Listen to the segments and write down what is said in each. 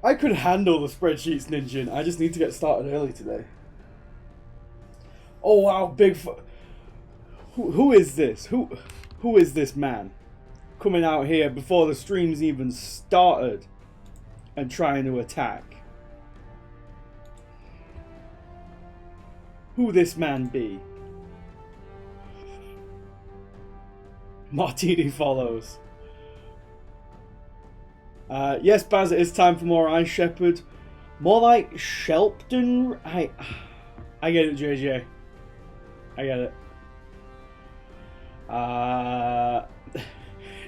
I could handle the spreadsheets, Ninja. I just need to get started early today. Oh wow, who is this? Who is this man coming out here before the stream's even started and trying to attack? Who this man be? Martini follows. Yes, Baz, it is time for more Ice Shepard. More like Shelpton. I get it, JJ. I get it.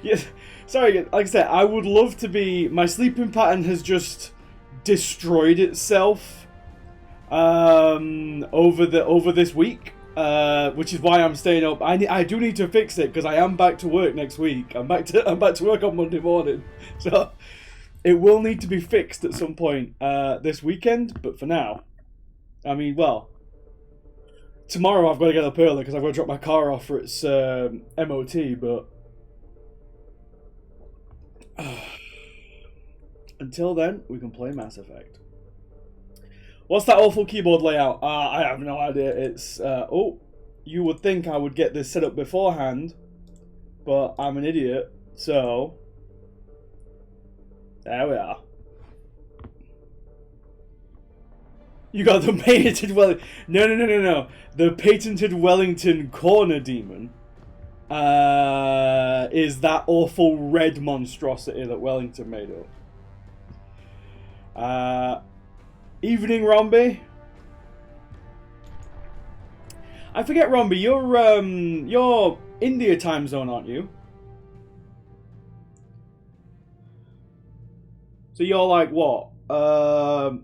Yes, sorry. Like I said, I would love to be. My sleeping pattern has just destroyed itself over this week, which is why I'm staying up. I do need to fix it because I am back to work next week. I'm back to work on Monday morning, so it will need to be fixed at some point this weekend. But for now, I mean, well, tomorrow I've got to get up early because I've got to drop my car off for its MOT. But until then, we can play Mass Effect. What's that awful keyboard layout? I have no idea. It's oh, you would think I would get this set up beforehand, but I'm an idiot. So there we are. You got the patented Wellington. No. The patented Wellington corner demon is that awful red monstrosity that Wellington made up. Evening, Romby. I forget, Romby, you're India time zone, aren't you? So you're like what? 5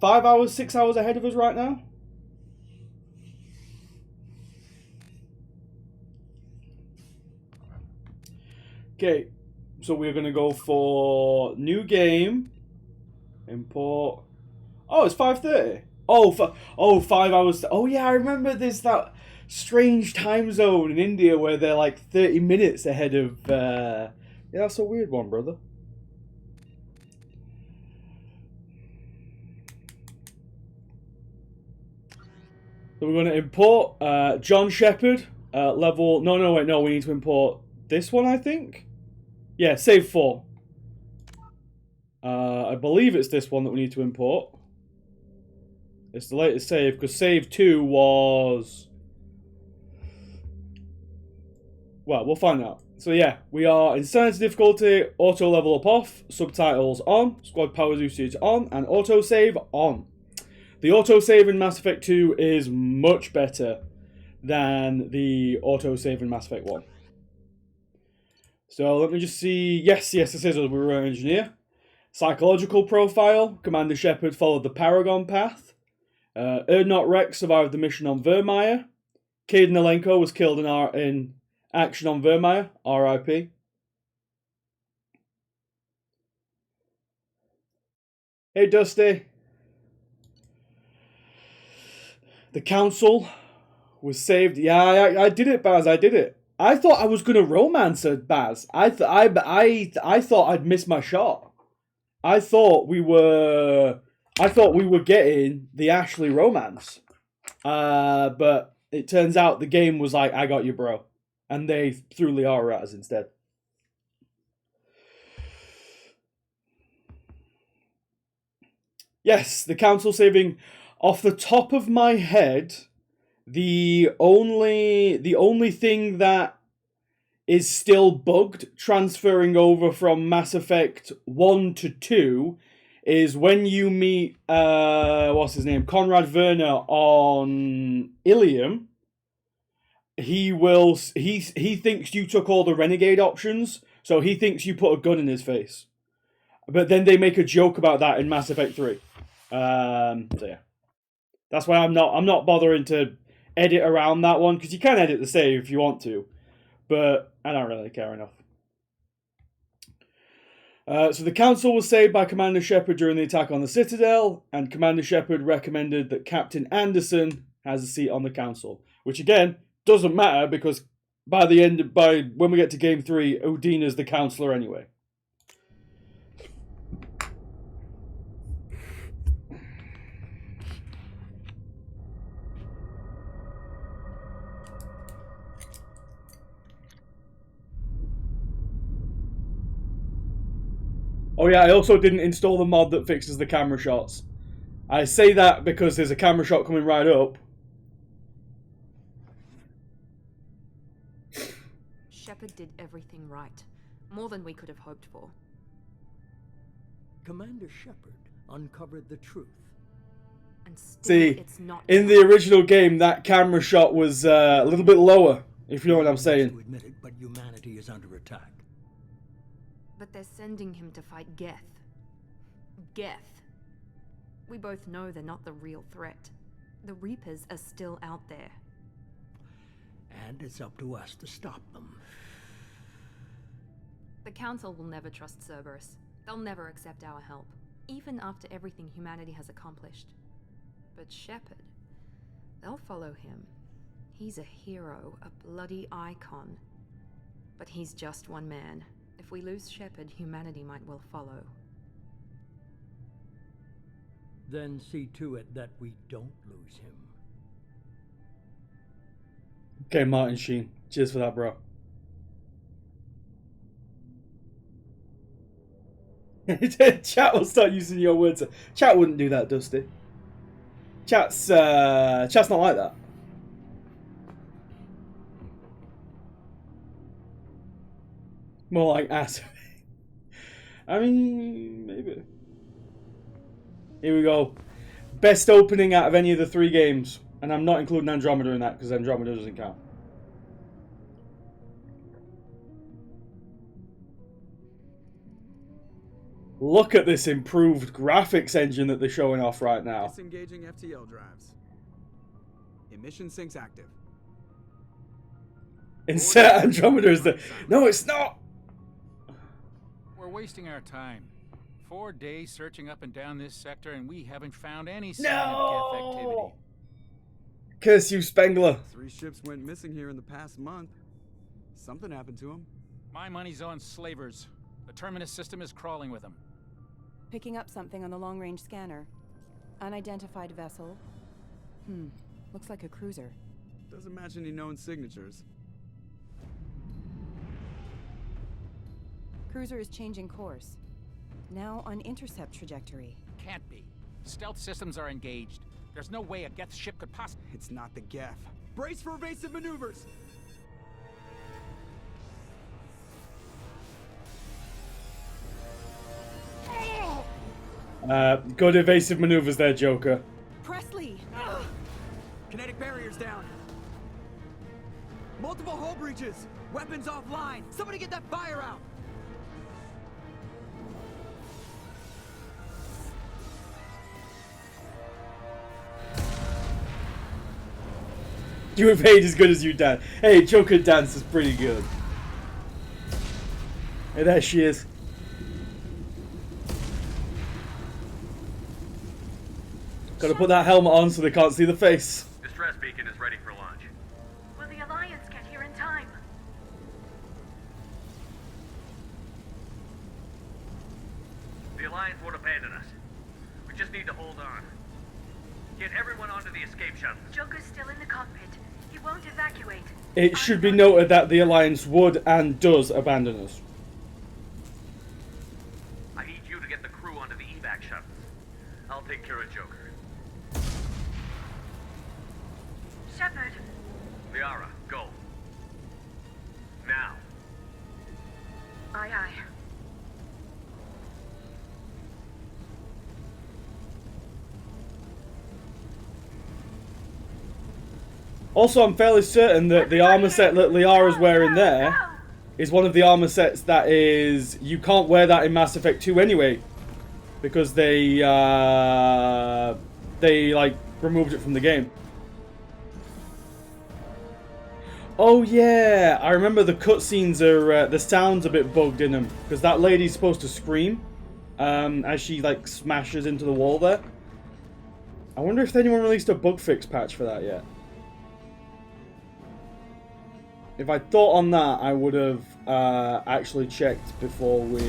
hours, 6 hours ahead of us right now? Okay, so we're gonna go for new game. Import. Oh, it's 5:30. Oh, 5 hours. Oh yeah, I remember there's that strange time zone in India where they're like 30 minutes ahead of. Yeah, that's a weird one, brother. So we're going to import John Shepard level. No, wait, no. We need to import this one, I think. Yeah, save 4. I believe it's this one that we need to import. It's the latest save, because save 2 was... Well, we'll find out. So yeah, we are insanity difficulty, auto level up off, subtitles on, squad powers usage on, and auto save on. The auto save in Mass Effect 2 is much better than the auto save in Mass Effect 1. So let me just see. Yes, this is a We're engineer. Psychological profile. Commander Shepard followed the Paragon path. Erdnot Rex survived the mission on Vermeer. Caden Alenko was killed in action on Vermeer. R.I.P. Hey, Dusty. The Council was saved. Yeah, I did it, Baz. I did it. I thought I was gonna romance her, Baz. I thought I'd miss my shot. I thought we were getting the Ashley romance. But it turns out the game was like, I got you, bro. And they threw Liara at us instead. Yes, the Council saving. Off the top of my head, the only thing that is still bugged transferring over from Mass Effect 1 to 2 is when you meet what's his name? Conrad Werner on Ilium. He thinks you took all the renegade options, so he thinks you put a gun in his face. But then they make a joke about that in Mass Effect 3. So yeah. That's why I'm not bothering to edit around that one, because you can edit the save if you want to, but I don't really care enough. So the Council was saved by Commander Shepard during the attack on the Citadel, and Commander Shepard recommended that Captain Anderson has a seat on the Council, which again doesn't matter because by when we get to Game 3, Udina's the Councillor anyway. Oh yeah, I also didn't install the mod that fixes the camera shots. I say that because there's a camera shot coming right up. Shepard did everything right. More than we could have hoped for. Commander Shepard uncovered the truth. And still, See, it's not in the original game, that camera shot was a little bit lower, if you know what I'm saying. To admit it, but humanity is under attack. But they're sending him to fight Geth. Geth. We both know they're not the real threat. The Reapers are still out there. And it's up to us to stop them. The Council will never trust Cerberus. They'll never accept our help, even after everything humanity has accomplished. But Shepard, they'll follow him. He's a hero, a bloody icon. But he's just one man. If we lose Shepard, humanity might well follow. Then see to it that we don't lose him. Okay, Martin Sheen. Cheers for that, bro. Chat will start using your words. Chat wouldn't do that, Dusty. Chat's not like that. More like ass. I mean, maybe. Here we go. Best opening out of any of the 3 games. And I'm not including Andromeda in that because Andromeda doesn't count. Look at this improved graphics engine that they're showing off right now. Disengaging FTL drives. Emission sinks active. Insert Andromeda is the... No, it's not! We're wasting our time. 4 days searching up and down this sector and we haven't found any sign of Geth activity. Curse you, Spengler. 3 ships went missing here in the past month. Something happened to them. My money's on slavers. The Terminus system is crawling with them. Picking up something on the long-range scanner. Unidentified vessel. Looks like a cruiser. Doesn't match any known signatures. Cruiser is changing course. Now on intercept trajectory. Can't be. Stealth systems are engaged. There's no way a Geth ship could possibly... It's not the Geth. Brace for evasive maneuvers! Good evasive maneuvers there, Joker. Presley! Kinetic barriers down. Multiple hull breaches. Weapons offline. Somebody get that fire out. You evade as good as you dance. Hey, Joker dance is pretty good. Hey, there she is. Gotta put that helmet on so they can't see the face. Distress beacon is ready for launch. Will the Alliance get here in time? The Alliance won't abandon us. We just need to hold on. Get everyone onto the escape shuttle. Joker's still in the cockpit. He won't evacuate. It should be noted that the Alliance would and does abandon us. I need you to get the crew onto the evac shuttles. I'll take care of Joker. Shepard. Liara, go. Now. Aye, aye. Also, I'm fairly certain that the armor set that Liara's wearing there is one of the armor sets that is... You can't wear that in Mass Effect 2 anyway. Because they like, removed it from the game. Oh yeah, I remember the cutscenes are, the sound's a bit bugged in them. Because that lady's supposed to scream as she, like, smashes into the wall there. I wonder if anyone released a bug fix patch for that yet. If I thought on that, I would have actually checked before we...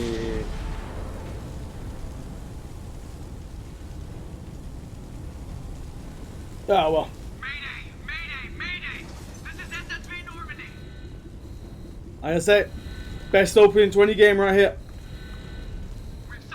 Oh, well. Mayday! Mayday! Mayday! This is SSV Normandy! Like I say, best opening 20 game right here. We've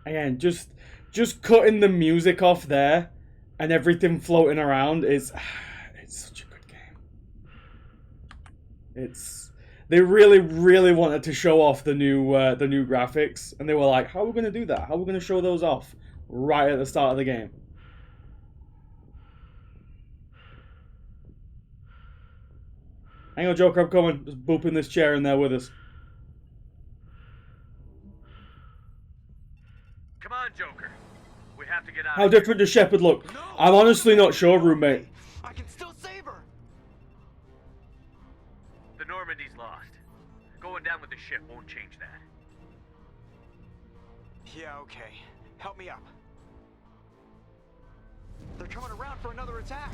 Again, just cutting the music off there and everything floating around is it's such a good game. They really wanted to show off the new graphics, and they were like, how are we going to do that? How are we going to show those off right at the start of the game? Hang on, Joker, I'm coming. Just booping this chair in there with us. Come on, Joker. We have to get out How of here. different does Shepard look? I'm honestly not sure, roommate. I can still save her. The Normandy's lost. Going down with the ship won't change that. Yeah, okay. Help me up. They're coming around for another attack.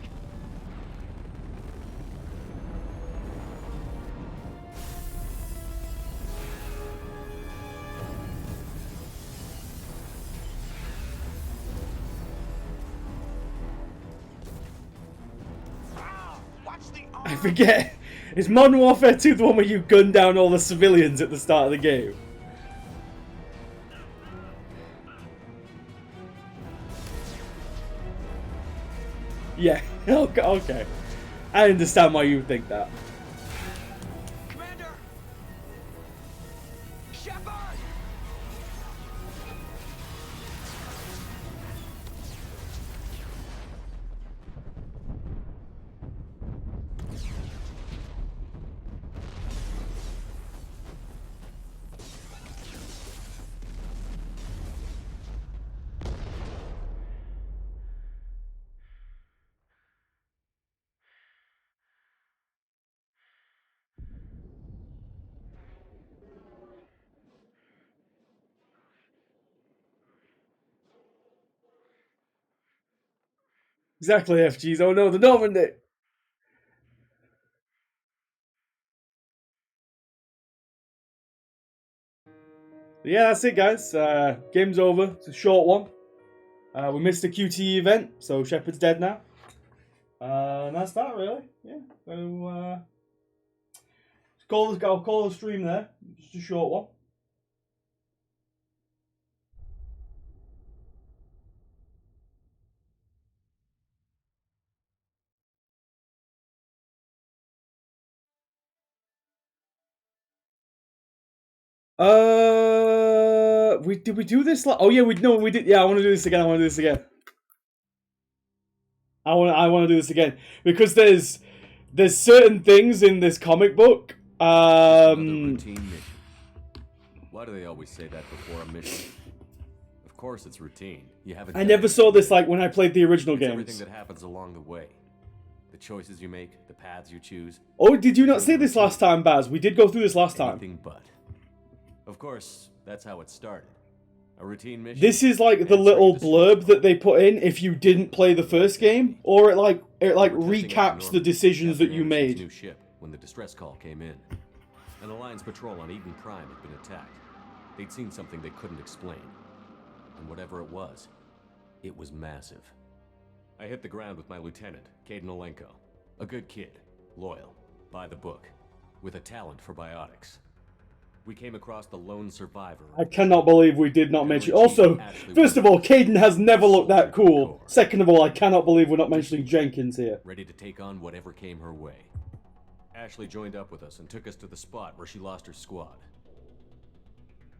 I forget. Is Modern Warfare 2 the one where you gun down all the civilians at the start of the game? Yeah, okay. I understand why you would think that. Commander! Shepard! Exactly, FGs. Oh no, the Normandy! Yeah, that's it, guys. Game's over. It's a short one. We missed the QTE event, so Shepard's dead now. And that's that, really. Yeah. So, I'll call the stream there. Just a short one. Did we do this? Oh yeah, we did. Yeah, I want to do this again. I want to do this again because there's certain things in this comic book. Another routine mission. Why do they always say that before a mission? Of course, it's routine. You haven't. I never saw this like when I played the original games. Everything that happens along the way, the choices you make, the paths you choose. Oh, did you not say this last time, Baz? We did go through this last time. Anything but. Of course, that's how it started. A routine mission. This is like the little blurb that they put in if you didn't play the first game, or it recaps the decisions that you made. New ship when the distress call came in. An Alliance patrol on Eden Prime had been attacked. They'd seen something they couldn't explain. And whatever it was massive. I hit the ground with my lieutenant, Caden Olenko. A good kid, loyal, by the book, with a talent for biotics. We came across the lone survivor. I cannot believe we did not mention. Also, first of all, Caden has never looked that cool. Second of all, I cannot believe we're not mentioning Jenkins here. Ready to take on whatever came her way. Ashley joined up with us and took us to the spot where she lost her squad.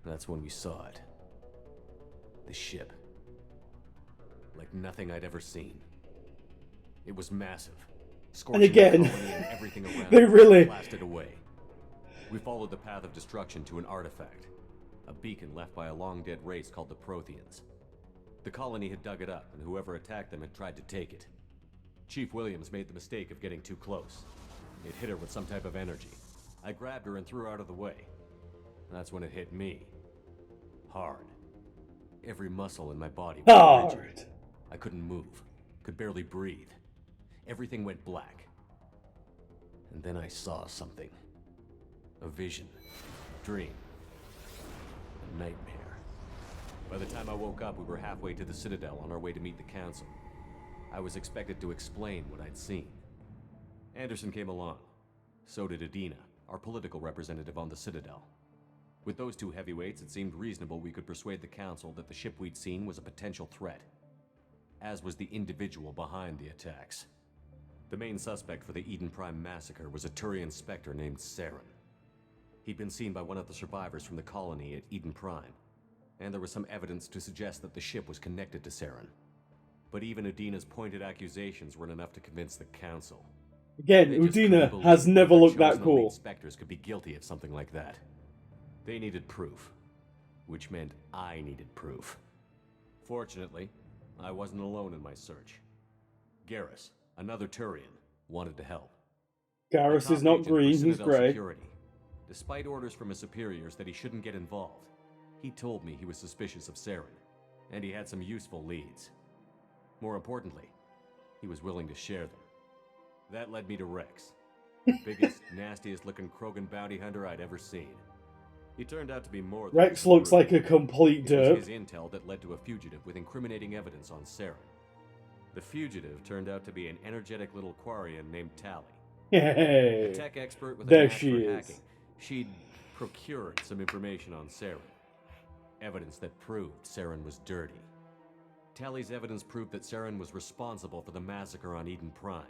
That's when we saw it. The ship. Like nothing I'd ever seen. It was massive. And again, and everything around they really blasted away. We followed the path of destruction to an artifact. A beacon left by a long-dead race called the Protheans. The colony had dug it up, and whoever attacked them had tried to take it. Chief Williams made the mistake of getting too close. It hit her with some type of energy. I grabbed her and threw her out of the way. That's when it hit me. Hard. Every muscle in my body was rigid. I couldn't move. Could barely breathe. Everything went black. And then I saw something. A vision. Dream. A nightmare. By the time I woke up, we were halfway to the Citadel on our way to meet the Council. I was expected to explain what I'd seen. Anderson came along. So did Adina, our political representative on the Citadel. With those two heavyweights, it seemed reasonable we could persuade the Council that the ship we'd seen was a potential threat, as was the individual behind the attacks. The main suspect for the Eden Prime massacre was a Turian Spectre named Saren. He'd been seen by one of the survivors from the colony at Eden Prime, and there was some evidence to suggest that the ship was connected to Saren. But even Udina's pointed accusations weren't enough to convince the Council. Again, They just Udina couldn't believe has never that looked that chosen elite cool. Spectres could be guilty of something like that. They needed proof, which meant I needed proof. Fortunately, I wasn't alone in my search. Garrus, another Turian, wanted to help. Garrus A is top not agent for green, he's Citadel grey. Security. Despite orders from his superiors that he shouldn't get involved, he told me he was suspicious of Saren, and he had some useful leads. More importantly, he was willing to share them. That led me to Rex, the biggest, nastiest looking Krogan bounty hunter I'd ever seen. He turned out to be more than Rex just a looks brute. like a complete It was derp. his intel that led to a fugitive with incriminating evidence on Saren. The fugitive turned out to be an energetic little Quarian named Tally. A Hey, tech expert with a there knack she for is. hacking. She'd procured some information on Saren. Evidence that proved Saren was dirty. Tally's evidence proved that Saren was responsible for the massacre on Eden Prime,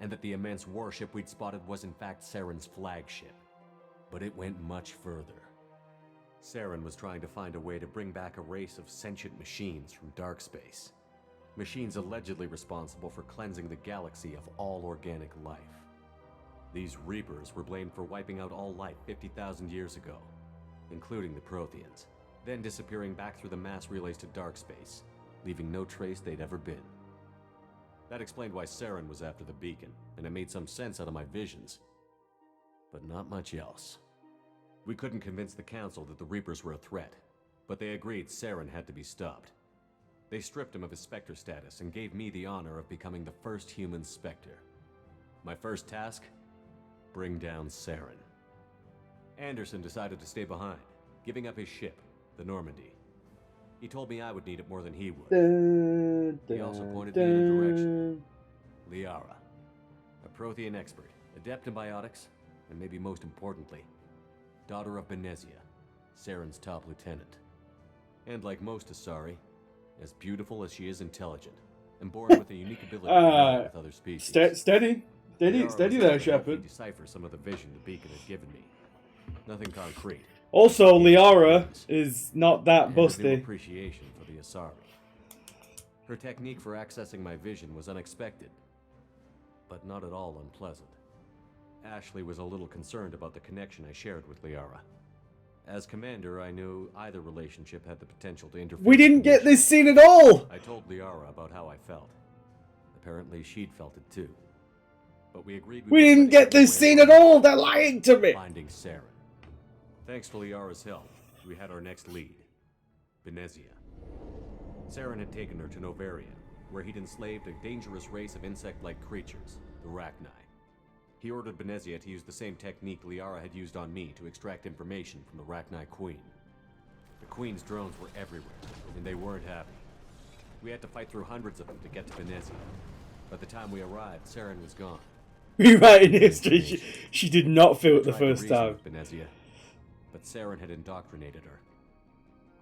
and that the immense warship we'd spotted was in fact Saren's flagship. But it went much further. Saren was trying to find a way to bring back a race of sentient machines from dark space. Machines allegedly responsible for cleansing the galaxy of all organic life. These Reapers were blamed for wiping out all life 50,000 years ago, including the Protheans, then disappearing back through the mass relays to dark space, leaving no trace they'd ever been. That explained why Saren was after the beacon, and it made some sense out of my visions. But not much else. We couldn't convince the Council that the Reapers were a threat, but they agreed Saren had to be stopped. They stripped him of his Spectre status and gave me the honor of becoming the first human Spectre. My first task? Bring down Saren. Anderson decided to stay behind, giving up his ship, the Normandy. He told me I would need it more than he would. He also pointed me in a direction. Liara, a Prothean expert, adept in biotics, and maybe most importantly, daughter of Benezia, Saren's top lieutenant. And like most Asari, as beautiful as she is intelligent, and born with a unique ability to connect with other species. Steady Liara steady was there, able to help me Shepard. decipher some of the vision the beacon had given me. Nothing concrete. Also, Liara is not that And a new busty. appreciation for the Asari. Her technique for accessing my vision was unexpected, but not at all unpleasant. Ashley was a little concerned about the connection I shared with Liara. As commander, I knew either relationship had the potential to interfere. We with didn't the get mission. this scene at all! I told Liara about how I felt. Apparently, she'd felt it too. But we agreed We didn't get this scene at all! They're lying to me! Finding Saren. Thanks to Liara's help, we had our next lead, Benezia. Saren had taken her to Novaria, where he'd enslaved a dangerous race of insect-like creatures, the Rachni. He ordered Benezia to use the same technique Liara had used on me to extract information from the Rachni Queen. The Queen's drones were everywhere, and they weren't happy. We had to fight through hundreds of them to get to Benezia. By the time we arrived, Saren was gone. Rewriting history, she did not feel it the Tried to first reason time. with Benezia, but Saren had indoctrinated her.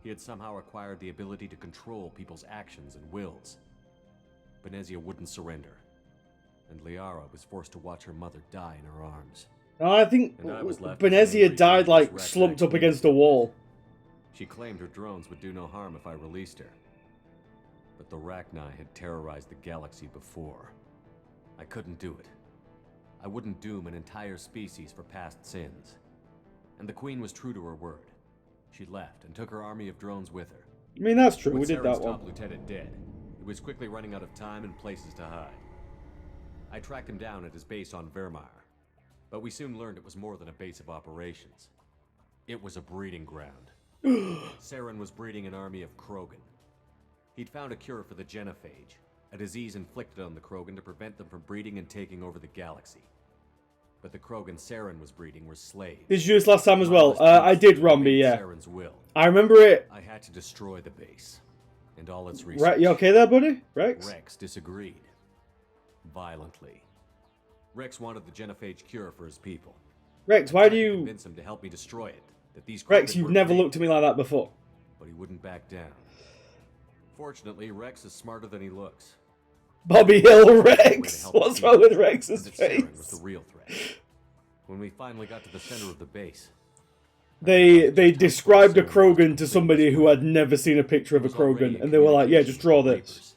He had somehow acquired the ability to control people's actions and wills. Benezia wouldn't surrender, and Liara was forced to watch her mother die in her arms. I think And I was left with Benezia angry, died like dangerous slumped Rachni up against a queen. wall. She claimed her drones would do no harm if I released her. But the Rachni had terrorized the galaxy before. I couldn't do it. I wouldn't doom an entire species for past sins. And the Queen was true to her word. She left and took her army of drones with her. I mean, that's true, With we did Saren's that one. top lieutenant dead, it was quickly running out of time and places to hide. I tracked him down at his base on Vermeer, but we soon learned it was more than a base of operations. It was a breeding ground. Saren was breeding an army of Krogan. He'd found a cure for the genophage, a disease inflicted on the Krogan to prevent them from breeding and taking over the galaxy. But the Krogan Saren was breeding were slaves. Did you do this last time as well? I did, Romby, yeah. Saren's will. I remember it. I had to destroy the base and all its Right, research. you okay there, buddy? Rex? Rex disagreed. Violently. Rex wanted the genophage cure for his people. Rex, why I do tried to you... convince him to help me destroy it, that these Rex, Krogan you've were never big, looked at me like that before. but he wouldn't back down. Fortunately, Rex is smarter than he looks. Bobby Hill Rex. What's wrong with Rex's And that Saren was face? the real threat. When we finally got to the center of the base, They described a Krogan to somebody who had never seen a picture of a Krogan, and they were like, "Yeah, just draw this."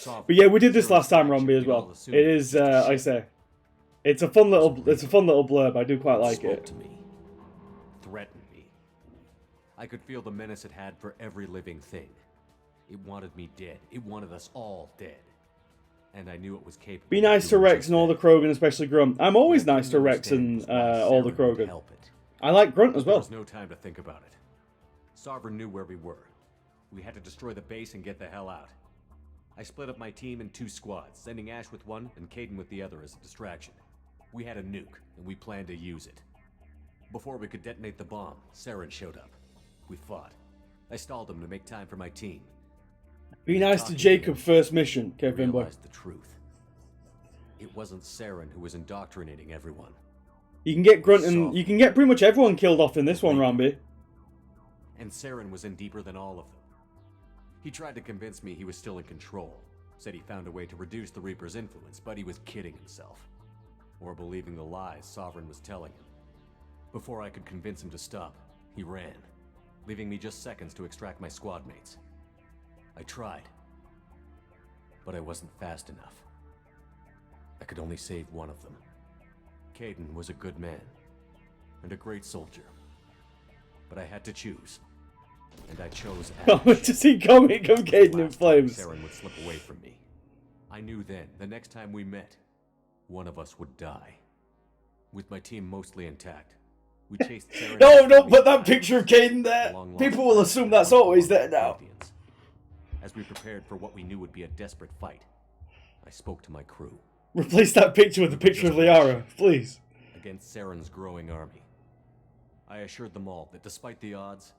But yeah, we did this last time, Romby, as well. It is, I say, it's a fun little blurb. I do quite like it. to me, threatened me. I could feel the menace it had for every living thing. It wanted me dead. It wanted us all dead. And I knew it was capable. Be nice to Rex and all the Krogan, especially Grunt. I'm always nice to Rex and all the Krogan. I like Grunt as There well. was no time to think about it. Sovereign knew where we were. We had to destroy the base and get the hell out. I split up my team in 2 squads, sending Ash with one and Caden with the other as a distraction. We had a nuke, and we planned to use it. Before we could detonate the bomb, Saren showed up. We fought. I stalled him to make time for my team. Be nice to Jacob first mission, Kevin Boy. Realized the truth. It wasn't Saren who was indoctrinating everyone. You can get Grunt and you can get pretty much everyone killed off in this one, Romby. And Saren was in deeper than all of them. He tried to convince me he was still in control. Said he found a way to reduce the Reaper's influence, but he was kidding himself. Or believing the lies Sovereign was telling him. Before I could convince him to stop, he ran, leaving me just seconds to extract my squad mates. I tried, but I wasn't fast enough. I could only save one of them. Caden was a good man, and a great soldier. But I had to choose, and I chose Ash. I went to see comic of Caden in Flames. Saren would slip away from me. I knew then, the next time we met, one of us would die. With my team mostly intact, we chased Saren. No, don't put that picture of Caden there. People will assume that's always there now. As we prepared for what we knew would be a desperate fight, I spoke to my crew. Replace that picture with a picture of Liara, please. Against Saren's growing army. I assured them all that despite the odds,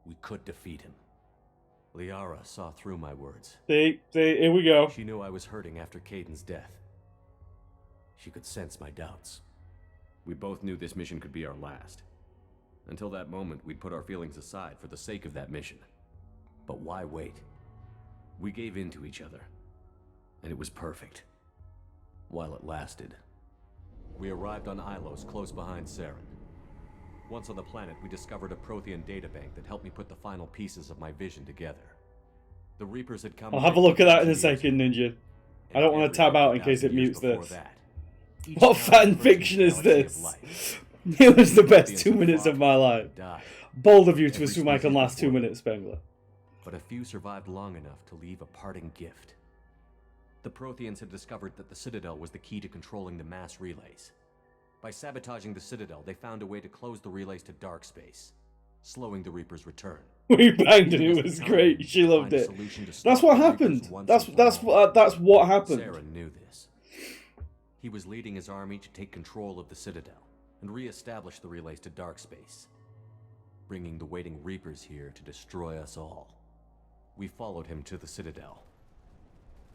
we could defeat him. Liara saw through my words. See, here we go. She knew I was hurting after Caden's death. She could sense my doubts. We both knew this mission could be our last. Until that moment, we'd put our feelings aside for the sake of that mission. But why wait? We gave in to each other, and it was perfect. While it lasted. We arrived on Ilos, close behind Saren. Once on the planet, we discovered a Prothean databank that helped me put the final pieces of my vision together. The Reapers had come... I'll have a look at that in a second, Ninja. I don't want to tab out in case it mutes this. What fan fiction is this? It was the best 2 minutes of my life. Bold of you to assume I can last 2 minutes, Spengler. But a few survived long enough to leave a parting gift. The Protheans had discovered that the Citadel was the key to controlling the mass relays. By sabotaging the Citadel, they found a way to close the relays to dark space, slowing the Reaper's return. We banged and it was great. She loved it. That's what happened. That's what happened. Saren knew this. He was leading his army to take control of the Citadel and re-establish the relays to dark space, bringing the waiting Reapers here to destroy us all. We followed him to the Citadel.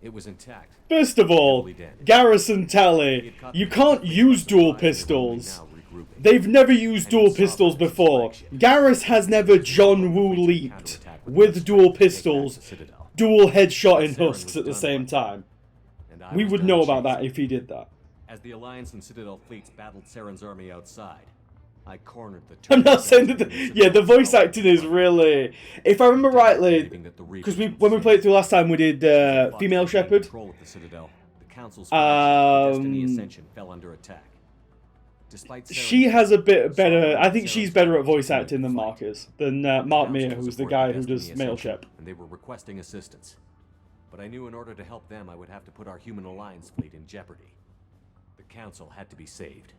It was intact. First of all, Garrison Tally, you can't use dual pistols. They've never used dual pistols before. Garrus has never John Woo leaped with dual pistols, dual headshotting husks at the same time. We would know about that if he did that. As the Alliance and Citadel fleets battled Saren's army outside, I cornered the... I'm not saying that... the voice acting is really... If I remember rightly, because when we played through last time, we did female Shepard. Fell under attack. She has a bit better... I think she's better at voice acting than Mark is. Than Mark Meir, who's the guy who does male Shep. And they were requesting assistance. But I knew in order to help them, I would have to put our human Alliance fleet in jeopardy. The Council had to be saved.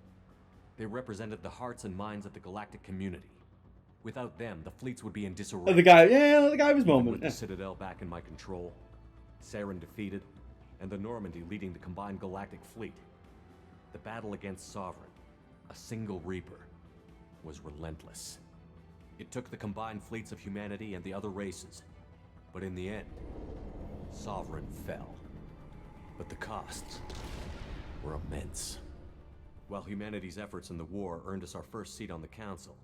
They represented the hearts and minds of the galactic community. Without them, the fleets would be in disarray. The guy was moment. With the Citadel back in my control, Saren defeated, and the Normandy leading the combined galactic fleet. The battle against Sovereign, a single Reaper, was relentless. It took the combined fleets of humanity and the other races, but in the end, Sovereign fell. But the costs were immense. While humanity's efforts in the war earned us our first seat on the Council,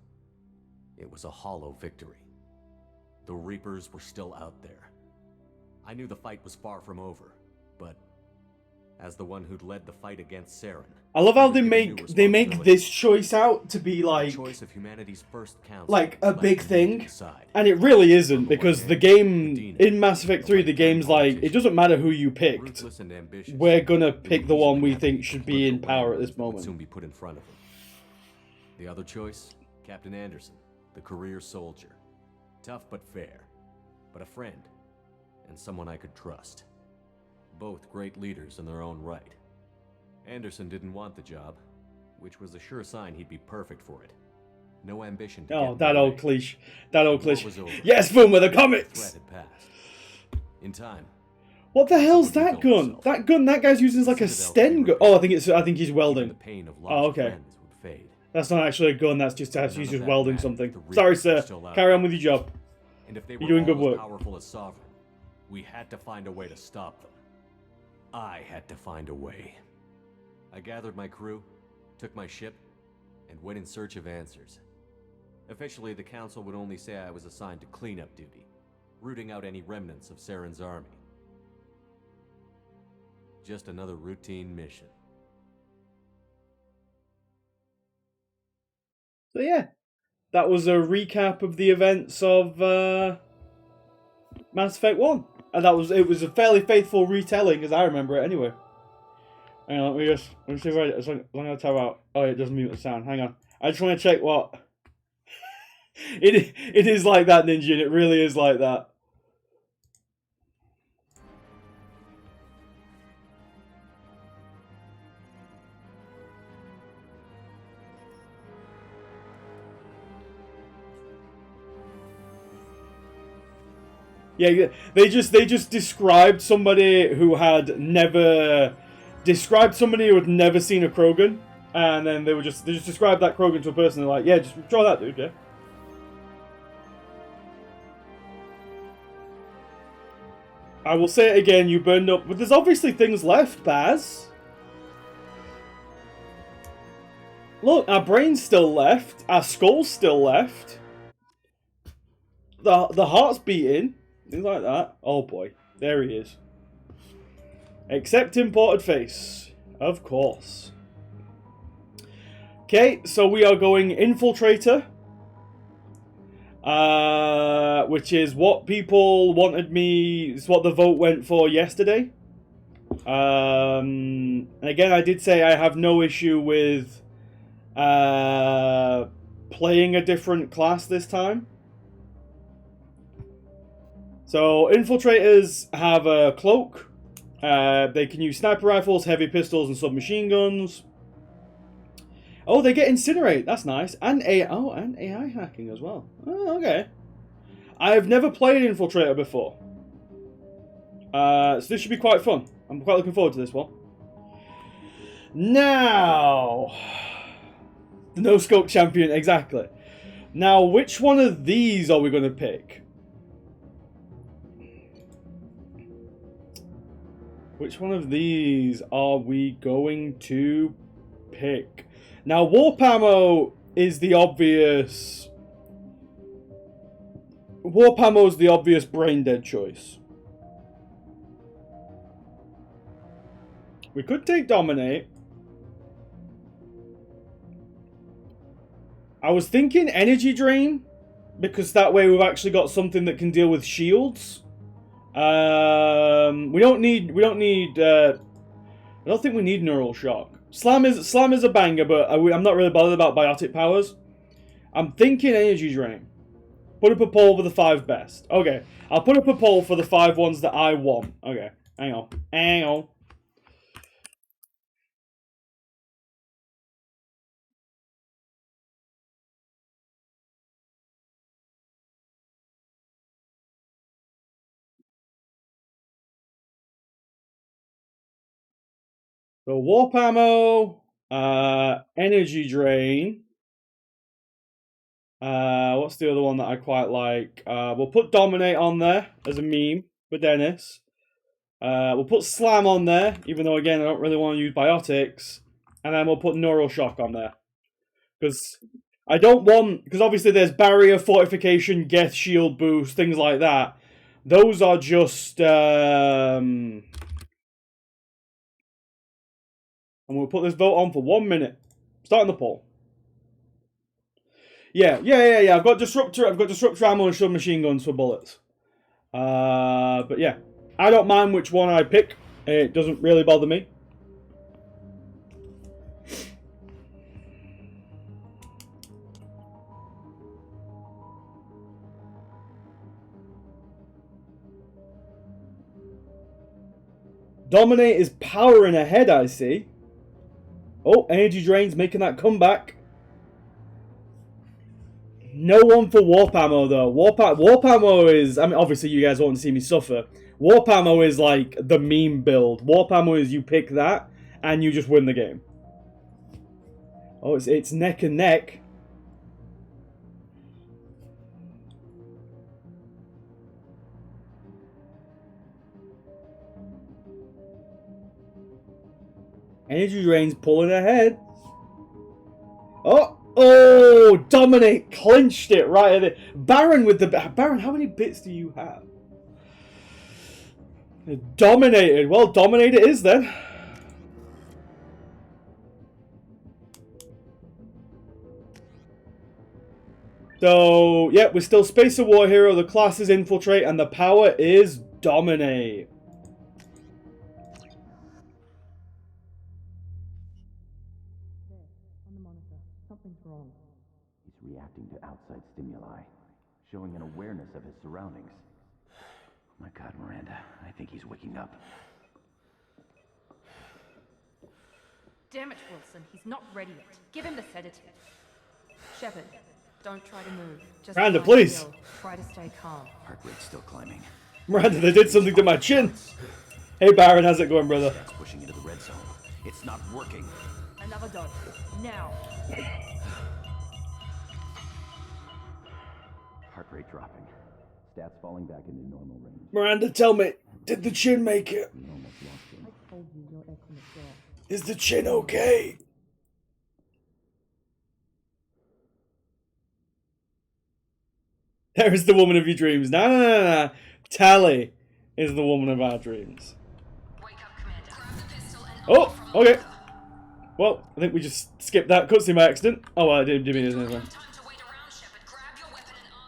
It was a hollow victory. The Reapers were still out there. I knew the fight was far from over, but as the one who'd led the fight against Saren, I love how we were they given new make responsibility. this choice out to be The like choice of humanity's first council, like a left big to me to thing, decide. and it really isn't, On the because one the hand, game Medina, in Mass Effect 3, the game's like, it doesn't matter who you picked, Ruthless and ambitious, we're gonna they pick would the one easily we have think the should be in political power at landmines this that would moment. soon be put in front of him. The other choice, Captain Anderson, the career soldier. Tough but fair, but a friend, and someone I could trust. Both great leaders in their own right. Anderson didn't want the job, which was a sure sign he'd be perfect for it. No ambition to Oh, get in that the old way. cliche. That old The war cliche. was over. Yes, boom with the The threat comics! had passed. In time, What the hell's Someone that rebuilt gun? himself. That gun that guy's using is like a Citadel Sten could be gun. Oh, I think he's even welding. the pain of lost Oh, okay. friends would fade. That's not actually a gun, that's just None he's of just that welding mattered something. if the Sorry, Reapers were sir. still out Carry on there. with your job. And if they You're were doing all good as work. powerful as Sovereign, we had to find a way to stop them. I had to find a way. I gathered my crew, took my ship, and went in search of answers. Officially, the Council would only say I was assigned to cleanup duty, rooting out any remnants of Saren's army. Just another routine mission. So yeah, that was a recap of the events of Mass Effect 1. And it was a fairly faithful retelling as I remember it anyway. Hang on, let me see where as long as I tell out. Oh, it doesn't mute the sound. Hang on. I just want to check what it is like that, Ninja, and it really is like that. Yeah, they just described somebody who had never seen a Krogan, and then they just described that Krogan to a person. They're like, yeah, just draw that dude, yeah. I will say it again, you burned up, but there's obviously things left, Baz. Look, our brain's still left, our skull's still left. The heart's beating. Things like that. Oh boy. There he is. Accept imported face. Of course. Okay, so we are going Infiltrator. Which is what people wanted me... It's what the vote went for yesterday. And again, I did say I have no issue with playing a different class this time. So, infiltrators have a cloak. They can use sniper rifles, heavy pistols, and submachine guns. Oh, they get incinerate. That's nice. And AI hacking as well. Oh, okay. I have never played Infiltrator before. So this should be quite fun. I'm quite looking forward to this one. Now, the no-scope champion, exactly. Now, which one of these are we going to pick? Which one of these are we going to pick? Now, Warp Ammo is the obvious... Warp Ammo is the obvious brain-dead choice. We could take Dominate. I was thinking Energy Drain, because that way we've actually got something that can deal with shields. We don't need. I don't think we need Neural Shock. Slam is a banger, but I'm not really bothered about biotic powers. I'm thinking Energy Drain. Put up a poll for the 5 best. Okay, I'll put up a poll for the 5 ones that I want. Okay, hang on. So Warp Ammo, Energy Drain. What's the other one that I quite like? We'll put Dominate on there as a meme for Dennis. We'll put Slam on there, even though again I don't really want to use Biotics. And then we'll put Neural Shock on there. Because I don't want, because obviously there's barrier, fortification, Geth, shield boost, things like that. Those are just, and we'll put this vote on for 1 minute. Starting the poll. Yeah. I've got disruptor ammo and submachine guns for bullets. But yeah, I don't mind which one I pick. It doesn't really bother me. Dominate is powering ahead, I see. Oh, energy drains making that comeback. No one for warp ammo though. Warp ammo is, I mean, obviously you guys want to see me suffer. Warp ammo is like the meme build. Warp ammo is you pick that and you just win the game. Oh, it's neck and neck. Energy drains pulling ahead. Oh, Dominate clinched it right at it. Baron with the Baron. How many bits do you have? Dominated. Well, Dominate it is then. So, yeah, we're still Spacer War Hero. The class is Infiltrate, and the power is Dominate. He's reacting to outside stimuli, showing an awareness of his surroundings. Oh my God, Miranda, I think he's waking up. Damn it, Wilson. He's not ready yet. Give him the sedative. Shepard, don't try to move. Just Miranda, lie please. still. Try to stay calm. Heart rate's still climbing. Miranda, they did something to my chin. Hey, Baron, how's it going, brother? That's pushing into the red zone. It's not working. Another dose. Now. Heart rate dropping. Stats falling back into normal range. Miranda, tell me, did the chin make it? We almost lost him. Is the chin okay? There is the woman of your dreams. No. Tally is the woman of our dreams. Wake up, Commander. Grab the pistol and Oh, okay. Well, I think we just skipped that cutscene by accident. Oh, well, I didn't mean it anyway.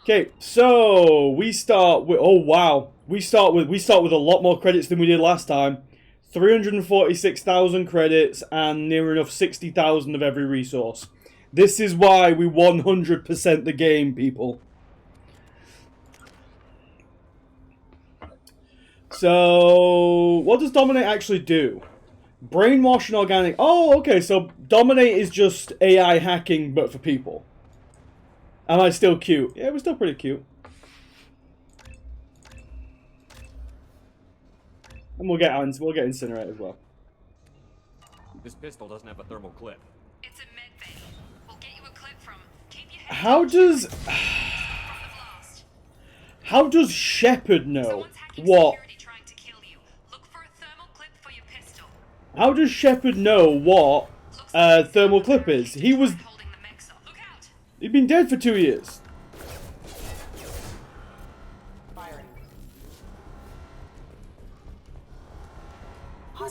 Okay, so we start with, oh wow, we start with a lot more credits than we did last time. 346,000 credits and near enough 60,000 of every resource. This is why we 100% the game, people. So, what does Dominate actually do? Brainwash and organic. Oh, okay, so Dominate is just AI hacking, but for people. Am I still cute? Yeah, we're still pretty cute. And we'll get Incinerate as well. This pistol doesn't have a thermal clip. It's a med bay. We'll get you a clip from. Keep your How does Shepard know what? How does Shepard know what thermal clip is? He'd been dead for 2 years.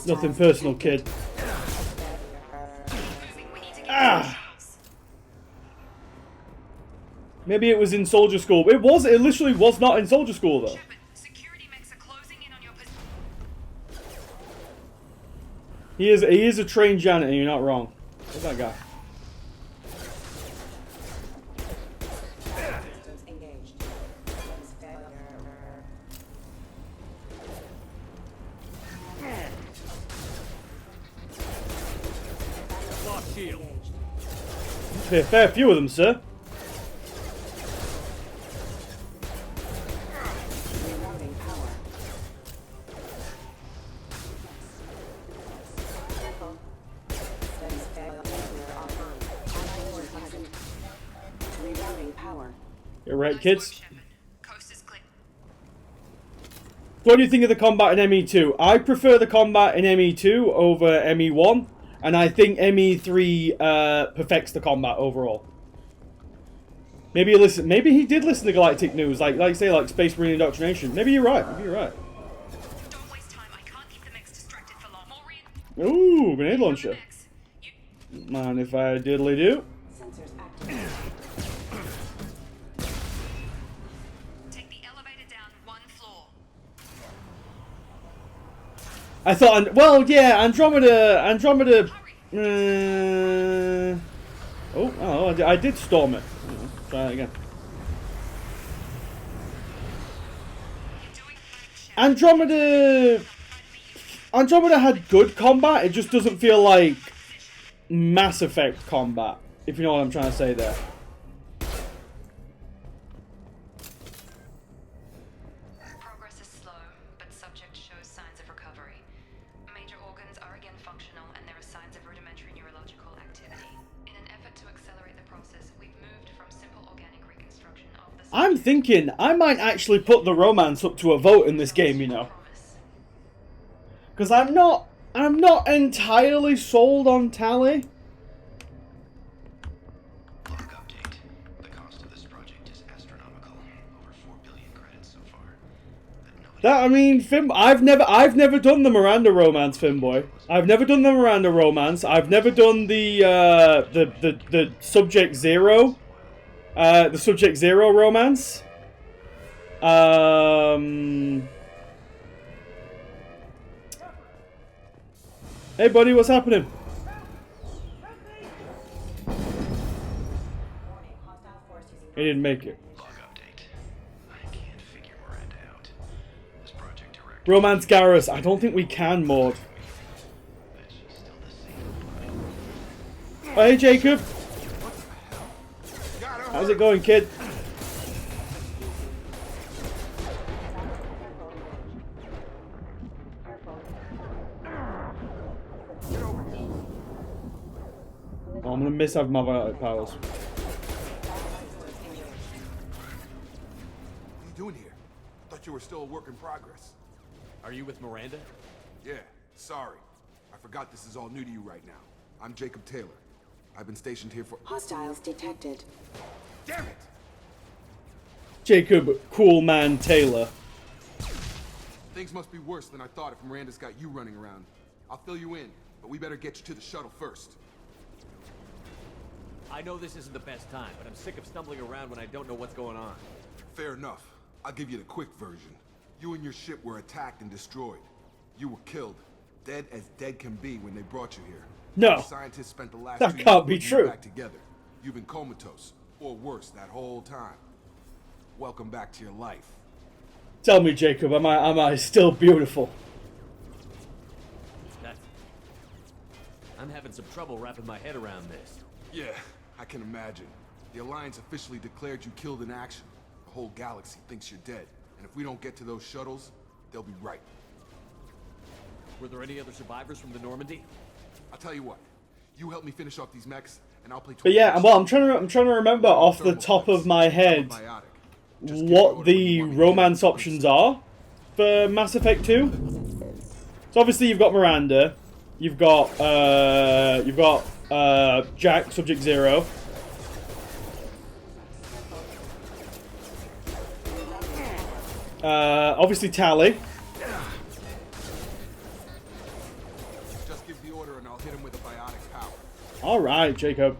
Nothing personal, kid. Ah! Maybe it was in soldier school. It literally was not in soldier school, though. He is a trained janitor, you're not wrong. Where's that guy? A fair few of them, sir. You're right, kids. What do you think of the combat in ME2? I prefer the combat in ME2 over ME1. And I think ME3 perfects the combat overall. Maybe he listen. Maybe he did listen to Galactic News, like say, like Space Marine Indoctrination. Maybe you're right. Maybe you're right. Don't waste time. I can't keep the mechs distracted for long. More Ooh, grenade launcher. Mind if I diddly do? Sensors activated. Take the elevator down 1 floor. I thought, well, yeah, Andromeda. I did storm it. Try it again. Andromeda had good combat. It just doesn't feel like Mass Effect combat, if you know what I'm trying to say there. Progress is slow, but subject shows signs of recovery. Major organs are again functional, and there are signs of rudimentary neurological activity. In an effort to accelerate the process, we've moved from simple organic reconstruction of the... I'm thinking I might actually put the romance up to a vote in this game, you know. Because I'm not entirely sold on Tally. Log update. The cost of this project is astronomical. Over 4 billion credits so far. That, I mean, I've never done the Miranda romance, Finboy. I've never done the Miranda romance. I've never done the Subject Zero. The Subject Zero romance. Hey, buddy, what's happening? He didn't make it. Log update. I can't figure Miranda out. This project director. Romance Garrus. I don't think we can, Maud. It's still the same. Oh, hey, Jacob. How's it going, kid? Oh, I'm gonna miss having my biotic powers. What are you doing here? I thought you were still a work in progress. Are you with Miranda? Yeah, sorry. I forgot this is all new to you right now. I'm Jacob Taylor. I've been stationed here for... Hostiles detected. Damn it! Jacob, cool man Taylor. Things must be worse than I thought if Miranda's got you running around. I'll fill you in, but we better get you to the shuttle first. I know this isn't the best time, but I'm sick of stumbling around when I don't know what's going on. Fair enough. I'll give you the quick version. You and your ship were attacked and destroyed. You were killed. Dead as dead can be when they brought you here. No. The scientists spent the last That 2 can't years be putting true. you back together. You've been comatose, or worse, that whole time. Welcome back to your life. Tell me, Jacob, am I still beautiful? I'm having some trouble wrapping my head around this. Yeah, I can imagine. The Alliance officially declared you killed in action. The whole galaxy thinks you're dead. And if we don't get to those shuttles, they'll be right. Were there any other survivors from the Normandy? I'll tell you what. You help me finish off these mechs, and I'll play. But yeah, well, I'm trying to remember off the top of my head what the romance options are for Mass Effect 2. So obviously you've got Miranda, you've got Jack, Subject Zero. Obviously Tally. Just give the order and I'll hit him with a biotic power. Alright, Jacob.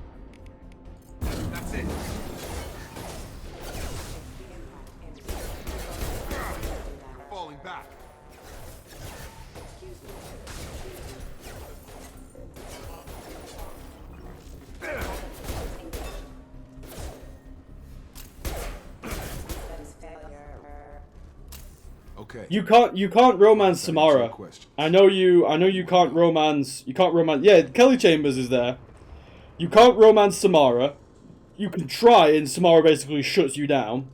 That's it. You're falling back. Okay. You can't romance Samara. I know you can't romance. Yeah, Kelly Chambers is there. You can't romance Samara. You can try, and Samara basically shuts you down.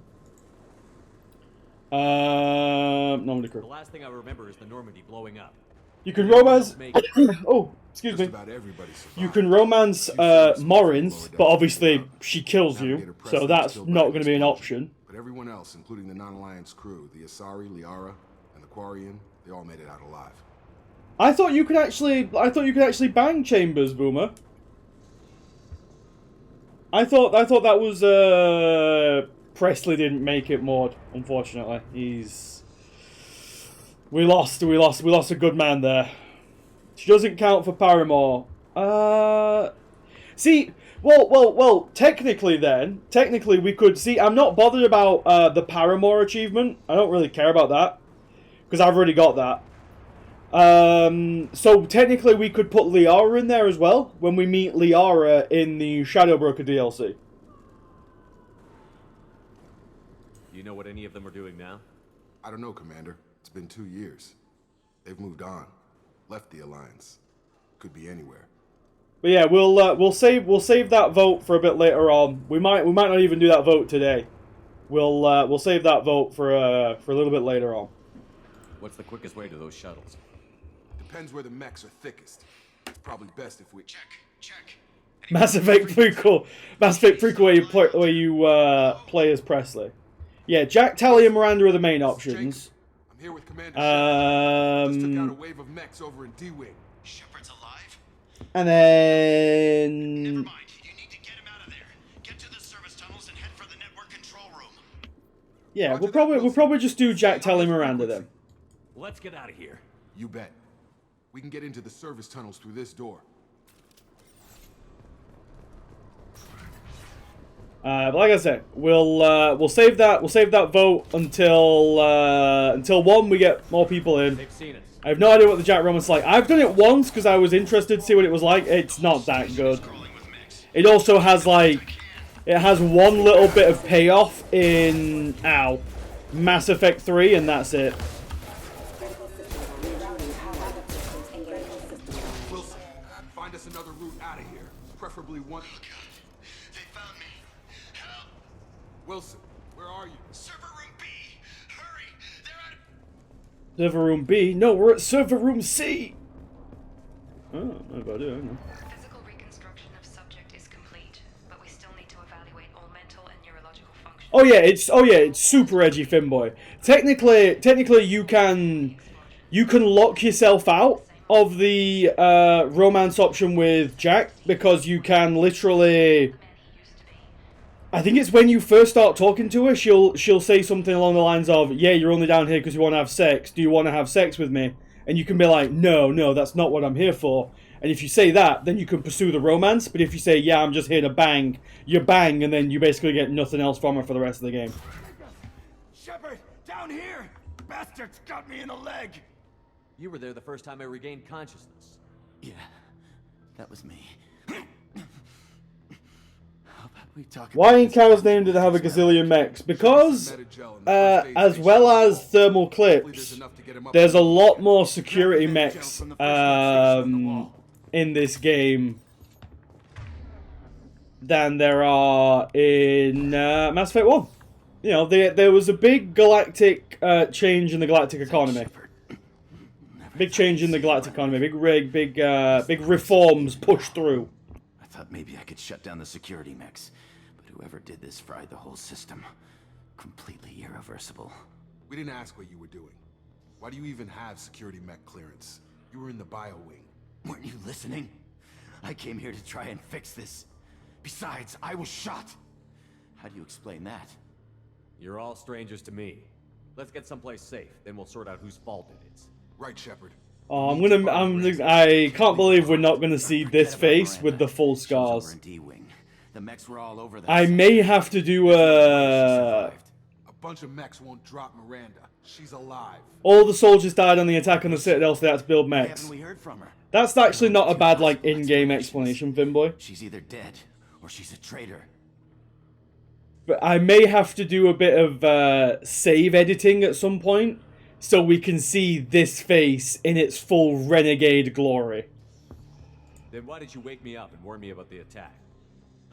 Normandy crew. The last thing I remember is the Normandy blowing up. You can romance. Oh, excuse me. You can romance Morins, but obviously she kills you, so that's not going to be an option. But everyone else, including the non-Alliance crew, the Asari, Liara, and the Quarian, they all made it out alive. I thought you could actually bang Chambers, Boomer. I thought that was Presley didn't make it, Maud. Unfortunately, we lost a good man there. She doesn't count for Paramore. See, well. Technically, we could see. I'm not bothered about the Paramore achievement. I don't really care about that because I've already got that. So technically, we could put Liara in there as well when we meet Liara in the Shadow Broker DLC. Do you know what any of them are doing now? I don't know, Commander. It's been 2 years. They've moved on, left the Alliance. Could be anywhere. But yeah, we'll save that vote for a bit later on. We might not even do that vote today. We'll save that vote for a little bit later on. What's the quickest way to those shuttles? Depends where the mechs are thickest. It's probably best if we check. Mass Effect prequel where you play as Presley. Yeah, Jack, Tally, and Miranda are the main options. I'm here with Commander Shepard. Just took out a Um, wave of mechs over in D-Wing. Shepard's alive? and then Never mind. You need to get him out of there. Get to the service tunnels and head for the network control room. yeah, we'll probably just do Jack, Tally, Miranda then. Let's get out of here. You bet. We can get into the service tunnels through this door. But like I said, we'll save that vote until one we get more people in. They've seen us. I have no idea what the Jack Roman's like. I've done it once because I was interested to see what it was like. It's not that good. It also has one little bit of payoff in Mass Effect 3, and that's it. Wilson, find us another route out of here. Preferably one. Oh, God. They found me. Help. Wilson, where are you? Server room B. Hurry. They're out of... Server room B? No, we're at server room C! Oh, no about it, I don't know. Physical reconstruction of subject is complete, but we still need to evaluate all mental and neurological functions. Oh yeah, it's super edgy, Finboy. Technically you can lock yourself out of the romance option with Jack because you can literally. I think it's when you first start talking to her, she'll say something along the lines of, "Yeah, you're only down here because you want to have sex. Do you want to have sex with me?" And you can be like, "No, that's not what I'm here for." And if you say that, then you can pursue the romance. But if you say, "Yeah, I'm just here to bang," you bang, and then you basically get nothing else from her for the rest of the game. Shepard, down here! Bastards got me in the leg! You were there the first time I regained consciousness. Yeah, that was me. How about we talk Why in Kara's name did it have a gazillion mechs? Because, as well as thermal clips, there's a lot more security mechs in this game than there are in Mass Effect 1. You know, there was a big galactic change in the galactic economy. Big change in the galactic economy. Big reforms pushed through. I thought maybe I could shut down the security mechs, but whoever did this fried the whole system. Completely irreversible. We didn't ask what you were doing. Why do you even have security mech clearance? You were in the bio wing. Weren't you listening? I came here to try and fix this. Besides, I was shot. How do you explain that? You're all strangers to me. Let's get someplace safe, then we'll sort out whose fault it is. Right, Shepard. Oh, I can't believe we're not gonna see this face with the full scars. The mechs were all over that. I may have to do A bunch of mechs won't drop Miranda. She's alive. all the soldiers died on the attack on the Citadel, so they had to build mechs. Haven't we heard from her? That's actually not a bad in-game explanation, Finboy. She's either dead or she's a traitor. But I may have to do a bit of save editing at some point, so we can see this face in its full renegade glory. Then why did you wake me up and warn me about the attack?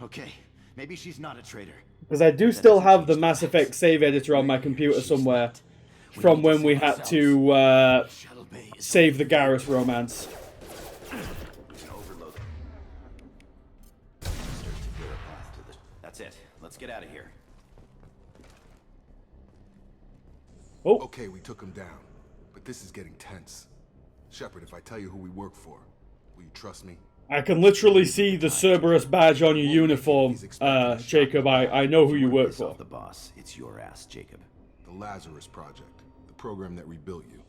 Okay, maybe she's not a traitor. Because I do still have the Mass Effect save editor on my computer somewhere, from when we had to save the Garrus romance. That's it. Let's get out of here. Oh. Okay, we took him down. But this is getting tense. Shepard, if I tell you who we work for, will you trust me? I can literally see the Cerberus badge on your uniform, Jacob. I know who you work for. The boss. It's your ass, Jacob. The Lazarus Project, the program that rebuilt you.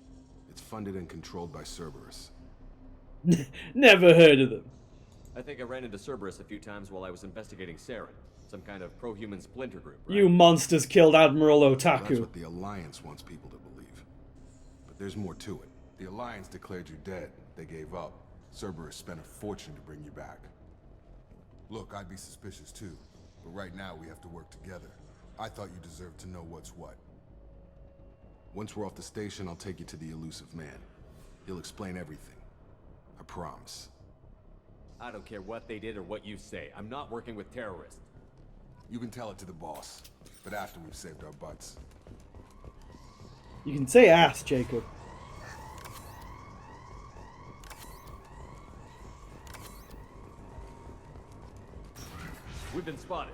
It's funded and controlled by Cerberus. Never heard of them. I think I ran into Cerberus a few times while I was investigating Saren. Some kind of pro-human splinter group, right? You monsters killed Admiral Otaku. That's what the Alliance wants people to believe. But there's more to it. The Alliance declared you dead. They gave up. Cerberus spent a fortune to bring you back. Look, I'd be suspicious too. But right now we have to work together. I thought you deserved to know what's what. Once we're off the station, I'll take you to the elusive man. He'll explain everything. I promise. I don't care what they did or what you say. I'm not working with terrorists. You can tell it to the boss, but after we've saved our butts. You can say ass, Jacob. We've been spotted.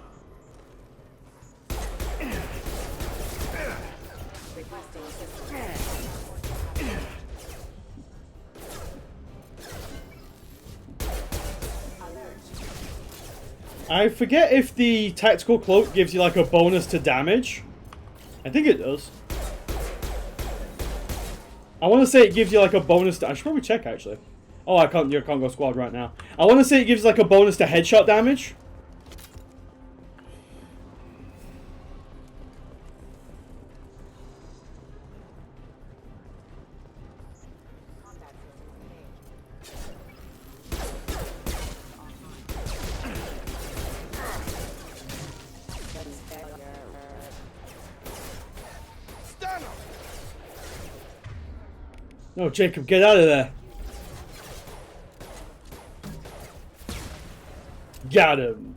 I forget if the tactical cloak gives you like a bonus to damage. I think it does. I want to say it gives you like a bonus to... I should probably check actually. Oh, I can't. You can't go squad right now. I want to say it gives like a bonus to headshot damage. No, Jacob, get out of there. Got him.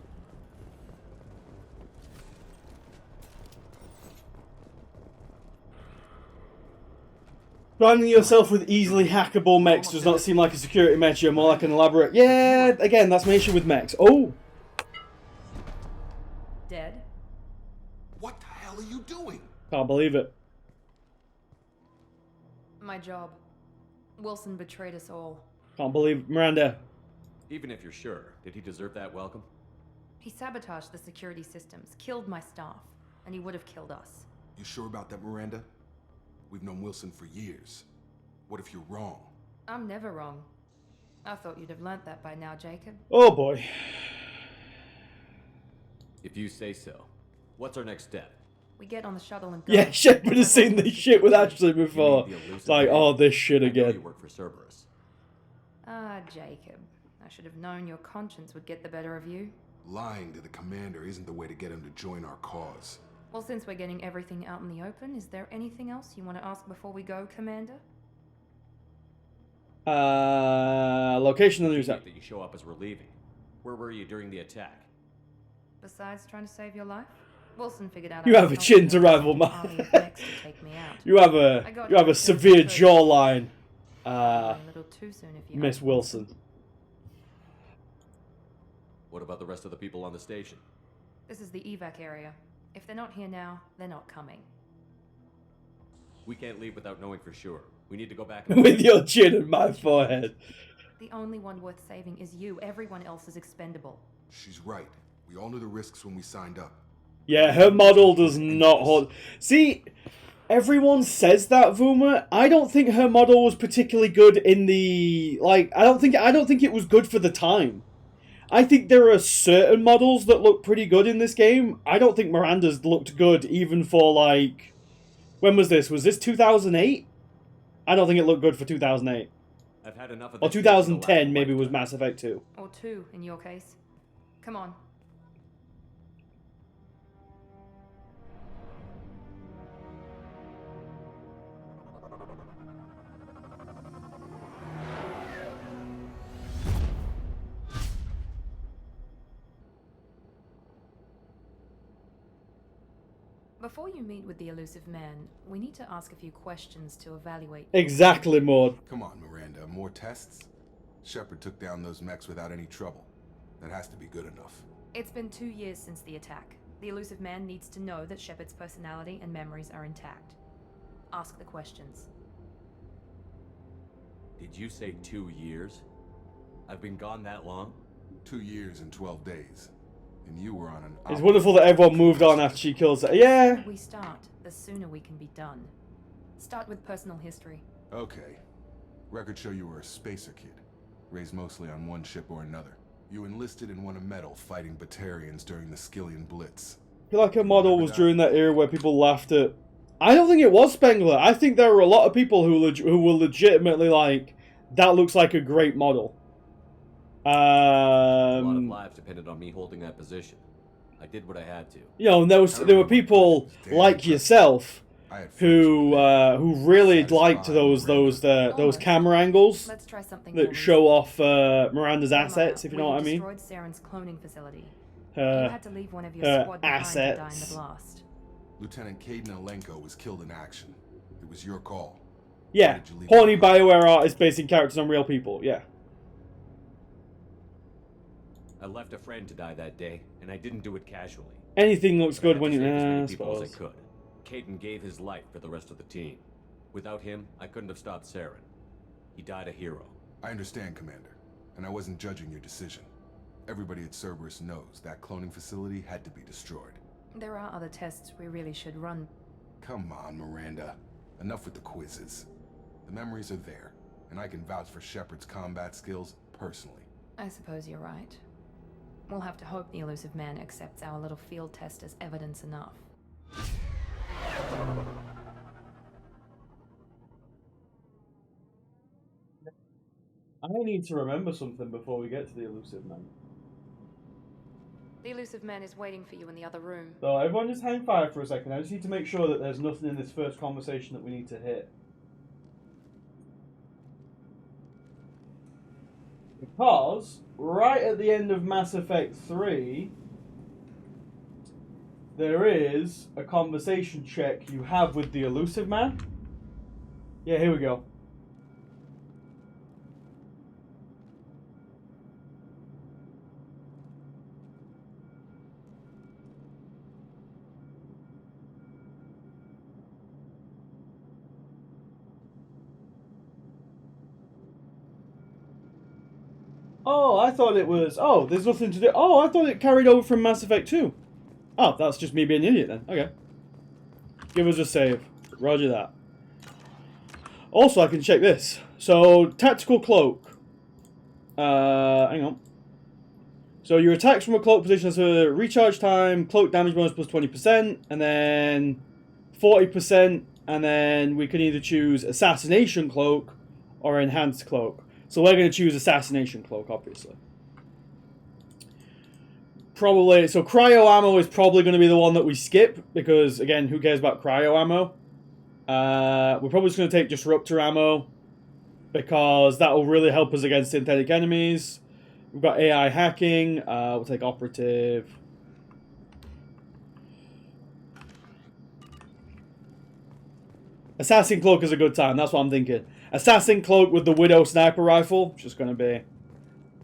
Branding yourself with easily hackable mechs does not seem like a security measure, more like an elaborate... Yeah, again, that's my issue with mechs. Oh! Dead? What the hell are you doing? Can't believe it. My job. Wilson betrayed us all. Can't believe... Miranda. Even if you're sure, did he deserve that welcome? He sabotaged the security systems, killed my staff, and he would have killed us. You sure about that, Miranda? We've known Wilson for years. What if you're wrong? I'm never wrong. I thought you'd have learnt that by now, Jacob. Oh boy. If you say so. What's our next step? We get on the shuttle and go. Yeah, Shepard has seen this shit with Ashley before. It's like, oh, this shit again. I know you work for Cerberus. Ah, Jacob. I should have known your conscience would get the better of you. Lying to the commander isn't the way to get him to join our cause. Well, since we're getting everything out in the open, is there anything else you want to ask before we go, Commander? Location of the news that you show up as we're leaving. Where were you during the attack? Besides trying to save your life, Wilson figured out. You have a chin to rival, man. You have a severe jawline, a little too soon if you Miss Wilson. What about the rest of the people on the station? This is the evac area. If they're not here now, they're not coming. We can't leave without knowing for sure. We need to go back with your chin in my forehead. The only one worth saving is you. Everyone else is expendable. She's right. We all knew the risks when we signed up. Yeah, her model does not hold. See, everyone says that, Vuma. I don't think her model was particularly good in the I don't think it was good for the time. I think there are certain models that look pretty good in this game. I don't think Miranda's looked good even for when was this? Was this 2008? I don't think it looked good for 2008. I've had enough of or 2010 maybe was Mass Effect 2. Or 2 in your case. Come on. Before you meet with the elusive man, we need to ask a few questions to evaluate... Exactly, Maud. Come on, Miranda. More tests? Shepard took down those mechs without any trouble. That has to be good enough. It's been 2 years since the attack. The elusive man needs to know that Shepard's personality and memories are intact. Ask the questions. Did you say 2 years? I've been gone that long? 2 years and 12 days. And you were on an... It's wonderful that everyone moved on after she kills her. Yeah. The sooner we start, the sooner we can be done. Start with personal history. Okay. Records show you were a spacer kid. Raised mostly on one ship or another. You enlisted and won a medal fighting Batarians during the Skillian Blitz. I feel like her model was during that era where people laughed at... I don't think it was Spengler. I think there were a lot of people who were legitimately like, that looks like a great model. A lot of lives depended on me holding that position. I did what I had to. You know, and there were people like yourself who really liked those camera angles Let's try something that show off Miranda's assets, if you know what I mean. Destroyed Saren's cloning facility. You Her had to leave one of your squad behind to die in the assets. blast. Lieutenant Caden Alenko was killed in action. It was your call. Yeah, horny BioWare artists basing characters on real people. Yeah. I left a friend to die that day, and I didn't do it casually. Anything looks good when you... I I as people as I suppose. could. Caden gave his life for the rest of the team. Without him, I couldn't have stopped Saren. He died a hero. I understand, Commander. And I wasn't judging your decision. Everybody at Cerberus knows that cloning facility had to be destroyed. There are other tests we really should run. Come on, Miranda. Enough with the quizzes. The memories are there, and I can vouch for Shepard's combat skills personally. I suppose you're right. We'll have to hope the elusive man accepts our little field test as evidence enough. I need to remember something before we get to the elusive man. The elusive man is waiting for you in the other room. So everyone just hang fire for a second. I just need to make sure that there's nothing in this first conversation that we need to hit. Because, right at the end of Mass Effect 3, there is a conversation check you have with the elusive man. Yeah, here we go. Oh, I thought it was... Oh, there's nothing to do... Oh, I thought it carried over from Mass Effect 2. Oh, that's just me being an idiot then. Okay. Give us a save. Roger that. Also, I can check this. So, tactical cloak. Hang on. So, your attacks from a cloak position has a recharge time, cloak damage bonus plus 20%, and then 40%, and then we can either choose assassination cloak or enhanced cloak. So we're going to choose Assassination Cloak, obviously. Probably, so Cryo Ammo is probably going to be the one that we skip, because, again, who cares about Cryo Ammo? We're probably just going to take Disruptor Ammo, because that will really help us against synthetic enemies. We've got AI Hacking, we'll take Operative. Assassin Cloak is a good time, that's what I'm thinking. Assassin Cloak with the Widow Sniper Rifle. Just going to be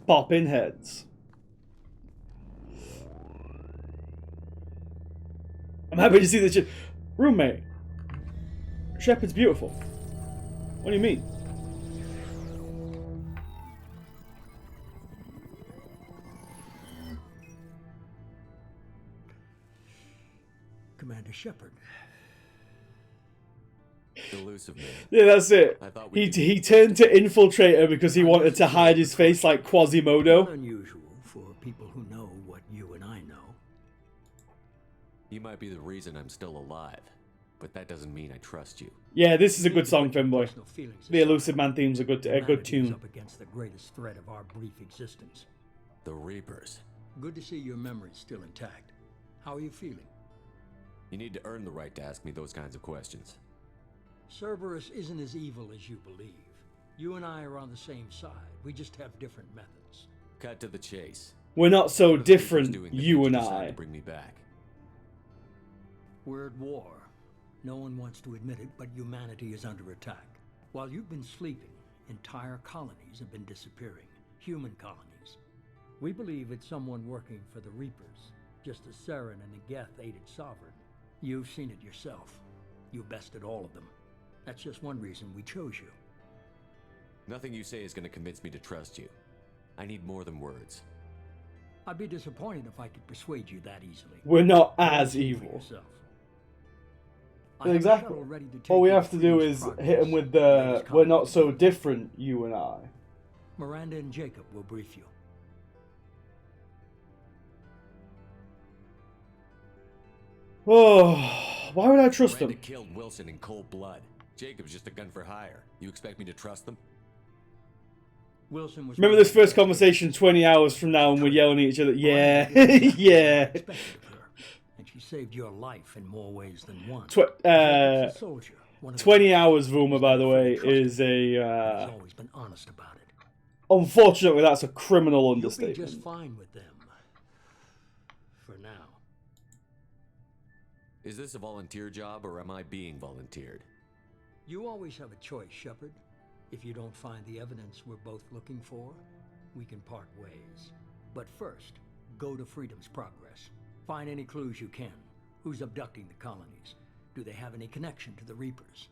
popping heads. I'm happy to see this. Roommate. Shepard's beautiful. What do you mean? Commander Shepard. Elusive man. Yeah, that's it. I thought He turned to Infiltrator because he wanted to hide his face like Quasimodo. Not unusual for people who know what you and I know. You might be the reason I'm still alive, but that doesn't mean I trust you. Yeah, this is a good song, Finboy. The Elusive Man theme's a good tune. Up against the greatest threat of our brief existence. The Reapers. Good to see your memory's still intact. How are you feeling? You need to earn the right to ask me those kinds of questions. Cerberus isn't as evil as you believe. You and I are on the same side. We just have different methods. Cut to the chase. We're not so different, you and I. To bring me back. We're at war. No one wants to admit it, but humanity is under attack. While you've been sleeping, entire colonies have been disappearing. Human colonies. We believe it's someone working for the Reapers, just as Saren and the Geth aided Sovereign. You've seen it yourself. You bested all of them. That's just one reason we chose you. Nothing you say is going to convince me to trust you. I need more than words. I'd be disappointed if I could persuade you that easily. We're not as For evil. yourself. I have a Exactly. shuttle ready to take All we you have to do Freedom's is progress. hit him with the Latest "we're not combat so details. different, you and I." Miranda and Jacob will brief you. Oh, why would I trust Miranda them? killed Wilson in cold blood. Jacob's just a gun for hire. You expect me to trust them? Wilson was Remember this first conversation 20 hours from now and we're yelling at each other? Yeah, yeah. And she saved your life in more ways than one. 20 hours, Vuma, by the way, is a... He's always been honest about it. Unfortunately, that's a criminal You'll be understatement. just fine with them. For now. Is this a volunteer job or am I being volunteered? You always have a choice, Shepard. If you don't find the evidence we're both looking for, we can part ways. But first, go to Freedom's Progress. Find any clues you can. Who's abducting the colonies? Do they have any connection to the Reapers?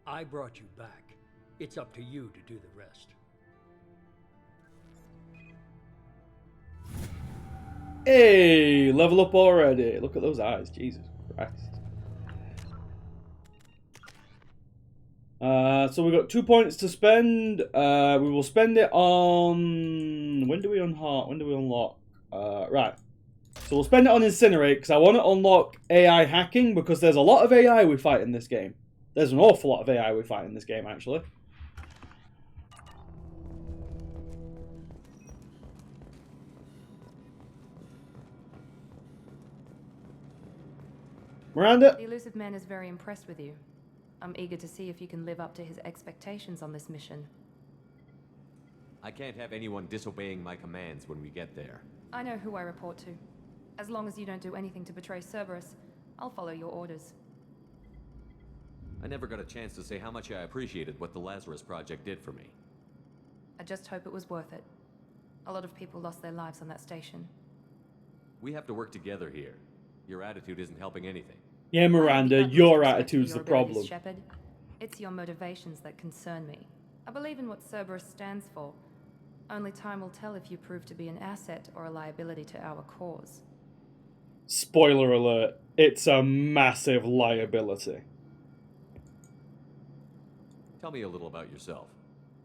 I brought you back. It's up to you to do the rest. Hey, level up already. Look at those eyes. Jesus Christ. So we've got 2 points to spend. We will spend it on... When do we unlock? Right. So we'll spend it on Incinerate, because I want to unlock AI hacking, because there's a lot of AI we fight in this game. There's an awful lot of AI we fight in this game, actually. Miranda? The elusive man is very impressed with you. I'm eager to see if you can live up to his expectations on this mission. I can't have anyone disobeying my commands when we get there. I know who I report to. As long as you don't do anything to betray Cerberus, I'll follow your orders. I never got a chance to say how much I appreciated what the Lazarus Project did for me. I just hope it was worth it. A lot of people lost their lives on that station. We have to work together here. Your attitude isn't helping anything. Yeah, Miranda, your attitude's the problem. Shepard. It's your motivations that concern me. I believe in what Cerberus stands for. Only time will tell if you prove to be an asset or a liability to our cause. Spoiler alert, it's a massive liability. Tell me a little about yourself.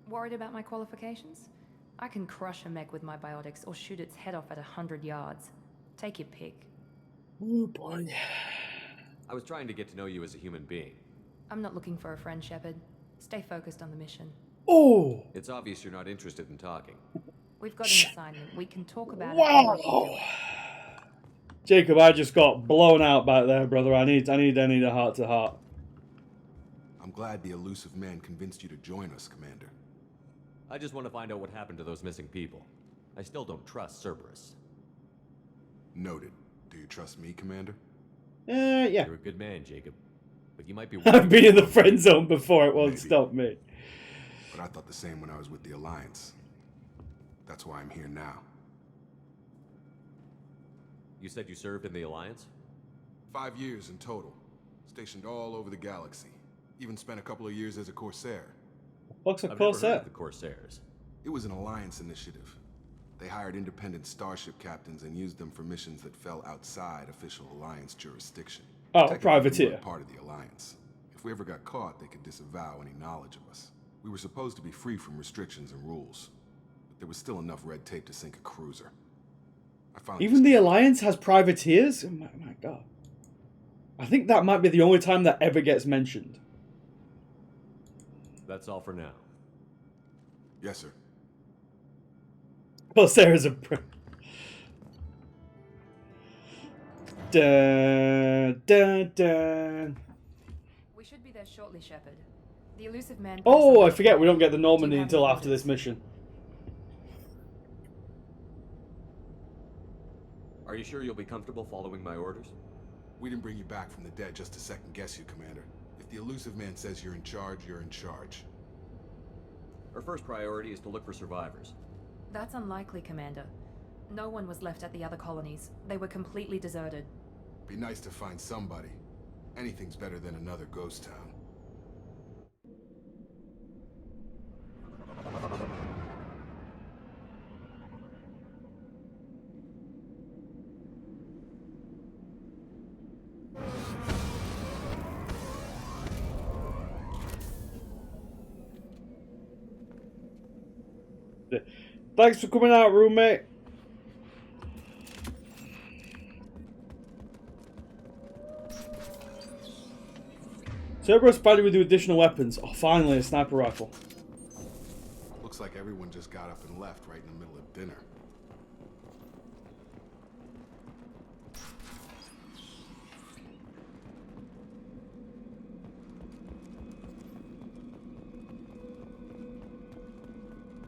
Worried about my qualifications? I can crush a mech with my biotics or shoot its head off at 100 yards. Take your pick. Oh boy. I was trying to get to know you as a human being. I'm not looking for a friend, Shepard. Stay focused on the mission. Oh! It's obvious you're not interested in talking. We've got an assignment. We can talk about it. Wow! Jacob, I just got blown out back there, brother. I need a heart-to-heart. I'm glad the elusive man convinced you to join us, Commander. I just want to find out what happened to those missing people. I still don't trust Cerberus. Noted. Do you trust me, Commander? Yeah. You're a good man, Jacob. But you might be... I've been in the friend zone before, it won't Maybe. stop me. But I thought the same when I was with the Alliance. That's why I'm here now. You said you served in the Alliance? 5 years in total. Stationed all over the galaxy. Even spent a couple of years as a Corsair. What's a I've never Corsair? heard of the Corsairs. It was an Alliance initiative. They hired independent starship captains and used them for missions that fell outside official Alliance jurisdiction. Oh, Technically, privateer. we were part of the Alliance. If we ever got caught, they could disavow any knowledge of us. We were supposed to be free from restrictions and rules, but there was still enough red tape to sink a cruiser. I finally Even the Alliance has privateers? Oh my god. I think that might be the only time that ever gets mentioned. That's all for now. Yes, sir. Corsair is a... Dun, dun, dun. We should be there shortly, Shepard. The elusive man... Oh, I forget, we don't get the Normandy until after this mission. Are you sure you'll be comfortable following my orders? We didn't bring you back from the dead just to second guess you, Commander. If the elusive man says you're in charge, you're in charge. Our first priority is to look for survivors. That's unlikely, Commander. No one was left at the other colonies. They were completely deserted. Be nice to find somebody. Anything's better than another ghost town. it. Thanks for coming out, roommate. Cerberus provided with additional weapons. Oh, finally, a sniper rifle. Looks like everyone just got up and left right in the middle of dinner.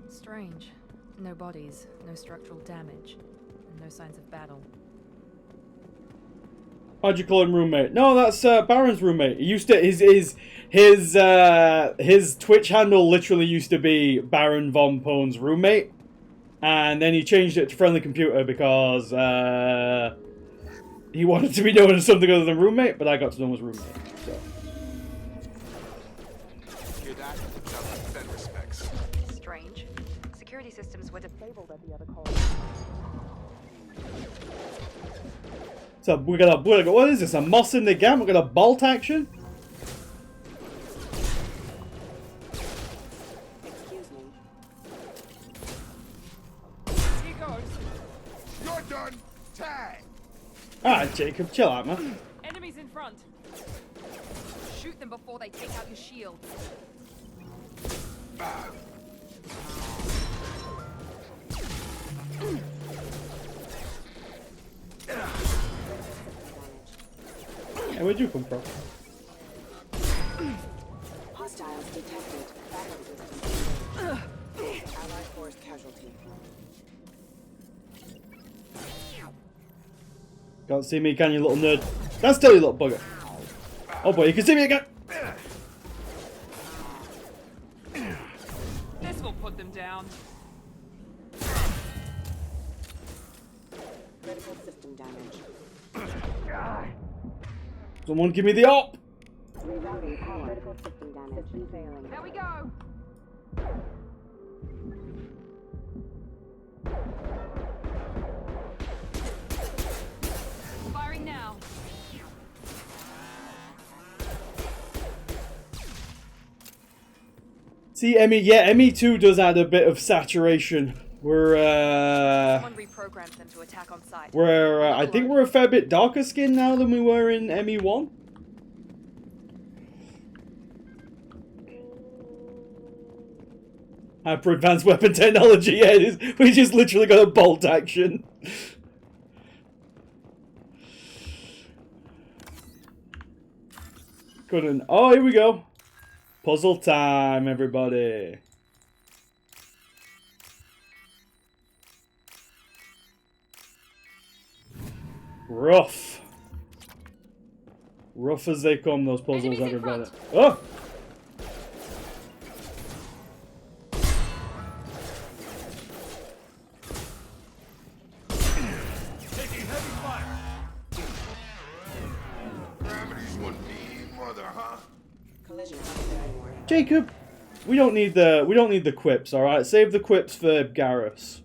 Strange. No bodies, no structural damage, and no signs of battle. How'd you call him roommate? No, that's Baron's roommate. He used to his Twitch handle literally used to be Baron von Pohn's roommate, and then he changed it to Friendly Computer because he wanted to be known as something other than roommate. But I got to know him as roommate. So. Hear that? Send respects. Strange. Security systems were disabled at the other colony. So we're gonna what is this? A moss in the gap? We're gonna bolt action? Excuse me. He goes. You're done. Tag. Alright, Jacob, chill out, man. Enemies in front. Shoot them before they take out your shield. Hey, where'd you come from? Hostiles detected. Backup system. Allied force casualty. Can't see me, can you, little nerd? That's still you, little bugger. Oh boy, you can see me again. This will put them down. Critical system damage. Someone give me the op. Rerouting power. Critical system damage. System failing. There we go. Firing now. See, ME2 does add a bit of saturation. Someone reprograms them to attack on sight. I think we're a fair bit darker skinned now than we were in ME1. Hyper advanced weapon technology, yeah, it is. We just literally got a bolt action. Couldn't. Oh, here we go. Puzzle time, everybody. Rough. Rough as they come, those puzzles, everybody. Oh! Taking heavy fire. Gravity's one mean mother, huh? Collision. Jacob, we don't need the quips, alright? Save the quips for Garrus.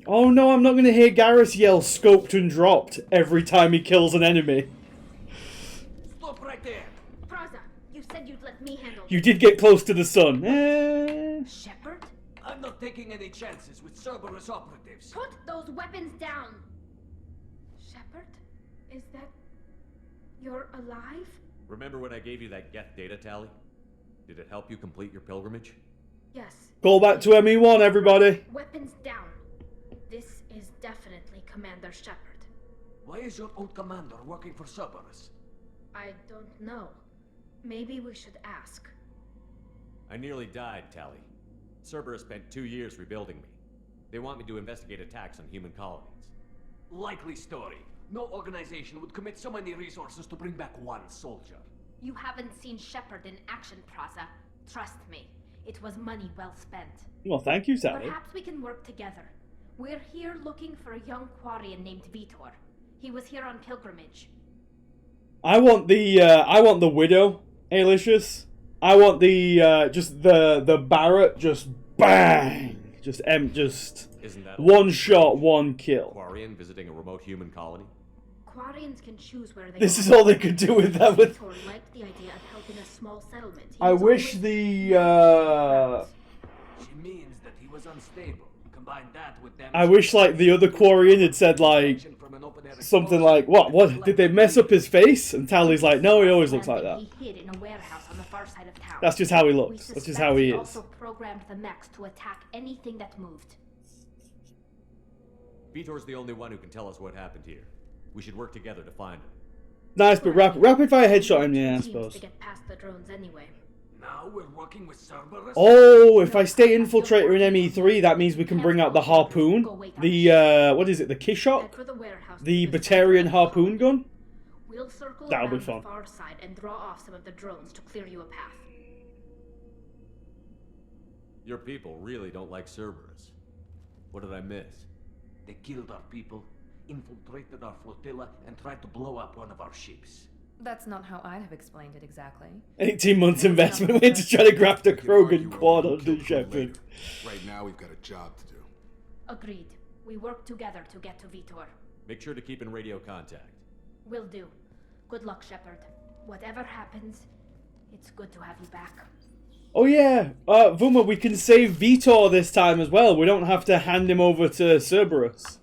Oh no, I'm not gonna hear Garrus yell scoped and dropped every time he kills an enemy. Stop right there! Praza, you said you'd let me handle You did get close to the sun. Shepard? I'm not taking any chances with Cerberus operatives. Put those weapons down! Shepard? Is that... you're alive? Remember when I gave you that Geth data tally? Did it help you complete your pilgrimage? Yes. Call back to ME1, everybody. Weapons down. This is definitely Commander Shepard. Why is your old commander working for Cerberus? I don't know. Maybe we should ask. I nearly died, Tally. Cerberus spent 2 years rebuilding me. They want me to investigate attacks on human colonies. Likely story. No organization would commit so many resources to bring back one soldier. You haven't seen Shepard in action, Praza. Trust me, it was money well spent. Well, thank you, Sally. Perhaps we can work together. We're here looking for a young Quarian named Vitor. He was here on pilgrimage. I want the widow, Alicious. I want just the Barrett, just bang, just Isn't that one shot, one kill. Quarian visiting a remote human colony? Quarians can choose where they This go. is all they could do with that. Vitor liked the idea of helping a small settlement. He I was wish always- the She means that he was unstable. Combine that with them. I wish like the other Quarian had said like something like, what did they mess up his face? And Tally's like, no, he always looks like that. He hid in a warehouse on the far side of town. That's just how he looks. That's just how he is. Also programmed the mechs to attack anything that moved. Vitor's the only one who can tell us what happened here. We should work together to find him. Nice, but rapid fire headshot him, yeah, I suppose. To get past the drones anyway. Now we're working with Cerberus. Oh, if I stay Infiltrator in ME3, that means we can bring out the harpoon. The, what is it, the Kishok? The Batarian harpoon gun? We'll circle That'll be around fun. the far side and draw off some of the drones to clear you a path. Your people really don't like Cerberus. What did I miss? They killed our people, infiltrated our flotilla, and tried to blow up one of our ships. That's not how I'd have explained it exactly. 18 months investment went to try to graft a Krogan quad onto Shepard. Right now, we've got a job to do. Agreed. We work together to get to Vitor. Make sure to keep in radio contact. Will do. Good luck, Shepard. Whatever happens, it's good to have you back. Oh yeah, Vuma, we can save Vitor this time as well. We don't have to hand him over to Cerberus.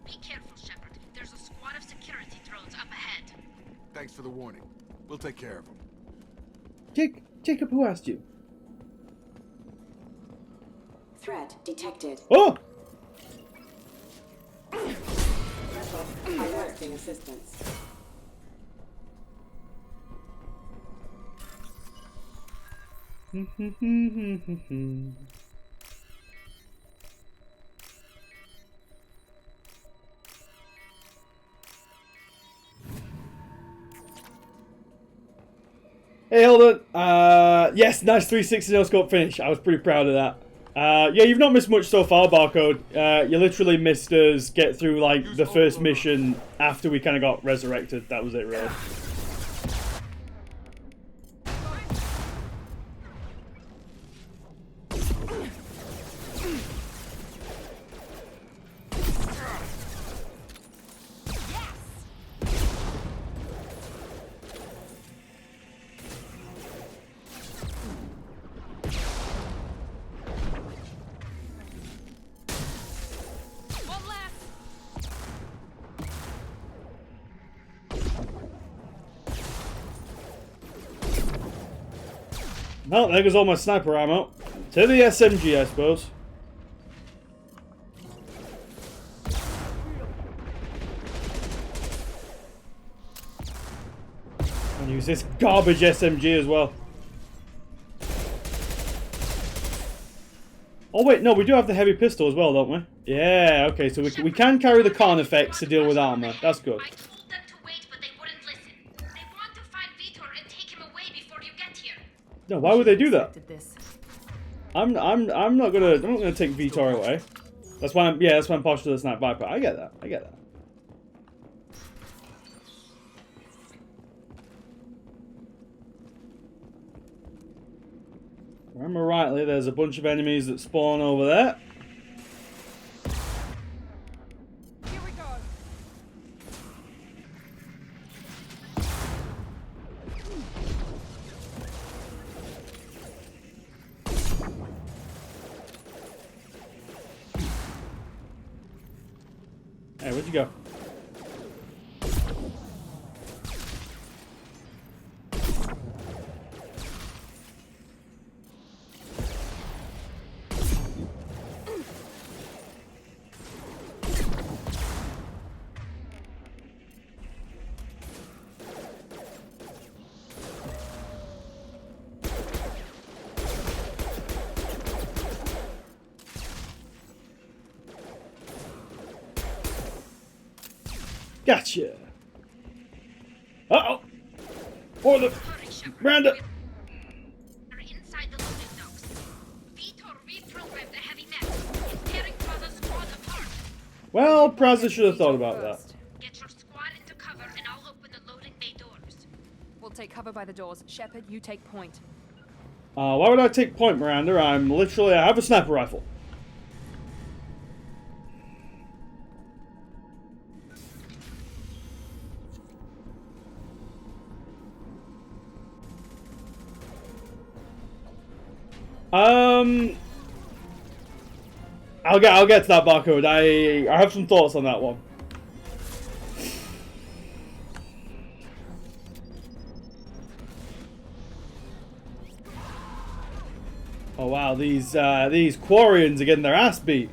Be careful, Shepard. There's a squad of security drones up ahead. Thanks for the warning. We'll take care of them. Jacob, who asked you? Threat detected. Oh! Requesting assistance. Hey, hold on. Yes, nice 360 no-scope finish. I was pretty proud of that. Yeah, you've not missed much so far, Barcode. You literally missed us get through, like, the first mission after we kind of got resurrected. That was it, really. Well, there goes all my sniper ammo. To the SMG, I suppose. And use this garbage SMG as well. Oh wait, no, we do have the heavy pistol as well, don't we? Yeah, okay, so we can carry the Karn effects to deal with armor. That's good. No, why would they do that? I'm not gonna take Vitor away. That's why I'm partial to the Sniper Viper. I get that. Remember rightly, there's a bunch of enemies that spawn over there. Here we go. Hey, where'd you go? Gotcha. Uh-oh. For the Miranda. Inside the loading docks. Vitor reprogrammed the heavy mech. It's tearing Praza's squad apart. Well, Praza should have thought about that. Get your squad into cover and I'll open the loading bay doors. We'll take cover by the doors. Shepard, you take point. Why would I take point, Miranda? I have a sniper rifle. I'll get to that barcode. I have some thoughts on that one. Oh wow, these Quarians are getting their ass beat.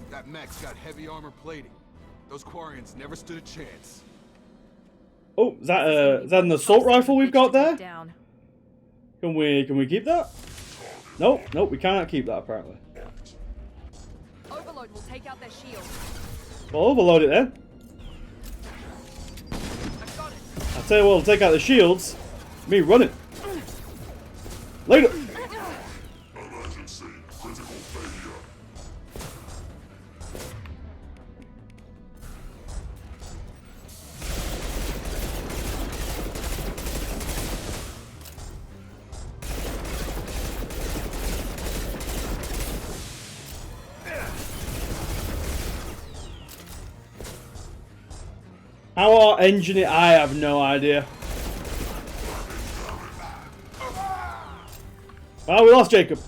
That mech's got heavy armor plating. Those Quarians never stood a chance. Oh, is that an assault rifle we've got there? Down. Can we keep that? Nope, we cannot keep that apparently. Overload will take out their shield. Well, overload it then. I've got it. I'll tell you what, we'll take out the shields. Me run it. Later. Emergency. Critical failure. How our engine it? I have no idea. Oh, we lost Jacob.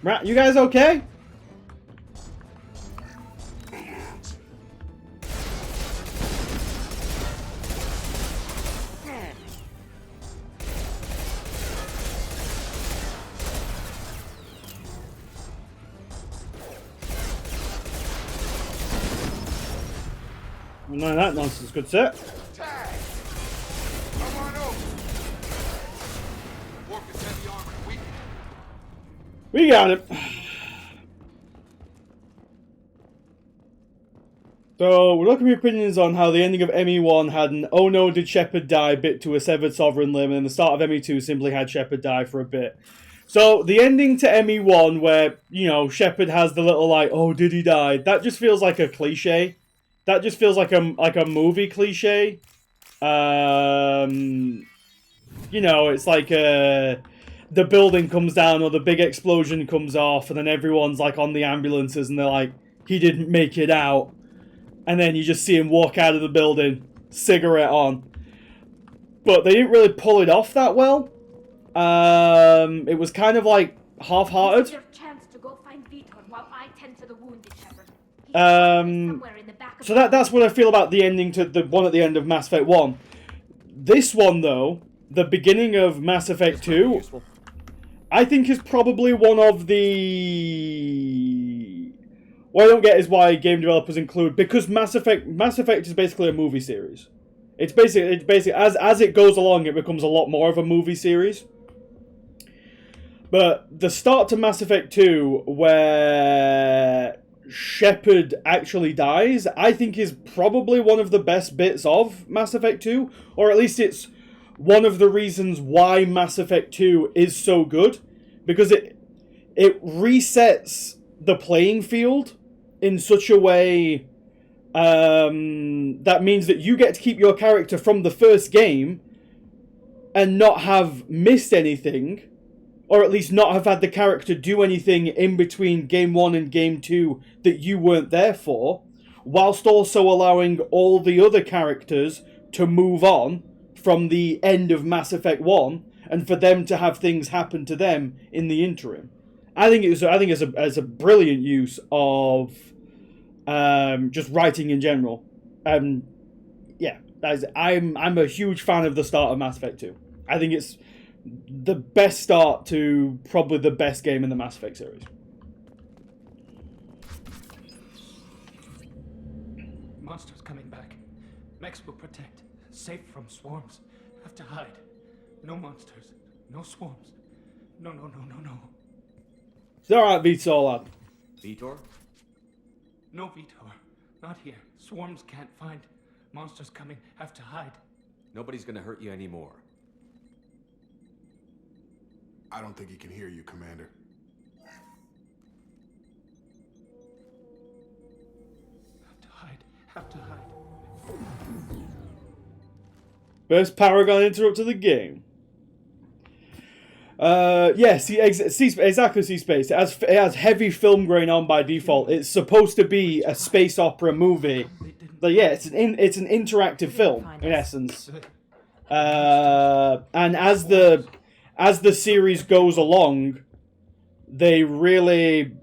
Right, you guys okay? None of that nonsense, good set. Tag! Come on over! Warp is heavy armor and weakened. We got him. So, we're looking at opinions on how the ending of ME1 had an "oh no, did Shepard die" bit to a severed sovereign limb, and the start of ME2 simply had Shepard die for a bit. So, the ending to ME1 where, you know, Shepard has the little like, "oh, did he die?" That just feels like a cliche. That just feels like a movie cliche. You know, it's like the building comes down or the big explosion comes off and then everyone's like on the ambulances and they're like, he didn't make it out. And then you just see him walk out of the building, cigarette on. But they didn't really pull it off that well. It was kind of like half-hearted. This is your chance to go find Vitor while I tend to the wounded, Shepard. So that's what I feel about the ending to the one at the end of Mass Effect 1. This one, though, the beginning of Mass Effect 2, I think is probably one of the... What I don't get is why game developers include... Because Mass Effect is basically a movie series. It's basically as it goes along, it becomes a lot more of a movie series. But the start to Mass Effect 2, where Shepard actually dies, I think is probably one of the best bits of Mass Effect 2, or at least it's one of the reasons why Mass Effect 2 is so good, because it resets the playing field in such a way that means that you get to keep your character from the first game and not have missed anything, or at least not have had the character do anything in between Game 1 and Game 2 that you weren't there for, whilst also allowing all the other characters to move on from the end of Mass Effect 1 and for them to have things happen to them in the interim. I think it's a brilliant use of just writing in general. Yeah, I'm a huge fan of the start of Mass Effect 2. I think it's the best start to probably the best game in the Mass Effect series. Monsters coming back. Mechs will protect. Safe from swarms. Have to hide. No monsters. No swarms. No. It's alright, Vitor, lad. Vitor? No, Vitor. Not here. Swarms can't find. Monsters coming. Have to hide. Nobody's gonna hurt you anymore. I don't think he can hear you, Commander. Have to hide. First Paragon interrupt to the game. Yes, exactly. C-Space. It has heavy film grain on by default. It's supposed to be a space opera movie But yeah, it's an interactive film in essence. And as the series goes along, they really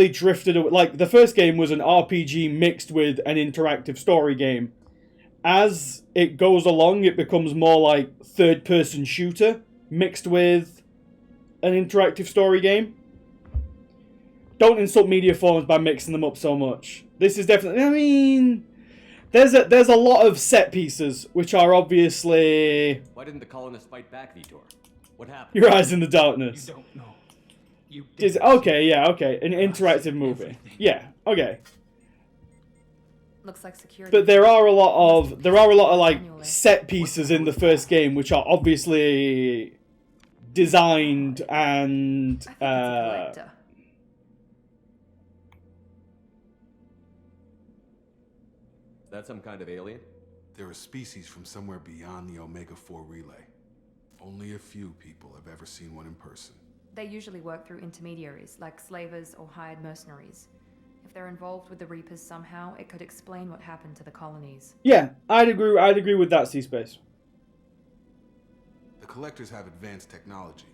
drifted away. Like, the first game was an RPG mixed with an interactive story game. As it goes along, it becomes more like third-person shooter mixed with an interactive story game. Don't insult media forms by mixing them up so much. This is definitely... I mean... There's a lot of set pieces, which are obviously... Why didn't the colonists fight back, Vitor? What happened? Your Eyes in the Darkness. You don't know. You Okay, yeah, okay. An interactive movie. Yeah, okay. Looks like security. But there are a lot of like set pieces in the first game which are obviously designed and Is that some kind of alien? They're a species from somewhere beyond the Omega-4 relay. Only a few people have ever seen one in person. They usually work through intermediaries, like slavers or hired mercenaries. If they're involved with the Reapers somehow, it could explain what happened to the colonies. Yeah, I'd agree with that, C-Space. The Collectors have advanced technology.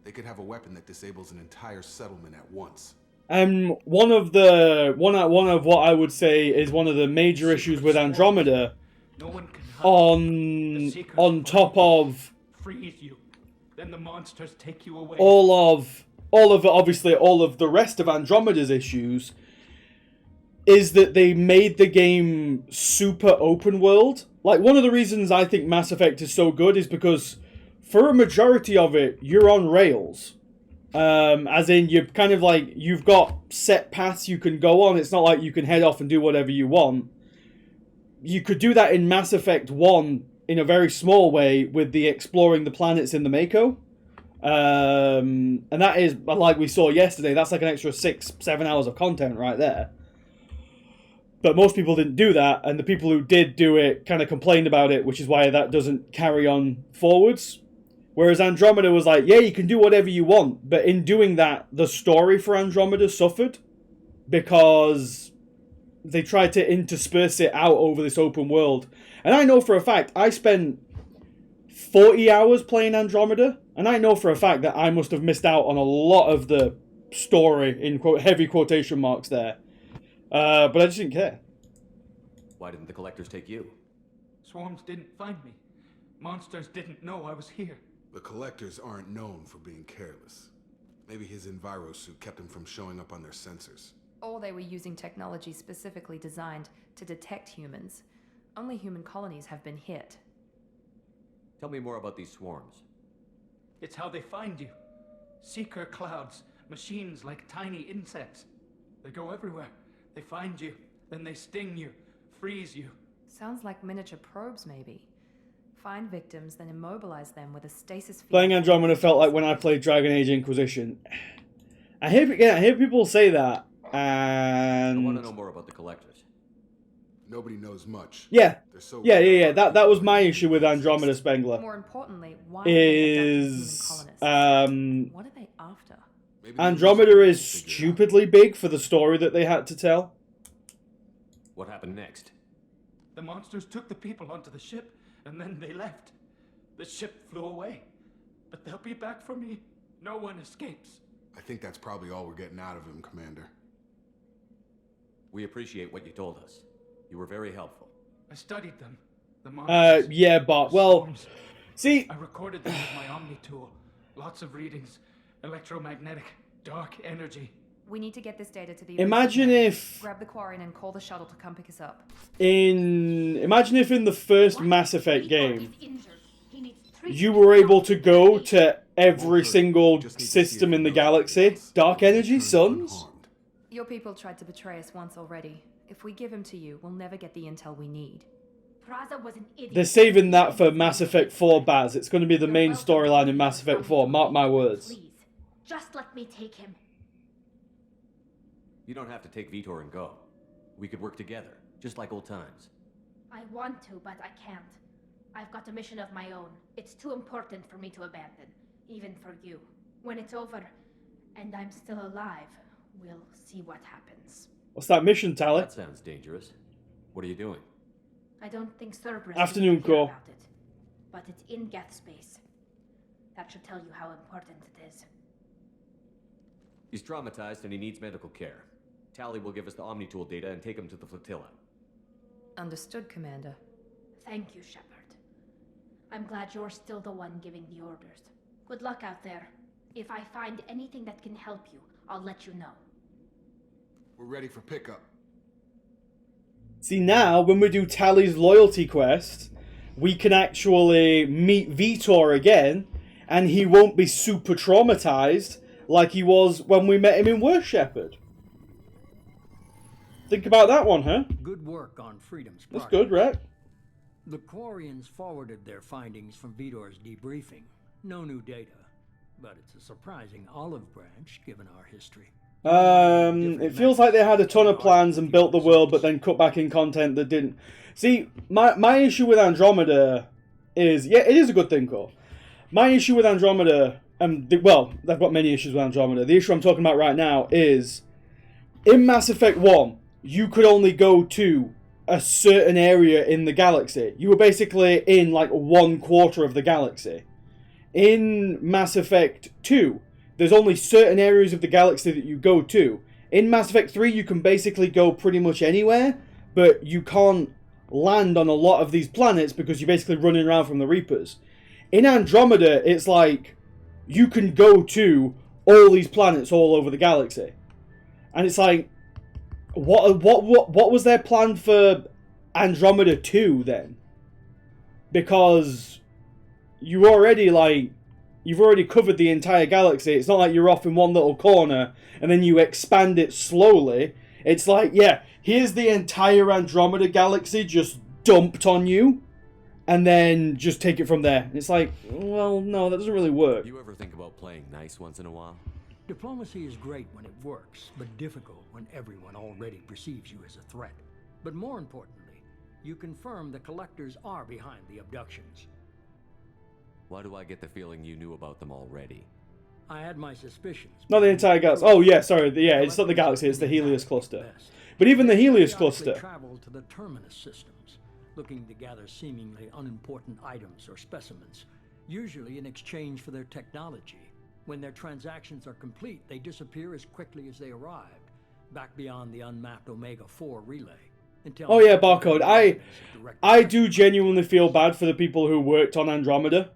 They could have a weapon that disables an entire settlement at once. One of what I would say is one of the major issues with Andromeda, on top of freeze you, then the monsters take you away. all of the rest of Andromeda's issues, is that they made the game super open world. Like, one of the reasons I think Mass Effect is so good is because for a majority of it, you're on rails. As in, you're kind of like, you've got set paths you can go on. It's not like you can head off and do whatever you want. You could do that in Mass Effect 1 in a very small way with the exploring the planets in the Mako. And that is, like we saw yesterday, that's like an extra 6-7 hours of content right there. But most people didn't do that, and the people who did do it kind of complained about it, which is why that doesn't carry on forwards. Whereas Andromeda was like, yeah, you can do whatever you want, but in doing that, the story for Andromeda suffered because they tried to intersperse it out over this open world. And I know for a fact, I spent 40 hours playing Andromeda, and I know for a fact that I must have missed out on a lot of the story, in heavy quotation marks there. But I just didn't care. Why didn't the Collectors take you? Swarms didn't find me. Monsters didn't know I was here. The Collectors aren't known for being careless. Maybe his Enviro suit kept him from showing up on their sensors. Or they were using technology specifically designed to detect humans. Only human colonies have been hit. Tell me more about these swarms. It's how they find you. Seeker clouds, machines like tiny insects. They go everywhere. They find you, then they sting you, freeze you. Sounds like miniature probes, maybe. Find victims, then immobilize them with a stasis field. Playing Andromeda felt like when I played Dragon Age Inquisition. I hear people say that, and I want to know more about the Collectors. Nobody knows much. Yeah. So Yeah. That was my issue with Andromeda, Spengler. More importantly, why is what are they after? Andromeda is stupidly big for the story that they had to tell. What happened next? The monsters took the people onto the ship, and then they left. The ship flew away. But they'll be back for me. No one escapes. I think that's probably all we're getting out of him, Commander. We appreciate what you told us. You were very helpful. I studied them. The monsters. Yeah, but, well, see... I recorded them with my Omni tool. Lots of readings. Electromagnetic, dark energy. We need to get this data to the... Imagine if... Grab the Quarian and call the shuttle to come pick us up. Imagine if in the first Mass Effect game, you were able to go to every single system in the galaxy. Dark energy, suns? Your people tried to betray us once already. If we give him to you, we'll never get the intel we need. Praza was an idiot. They're saving that for Mass Effect 4, Baz. It's going to be the main storyline in Mass Effect 4. Mark my words. Please, just let me take him. You don't have to take Vitor and go. We could work together, just like old times. I want to, but I can't. I've got a mission of my own. It's too important for me to abandon, even for you. When it's over, and I'm still alive, we'll see what happens. What's that mission, Tally? That sounds dangerous. What are you doing? I don't think Cerberus Afternoon will care call. about it, but it's in Geth space. That should tell you how important it is. He's traumatized and he needs medical care. Tally will give us the Omni-Tool data and take him to the flotilla. Understood, Commander. Thank you, Shepard. I'm glad you're still the one giving the orders. Good luck out there. If I find anything that can help you, I'll let you know. We're ready for pickup. See, now, when we do Tally's loyalty quest, we can actually meet Vitor again, and he won't be super traumatized like he was when we met him in Worst Shepard. Think about that one, huh? Good work on Freedom's That's project. good, right? The Quarians forwarded their findings from Vitor's debriefing. No new data, but it's a surprising olive branch given our history. It feels like they had a ton of plans and built the world, but then cut back in content that didn't. See, my issue with Andromeda is, yeah, it is a good thing, Cole. My issue with Andromeda, well, I've got many issues with Andromeda. The issue I'm talking about right now is, in Mass Effect 1, you could only go to a certain area in the galaxy. You were basically in, like, 1/4 of the galaxy. In Mass Effect 2, there's only certain areas of the galaxy that you go to. In Mass Effect 3, you can basically go pretty much anywhere, but you can't land on a lot of these planets because you're basically running around from the Reapers. In Andromeda, it's like you can go to all these planets all over the galaxy. And it's like, what was their plan for Andromeda 2 then? Because you've already covered the entire galaxy. It's not like you're off in one little corner and then you expand it slowly. It's like, yeah, here's the entire Andromeda galaxy just dumped on you, and then just take it from there. It's like, well, no, that doesn't really work. You ever think about playing nice once in a while? Diplomacy is great when it works, but difficult when everyone already perceives you as a threat. But more importantly, you confirm the Collectors are behind the abductions. Why do I get the feeling you knew about them already? I had my suspicions. Not the entire galaxy. Oh, yeah, sorry. Yeah, it's not the galaxy, it's the Helios cluster. But even the Helios cluster. Travel to the Terminus systems, looking to gather seemingly unimportant items or specimens, usually in exchange for their technology. When their transactions are complete, they disappear as quickly as they arrived, back beyond the unmapped Omega-4 relay. Oh yeah, Barcode. I do genuinely feel bad for the people who worked on Andromeda.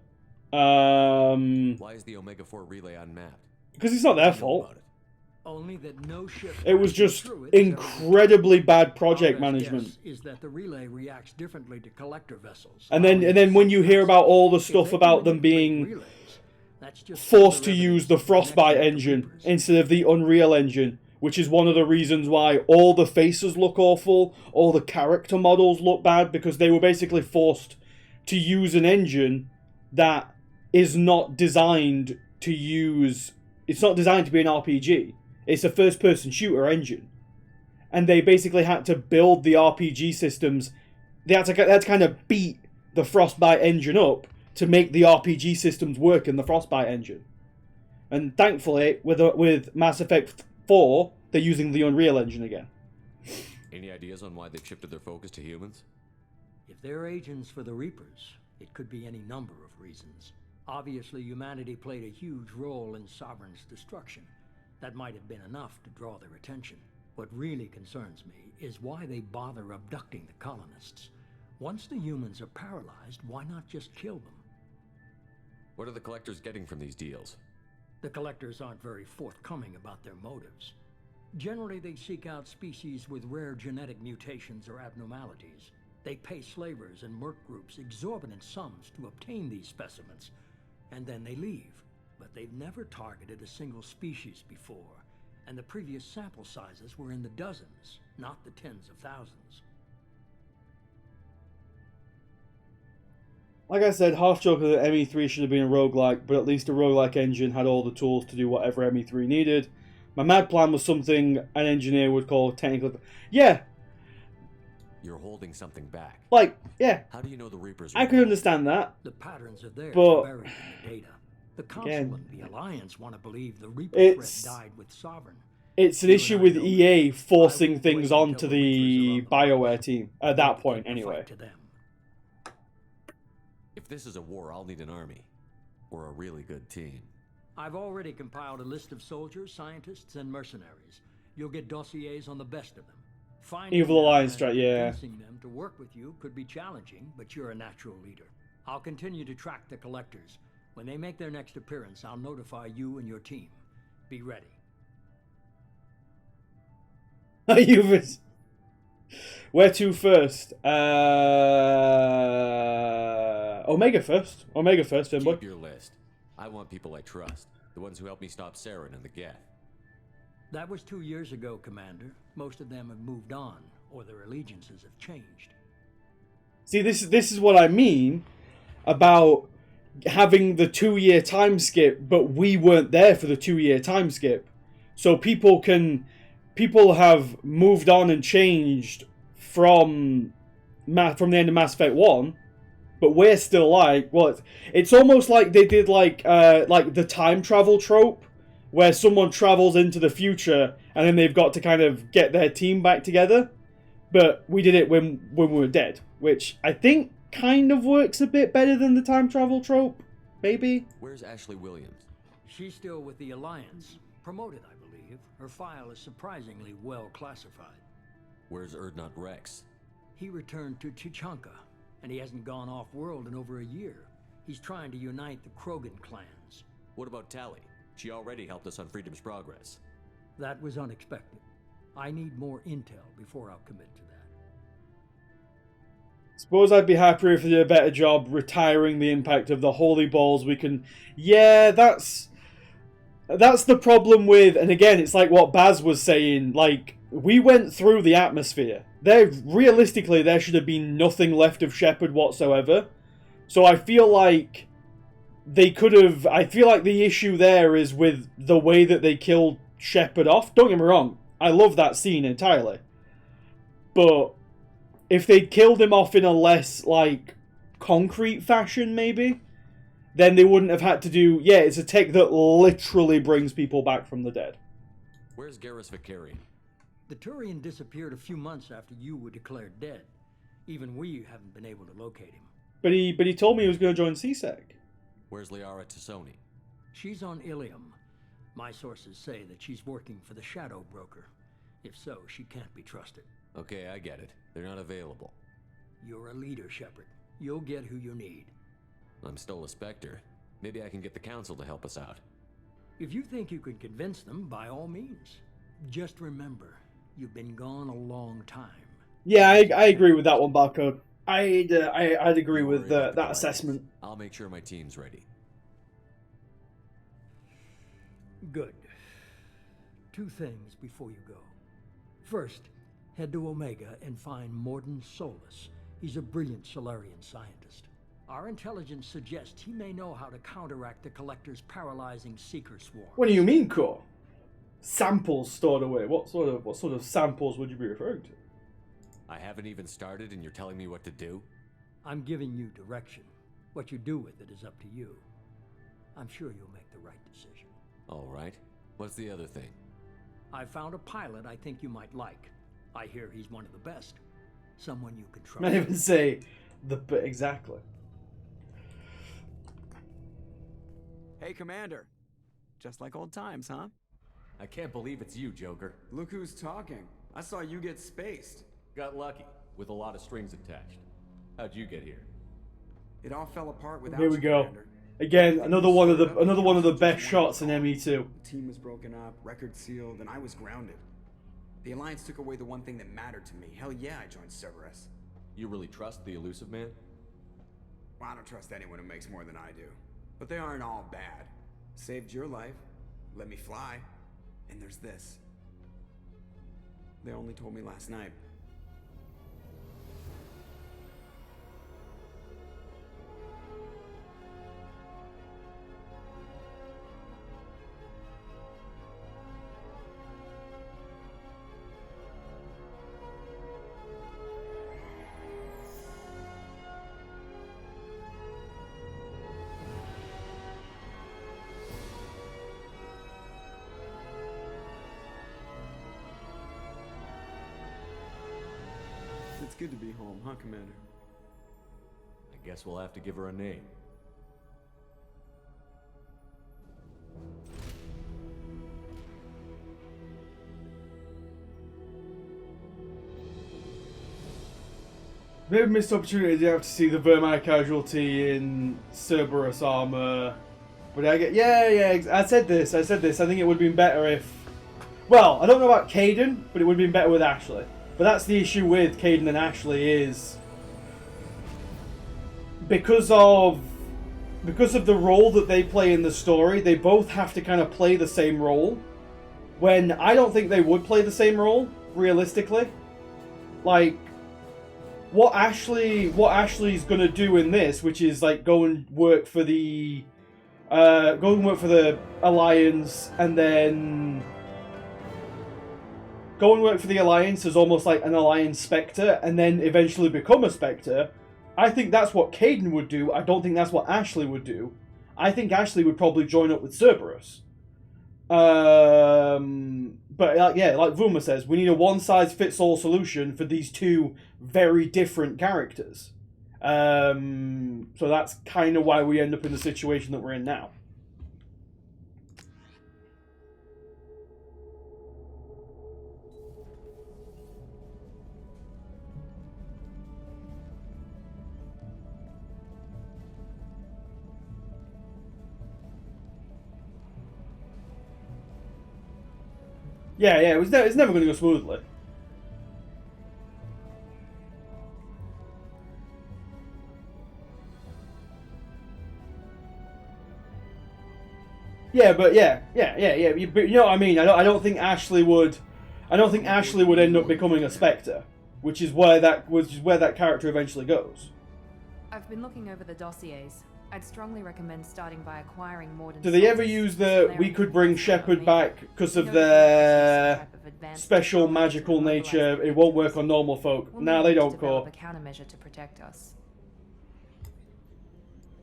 Why is the Omega-4 relay unmapped? Because it's not their fault. Only that no ship It was just incredibly bad project management. Is that the relay reacts differently to collector vessels. And then when you hear about all the stuff about them being forced to use the Frostbite engine instead of the Unreal engine, which is one of the reasons why all the faces look awful, all the character models look bad, because they were basically forced to use an engine that is not designed to use... It's not designed to be an RPG. It's a first-person shooter engine. And they basically had to build the RPG systems. They had to kind of beat the Frostbite engine up to make the RPG systems work in the Frostbite engine. And thankfully, with Mass Effect 4, they're using the Unreal engine again. Any ideas on why they've shifted their focus to humans? If they're agents for the Reapers, it could be any number of reasons. Obviously, humanity played a huge role in Sovereign's destruction. That might have been enough to draw their attention. What really concerns me is why they bother abducting the colonists. Once the humans are paralyzed, why not just kill them? What are the Collectors getting from these deals? The Collectors aren't very forthcoming about their motives. Generally, they seek out species with rare genetic mutations or abnormalities. They pay slavers and merc groups exorbitant sums to obtain these specimens, and then they leave. But they've never targeted a single species before, and the previous sample sizes were in the dozens, not the tens of thousands. Like I said, half joking that ME3 should have been a roguelike, but at least a roguelike engine had all the tools to do whatever ME3 needed. My mad plan was something an engineer would call technical... Yeah! You're holding something back. Like, yeah. How do you know the Reapers I can understand that. The patterns are there, but buried in the data. The Council and the Alliance want to believe the Reaper threat died with Sovereign, it's an issue with EA forcing things onto the BioWare team at that point, anyway. If this is a war, I'll need an army. Or a really good team. I've already compiled a list of soldiers, scientists, and mercenaries. You'll get dossiers on the best of them. Finding Evil Alliance them and strat, yeah. convincing them to work with you could be challenging, but you're a natural leader. I'll continue to track the collectors. When they make their next appearance, I'll notify you and your team. Be ready. Where to first? Omega first. Omega first, Finboy. Keep your list. I want people I trust. The ones who helped me stop Saren and the Geth. That was 2 years ago, Commander. Most of them have moved on, or their allegiances have changed. See, this is what I mean about having the 2-year time skip, but we weren't there for the 2-year time skip. So people have moved on and changed from the end of Mass Effect 1, but we're still like, well, it's almost like they did like the time travel trope, where someone travels into the future and then they've got to kind of get their team back together. But we did it when we were dead, which I think kind of works a bit better than the time travel trope, maybe. Where's Ashley Williams? She's still with the Alliance. Promoted, I believe. Her file is surprisingly well classified. Where's Erdnot Rex? He returned to Chichanka, and he hasn't gone off-world in over a year. He's trying to unite the Krogan clans. What about Tali? She already helped us on Freedom's Progress. That was unexpected. I need more intel before I'll commit to that. Suppose I'd be happier if they did a better job retiring the impact of the holy balls. We can... Yeah, that's the problem with... And again, it's like what Baz was saying. Like, we went through the atmosphere. Realistically, there should have been nothing left of Shepard whatsoever. So I feel like they could have... I feel like the issue there is with the way that they killed Shepard off. Don't get me wrong. I love that scene entirely. But if they'd killed him off in a less, like, concrete fashion, maybe, then they wouldn't have had to do... Yeah, it's a tech that literally brings people back from the dead. Where's Garrus Vicarian? The Turian disappeared a few months after you were declared dead. Even we haven't been able to locate him. But he told me he was going to join CSEC. Where's Liara Tassoni? She's on Ilium. My sources say that she's working for the Shadow Broker. If so, she can't be trusted. Okay, I get it. They're not available. You're a leader, Shepard. You'll get who you need. I'm still a Spectre. Maybe I can get the Council to help us out. If you think you can convince them, by all means. Just remember, you've been gone a long time. Yeah, I agree with that one, Barcode. I'd agree with that assessment. I'll make sure my team's ready. Good. 2 things before you go. First, head to Omega and find Mordin Solus. He's a brilliant Solarian scientist. Our intelligence suggests he may know how to counteract the Collector's paralyzing Seeker swarm. What do you mean, Core? Samples stored away. What sort of samples would you be referring to? I haven't even started and you're telling me what to do? I'm giving you direction. What you do with it is up to you. I'm sure you'll make the right decision. All right. What's the other thing? I found a pilot I think you might like. I hear he's one of the best. Someone you can trust. I even say exactly. Hey, Commander. Just like old times, huh? I can't believe it's you, Joker. Look who's talking. I saw you get spaced. Got lucky, with a lot of strings attached. How'd you get here? It all fell apart without Here we you, go. Commander. Again, another one of the best shots in ME2. The team was broken up, record sealed, and I was grounded. The Alliance took away the one thing that mattered to me. Hell yeah, I joined Cerberus. You really trust the Elusive Man? Well, I don't trust anyone who makes more than I do. But they aren't all bad. Saved your life, let me fly, and there's this. They only told me last night. good to be home, huh, Commander? I guess we'll have to give her a name. Bit of missed opportunity to have to see the Vermine casualty in Cerberus armor. But I get, I said this. I think it would have been better if... Well, I don't know about Caden, but it would have been better with Ashley. But that's the issue with Caden and Ashley is... Because of the role that they play in the story, they both have to kind of play the same role. When I don't think they would play the same role, realistically. Like... What Ashley's gonna do in this, which is like go and work for the Alliance, and then go and work for the Alliance as almost like an Alliance Spectre, and then eventually become a Spectre. I think that's what Caden would do. I don't think that's what Ashley would do. I think Ashley would probably join up with Cerberus. But yeah, like Vuma says, we need a one-size-fits-all solution for these two very different characters. So that's kind of why we end up in the situation that we're in now. Yeah, it's never going to go smoothly. But you know what I mean. I don't think Ashley would. I don't think Ashley would end up becoming a Spectre, which is where that character eventually goes. I've been looking over the dossiers. I'd strongly recommend starting by acquiring more. Do they ever use the we could bring Shepard back because of their special magical nature? It won't work on normal folk. Nah, they don't, Core. A countermeasure to protect us.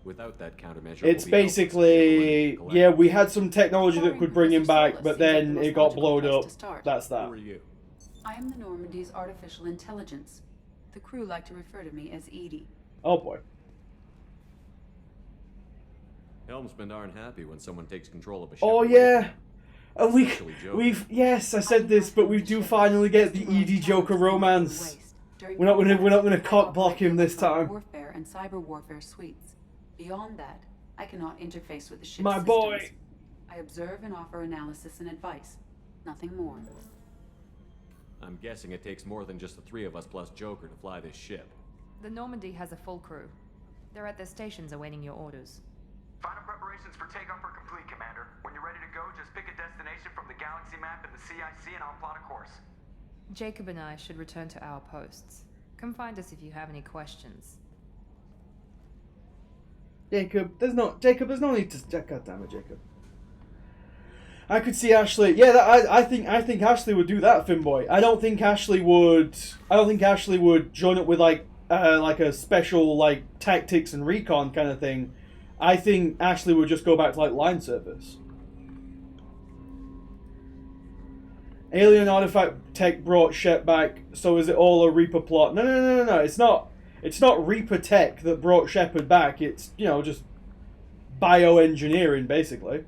Without that countermeasure, it's basically we had some technology that could bring him back, but then it got blown up. That's that. Who are you? I am the Normandy's artificial intelligence. The crew like to refer to me as Edie. Oh boy. Helmsmen aren't happy when someone takes control of a ship. Oh yeah, and we've yes, I said this, but we do finally get the Edie Joker romance. We're not gonna cock block him this time. Warfare and cyber warfare suites. Beyond that, I cannot interface with the ship's My boy. systems. I observe and offer analysis and advice. Nothing more. I'm guessing it takes more than just the three of us plus Joker to fly this ship. The Normandy has a full crew. They're at their stations awaiting your orders. Final preparations for takeoff are complete, Commander. When you're ready to go, just pick a destination from the galaxy map and the CIC and I'll plot a course. Jacob and I should return to our posts. Come find us if you have any questions. Jacob, there's no need to. God damn it, Jacob. I could see Ashley. Yeah, I think Ashley would do that, Finboy. I don't think Ashley would join up with like a special like tactics and recon kind of thing. I think Ashley would just go back to like line service. Alien artifact tech brought Shep back, so is it all a Reaper plot? No. It's not Reaper tech that brought Shepard back. It's, just bioengineering, basically.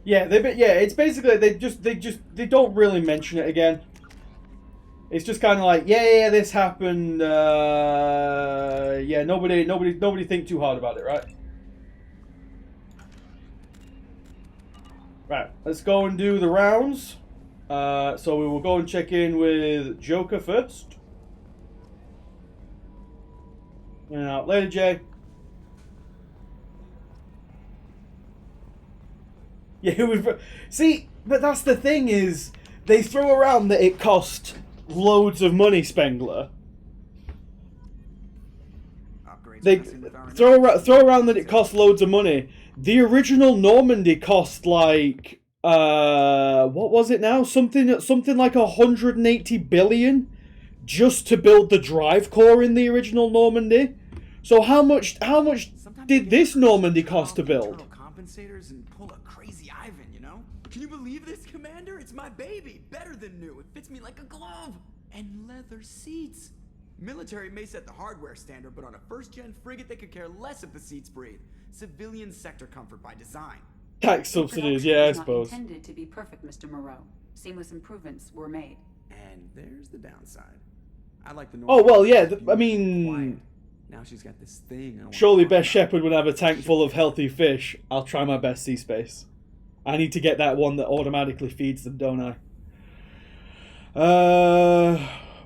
It's basically they don't really mention it again. It's just kind of like, this happened. Nobody think too hard about it, right? Right, let's go and do the rounds. So we will go and check in with Joker first. And later, Jay. See, but that's the thing is, they throw around that it cost loads of money, Spengler. They throw around that it cost loads of money. The original Normandy cost like what was it now? Something like 180 billion just to build the drive core in the original Normandy. So how much did this Normandy cost to build? Compensators and pull a crazy Ivan, you know? Can you believe this, Commander? It's my baby. Better than new. It fits me like a glove. And leather seats. Military may set the hardware standard, but on a first-gen frigate, they could care less if the seats breathe. Civilian sector comfort by design. Tax subsidies, yeah, I suppose. Not intended to be perfect, Mr. Moreau. Seamless improvements were made. And there's the downside. I like the Oh well, yeah. I mean, now she's got this thing. surely Best Shepherd would have a tank full of healthy fish. I'll try my best, Sea Space. I need to get that one that automatically feeds them, don't I?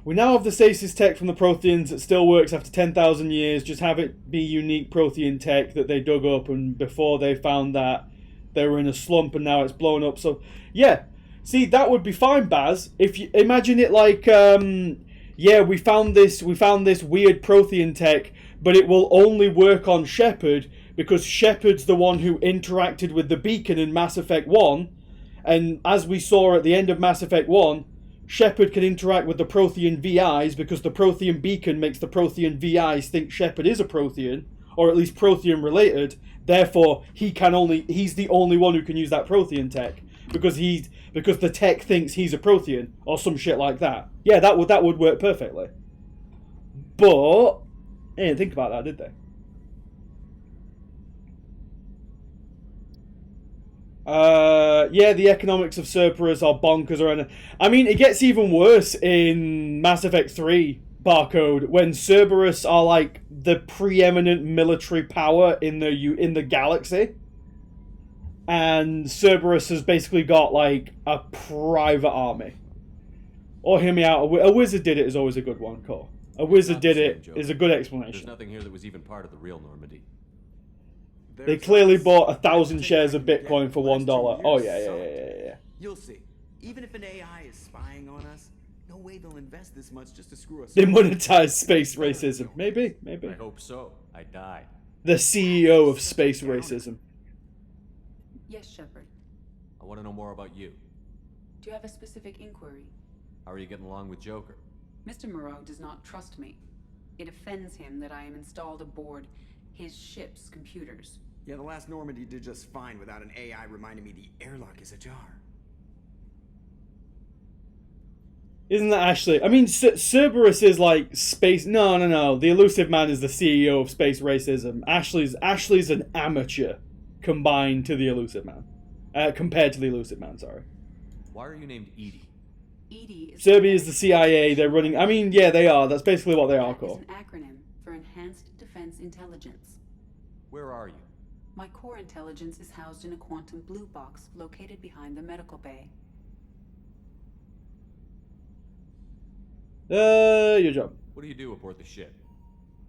We now have the stasis tech from the Protheans. It still works after 10,000 years. Just have it be unique Prothean tech that they dug up, and before they found that they were in a slump, and now it's blown up. So yeah, see, that would be fine, Baz. If you imagine it like, yeah, we found this weird Prothean tech, but it will only work on Shepard because Shepard's the one who interacted with the beacon in Mass Effect 1, and as we saw at the end of Mass Effect 1, Shepard can interact with the Prothean VIs because the Prothean beacon makes the Prothean VIs think Shepard is a Prothean, or at least Prothean related. Therefore, he's the only one who can use that Prothean tech because the tech thinks he's a Prothean or some shit like that. Yeah, that would work perfectly. But they didn't think about that, did they? Yeah, the economics of Cerberus are bonkers. I mean, it gets even worse in Mass Effect 3 Barcode when Cerberus are like the preeminent military power in the galaxy, and Cerberus has basically got like a private army. Or hear me out, a wizard did it is always a good one, Cole. A wizard did it is a good explanation. There's nothing here that was even part of the real Normandy. They clearly bought 1,000 shares of Bitcoin for $1. Oh yeah. You'll see. Even if an AI is spying on us, no way they'll invest this much just to screw us. They monetize space racism. Maybe. I hope so. I die. The CEO of space racism. Yes, Shepard. I want to know more about you. Do you have a specific inquiry? How are you getting along with Joker? Mr. Moreau does not trust me. It offends him that I am installed aboard his ship's computers. Yeah, the last Normandy did just fine without an AI reminding me the airlock is ajar. Isn't that Ashley? I mean, Cerberus is like space... No. The Elusive Man is the CEO of space racism. Ashley's an amateur compared to the Elusive Man. Sorry. Why are you named Edie? Edie is... Serbia is the CIA. They're running... I mean, yeah, they are. That's basically what they are called. It's an acronym for Enhanced Defense Intelligence. Where are you? My core intelligence is housed in a quantum blue box located behind the medical bay. Your job. What do you do aboard the ship?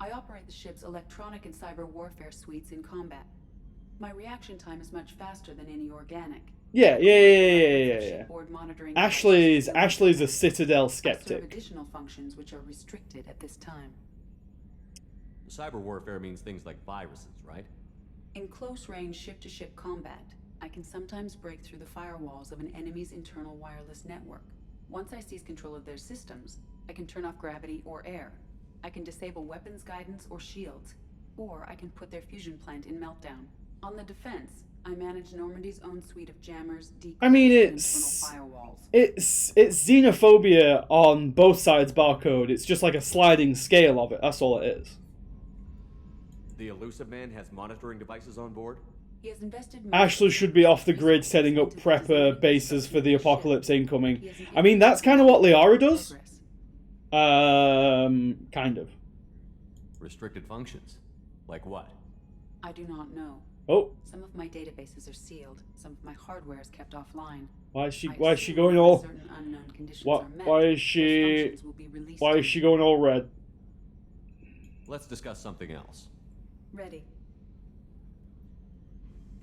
I operate the ship's electronic and cyber warfare suites in combat. My reaction time is much faster than any organic. Yeah. Ashley's a Citadel I serve skeptic. additional functions which are restricted at this time. Cyber warfare means things like viruses, right? In close-range ship-to-ship combat, I can sometimes break through the firewalls of an enemy's internal wireless network. Once I seize control of their systems, I can turn off gravity or air. I can disable weapons guidance or shields, or I can put their fusion plant in meltdown. On the defense, I manage Normandy's own suite of jammers, decoys, I mean, and internal firewalls. It's xenophobia on both sides. Barcode. It's just like a sliding scale of it. That's all it is. The Elusive Man has monitoring devices on board? He has invested... Ashley should be off the grid setting up prepper bases for the apocalypse incoming. I mean, that's kind of what Liara does. Kind of. Restricted functions? Like what? I do not know. Oh. Some of my databases are sealed. Some of my hardware is kept offline. Why is she going all... Certain unknown conditions What? are met, Why is those she... functions will be released Why is she going all red? Let's discuss something else. Ready.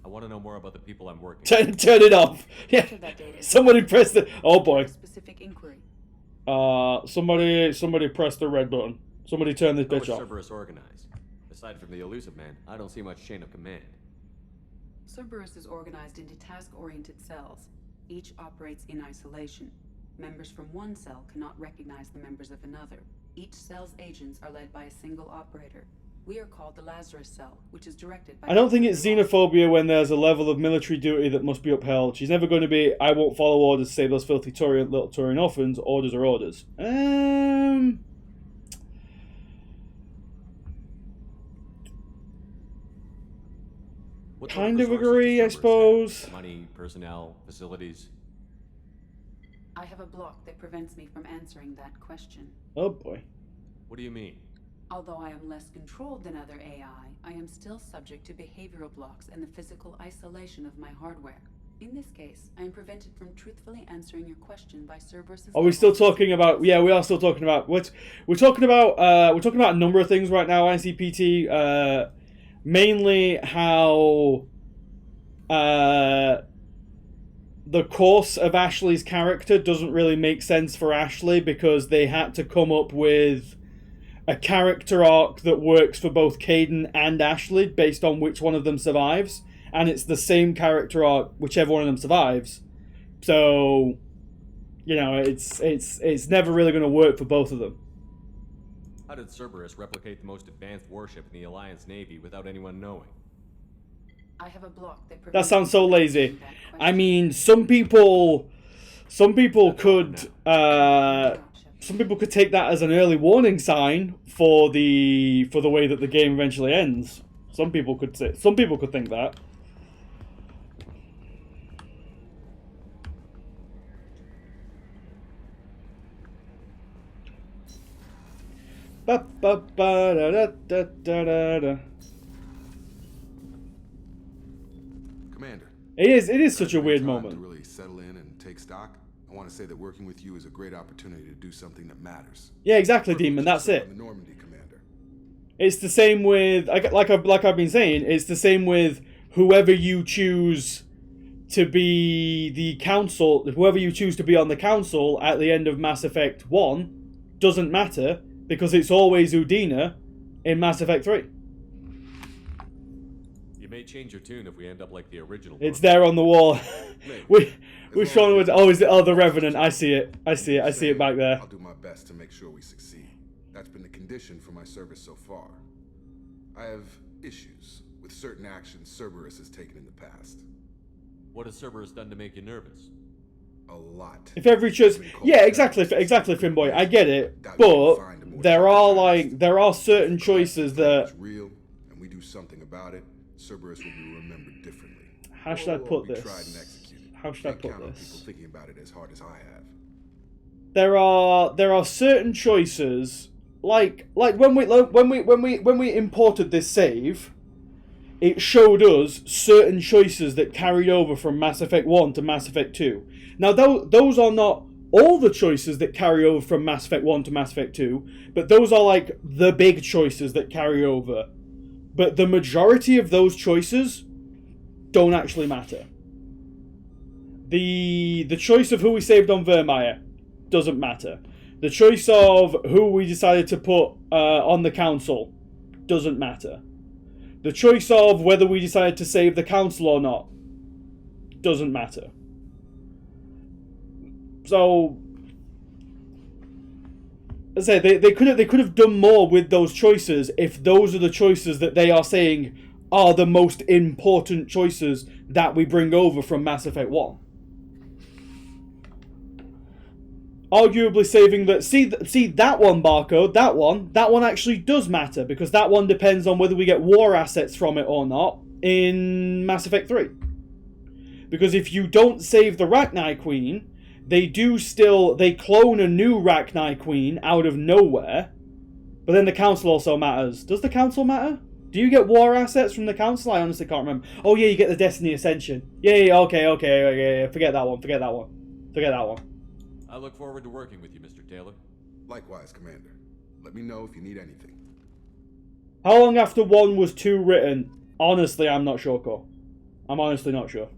I want to know more about the people I'm working Turn it off. Yeah. Somebody press the... Oh boy. Specific inquiry. Somebody press the red button. Somebody turn this How is bitch off. Cerberus organized? Aside from the Elusive Man, I don't see much chain of command. Cerberus is organized into task-oriented cells. Each operates in isolation. Members from one cell cannot recognize the members of another. Each cell's agents are led by a single operator. We are called the Lazarus Cell, which is directed by... I don't think it's xenophobia when there's a level of military duty that must be upheld. She's never going to be, I won't follow orders to save those filthy little Turian orphans. Orders are orders. Kind of agree, I suppose. Money, personnel, facilities. I have a block that prevents me from answering that question. Oh boy. What do you mean? Although I am less controlled than other AI, I am still subject to behavioral blocks and the physical isolation of my hardware. In this case, I am prevented from truthfully answering your question by Cerberus's... Are we still talking about... Yeah, we are still talking about... We're talking about a number of things right now, ICPT. Mainly how the course of Ashley's character doesn't really make sense for Ashley because they had to come up with a character arc that works for both Caden and Ashley based on which one of them survives, and it's the same character arc whichever one of them survives. So, you know, it's never really going to work for both of them. How did Cerberus replicate the most advanced warship in the Alliance Navy without anyone knowing? I have a block that sounds so lazy. I mean, some people could take that as an early warning sign for the way that the game eventually ends. Some people could think that. Commander. It is such a weird moment. To really settle in and take stock, I want to say that working with you is a great opportunity to do something that matters. Yeah, exactly, Demon. That's it. The Normandy, Commander. It's the same with like I've been saying. It's the same with whoever you choose to be the council. Whoever you choose to be on the council at the end of Mass Effect 1 doesn't matter because it's always Udina in Mass Effect 3. You may change your tune if we end up like the original. It's there on the wall. We've shown it. Oh, the Revenant. I see it. I see it back there. I'll do my best to make sure we succeed. That's been the condition for my service so far. I have issues with certain actions Cerberus has taken in the past. What has Cerberus done to make you nervous? A lot. If every choice, yeah, exactly, Finboy. I get it, but there are certain choices that. Real, and we do something about it. Cerberus will be remembered differently. How should I put this? Tried and executed. How should I put this? People thinking about it as hard as I have. There are certain choices, like when we imported this save, it showed us certain choices that carried over from Mass Effect 1 to Mass Effect 2. Now, those are not all the choices that carry over from Mass Effect 1 to Mass Effect 2, but those are like the big choices that carry over. But the majority of those choices don't actually matter. The choice of who we saved on Vermeer doesn't matter. The choice of who we decided to put on the council doesn't matter. The choice of whether we decided to save the council or not doesn't matter. So, as I say, they could have done more with those choices if those are the choices that they are saying are the most important choices that we bring over from Mass Effect 1. Arguably saving that. See that one, Barcode. That one actually does matter because that one depends on whether we get war assets from it or not in Mass Effect 3. Because if you don't save the Rachni Queen, they clone a new Rachni Queen out of nowhere. But then the Council also matters. Does the Council matter? Do you get war assets from the Council? I honestly can't remember. Oh yeah, you get the Destiny Ascension. Yeah, okay. Forget that one. I look forward to working with you, Mr. Taylor. Likewise, Commander. Let me know if you need anything. How long after 1 was 2 written? Honestly, I'm not sure, Cole. I'm honestly not sure.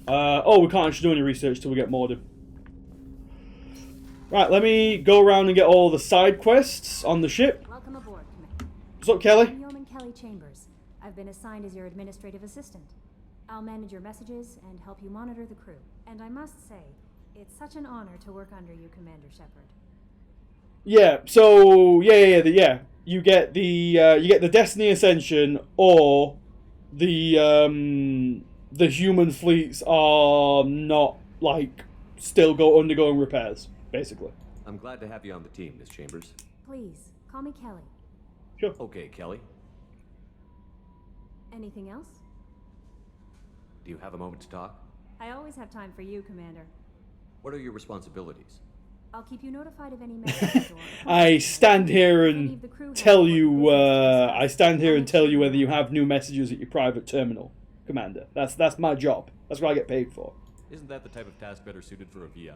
We can't actually do any research till we get Mordin. Right, let me go around and get all the side quests on the ship. Welcome aboard, Commander. What's up, Kelly? I'm Yeoman Kelly Chambers. I've been assigned as your administrative assistant. I'll manage your messages and help you monitor the crew. And I must say, it's such an honor to work under you, Commander Shepard. Yeah, so yeah. You get the Destiny Ascension, or the human fleets are not like still undergoing repairs, basically. I'm glad to have you on the team, Miss Chambers. Please, call me Kelly. Sure. Okay, Kelly. Anything else? Do you have a moment to talk? I always have time for you, Commander. What are your responsibilities? I'll keep you notified of any messages or... I stand here and tell you. I stand here and tell you whether you have new messages at your private terminal, Commander. That's my job. That's what I get paid for. Isn't that the type of task better suited for a VI?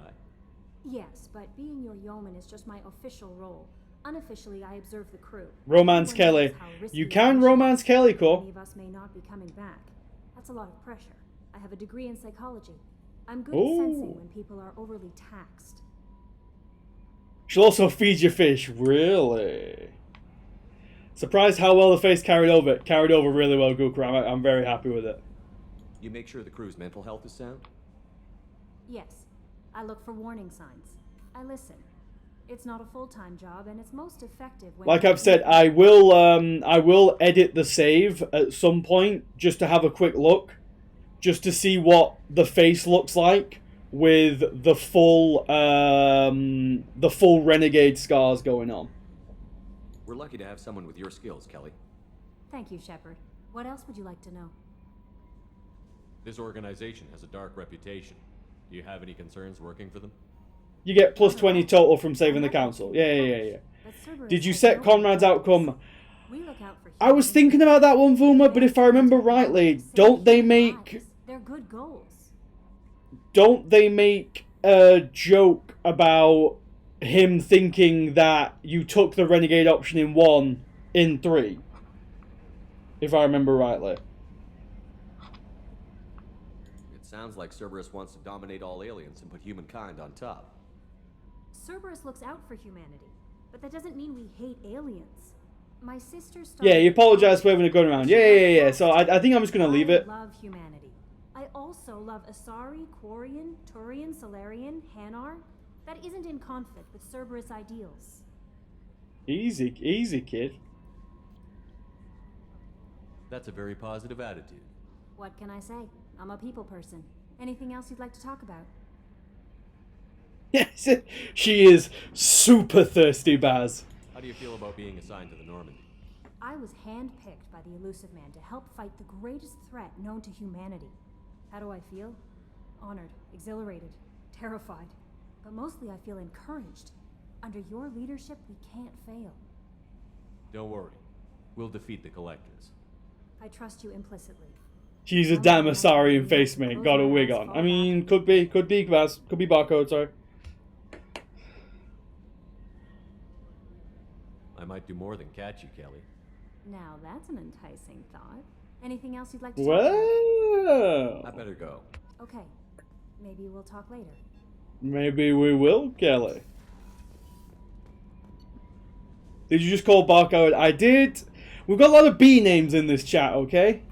Yes, but being your yeoman is just my official role. Unofficially, I observe the crew. Romance Kelly. You can romance Kelly, Cole. Many of us may not be coming back. That's a lot of pressure. I have a degree in psychology. I'm good Ooh. at sensing when people are overly taxed. She'll also feed you fish. Really? Surprised how well the face carried over. Carried over really well, Gooker. I'm very happy with it. You make sure the crew's mental health is sound? Yes. I look for warning signs. I listen. It's not a full-time job, and it's most effective when... Like I've said, I will edit the save at some point just to have a quick look, just to see what the face looks like with the full renegade scars going on. We're lucky to have someone with your skills, Kelly. Thank you, Shepard. What else would you like to know? This organization has a dark reputation. Do you have any concerns working for them? You get plus 20 total from saving the council. Yeah. Did you set Conrad's outcome? I was thinking about that one, Vuma, but if I remember rightly, don't they make... They're good goals. Don't they make a joke about him thinking that you took the renegade option in 1 in 3? If I remember rightly. It sounds like Cerberus wants to dominate all aliens and put humankind on top. Cerberus looks out for humanity, but that doesn't mean we hate aliens. My sister started... Yeah, you apologize for having a gun around. Yeah. So I think I'm just going to leave it. I love humanity. I also love Asari, Quarian, Turian, Solarian, Hanar. That isn't in conflict with Cerberus ideals. Easy, kid. That's a very positive attitude. What can I say? I'm a people person. Anything else you'd like to talk about? Yes, she is super thirsty, Baz. How do you feel about being assigned to the Normandy? I was handpicked by the Elusive Man to help fight the greatest threat known to humanity. How do I feel? Honored, exhilarated, terrified. But mostly I feel encouraged. Under your leadership, we can't fail. Don't worry. We'll defeat the Collectors. I trust you implicitly. She's a damn Asarian face mate. Got a wig on. I mean, could be Baz. Could be Barcode, sorry. I might do more than catch you, Kelly. Now that's an enticing thought. Anything else you'd like to talk about? Well, I better go. Okay. Maybe we'll talk later. Maybe we will, Kelly. Did you just call Barcode? I did. We've got a lot of B names in this chat, okay?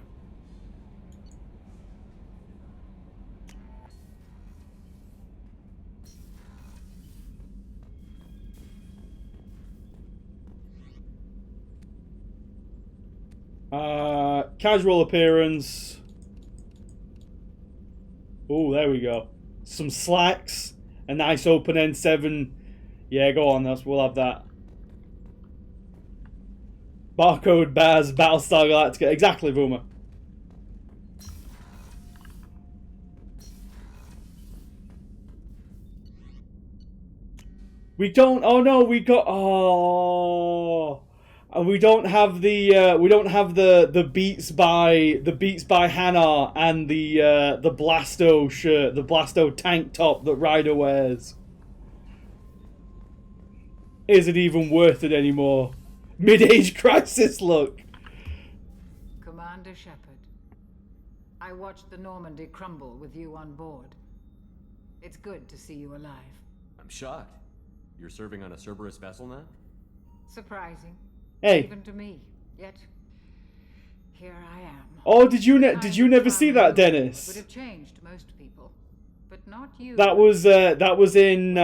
Casual appearance. Oh, there we go. Some slacks. A nice open N7. Yeah, go on. We'll have that. Barcode, Baz, Battlestar Galactica. Exactly, Boomer. We don't. Oh no, we got. Oh. We don't have the Beats by Hannah and the Blasto shirt, the Blasto tank top that Ryder wears. Is it even worth it anymore? Mid-age crisis look. Commander Shepard, I watched the Normandy crumble with you on board. It's good to see you alive. I'm shocked. You're serving on a Cerberus vessel now? Surprising. Hey. Even to me. Yet, here I am. Oh, did you never see that, Dennis? Would have changed most people, but not you. That was in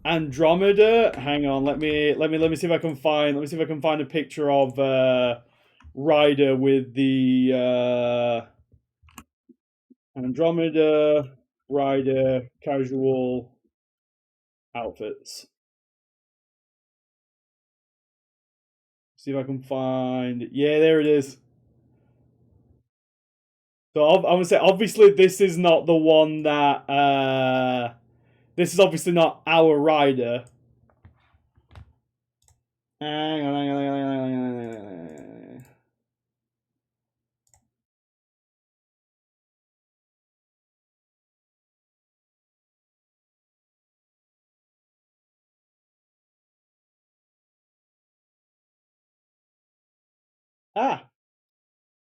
Andromeda. Hang on, let me see if I can find a picture of Ryder with the Andromeda Ryder casual outfits. See if I can find. Yeah, there it is. So I'm gonna say, obviously, this is not the one that. This is obviously not our Ryder. Hang on. Ah!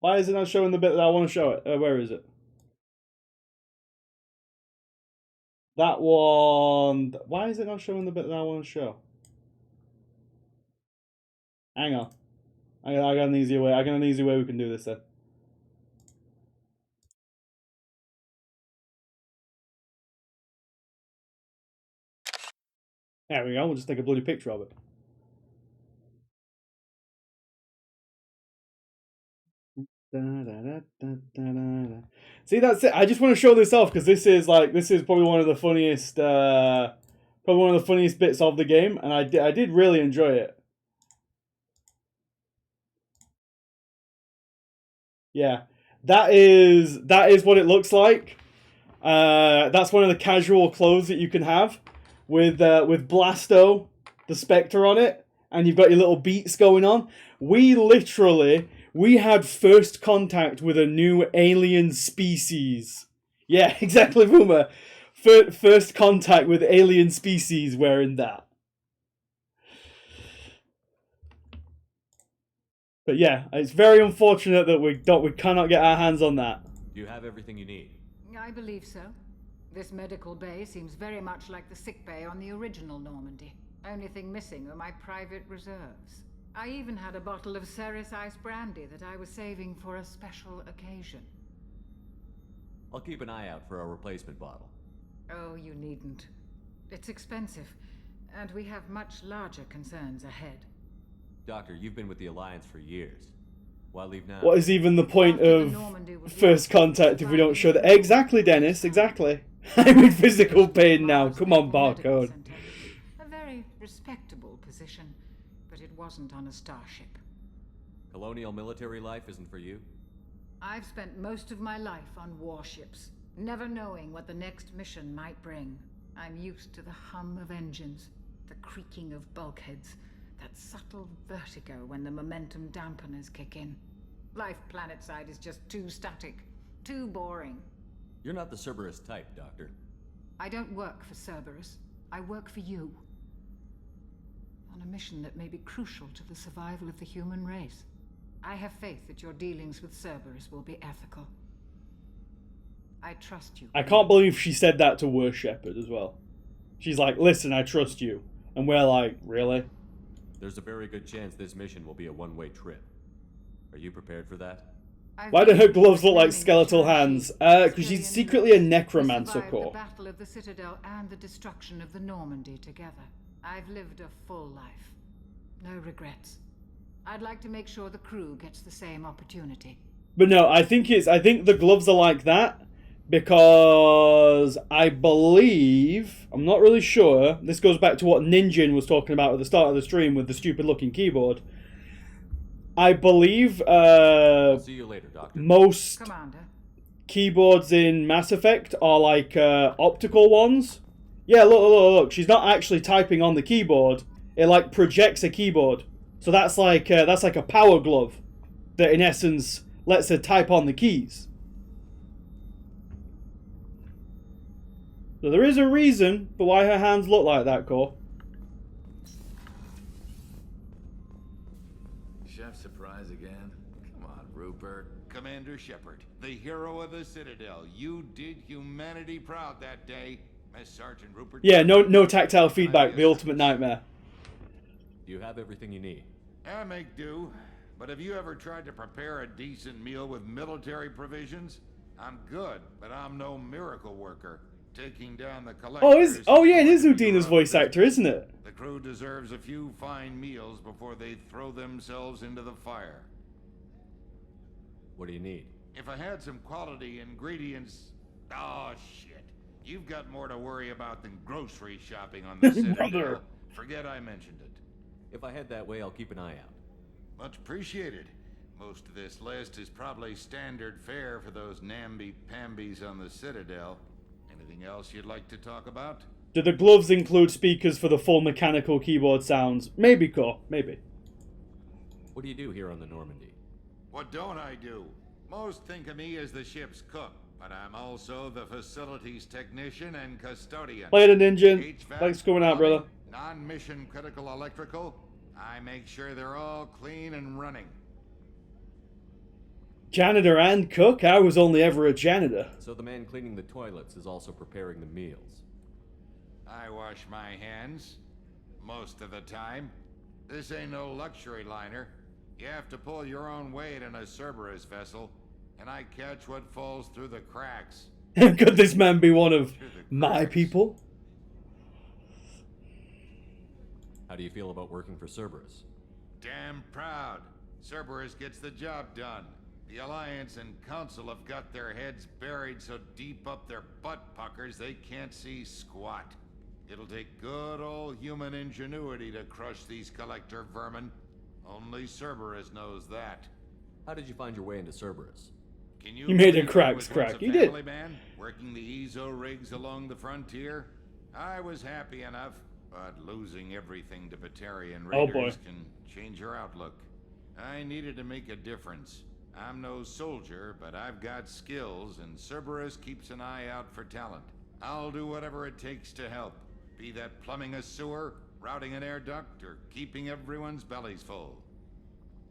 Why is it not showing the bit that I want to show it? Where is it? That one. Why is it not showing the bit that I want to show? Hang on. I got an easier way. I got an easy way we can do this then. There we go. We'll just take a bloody picture of it. See, that's it. I just want to show this off because this is probably one of the funniest bits of the game, and I did really enjoy it. Yeah, that is what it looks like. That's one of the casual clothes that you can have with Blasto, the Spectre on it, and you've got your little beats going on. We had first contact with a new alien species. Yeah, exactly, Boomer. First contact with alien species wearing that. But yeah, it's very unfortunate that we cannot get our hands on that. Do you have everything you need? I believe so. This medical bay seems very much like the sick bay on the original Normandy. Only thing missing are my private reserves. I even had a bottle of Ceres Ice brandy that I was saving for a special occasion. I'll keep an eye out for a replacement bottle. Oh, you needn't. It's expensive, and we have much larger concerns ahead. Doctor, you've been with the Alliance for years. Why leave now? What is even the point of first contact if we don't show that? Exactly, Dennis, exactly. I'm in physical pain now. Come on, barcode. A very respectable position, but it wasn't on a starship. Colonial military life isn't for you? I've spent most of my life on warships, never knowing what the next mission might bring. I'm used to the hum of engines, the creaking of bulkheads, that subtle vertigo when the momentum dampeners kick in. Life planetside is just too static, too boring. You're not the Cerberus type, Doctor. I don't work for Cerberus. I work for you. On a mission that may be crucial to the survival of the human race. I have faith that your dealings with Cerberus will be ethical. I trust you. I can't believe she said that to Worst Shepard as well. She's like, listen, I trust you. And we're like, really? There's a very good chance this mission will be a one-way trip. Are you prepared for that? Why do her gloves look like skeletal hands? Because she's secretly a necromancer core. The battle of the Citadel and the destruction of the Normandy together. I've lived a full life. No regrets. I'd like to make sure the crew gets the same opportunity. But no, I think the gloves are like that because I believe, I'm not really sure, this goes back to what Ninjin was talking about at the start of the stream with the stupid looking keyboard. I believe I'll see you later, Doctor. Most Commander. Keyboards in Mass Effect are like optical ones. Yeah, look, she's not actually typing on the keyboard. It like projects a keyboard. So that's like a power glove that in essence lets her type on the keys. So there is a reason for why her hands look like that, Core. Chef surprise again? Come on, Rupert. Commander Shepard, the hero of the Citadel. You did humanity proud that day. Mess Sergeant Rupert. Yeah, no tactile feedback, the ultimate nightmare. You have everything you need. I make do. But have you ever tried to prepare a decent meal with military provisions? I'm good, but I'm no miracle worker. Taking down the collectors... Oh yeah, it is Udina's voice actor, isn't it? The crew deserves a few fine meals before they throw themselves into the fire. What do you need? If I had some quality ingredients... Oh, shit. You've got more to worry about than grocery shopping on the Citadel. Forget I mentioned it. If I head that way, I'll keep an eye out. Much appreciated. Most of this list is probably standard fare for those namby-pambies on the Citadel. Anything else you'd like to talk about? Do the gloves include speakers for the full mechanical keyboard sounds? Maybe, Core. Maybe. What do you do here on the Normandy? What don't I do? Most think of me as the ship's cook, but I'm also the facilities technician and custodian. Later, Ninja. HVAC, Thanks for coming out, brother. Non-mission critical electrical. I make sure they're all clean and running. Janitor and cook? I was only ever a janitor. So the man cleaning the toilets is also preparing the meals. I wash my hands. Most of the time. This ain't no luxury liner. You have to pull your own weight in a Cerberus vessel, and I catch what falls through the cracks. Could this man be one of my people? How do you feel about working for Cerberus? Damn proud. Cerberus gets the job done. The Alliance and Council have got their heads buried so deep up their butt puckers they can't see squat. It'll take good old human ingenuity to crush these collector vermin. Only Cerberus knows that. How did you find your way into Cerberus? Can you made a believe I crack was crack. once a You did. family man, working the EZO rigs along the frontier? I was happy enough, but losing everything to Batarian Oh, boy. raiders can change your outlook. I needed to make a difference. I'm no soldier, but I've got skills, and Cerberus keeps an eye out for talent. I'll do whatever it takes to help. Be that plumbing a sewer, routing an air duct, or keeping everyone's bellies full.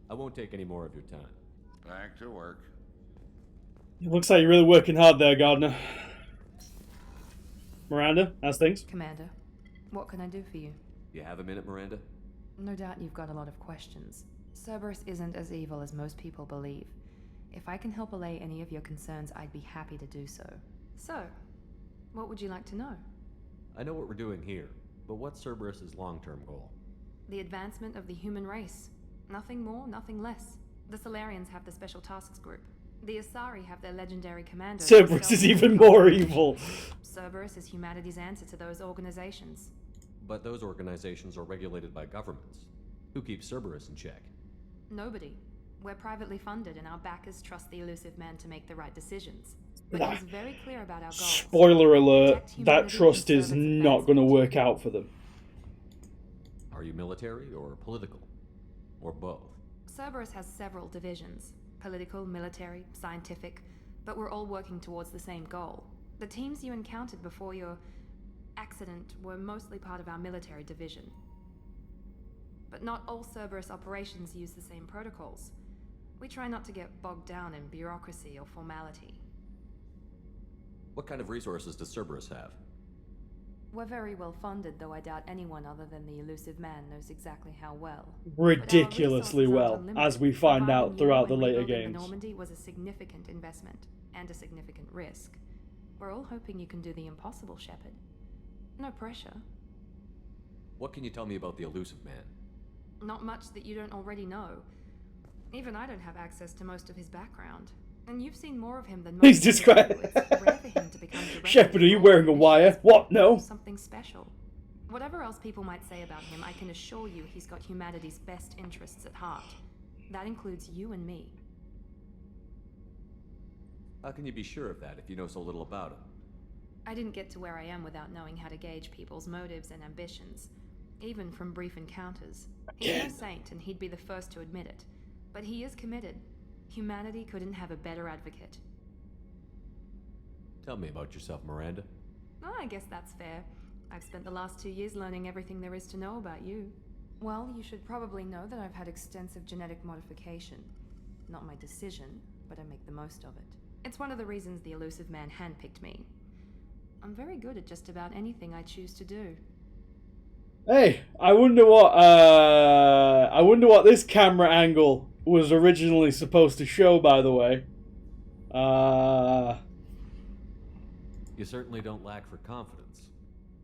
I won't take any more of your time. Back to work. It looks like you're really working hard there, Gardner. Miranda, how's things? Commander, what can I do for you? You have a minute, Miranda? No doubt you've got a lot of questions. Cerberus isn't as evil as most people believe. If I can help allay any of your concerns, I'd be happy to do so. So, what would you like to know? I know what we're doing here, but what's Cerberus's long-term goal? The advancement of the human race. Nothing more, nothing less. The Solarians have the Special Tasks Group. The Asari have their legendary commander. Cerberus is even more evil. Cerberus is humanity's answer to those organizations. But those organizations are regulated by governments. Who keeps Cerberus in check? Nobody. We're privately funded and our backers trust the elusive man to make the right decisions. But he's very clear about our goals. Spoiler alert, that trust is not going to work out for them. Are you military or political? Or both? Cerberus has several divisions. Political, military, scientific, but we're all working towards the same goal. The teams you encountered before your accident were mostly part of our military division. But not all Cerberus operations use the same protocols. We try not to get bogged down in bureaucracy or formality. What kind of resources does Cerberus have? We're very well funded, though I doubt anyone other than the elusive man knows exactly how well. Ridiculously well, as we find out throughout the later rebuilding games. The Normandy was a significant investment, and a significant risk. We're all hoping you can do the impossible, Shepard. No pressure. What can you tell me about the elusive man? Not much that you don't already know. Even I don't have access to most of his background. And you've seen more of him than most He's people described. do. It's rare for him to become directly Shepard, are you involved wearing a in wire? missions. What? No. Something special. Whatever else people might say about him, I can assure you he's got humanity's best interests at heart. That includes you and me. How can you be sure of that if you know so little about him? I didn't get to where I am without knowing how to gauge people's motives and ambitions, even from brief encounters. He's no saint, and he'd be the first to admit it. But he is committed. Humanity couldn't have a better advocate. Tell me about yourself, Miranda. Oh, I guess that's fair. I've spent the last 2 years learning everything there is to know about you. Well, you should probably know that I've had extensive genetic modification. Not my decision, but I make the most of it. It's one of the reasons the elusive man handpicked me. I'm very good at just about anything I choose to do. Hey, I wonder what this camera angle was originally supposed to show, by the way. You certainly don't lack for confidence.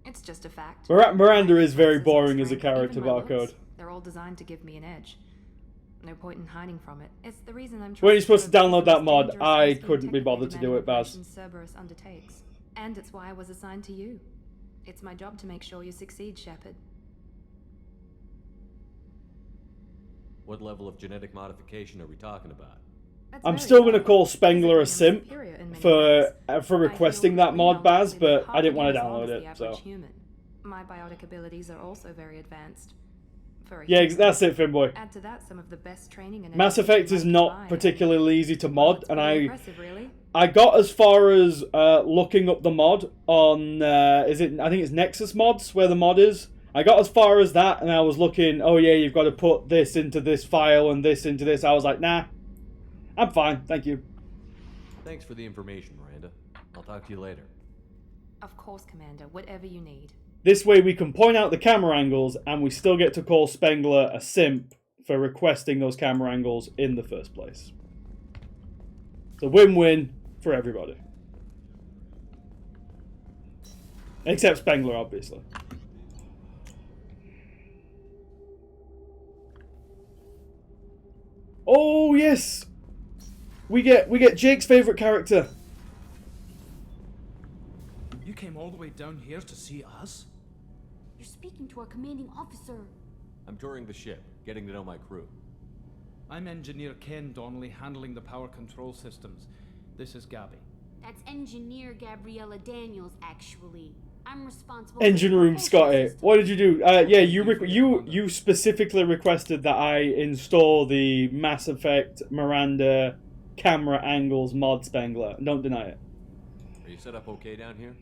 It's just a fact. Miranda is very My boring as a strength, character, even my barcode. looks, they're all designed to give me an edge. No point in hiding from it. It's the reason I'm When you're supposed to download that mod, dangerous, I risky, couldn't be technically bothered to do it, Baz. demanding operations Cerberus undertakes. And it's why I was assigned to you. It's my job to make sure you succeed, Shepard. What level of genetic modification are we talking about? I'm still going to call Spengler a simp for requesting that mod, Baz, but I didn't want to download it, so. My biotic abilities are also very advanced. Yeah, that's it, Finboy. Add to that some of the best training and Mass Effect is not particularly easy to mod, and I got as far as looking up the mod on I think it's Nexus Mods where the mod is. I got as far as that, and I was looking. Oh yeah, you've got to put this into this file and this into this. I was like, nah, I'm fine, thank you. Thanks for the information, Miranda. I'll talk to you later. Of course, Commander. Whatever you need. This way we can point out the camera angles, and we still get to call Spengler a simp for requesting those camera angles in the first place. It's a win-win for everybody. Except Spengler, obviously. Oh yes! We get Jake's favourite character. You came all the way down here to see us? You're speaking to our commanding officer. I'm touring the ship, getting to know my crew. I'm Engineer Ken Donnelly, handling the power control systems. This is Gabby. That's Engineer Gabriella Daniels, actually. I'm responsible Engine for the room, propulsion Scotty. system. What did you do? Yeah, you specifically requested that I install the Mass Effect Miranda camera angles mod, Spengler. Don't deny it. Are you set up okay down here?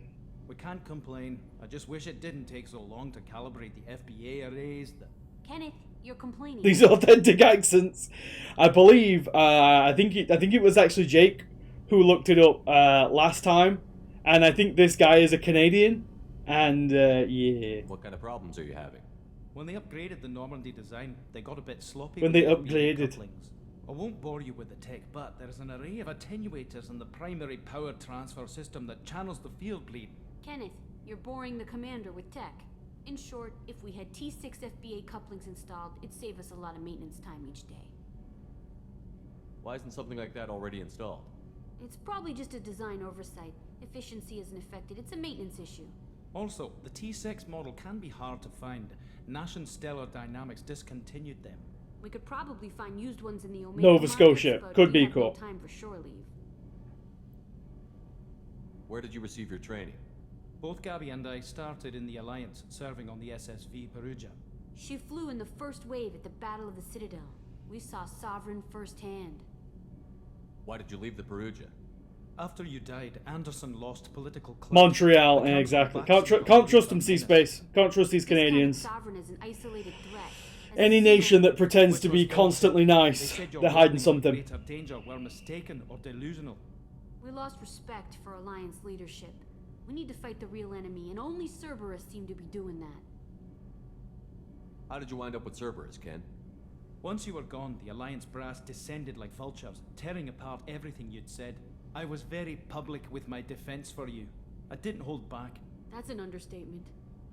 We can't complain. I just wish it didn't take so long to calibrate the FBA arrays. Kenneth, you're complaining. These authentic accents. I believe. I think it was actually Jake who looked it up last time, and I think this guy is a Canadian. And yeah. What kind of problems are you having? When they upgraded the Normandy design, they got a bit sloppy. When with they the FBA upgraded. couplings. I won't bore you with the tech, but there's an array of attenuators in the primary power transfer system that channels the field bleed. Kenneth, you're boring the commander with tech. In short, if we had T6 FBA couplings installed, it'd save us a lot of maintenance time each day. Why isn't something like that already installed? It's probably just a design oversight. Efficiency isn't affected. It's a maintenance issue. Also, the T6 model can be hard to find. Nash and Stellar Dynamics discontinued them. We could probably find used ones in the Omega Nova markets, Scotia. but Could we be have cool. No time for shore leave. Where did you receive your training? Both Gabby and I started in the Alliance, serving on the SSV Perugia. She flew in the first wave at the Battle of the Citadel. We saw Sovereign firsthand. Why did you leave the Perugia? After you died, Anderson lost political clout. Montreal, The yeah, council exactly. backed Can't you trust them, C-Space. Can't trust these Canadians. Sovereign is an isolated threat. Any nation that pretends to be constantly They nice, said your they're hiding warnings of something. greater danger were mistaken or delusional. We lost respect for Alliance leadership. We need to fight the real enemy, and only Cerberus seem to be doing that. How did you wind up with Cerberus, Ken? Once you were gone, the Alliance brass descended like vultures, tearing apart everything you'd said. I was very public with my defense for you. I didn't hold back. That's an understatement.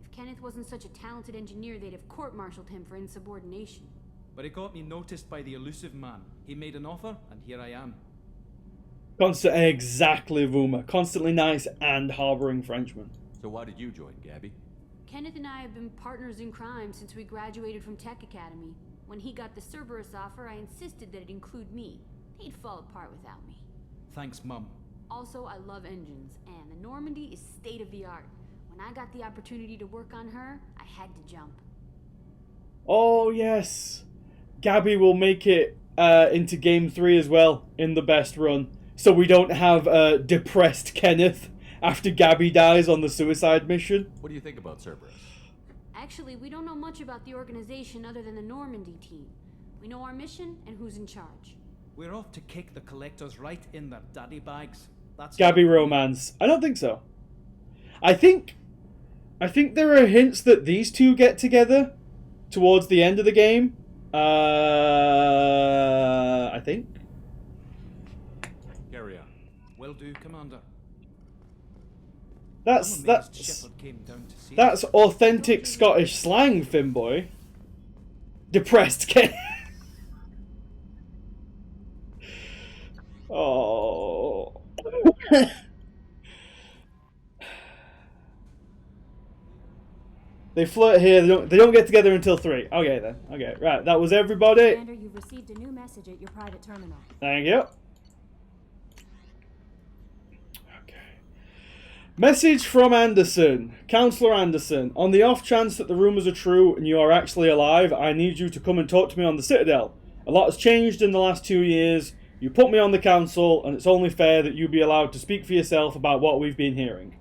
If Kenneth wasn't such a talented engineer, they'd have court-martialed him for insubordination. But it got me noticed by the elusive man. He made an offer, and here I am. Exactly, Vuma. Constantly nice and harboring Frenchmen. So why did you join, Gabby? Kenneth and I have been partners in crime since we graduated from Tech Academy. When he got the Cerberus offer, I insisted that it include me. He'd fall apart without me. Thanks, Mum. Also, I love engines, and the Normandy is state-of-the-art. When I got the opportunity to work on her, I had to jump. Oh, yes. Gabby will make it into Game 3 as well in the best run. So we don't have depressed Kenneth after Gabby dies on the suicide mission. What do you think about Cerberus? Actually, we don't know much about the organization other than the Normandy team. We know our mission and who's in charge. We're off to kick the collectors right in their daddy bags. That's Gabby romance. I don't think so. I think I think there are hints that these two get together towards the end of the game. I think. Carry on. Will do, Commander. That's Shepard came down to see that's authentic Scottish slang, Finboy. Depressed Ken. Oh. They flirt here. They don't get together until 3. Okay then. Okay, right. That was everybody. Commander, you've received a new message at your private terminal. Thank you. Message from Anderson. Counselor Anderson. On the off chance that the rumours are true and you are actually alive, I need you to come and talk to me on the Citadel. A lot has changed in the last 2 years. You put me on the council, and it's only fair that you be allowed to speak for yourself about what we've been hearing.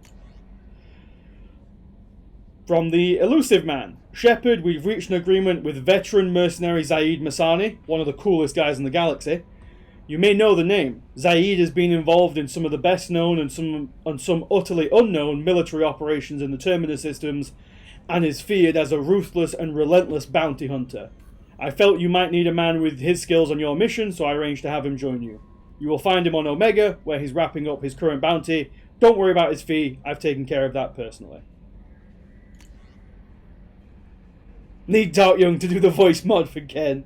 From the Elusive Man. Shepard, we've reached an agreement with veteran mercenary Zaid Masani, one of the coolest guys in the galaxy. You may know the name. Zaid has been involved in some of the best known and some utterly unknown military operations in the Terminus systems, and is feared as a ruthless and relentless bounty hunter. I felt you might need a man with his skills on your mission, so I arranged to have him join you. You will find him on Omega, where he's wrapping up his current bounty. Don't worry about his fee, I've taken care of that personally. Need Dark Young to do the voice mod for Ken.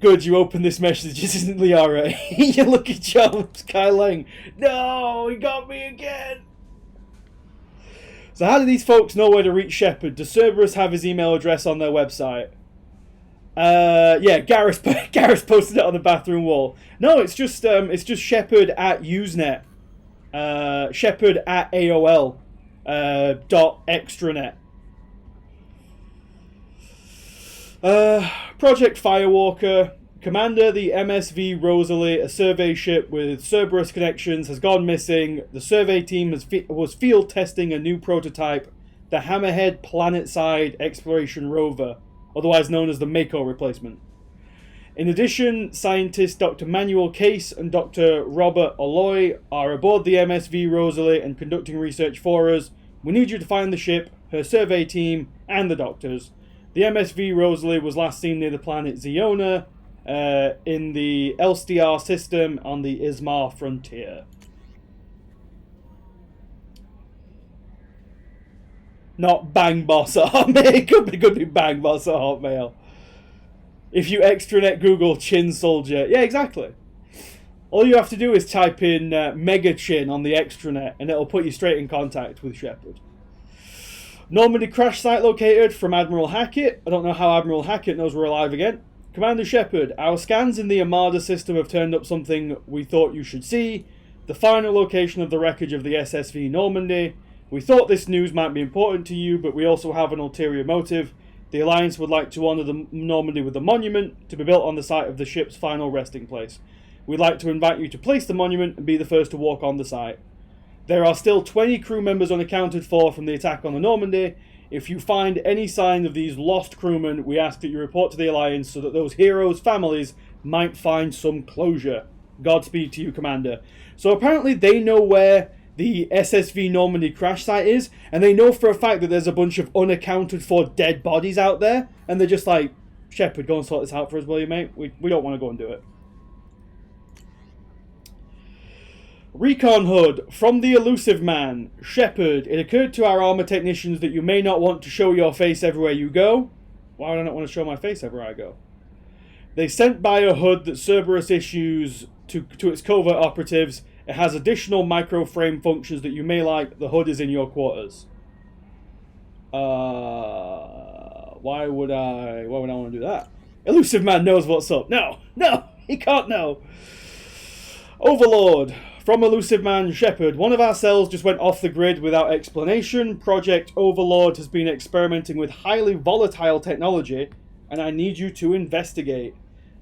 Good, you open this message instantly, alright. You look at Jones, Kai Lang. No, he got me again. So how do these folks know where to reach Shepard? Does Cerberus have his email address on their website? Yeah, Garrus posted it on the bathroom wall. No, it's just Shepard at Usenet. Shepard at AOL. .extranet. Project Firewalker. Commander, the MSV Rosalie, a survey ship with Cerberus connections, has gone missing. The survey team was field testing a new prototype, the Hammerhead Planetside Exploration Rover, otherwise known as the Mako replacement. In addition, scientists Dr. Manuel Case and Dr. Robert Alloy are aboard the MSV Rosalie and conducting research for us. We need you to find the ship, her survey team, and the doctors. The MSV Rosalie was last seen near the planet Ziona, in the LSTR system on the Ismar frontier. Not Bang Boss at Hotmail. It could be Bang Boss at Hotmail. If you extranet Google Chin Soldier. Yeah, exactly. All you have to do is type in Mega Chin on the extranet and it'll put you straight in contact with Shepard. Normandy crash site located from Admiral Hackett. I don't know how Admiral Hackett knows we're alive again. Commander Shepard, our scans in the Armada system have turned up something we thought you should see. The final location of the wreckage of the SSV Normandy. We thought this news might be important to you, but we also have an ulterior motive. The Alliance would like to honour the Normandy with a monument to be built on the site of the ship's final resting place. We'd like to invite you to place the monument and be the first to walk on the site. There are still 20 crew members unaccounted for from the attack on the Normandy. If you find any sign of these lost crewmen, we ask that you report to the Alliance so that those heroes' families might find some closure. Godspeed to you, Commander. So apparently they know where the SSV Normandy crash site is, and they know for a fact that there's a bunch of unaccounted for dead bodies out there, and they're just like, Shepard, go and sort this out for us, will you, mate? We don't want to go and do it. Recon HUD, from the Elusive Man. Shepard, it occurred to our armor technicians that you may not want to show your face everywhere you go. Why would I not want to show my face everywhere I go? They sent by a HUD that Cerberus issues to its covert operatives. It has additional microframe functions that you may like. The HUD is in your quarters. Why would I want to do that? Elusive Man knows what's up. No, he can't know. Overlord. From Elusive Man Shepard, one of our cells just went off the grid without explanation. Project Overlord has been experimenting with highly volatile technology, and I need you to investigate.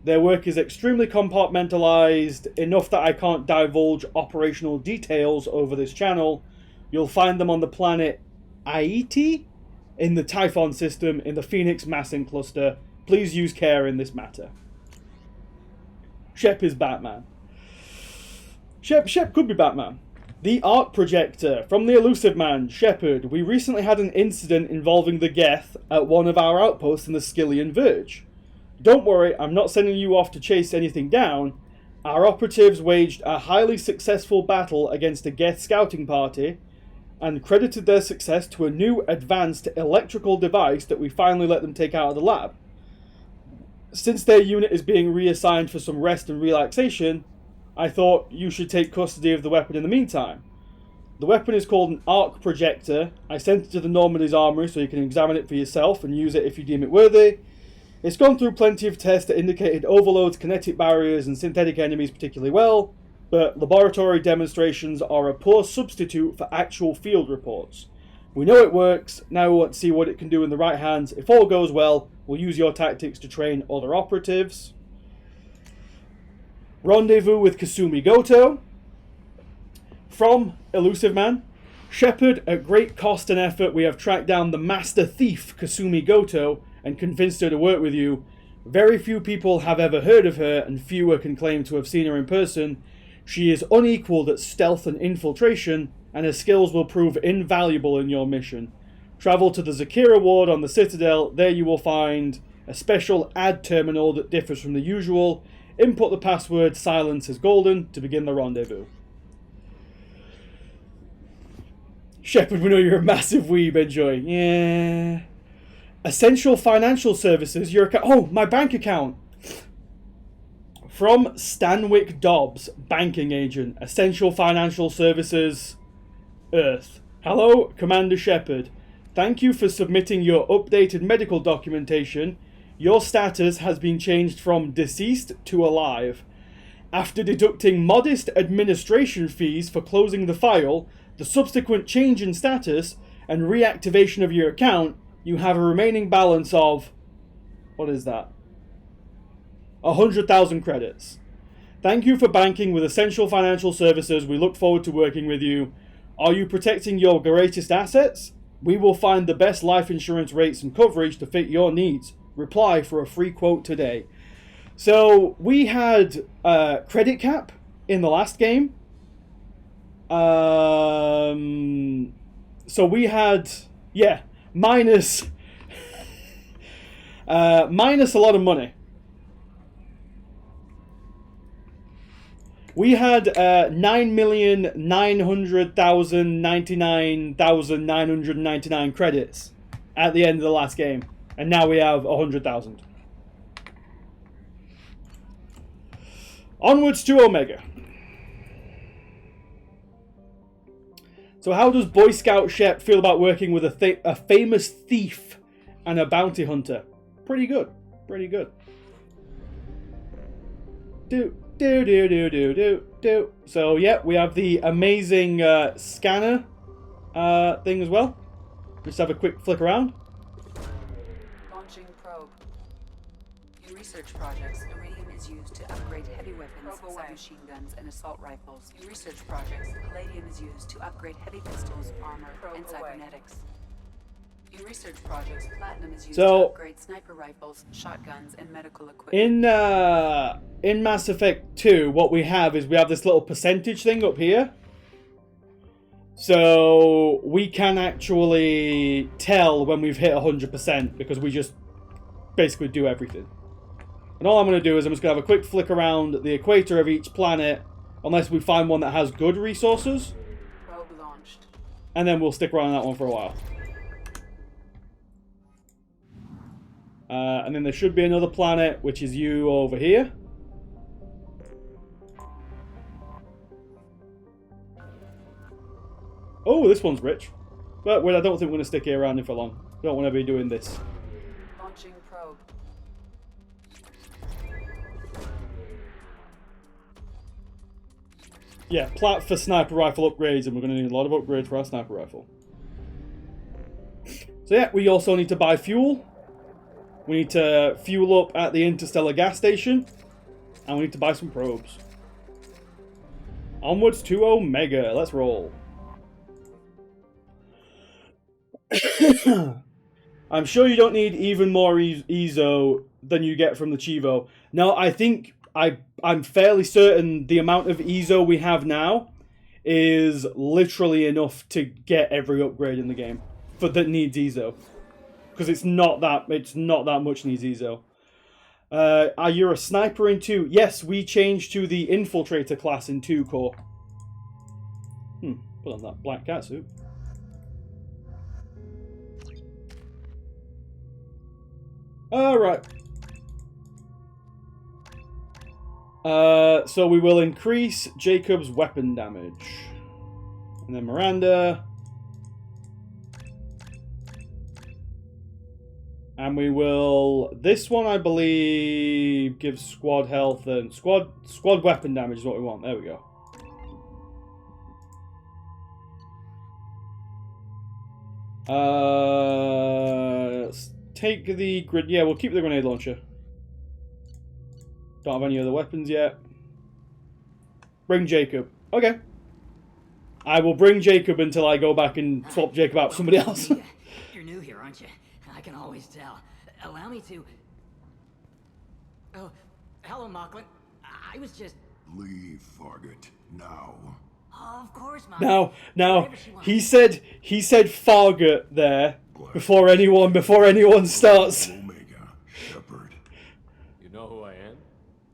Their work is extremely compartmentalized, enough that I can't divulge operational details over this channel. You'll find them on the planet Aiti, in the Typhon system, in the Phoenix Massing Cluster. Please use care in this matter. Shep is Batman. Shep could be Batman. The arc projector from the elusive man, Shepard. We recently had an incident involving the Geth at one of our outposts in the Skillian Verge. Don't worry, I'm not sending you off to chase anything down. Our operatives waged a highly successful battle against a Geth scouting party and credited their success to a new advanced electrical device that we finally let them take out of the lab. Since their unit is being reassigned for some rest and relaxation, I thought you should take custody of the weapon in the meantime. The weapon is called an arc projector. I sent it to the Normandy's armory so you can examine it for yourself and use it if you deem it worthy. It's gone through plenty of tests that indicated overloads kinetic barriers and synthetic enemies particularly well, but laboratory demonstrations are a poor substitute for actual field reports. We know it works, now we want to see what it can do in the right hands. If all goes well, we'll use your tactics to train other operatives. Rendezvous with Kasumi Goto. From Elusive Man. Shepard, at great cost and effort, we have tracked down the master thief, Kasumi Goto, and convinced her to work with you. Very few people have ever heard of her, and fewer can claim to have seen her in person. She is unequaled at stealth and infiltration, and her skills will prove invaluable in your mission. Travel to the Zakira ward on the Citadel. There you will find a special ad terminal that differs from the usual. Input the password silence is golden to begin the rendezvous. Shepard, we know you're a massive weeb, enjoy. Yeah. Essential financial services, your account. Oh, my bank account. From Stanwyck Dobbs, banking agent. Essential financial services, Earth. Hello, Commander Shepard. Thank you for submitting your updated medical documentation. Your status has been changed from deceased to alive. After deducting modest administration fees for closing the file, the subsequent change in status, and reactivation of your account, you have a remaining balance of... what is that? 100,000 credits. Thank you for banking with Essential Financial Services. We look forward to working with you. Are you protecting your greatest assets? We will find the best life insurance rates and coverage to fit your needs. Reply for a free quote today. So we had credit cap in the last game. So we had, yeah, minus a lot of money. We had 9,900,099,999 credits at the end of the last game. And now we have 100,000. Onwards to Omega. So how does Boy Scout Shep feel about working with a famous thief and a bounty hunter? Pretty good. Pretty good. So yeah, we have the amazing scanner thing as well. Just have a quick flick around. Launching probe. In research projects, iridium is used to upgrade heavy weapons, submachine guns, and assault rifles. In research projects, palladium is used to upgrade heavy pistols, armor, and cybernetics. In research projects, platinum is used to upgrade sniper rifles, shotguns, and medical equipment. In Mass Effect 2, what we have is we have this little percentage thing up here. So we can actually tell when we've hit 100% because we just basically do everything. And all I'm going to do is I'm just going to have a quick flick around the equator of each planet, unless we find one that has good resources. Probe launched. And then we'll stick around on that one for a while. And then there should be another planet, which is you over here. Oh, this one's rich. But I don't think we're going to stick here around it for long. We don't want to be doing this. Launching probe. Yeah, plat for sniper rifle upgrades, and we're going to need a lot of upgrades for our sniper rifle. So yeah, we also need to buy fuel. We need to fuel up at the interstellar gas station. And we need to buy some probes. Onwards to Omega. Let's roll. I'm sure you don't need even more EZO than you get from the Chivo. No, I think I'm fairly certain the amount of EZO we have now is literally enough to get every upgrade in the game for that needs EZO. Because it's not that much needs EZO. Are you a sniper in 2? Yes, we changed to the Infiltrator class in 2 core. Put on that black catsuit. Alright. So we will increase Jacob's weapon damage. And then Miranda. And we will... This one, I believe, gives squad health and... Squad weapon damage is what we want. There we go. Let's take the... Yeah, we'll keep the grenade launcher. Don't have any other weapons yet. Bring Jacob. Okay. I will bring Jacob until I go back and swap Jacob out with somebody else. You're new here, aren't you? I can always tell. Allow me to... Oh, hello, Mocklin. I was just... Leave, Fargut. Now. Of course, Mocklin. Now, he said Fargut there before anyone starts. Omega, Shepard. You know who I am?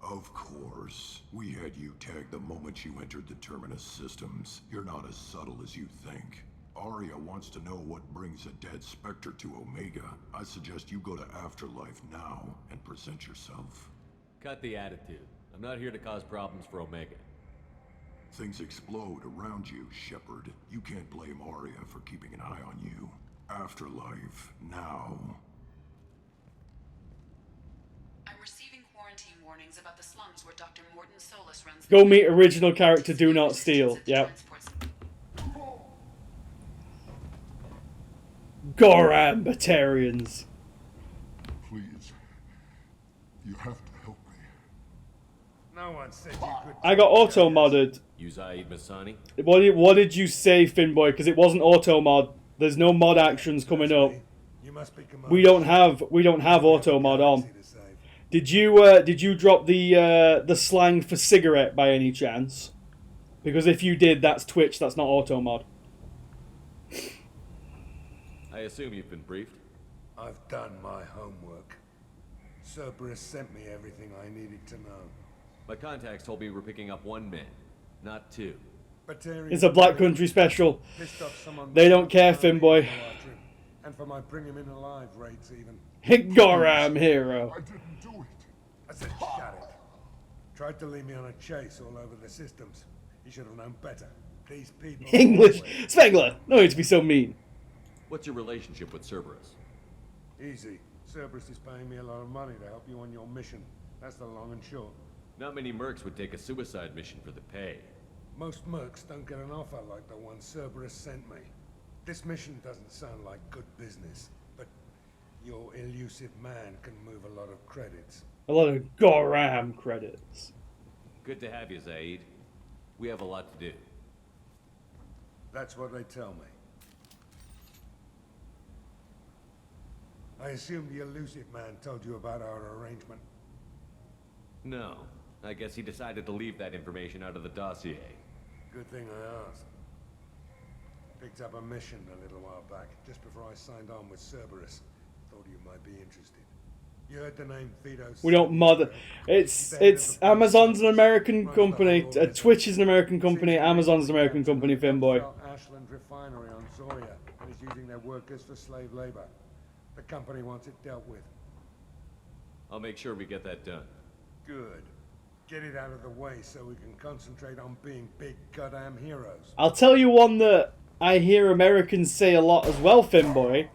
Of course. We had you tagged the moment you entered the Terminus systems. You're not as subtle as you think. Arya wants to know what brings a dead Spectre to Omega. I suggest you go to Afterlife now and present yourself. Cut the attitude. I'm not here to cause problems for Omega. Things explode around you, Shepard. You can't blame Arya for keeping an eye on you. Afterlife now. I'm receiving quarantine warnings about the slums where Dr. Morton Solus runs. Go meet original character Do Not Steal. Yep. Goram Batarians. Please. You have to help me. No one said you could. I got auto modded. You Zaid Masani? What did you say, Finboy? Because it wasn't auto mod. There's no mod actions coming up. You must be we don't have auto mod on. Did you drop the slang for cigarette by any chance? Because if you did, that's Twitch. That's not auto mod. I assume you've been briefed. I've done my homework. Cerberus sent me everything I needed to know. My contacts told me we're picking up 1 man, not 2. It's a Black Country special. They don't care, Finboy. And for my bring him in alive raids even. Goram hero. I didn't do it. I said shut it. Tried to lead me on a chase all over the systems. He should have known better. These people... English. Spengler, no need to be so mean. What's your relationship with Cerberus? Easy. Cerberus is paying me a lot of money to help you on your mission. That's the long and short. Not many mercs would take a suicide mission for the pay. Most mercs don't get an offer like the one Cerberus sent me. This mission doesn't sound like good business, but your elusive man can move a lot of credits. A lot of Goram credits. Good to have you, Zaid. We have a lot to do. That's what they tell me. I assume the elusive man told you about our arrangement. No. I guess he decided to leave that information out of the dossier. Good thing I asked. Picked up a mission a little while back, just before I signed on with Cerberus. Thought you might be interested. You heard the name Vito. We don't mod. It's Amazon's an American company. Twitch is an American company. Amazon's an American company. Finboy. Ashland refinery on Zoria and is using their workers for slave labor. The company wants it dealt with. I'll make sure we get that done. Good. Get it out of the way so we can concentrate on being big goddamn heroes. I'll tell you one that I hear Americans say a lot as well, Finboy,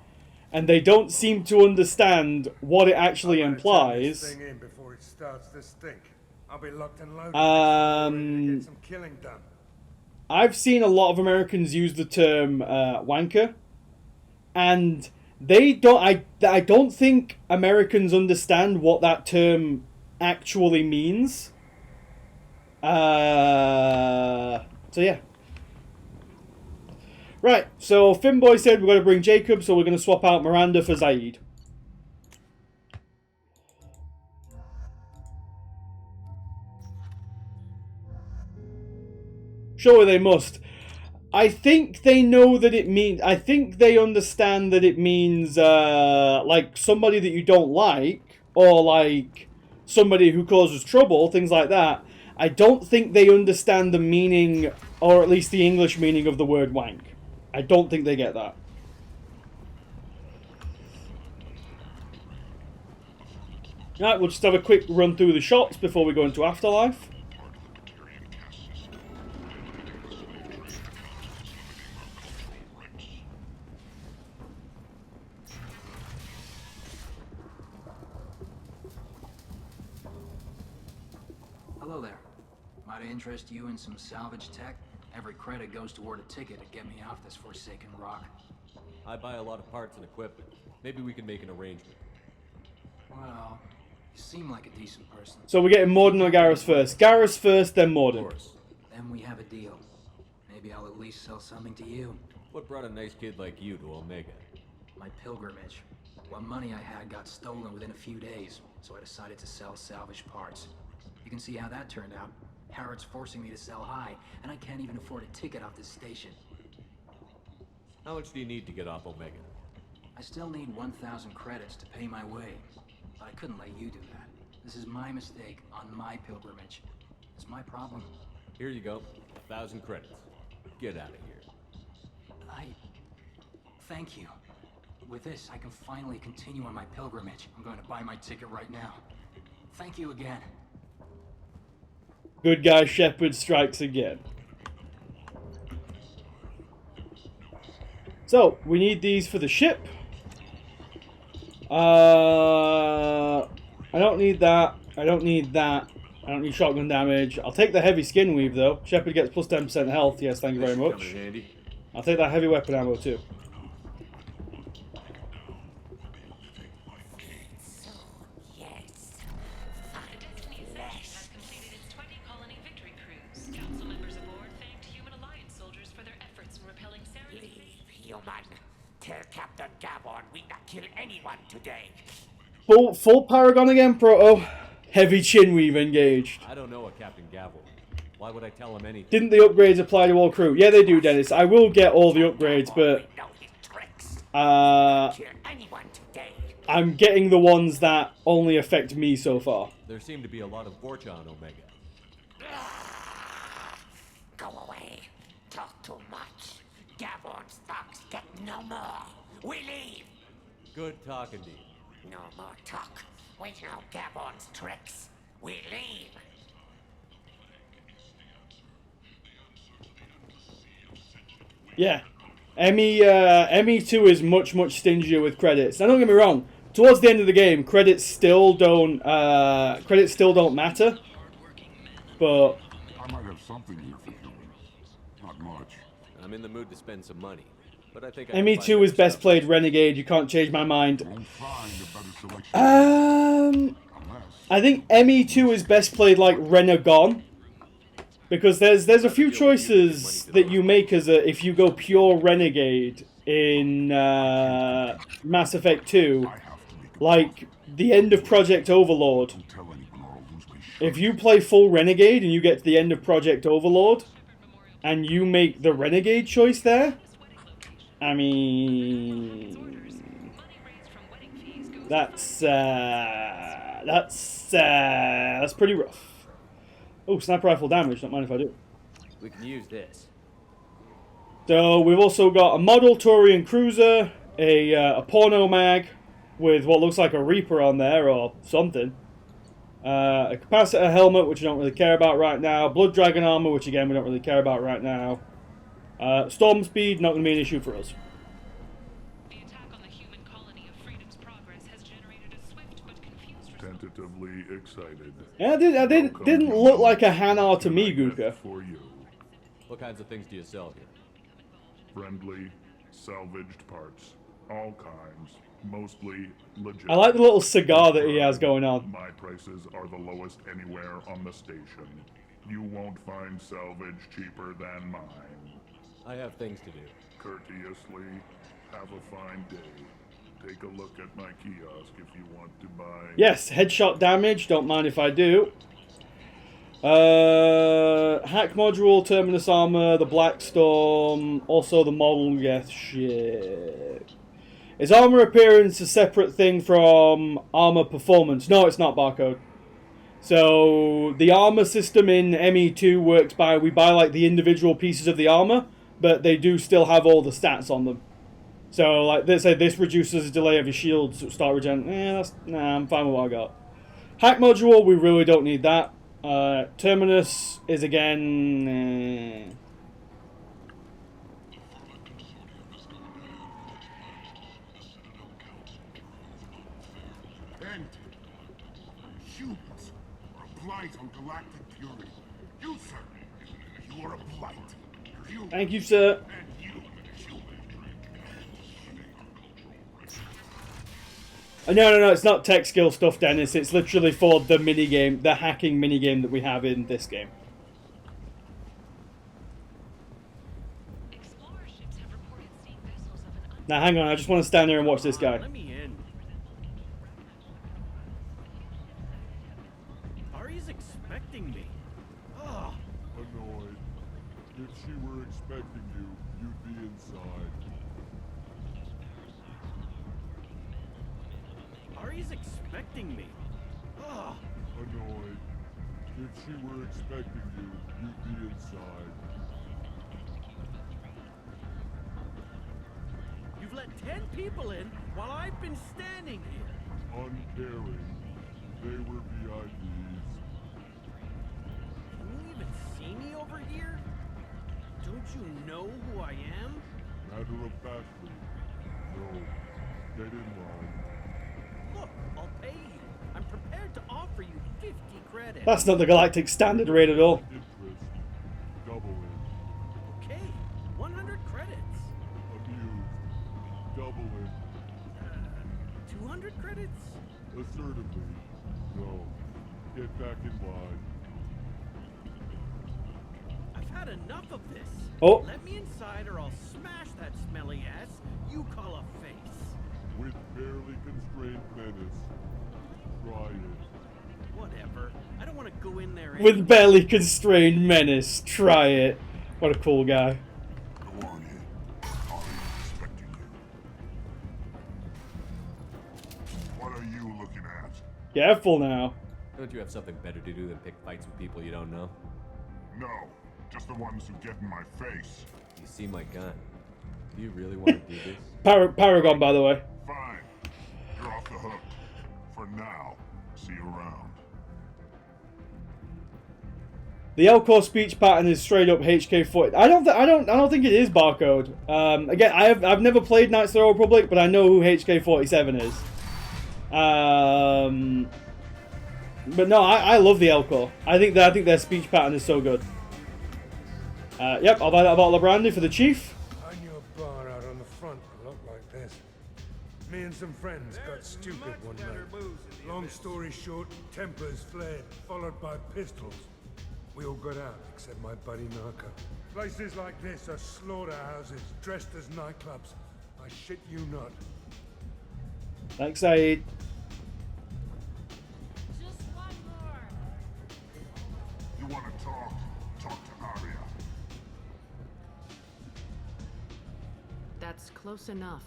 and they don't seem to understand what it actually implies. Turn this thing in before it starts to stink. I'll be locked and loaded to get some killing done. I've seen a lot of Americans use the term wanker, and they don't. I don't think Americans understand what that term actually means. So yeah. Right, so Finboy said we're going to bring Jacob, so we're going to swap out Miranda for Zaid. Surely they must. I think they know that it means... I think they understand that it means, like, somebody that you don't like, or, like, somebody who causes trouble, things like that. I don't think they understand the meaning, or at least the English meaning of the word wank. I don't think they get that. Alright, we'll just have a quick run through the shots before we go into Afterlife. Hello there. Might I interest you in some salvage tech? Every credit goes toward a ticket to get me off this forsaken rock. I buy a lot of parts and equipment. Maybe we can make an arrangement. Well, you seem like a decent person. So we're getting Morden or Garrus first. Garrus first, then Morden. Then we have a deal. Maybe I'll at least sell something to you. What brought a nice kid like you to Omega? My pilgrimage. What money I had got stolen within a few days, so I decided to sell salvage parts. You can see how that turned out. Harrod's forcing me to sell high, and I can't even afford a ticket off this station. How much do you need to get off Omega? I still need 1,000 credits to pay my way, but I couldn't let you do that. This is my mistake on my pilgrimage. It's my problem. Here you go. 1,000 credits. Get out of here. Thank you. With this, I can finally continue on my pilgrimage. I'm going to buy my ticket right now. Thank you again. Good guy Shepard strikes again. So, we need these for the ship. I don't need that. I don't need that. I don't need shotgun damage. I'll take the heavy skin weave though. Shepard gets plus 10% health. Yes, thank you very much. I'll take that heavy weapon ammo too. Tell Captain Gavon we not kill anyone today. Full Paragon again, Proto. Heavy chin weave engaged. I don't know a Captain Gavel. Why would I tell him anything? Didn't the upgrades apply to all crew? Yeah, they do, Dennis. I will get all the upgrades, but I'm getting the ones that only affect me so far. There seem to be a lot of Vorcha on Omega. Go away. Talk too much. Gavon's thugs get no more. We leave. Good talking to you. No more talk. We know Gavon's tricks. We leave. Yeah. ME2 is much stingier with credits. Now don't get me wrong, towards the end of the game, credits still don't matter. But I might have something here for humans. Not much. I'm in the mood to spend some money. But I think ME2 is best played Renegade. You can't change my mind. I think ME2 is best played like Renegon, because there's a few choices that you make as if you go pure Renegade in Mass Effect 2, like the end of Project Overlord. If you play full Renegade and you get to the end of Project Overlord, and you make the Renegade choice there, I mean, that's pretty rough. Oh, sniper rifle damage. Don't mind if I do. We can use this. So we've also got a model Turian cruiser, a porno mag with what looks like a Reaper on there or something. A capacitor helmet, which we don't really care about right now. Blood Dragon armor, which again we don't really care about right now. Storm speed, not going to be an issue for us. Tentatively excited. Yeah, didn't look like a Hanar to me, Guka. For you. What kinds of things do you sell here? Friendly, salvaged parts. All kinds. Mostly legit. I like the little cigar that he has going on. My prices are the lowest anywhere on the station. You won't find salvage cheaper than mine. I have things to do. Courteously, have a fine day. Take a look at my kiosk if you want to buy... Yes, headshot damage. Don't mind if I do. hack module, terminus armor, the Black Storm, also the model yes shit. Is armor appearance a separate thing from armor performance? No, it's not, Barcode. So the armor system in ME2 works by we buy like the individual pieces of the armor, but they do still have all the stats on them. So like they say, this reduces the delay of your shields start regen. I'm fine with what I got. Hack module, we really don't need that. Terminus is again. And humans are a blight on galactic purity. You, sir, you are a blight. You Thank you, sir. No, it's not tech skill stuff, Dennis. It's literally for the minigame, the hacking minigame that we have in this game. Now, hang on, I just want to stand there and watch this guy. Let me in. Ari's expecting me. Ugh. Annoyed. If she were expecting you, you'd be inside. Ari's expecting me. Ugh. Annoyed. If she were expecting you, you'd be inside. You've let 10 people in while I've been standing here. Uncaring. They were VIPs. Can you even see me over here? Don't you know who I am? Matter of factly. No. Get in line. Look, I'll pay you. I'm prepared to offer you 50 credits. That's not the galactic standard rate at all. Interest. Double it. Okay, 100 credits. Amused. Double it. 200 credits? Assertively. No. Get back in line. I've had enough of this. Oh. Let me inside or I'll smash that smelly ass you call a face. With barely constrained menace. Try it. Whatever. I don't want to go in there With barely constrained menace. Try it. What a cool guy. Go on in. Ari's expecting you. What are you looking at? Careful now. Don't you have something better to do than pick fights with people you don't know? No. Just the ones who get in my face. You see my gun. Do you really want to do this? Paragon, by the way. Fine. You're off the hook. For now. See you around. The Elcor speech pattern is straight up HK40. I don't think it is, Barcode. Again, I've never played Knights of the Old Republic, but I know who HK47 is. But no, I love the Elcor. I think their speech pattern is so good. Yep, I'll buy that bottle of brandy for the chief. I knew a bar out on the front that looked like this. Me and some friends got stupid one night. Long story short, tempers flared, followed by pistols. We all got out, except my buddy Narco. Places like this are slaughterhouses, dressed as nightclubs. I shit you not. Thanks, Saeed. You want to talk? Talk to Aria. That's close enough.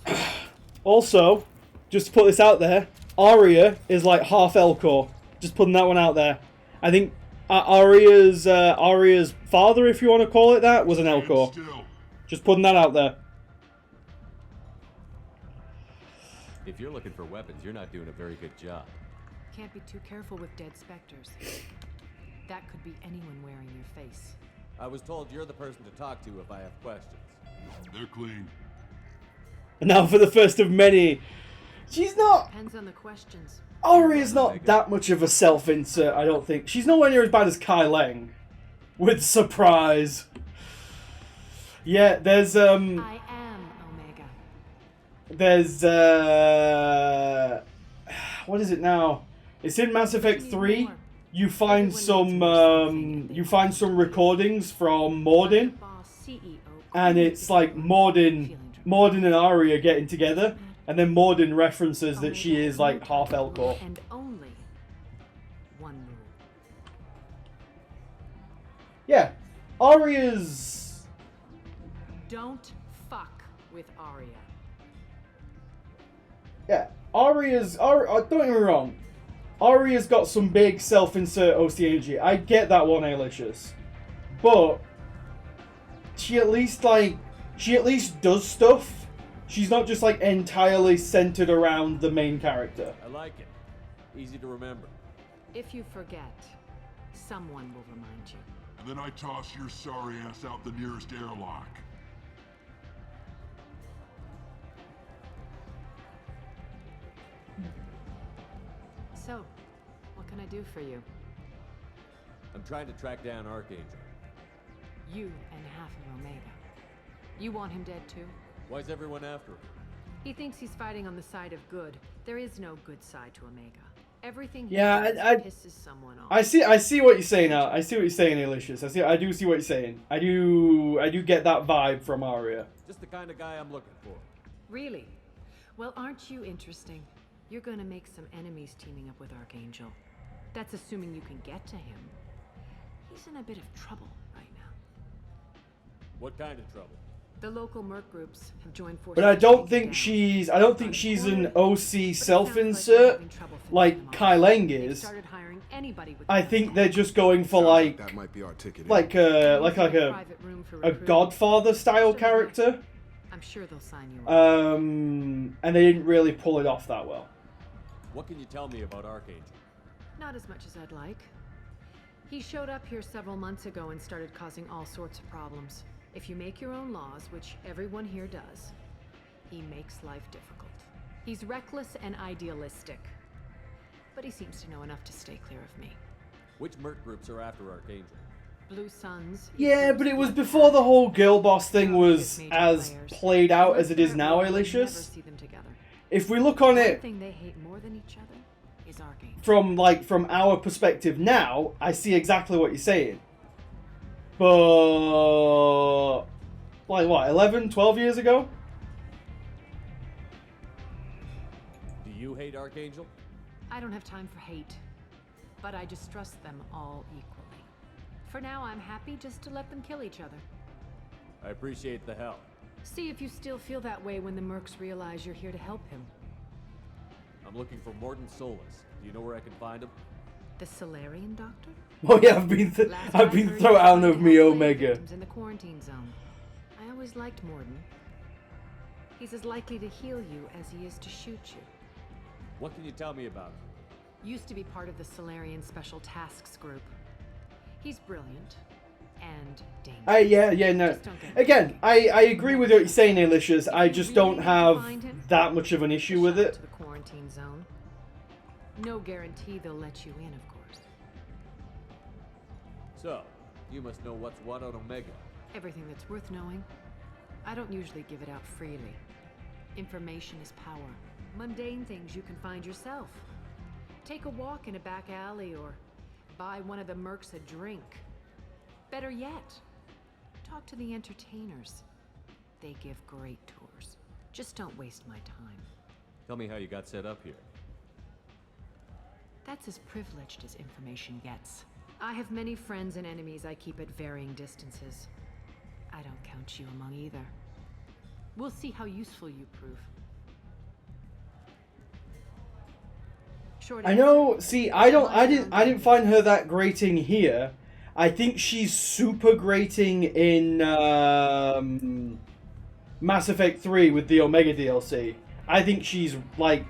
Also, just to put this out there, Arya is like half Elcor. Just putting that one out there. I think Arya's father, if you want to call it that, was an Elcor. Just putting that out there. If you're looking for weapons, you're not doing a very good job. Can't be too careful with dead specters. That could be anyone wearing your face. I was told you're the person to talk to if I have questions. They're clean. And now for the first of many. She's not... Depends on the questions. Arya's not that much of a self-insert, I don't think. She's nowhere near as bad as Kai Leng. With surprise. Yeah, there's, I am Omega. There's, what is it now? It's in Mass Effect 3. You find some recordings from Mordin. And it's like Mordin and Arya getting together. And then Mordin references that she is like half Elcor. And only one rule. Yeah, Arya's... Don't fuck with Arya. Yeah, don't get me wrong. Arya's got some big self-insert OC energy. I get that one, Alicious. But she at least does stuff. She's not just like entirely centered around the main character. I like it. Easy to remember. If you forget, someone will remind you. And then I toss your sorry ass out the nearest airlock. So, what can I do for you? I'm trying to track down Archangel. You and half of Omega. You want him dead too? Why's everyone after him? He thinks he's fighting on the side of good. There is no good side to Omega. Everything he Yeah, does pisses someone off. I see what you're saying now. I see what you're saying, Alicious. I do see what you're saying. I do get that vibe from Arya. Just the kind of guy I'm looking for. Really? Well, aren't you interesting? You're gonna make some enemies teaming up with Archangel. That's assuming you can get to him. He's in a bit of trouble right now. What kind of trouble? The local merc groups have joined forces. But I don't think she's an OC self-insert like Kai Leng is. I think they're just going for like that might be articulated. like a Godfather style character. I'm sure they'll sign you up. And they didn't really pull it off that well. What can you tell me about Archangel? Not as much as I'd like. He showed up here several months ago and started causing all sorts of problems. If you make your own laws, which everyone here does, he makes life difficult. He's reckless and idealistic. But he seems to know enough to stay clear of me. Which merc groups are after Archangel? Blue Suns. Yeah, but it was before the whole girl boss thing was as played out as it is now, Alicious. If we look on it thing they hate more than each other is Archangel. from our perspective now, I see exactly what you're saying. But like what, 11, 12 years ago? Do you hate Archangel? I don't have time for hate, but I distrust them all equally. For now, I'm happy just to let them kill each other. I appreciate the help. See if you still feel that way when the mercs realize you're here to help him. I'm looking for Morton Solus. Do you know where I can find him? The Solarian doctor? Oh yeah, I've been thrown out of me Omega. In the quarantine zone. I always liked Morton. He's as likely to heal you as he is to shoot you. What can you tell me about him? Used to be part of the Solarian Special Tasks Group. He's brilliant and dangerous. No. Again, I agree with what you're saying, Alicious. I just don't have that much of an issue with it. To the quarantine zone. No guarantee they'll let you in, of course. So, you must know what's what on Omega. Everything that's worth knowing. I don't usually give it out freely. Information is power. Mundane things you can find yourself. Take a walk in a back alley or buy one of the mercs a drink. Better yet, talk to the entertainers. They give great tours. Just don't waste my time. Tell me how you got set up here. That's as privileged as information gets. I have many friends and enemies I keep at varying distances. I don't count you among either. We'll see how useful you prove. I know. See, I didn't find her that grating here. I think she's super grating in Mass Effect 3 with the Omega DLC. I think she's like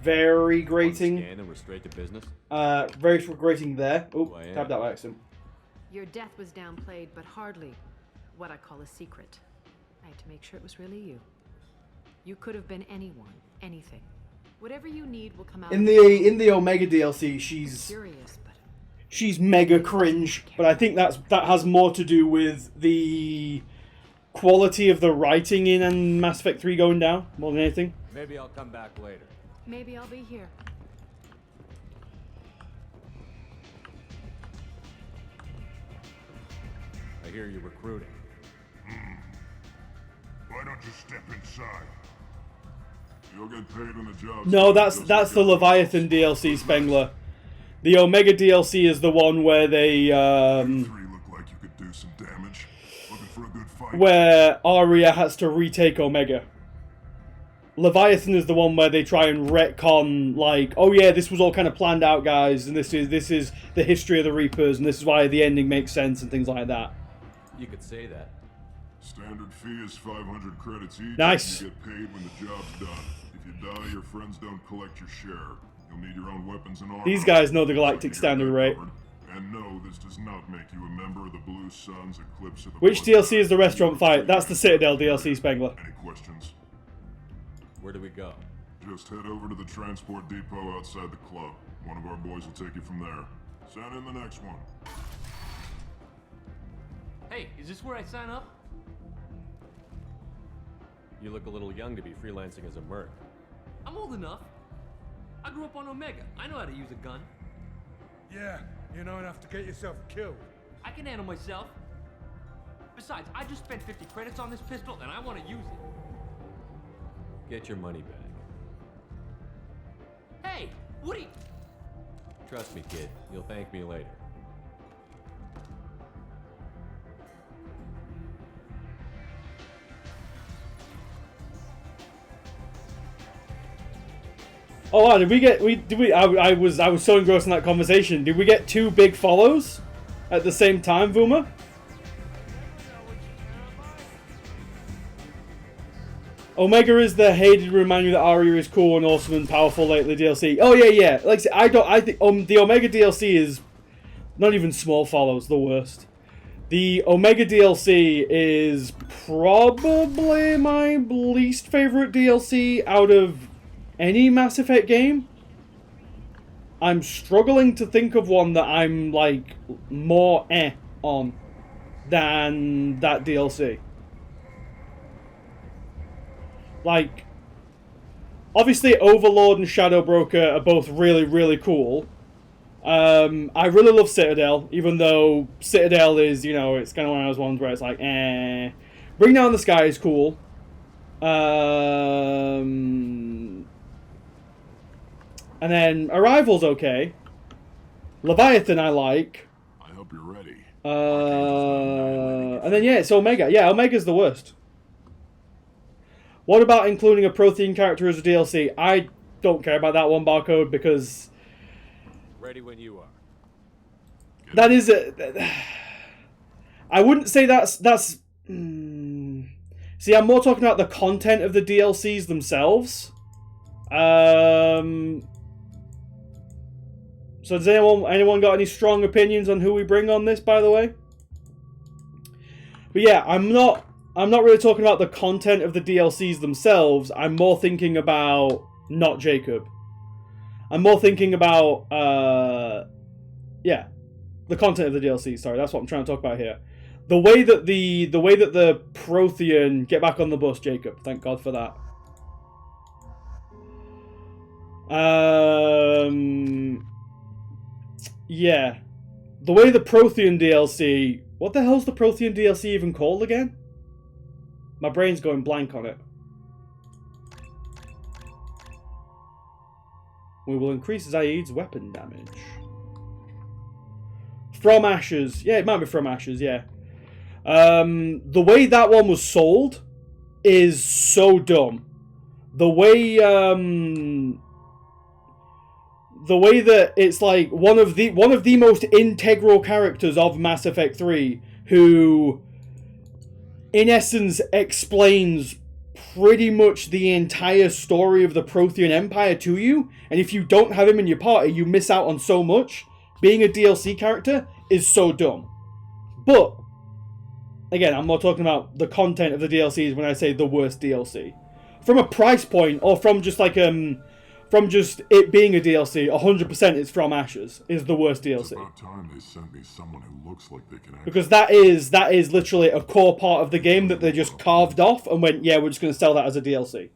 very grating. Scan and we're straight to business. Very grating there. Oh, tabbed that by accident. Your death was downplayed, but hardly what I call a secret. I had to make sure it was really you. You could have been anyone, anything. Whatever you need will come out. In the Omega DLC, she's mega cringe, but I think that has more to do with the quality of the writing in Mass Effect 3 going down more than anything. Maybe I'll come back later. Maybe I'll be here. I hear you're recruiting. Why don't you step inside? You'll get paid when the job's No, that's the Leviathan DLC, Spengler. The Omega DLC is the one where they You three look like you could do do some damage. Looking for a good fight? Where Arya has to retake Omega. Leviathan is the one where they try and retcon, like, oh yeah, this was all kind of planned out, guys, and this is the history of the Reapers, and this is why the ending makes sense, and things like that. You could say that. Standard fee is 500 credits each. Nice. You get paid when the job's done. If you die, your friends don't collect your share. You'll need your own weapons and armor. These guys know the Galactic Standard rate. And no, this does not make you a member of the Blue Suns Eclipse of the Which Blood. DLC is the restaurant fight? That's the Citadel DLC, Spengler. Any questions? Where do we go? Just head over to the transport depot outside the club. One of our boys will take you from there. Send in the next one. Hey, is this where I sign up? You look a little young to be freelancing as a merc. I'm old enough. I grew up on Omega. I know how to use a gun. Yeah, you know enough to get yourself killed. I can handle myself. Besides, I just spent 50 credits on this pistol and I want to use it. Get your money back. Hey, what are you... Trust me, kid. You'll thank me later. Oh wow, I was so engrossed in that conversation. Did we get 2 big follows at the same time, Vuma? Omega is the hated reminder that Arya is cool and awesome and powerful lately DLC. Oh yeah. Like I say, I think the Omega DLC is not even small follows, the worst. The Omega DLC is probably my least favorite DLC out of any Mass Effect game. I'm struggling to think of one that I'm like more on than that DLC. Like, obviously Overlord and Shadow Broker are both really, really cool. I really love Citadel, even though Citadel is, you know, it's kind of one of those ones where it's like, Bring Down the Sky is cool. And then Arrival's okay. Leviathan I like. I hope you're ready. And then yeah, it's Omega. Yeah, Omega's the worst. What about including a Prothean character as a DLC? I don't care about that one, Barcode, because Ready when you are. that is I wouldn't say that's See, I'm more talking about the content of the DLCs themselves. So does anyone got any strong opinions on who we bring on this, by the way? But yeah, I'm not really talking about the content of the DLCs themselves. I'm more thinking about not Jacob. I'm more thinking about yeah, the content of the DLC. Sorry, that's what I'm trying to talk about here. The way that the Prothean get back on the bus, Jacob. Thank God for that. Yeah. The way the Prothean DLC... What the hell's the Prothean DLC even called again? My brain's going blank on it. We will increase Zaid's weapon damage. From Ashes. Yeah, it might be From Ashes, yeah. The way that one was sold is so dumb. The way that it's like one of the most integral characters of Mass Effect 3, who in essence explains pretty much the entire story of the Prothean Empire to you, and if you don't have him in your party, you miss out on so much. Being a DLC character is so dumb. But again, I'm more talking about the content of the DLCs when I say the worst DLC. From a price point, or from just like from just it being a DLC, 100% it's From Ashes is the worst DLC. It's about time they sent me someone who looks like they can actually... Because that is literally a core part of the game that they just carved off and went, yeah, we're just going to sell that as a DLC.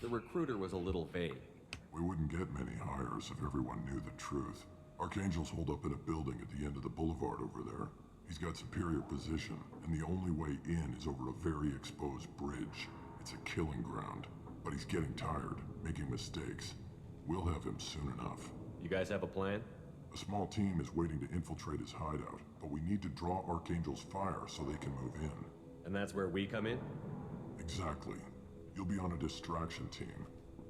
The recruiter was a little vague. We wouldn't get many hires if everyone knew the truth. Archangel's holed up in a building at the end of the boulevard over there. He's got superior position, and the only way in is over a very exposed bridge. It's a killing ground, but he's getting tired, making mistakes. We'll have him soon enough. You guys have a plan? A small team is waiting to infiltrate his hideout, but we need to draw Archangel's fire so they can move in. And that's where we come in? Exactly. You'll be on a distraction team.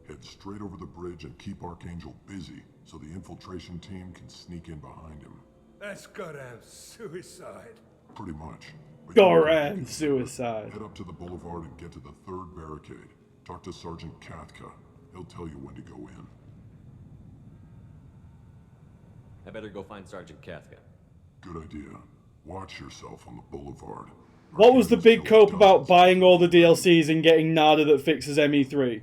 Head straight over the bridge and keep Archangel busy so the infiltration team can sneak in behind him. That's goddamn suicide. Pretty much. But Goran suicide. Head up to the boulevard and get to the 3rd barricade. Talk to Sergeant Katka. He'll tell you when to go in. I better go find Sergeant Katka. Good idea. Watch yourself on the boulevard. What was the big cope about buying all the DLCs and getting Nada that fixes ME3?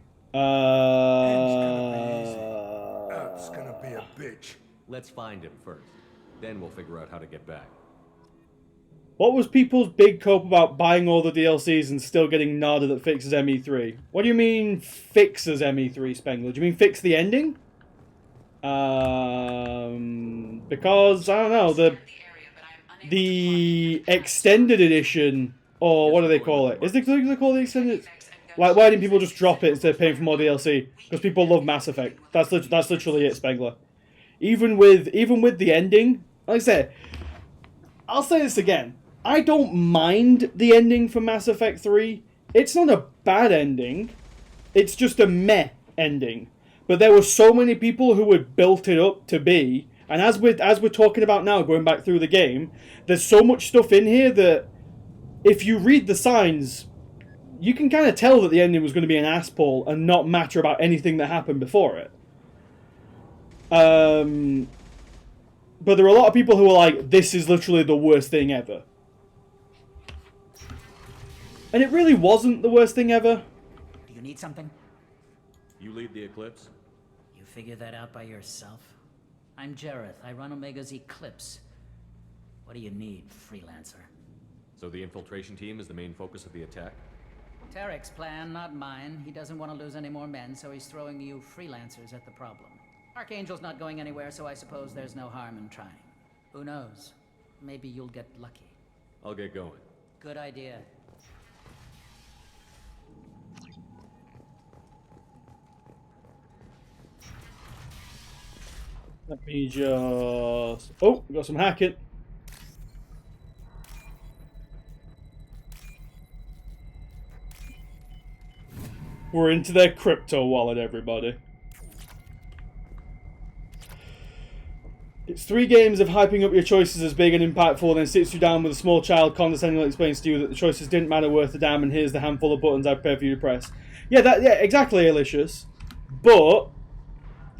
That's gonna be a bitch. Let's find him first. Then we'll figure out how to get back. What was people's big cope about buying all the DLCs and still getting Nada that fixes ME3? What do you mean fixes ME3, Spengler? Do you mean fix the ending? Because, I don't know, the extended edition, or what do they call it? Is it they call the extended? Like, why didn't people just drop it instead of paying for more DLC? Because people love Mass Effect. That's literally it, Spengler. Even with the ending, like I said, I'll say this again. I don't mind the ending for Mass Effect 3. It's not a bad ending. It's just a meh ending. But there were so many people who had built it up to be, and as we're talking about now, going back through the game, there's so much stuff in here that if you read the signs, you can kind of tell that the ending was going to be an asspull and not matter about anything that happened before it. But there are a lot of people who are like, this is literally the worst thing ever. And it really wasn't the worst thing ever. Do you need something? You lead the Eclipse? You figure that out by yourself? I'm Jareth. I run Omega's Eclipse. What do you need, freelancer? So the infiltration team is the main focus of the attack? Tarek's plan, not mine. He doesn't want to lose any more men, so he's throwing you freelancers at the problem. Archangel's not going anywhere, so I suppose there's no harm in trying. Who knows? Maybe you'll get lucky. I'll get going. Good idea. Let me just... Oh, we got some hacking. We're into their crypto wallet, everybody. It's 3 games of hyping up your choices as big and impactful, and then sits you down with a small child condescendingly explains to you that the choices didn't matter worth a damn, and here's the handful of buttons I prepared for you to press. Yeah, exactly, Alicious. But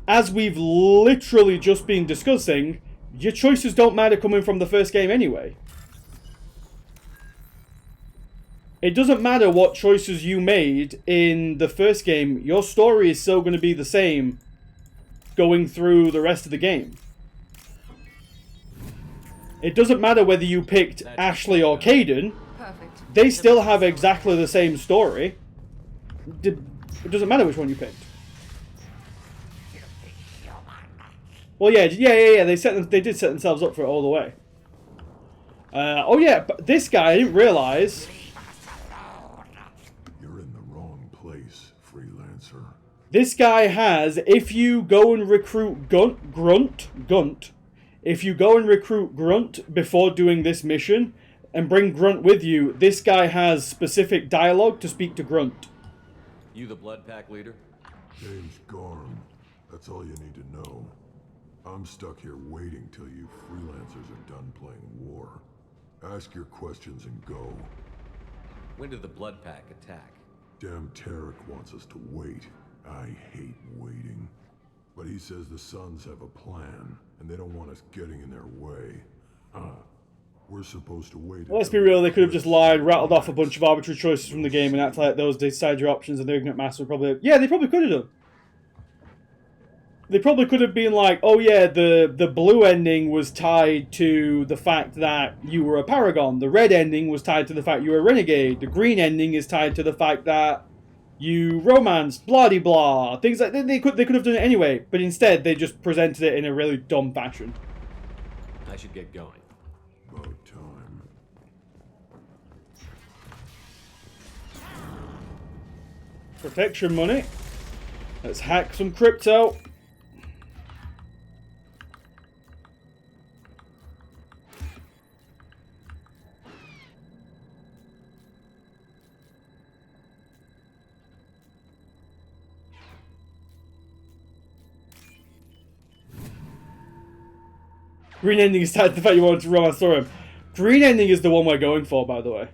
as we've literally just been discussing, your choices don't matter coming from the first game anyway. It doesn't matter what choices you made in the first game, your story is still going to be the same going through the rest of the game. It doesn't matter whether you picked Ashley or Caden, they still have exactly the same story. It doesn't matter which one you picked. Well, yeah, they did set themselves up for it all the way. Oh yeah, but this guy, I didn't realize. You're in the wrong place, freelancer. This guy has, if you go and recruit Grunt, if you go and recruit Grunt before doing this mission and bring Grunt with you, this guy has specific dialogue to speak to Grunt. You the Blood Pack leader? James Gorm. That's all you need to know. I'm stuck here waiting till you freelancers are done playing war. Ask your questions and go. When did the Blood Pack attack? Damn Tarek wants us to wait. I hate waiting. But he says the Sons have a plan, and they don't want us getting in their way. We're supposed to wait. Well, let's be real, they could have just lied, rattled off a bunch of arbitrary choices from the game and act like those decide your options, and the Ignorant Master would probably... Yeah, they probably could have done. They probably could have been like, oh yeah, the blue ending was tied to the fact that you were a Paragon. The red ending was tied to the fact you were a Renegade. The green ending is tied to the fact that you romanced, blah-de-blah. Things like that. They could have done it anyway, but instead they just presented it in a really dumb fashion. I should get going. About time. Protection money. Let's hack some crypto. Green ending is tied to the fact you wanted to romance him. Green ending is the one we're going for, by the way.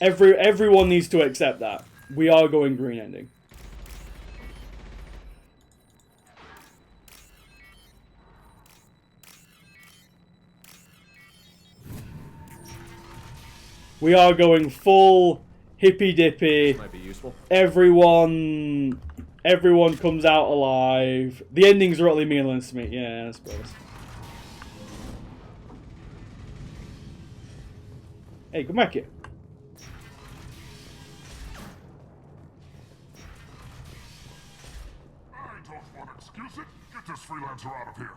Everyone needs to accept that. We are going green ending. We are going full hippy dippy. Might be useful. Everyone comes out alive. The endings are utterly meaningless to me. Yeah, I suppose. Hey, come back here. I don't want to excuse it. Get this freelancer out of here.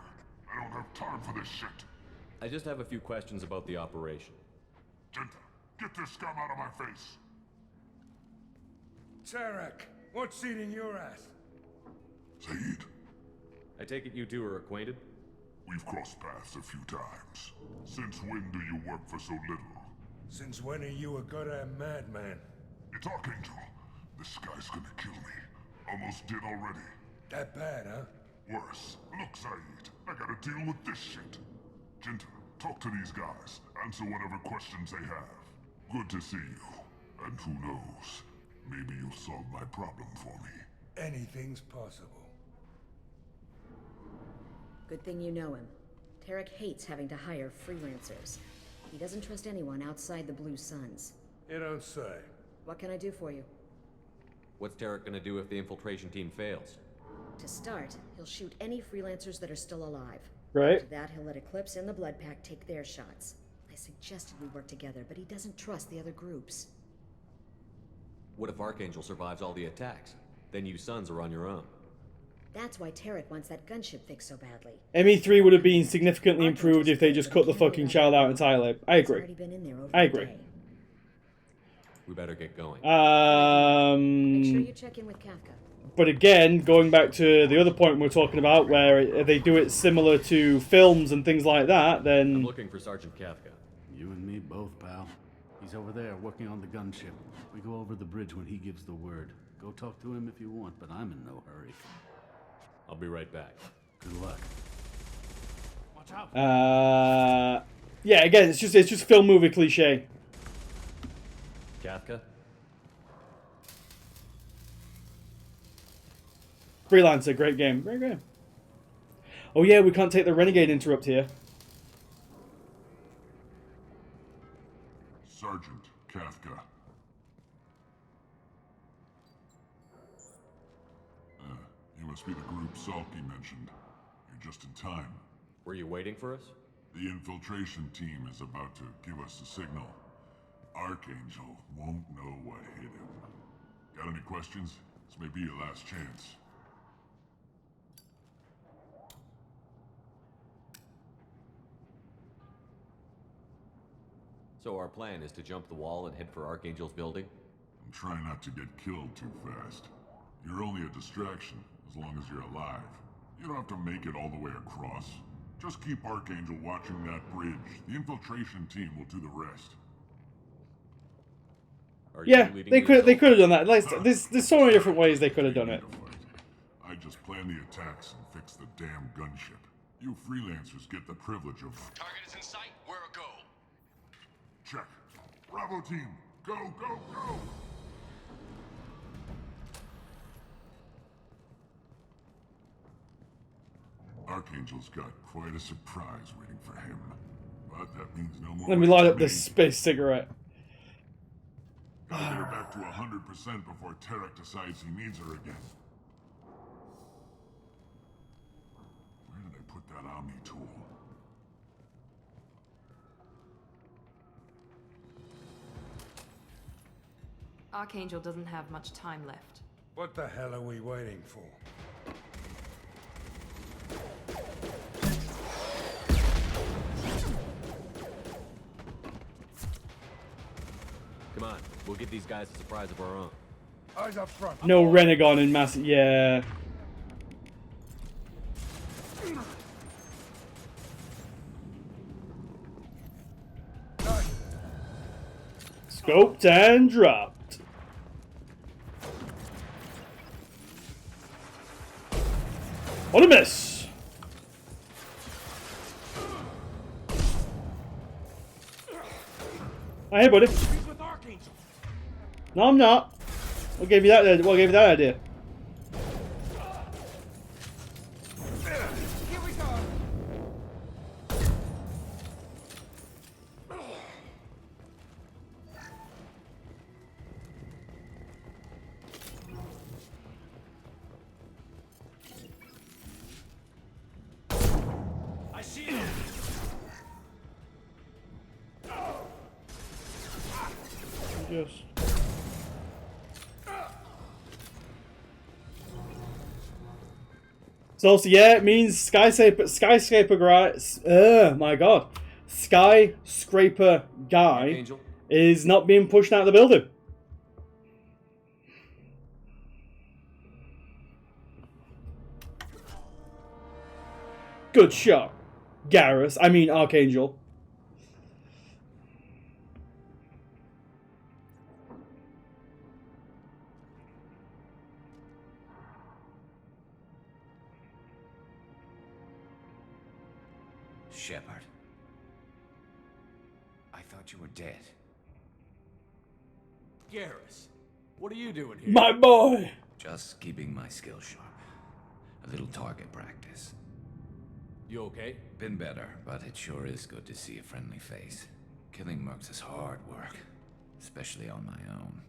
I don't have time for this shit. I just have a few questions about the operation. Genta, get this scum out of my face. Tarek, what's eating your ass? Zaid, I take it you two are acquainted? we've crossed paths a few times. Since when do you work for so little? Since when are you a goddamn madman? It's Archangel. This guy's gonna kill me. Almost did already. That bad, huh? Worse. Look, Zaid, I gotta deal with this shit. Genta, talk to these guys. Answer whatever questions they have. Good to see you. And who knows, maybe you'll solve my problem for me. Anything's possible. Good thing you know him. Tarek hates having to hire freelancers. He doesn't trust anyone outside the Blue Suns. You don't say. What can I do for you? What's Tarek gonna do if the infiltration team fails? To start, he'll shoot any freelancers that are still alive. Right. After that, he'll let Eclipse and the Blood Pack take their shots. I suggested we work together, but he doesn't trust the other groups. What if Archangel survives all the attacks? Then you Sons are on your own. That's why Tarek wants that gunship fixed so badly. ME3 would have been significantly improved if they just cut the fucking child out entirely. I agree. I agree. We better get going. Make sure you check in with Kafka. But again, going back to the other point we were talking about, where they do it similar to films and things like that, then... I'm looking for Sergeant Kafka. You and me both, pal. He's over there working on the gunship. We go over the bridge when he gives the word. Go talk to him if you want, but I'm in no hurry. I'll be right back. Good luck. Watch out. Yeah, again, it's just film movie cliche. Kafka? Freelancer, great game. Great game. Oh yeah, we can't take the Renegade interrupt here. Sergeant Kafka. You must be the group Salky mentioned. You're just in time. Were you waiting for us? The infiltration team is about to give us a signal. Archangel won't know what hit him. Got any questions? This may be your last chance. So our plan is to jump the wall and head for Archangel's building? I'm trying not to get killed too fast. You're only a distraction, as long as you're alive. You don't have to make it all the way across. Just keep Archangel watching that bridge. The infiltration team will do the rest. Yeah, they could have done that. Like, there's so many different ways they could have done it. I just plan the attacks and fix the damn gunship. You freelancers get the privilege of... Target is in sight. We're a go. Check. Bravo team, go, go, go! Archangel's got quite a surprise waiting for him. But that means no more... Let me light up this space cigarette. Gotta get her back to 100% before Tarek decides he needs her again. Where did I put that Omni tool? Archangel doesn't have much time left. What the hell are we waiting for? Come on, we'll give these guys a surprise of our own. Eyes up front. No Renegon in mass. Yeah. Scoped and dropped. What a miss! Hey, buddy. No, I'm not. What gave you that? What gave you that idea? I see you. Just. So yeah, it means skyscraper guy. My God, skyscraper guy Archangel? is not being pushed out of the building. Good shot, Garrus. I mean Archangel. Shepard. I thought you were dead. Garrus, what are you doing here? My boy. Just keeping my skills sharp. A little target practice. You okay? Been better, but it sure is good to see a friendly face. Killing mercs is hard work, especially on my own.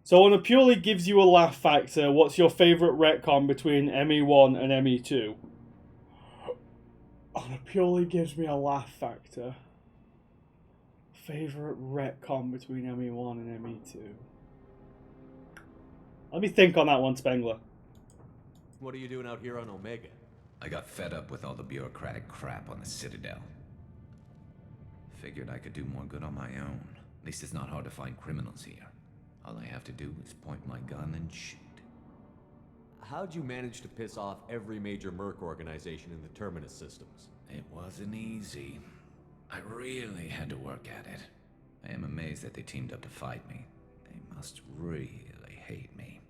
So on a purely gives you a laugh factor, what's your favourite retcon between ME1 and ME2? On a purely gives me a laugh factor. Favourite retcon between ME1 and ME2? Let me think on that one, Spengler. What are you doing out here on Omega? I got fed up with all the bureaucratic crap on the Citadel. Figured I could do more good on my own. At least it's not hard to find criminals here. All I have to do is point my gun and shoot. How'd you manage to piss off every major merc organization in the Terminus systems? It wasn't easy. I really had to work at it. I am amazed that they teamed up to fight me. They must really hate me.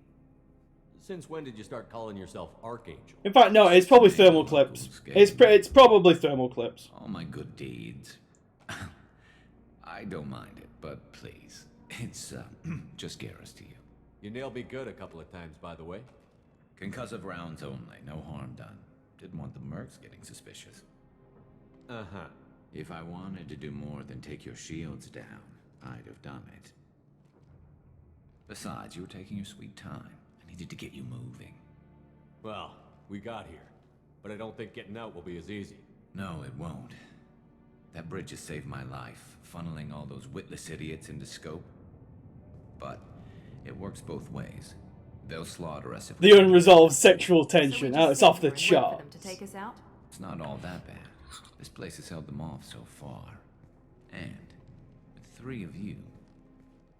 Since when did you start calling yourself Archangel? In fact, no, it's probably thermal clips. It's probably thermal clips. All my good deeds. I don't mind it, but please. It's, just Garrus to you. You nailed me good a couple of times, by the way. Concussive rounds only, no harm done. Didn't want the mercs getting suspicious. Uh-huh. If I wanted to do more than take your shields down, I'd have done it. Besides, you were taking your sweet time. I needed to get you moving. Well, we got here. But I don't think getting out will be as easy. No, it won't. That bridge has saved my life, funneling all those witless idiots into scope. But it works both ways. They'll slaughter us if The unresolved sexual tension. It's off the chart. To take us out? It's not all that bad. This place has held them off so far. And with 3 of you,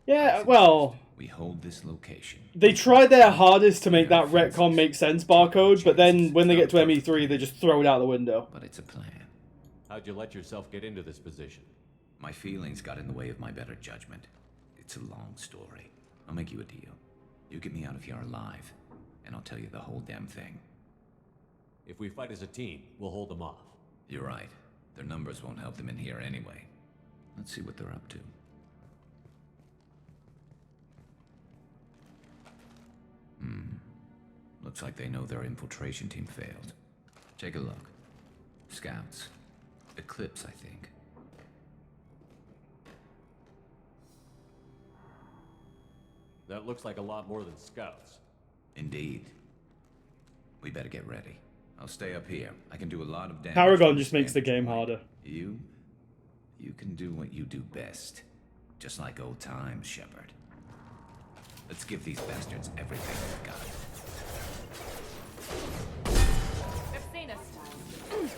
Yeah, well, we hold this location. they try their hardest to make that retcon make sense, Barcode, but then when they get to ME3, they just throw it out the window. But it's a plan. How'd you let yourself get into this position? My feelings got in the way of my better judgment. It's a long story. I'll make you a deal. You get me out of here alive, and I'll tell you the whole damn thing. If we fight as a team, we'll hold them off. You're right. Their numbers won't help them in here anyway. Let's see what they're up to. Looks like they know their infiltration team failed. Take a look. Scouts. Eclipse, I think. That looks like a lot more than scouts. Indeed. We better get ready. I'll stay up here. I can do a lot of damage. Paragon just makes the game harder. You can do what you do best. Just like old times, Shepard. Let's give these bastards everything they've got. They've seen us.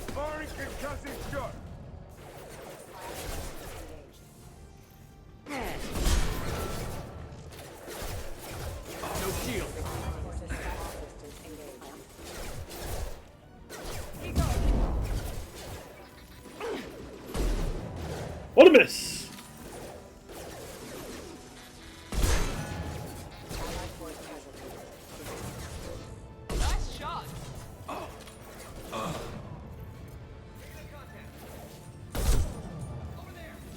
Firing concussive shot. No shield. What a miss! Nice shot.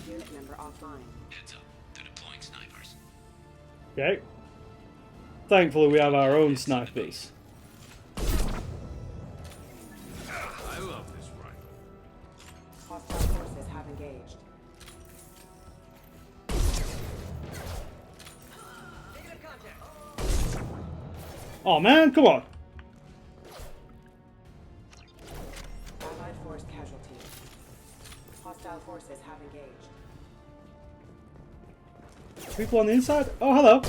Unit member sniper offline. Heads up, they're deploying snipers. Okay. Thankfully, we have our own snipers. I love this rifle. Hostile forces have engaged. Oh man, come on. Allied force casualty. Hostile forces have engaged. People on the inside? Oh, hello.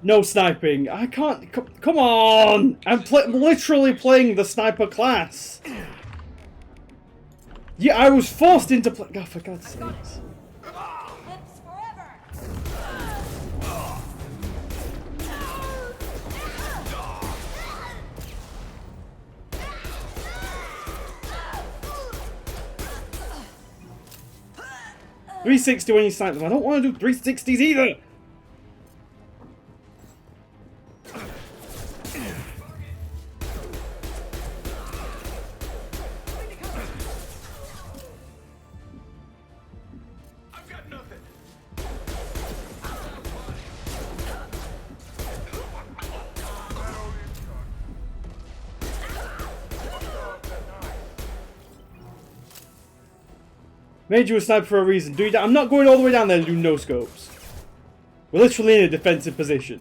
No sniping. I can't. Come on! I'm literally playing the sniper class. Yeah, I was forced into play. Oh, for God's sakes. 360 when you snipe them. I don't want to do 360s either. Made you a sniper for a reason. Dude, I'm not going all the way down there to do no scopes. We're literally in a defensive position.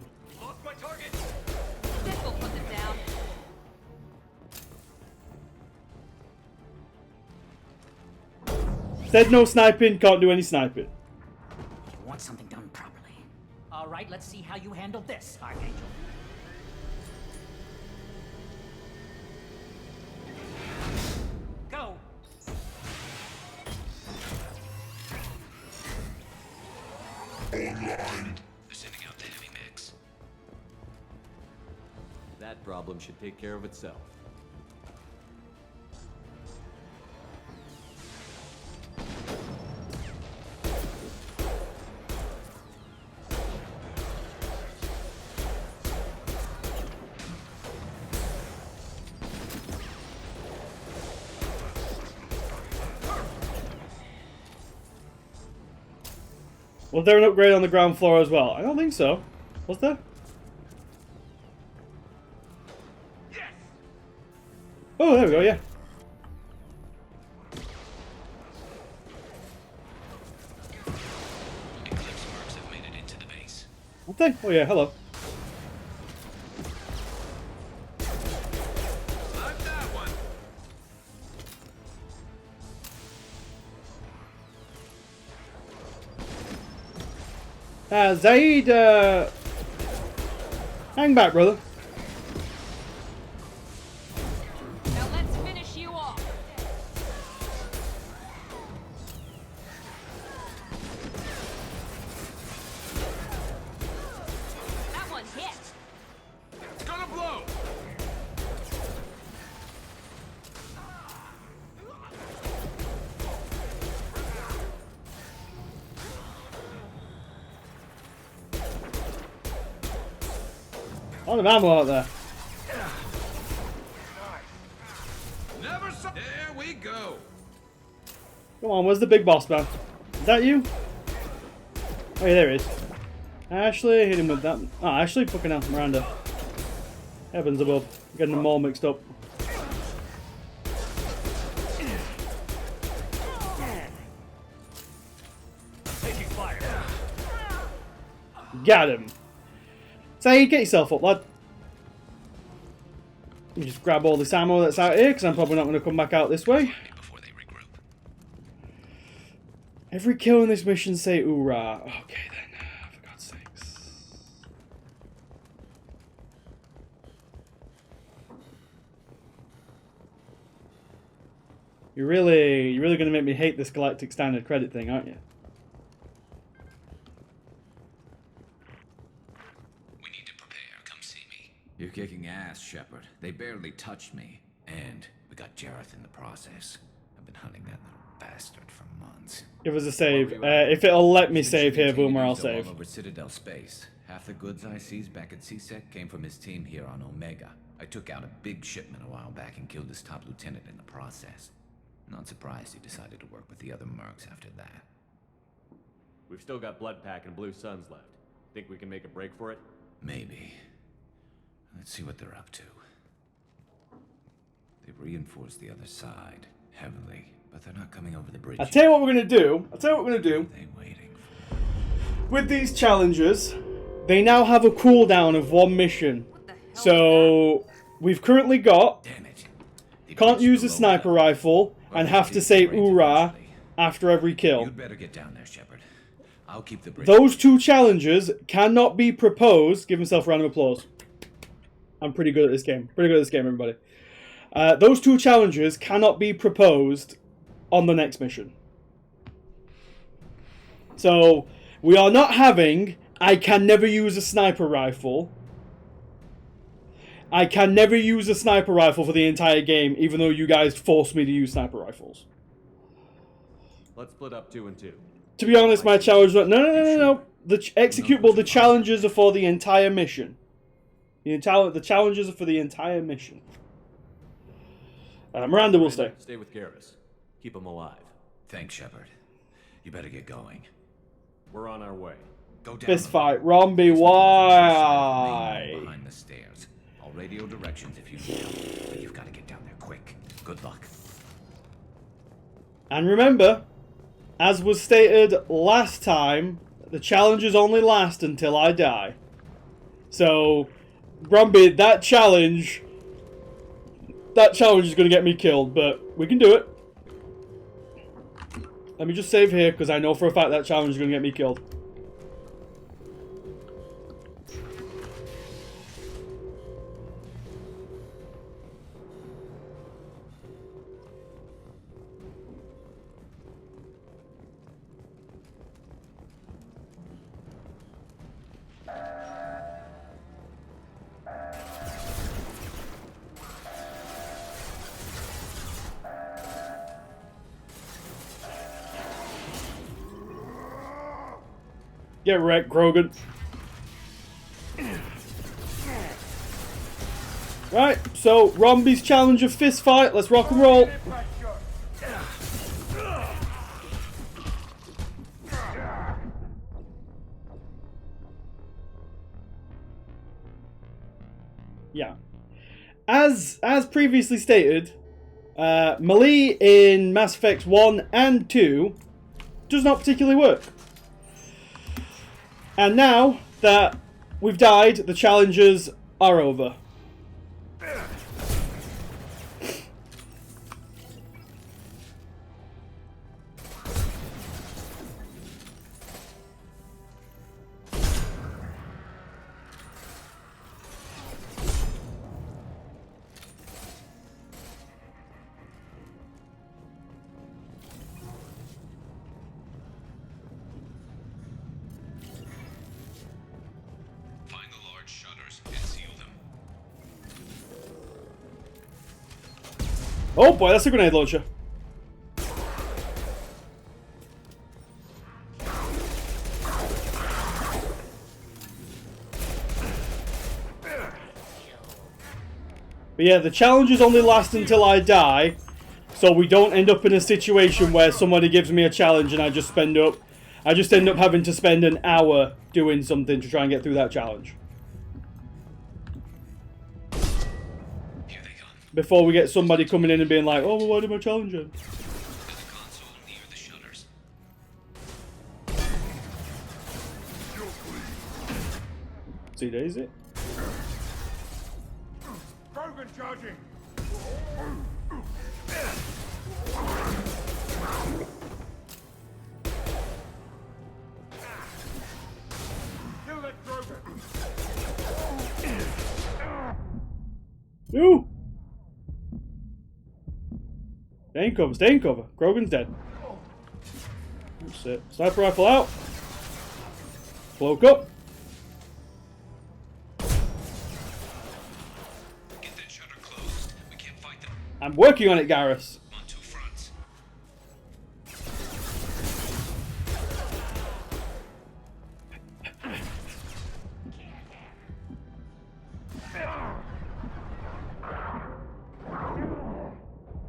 Said no sniping, can't do any sniping. You want something done properly. All right, let's see how you handle this, Archangel. Go. Online. They're sending out the heavy mix. That problem should take care of itself. Was there an upgrade on the ground floor as well? I don't think so. Was there? Yes. Oh, there we go, yeah. Eclipse marks have made it into the base. What they? Oh yeah, hello. Like that one. Zaid, hang back, brother. Now let's finish you off. That one hit. It's gonna blow. A lot of ammo out there. Never saw. There we go. Come on, where's the big boss man? Is that you? Oh yeah, there he is. Ashley, hit him with that. Oh, Ashley, fucking hell, Miranda. Heavens above. Getting them all mixed up. Taking fire. Got him. Say, get yourself up, lad. Let me just grab all this ammo that's out here, because I'm probably not going to come back out this way. Every kill in this mission say hoorah. Okay then, for God's sakes. You're really gonna make me hate this Galactic Standard credit thing, aren't you? You're kicking ass, Shepard. They barely touched me. And we got Jareth in the process. I've been hunting that little bastard for months. Give us a save. If it'll let me save here, Boomer, I'll All save. over Citadel space. Half the goods I seized back at CSEC came from his team here on Omega. I took out a big shipment a while back and killed his top lieutenant in the process. Not surprised he decided to work with the other mercs after that. We've still got Bloodpack and Blue Suns left. Think we can make a break for it? Maybe. Let's see what they're up to. They've reinforced the other side heavily, but they're not coming over the bridge. I'll tell you what we're gonna do. With these challenges, they now have a cooldown of 1 mission. So we've currently got can't use a sniper rifle and have to say "Oorah" after every kill. You'd better get down there, Shepard. I'll keep the bridge. Those 2 challenges cannot be proposed. Give himself a round of applause. I'm pretty good at this game. Pretty good at this game, everybody. Those 2 challenges cannot be proposed on the next mission. So, we are not having I can never use a sniper rifle. I can never use a sniper rifle for the entire game, even though you guys forced me to use sniper rifles. Let's split up 2 and 2. To be honest, my challenge... No. The executable, the challenges are for the entire mission. The challenges are for the entire mission. Miranda will stay. Stay with Garrus. Keep him alive. Thanks, Shepard. You better get going. We're on our way. Go down. Fist fight. Romby, why? Behind the stairs. I'll radio directions if you need help, but you've got to get down there quick. Good luck. And remember, as was stated last time, the challenges only last until I die. So, Brumby, that challenge is going to get me killed, but we can do it. Let me just save here, because I know for a fact that challenge is going to get me killed. Get wrecked, Grogan. Right, so Romby's challenge of fist fight. Let's rock and roll. Yeah. As previously stated, melee in Mass Effect 1 and 2 does not particularly work. And now that we've died, the challenges are over. Oh boy, that's a grenade launcher. But yeah, the challenges only last until I die, so we don't end up in a situation where somebody gives me a challenge and I just end up having to spend an hour doing something to try and get through that challenge. Before we get somebody coming in and being like, oh, well, why did my challenge end? See, Daisy? Grogan charging! Kill that Grogan! No! Stay in cover, stay in cover. Krogan's dead. That's it. Sniper rifle out. Cloak up. Get that shutter closed. We can't fight them. I'm working on it, Garrus. On two fronts.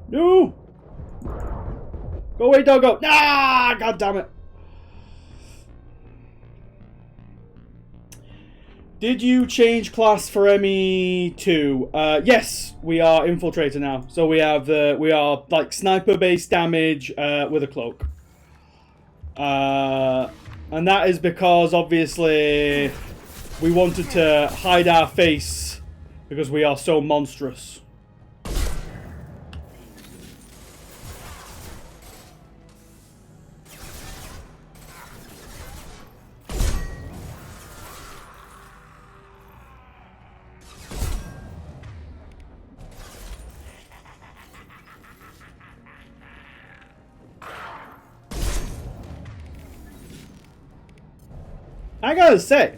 No! Go away, doggo! Ah! God damn it! Did you change class for ME2? Yes, we are Infiltrator now. So we have we are like sniper-based damage with a cloak. And that is because obviously we wanted to hide our face because we are so monstrous. I gotta say,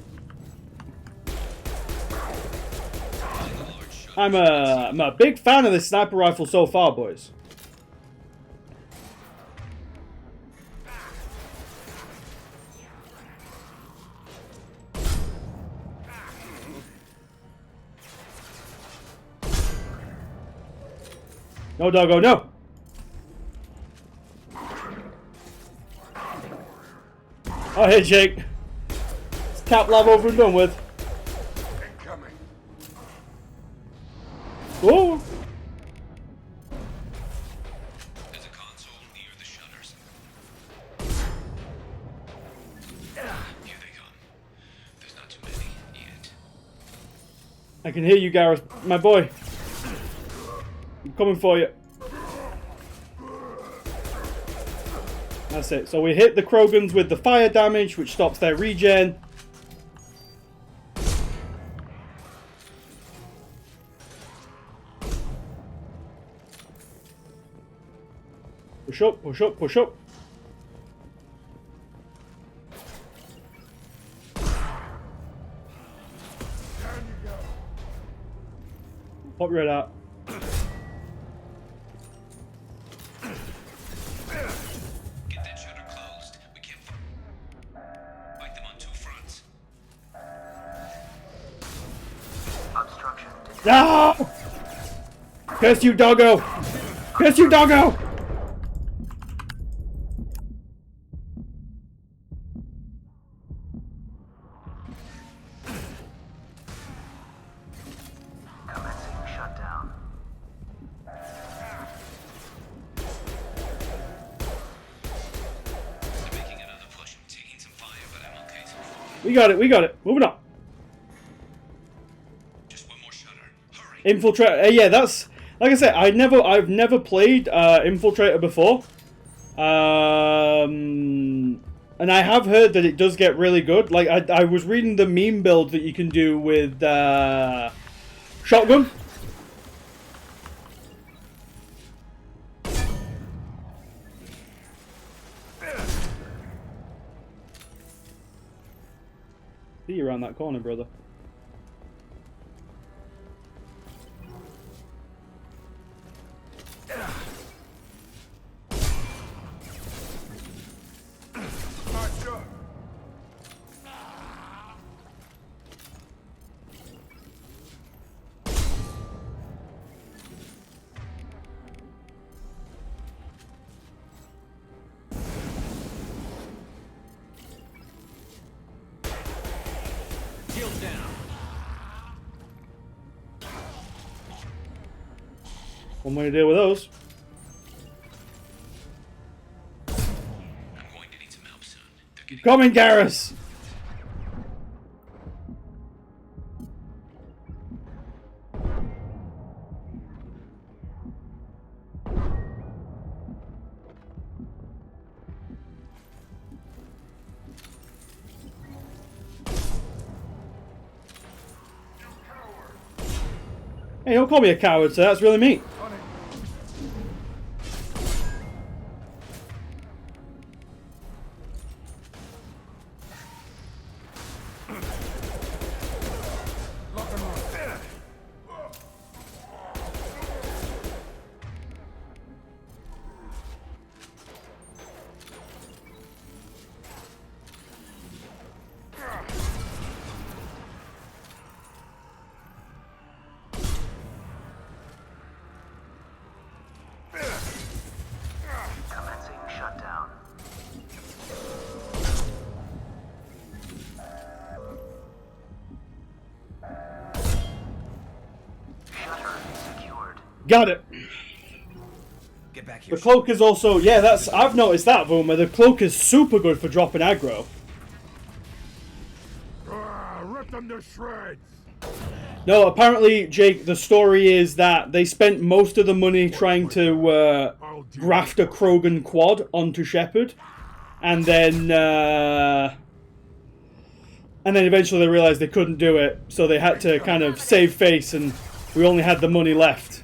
I'm a big fan of this sniper rifle so far, boys. No, doggo, no! Oh, hey, Jake. Cap lab over and done with. Incoming. Whoa! There's a console near the shutters. Here they come. There's not too many yet. I can hear you, Gareth. My boy. I'm coming for you. That's it. So we hit the Krogans with the fire damage, which stops their regen. Push up, push up, push up. Pop your head out. Get that shutter closed. We can't fight them on two fronts. Obstruction. No! Curse you, doggo! Curse you, doggo! We got it, we got it. Moving on. Just one more shutter. Hurry. Infiltrator. Yeah, that's like I said. I've never played Infiltrator before, and I have heard that it does get really good. Like I was reading the meme build that you can do with shotgun. See you around that corner, brother. Shield down. One way to deal with those. I'm going to need some help soon. They're getting Coming, Garrus! Hey, don't call me a coward, sir. That's really mean. Got it. Get back here. The cloak is also, yeah, that's, I've noticed that, Vuma. The cloak is super good for dropping aggro. Rip them to shreds! No, apparently, Jake, the story is that they spent most of the money trying to graft a Krogan quad onto Shepard, and then eventually they realized they couldn't do it, so they had to kind of save face, and we only had the money left.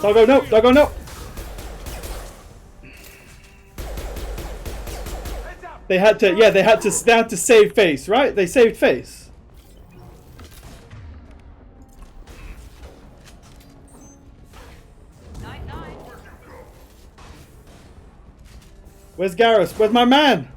Doggo, no! Doggo, no! They had to, yeah, they had to save face, right? They saved face. Where's Garrus? Where's my man?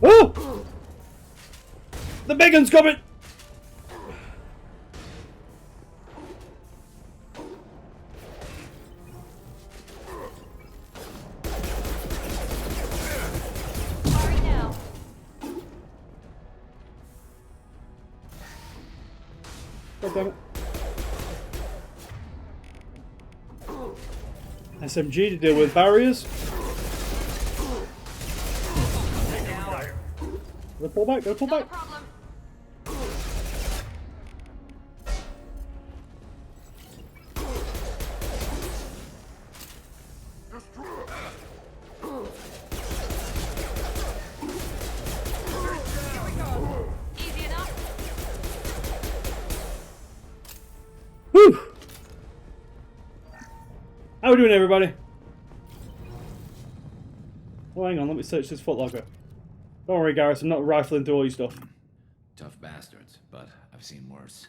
Oh! The big one's coming! God damn it. SMG to deal with barriers. Go pull back, go pull back. Whew! How we doing, everybody? Oh, hang on, let me search this footlogger. Don't worry, Garrus, I'm not rifling through all your stuff. Tough bastards, but I've seen worse.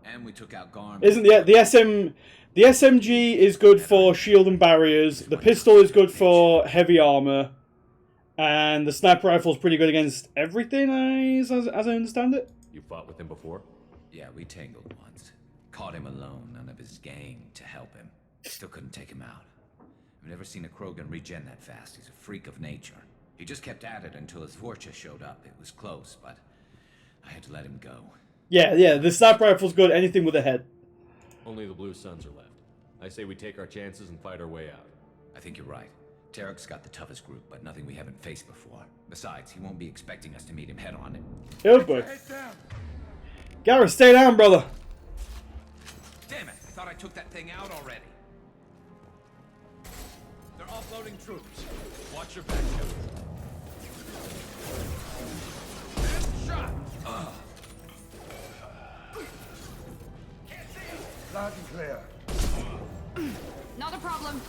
And we took out Garm. Isn't the SMG is good for shield and barriers. The pistol is good for heavy armor, and the sniper rifle is pretty good against everything, as I understand it. You fought with him before? Yeah, we tangled once. Caught him alone, none of his gang to help him. Still couldn't take him out. I've never seen a Krogan regen that fast. He's a freak of nature. He just kept at it until his Vorcha showed up. It was close, but I had to let him go. Yeah, the sniper rifle's good, anything with a head. Only the Blue Suns are left. I say we take our chances and fight our way out. I think you're right. Tarek's got the toughest group, but nothing we haven't faced before. Besides, he won't be expecting us to meet him head-on. Good boy. Garrus, stay down, brother. Damn it! I thought I took that thing out already. They're offloading troops. Watch your back, Shepard. Shot! Loud and clear. Not a problem.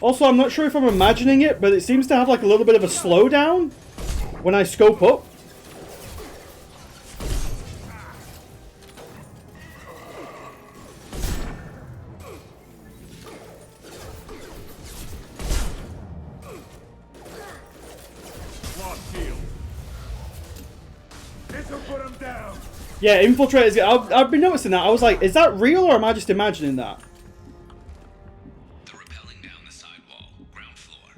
Also, I'm not sure if I'm imagining it, but it seems to have like a little bit of a slowdown when I scope up. Yeah, Infiltrator is good. I've been noticing that. I was like, is that real or am I just imagining that? They're rappelling down the sidewall, ground floor.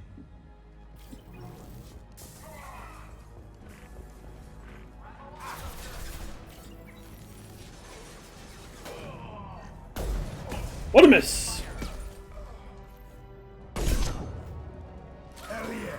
What a miss! Hell yeah.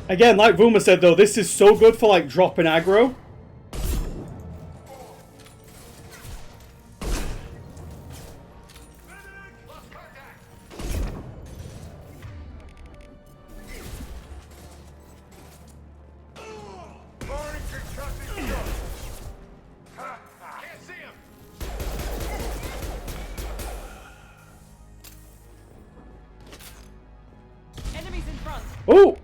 Again, like Vuma said though, this is so good for like dropping aggro. Oh!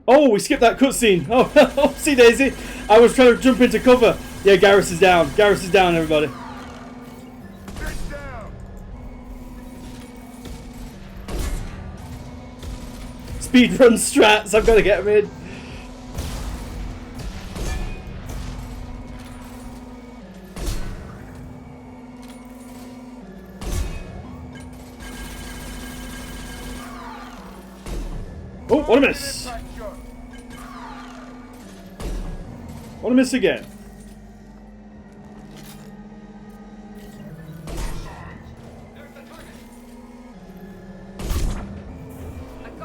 Oh, we skipped that cutscene. Oh, see Daisy. I was trying to jump into cover. Yeah, Garrus is down. Garrus is down, everybody. Speedrun strats. I've got to get him in. Oh, what a miss! What a miss again.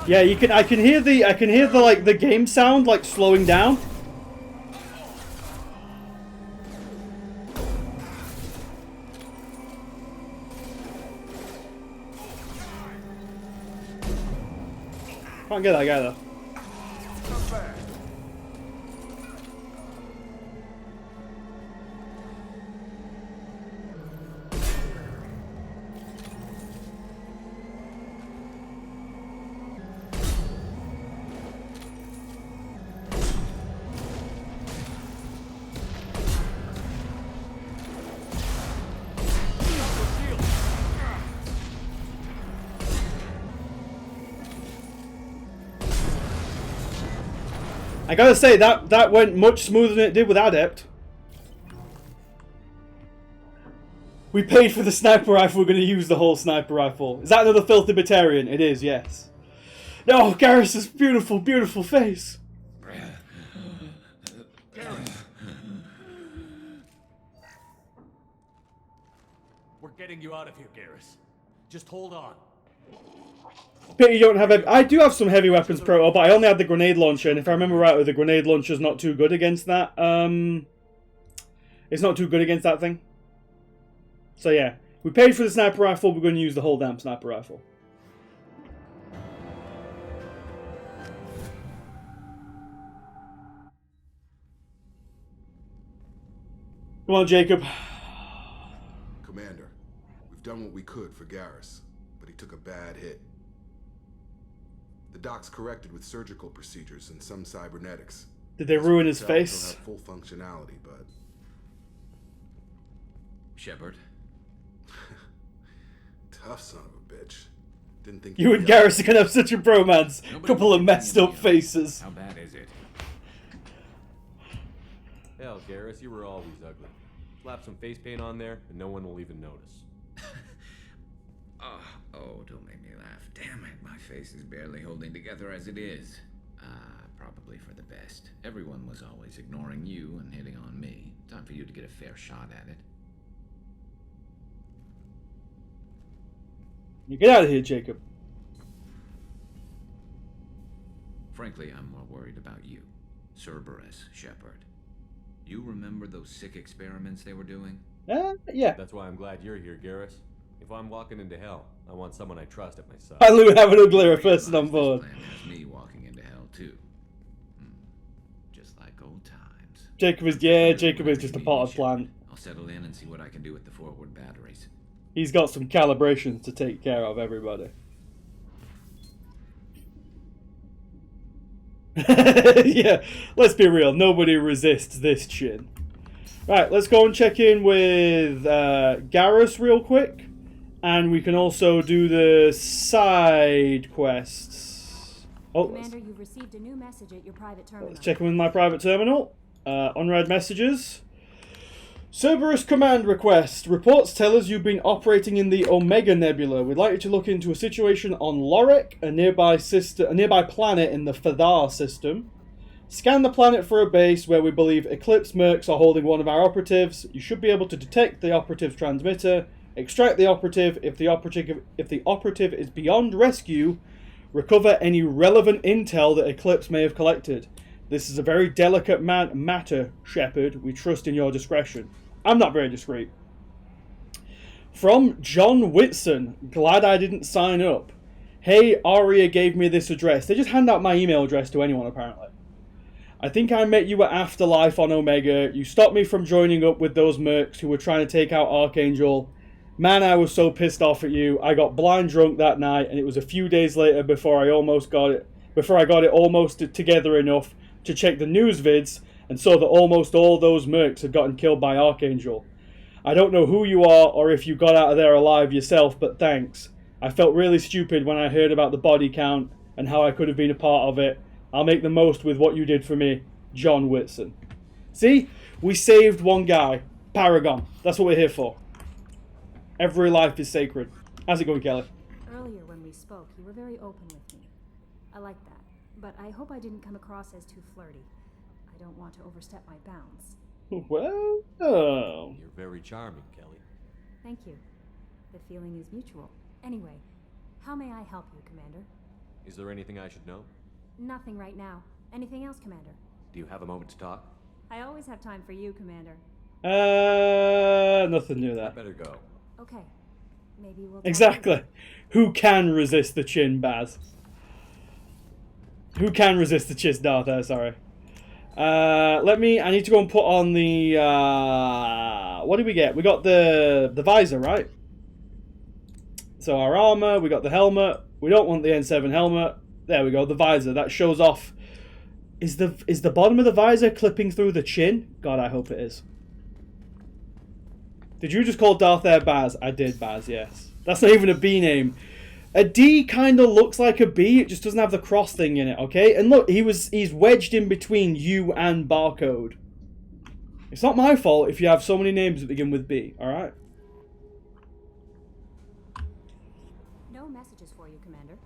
Yeah, you can. I can hear the like the game sound like slowing down. Can't get that guy though. I gotta say, that went much smoother than it did with Adept. We paid for the sniper rifle, we're gonna use the whole sniper rifle. Is that another filthy Batarian? It is, yes. No, Garrus's beautiful, beautiful face. We're getting you out of here, Garrus. Just hold on. Pity you don't have I do have some heavy weapons proto, but I only had the grenade launcher, and if I remember right, the grenade launcher's not too good against that. It's not too good against that thing. So yeah, we paid for the sniper rifle, we're going to use the whole damn sniper rifle. Come on, Jacob. Commander, we've done what we could for Garrus, but he took a bad hit. The doc's corrected with surgical procedures and some cybernetics. Did they ruin his face? He'll have full functionality, but... Shepard? Tough son of a bitch. Didn't think you and Garrus are gonna have such a bromance. Couple of messed up faces. How bad is it? Hell, Garrus, you were always ugly. Slap some face paint on there, and no one will even notice. Oh, don't make me laugh. Damn it, my face is barely holding together as it is. Probably for the best. Everyone was always ignoring you and hitting on me. Time for you to get a fair shot at it. You get out of here, Jacob. Frankly, I'm more worried about you. Cerberus, Shepard. You remember those sick experiments they were doing? Yeah. That's why I'm glad you're here, Garrus. If I'm walking into hell, I want someone I trust at my side. I would have an uglier person on board. This plan has me walking into hell too. Just like old times. Jacob is just a potted plant. I'll settle in and see what I can do with the forward batteries. He's got some calibrations to take care of, everybody. Yeah, let's be real. Nobody resists this chin. Right, let's go and check in with Garrus real quick. And we can also do the side quests. Oh, Commander, you've received a new message at your private terminal. Let's check in with my private terminal. Unread messages. Cerberus command request. Reports tell us you've been operating in the Omega Nebula. We'd like you to look into a situation on Lorek, a nearby planet in the Fadar system. Scan the planet for a base where we believe Eclipse mercs are holding one of our operatives. You should be able to detect the operative's transmitter. Extract the operative. If the operative is beyond rescue, recover any relevant intel that Eclipse may have collected. This is a very delicate matter, Shepard. We trust in your discretion. I'm not very discreet. From John Whitson. Glad I didn't sign up. Hey, Aria gave me this address. They just hand out my email address to anyone, apparently. I think I met you at Afterlife on Omega. You stopped me from joining up with those mercs who were trying to take out Archangel. Man, I was so pissed off at you. I got blind drunk that night, and it was a few days later before I almost got it. before I got it almost together enough to check the news vids and saw that almost all those mercs had gotten killed by Archangel. I don't know who you are or if you got out of there alive yourself, but thanks. I felt really stupid when I heard about the body count and how I could have been a part of it. I'll make the most with what you did for me, John Whitson. See? We saved one guy. Paragon. That's what we're here for. Every life is sacred. How's it going, Kelly? Earlier when we spoke, you were very open with me. I like that, but I hope I didn't come across as too flirty. I don't want to overstep my bounds. Well, oh. You're very charming, Kelly. Thank you. The feeling is mutual. Anyway, how may I help you, Commander? Is there anything I should know? Nothing right now. Anything else, Commander? Do you have a moment to talk? I always have time for you, Commander. Nothing new there. I better go. Okay. Maybe we'll talk Exactly. later. Who can resist the chin, Baz? Who can resist the chin, Darth Air, sorry. I need to go and put on the, what did we get? We got the visor, right? So our armor, we got the helmet. We don't want the N7 helmet. There we go, the visor. That shows off. Is the bottom of the visor clipping through the chin? God, I hope it is. Did you just call Darth Air Baz? I did, Baz, yes. That's not even a B name. A D kind of looks like a B, it just doesn't have the cross thing in it, okay? And look, he's wedged in between U and Barcode. It's not my fault if you have so many names that begin with B, alright? No messages for you, Commander.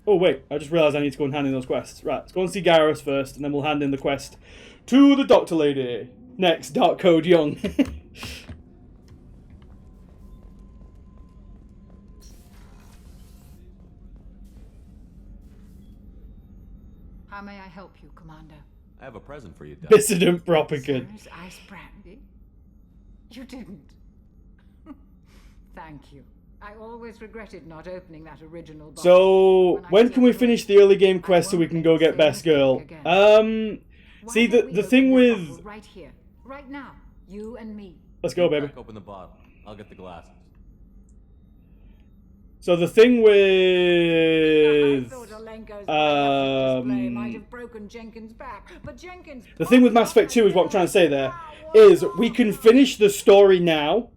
Oh wait, I just realised I need to go and hand in those quests. Right, let's go and see Garrus first, and then we'll hand in the quest to the Doctor Lady. Next, Dark Code Young. How may I help you, Commander? I have a present for you, Doc. Dissident Propagand. Ice brandy? You didn't. Thank you. I always regretted not opening that original box. So, when can we finish the early game quest so we can go get Best Girl? See, the thing with... Right here. Right now. You and me. Let's go, baby. Open the bottle. I'll get the glasses. So the thing with... the thing with Mass Effect 2 is what I'm trying to say there, is we can finish the story now,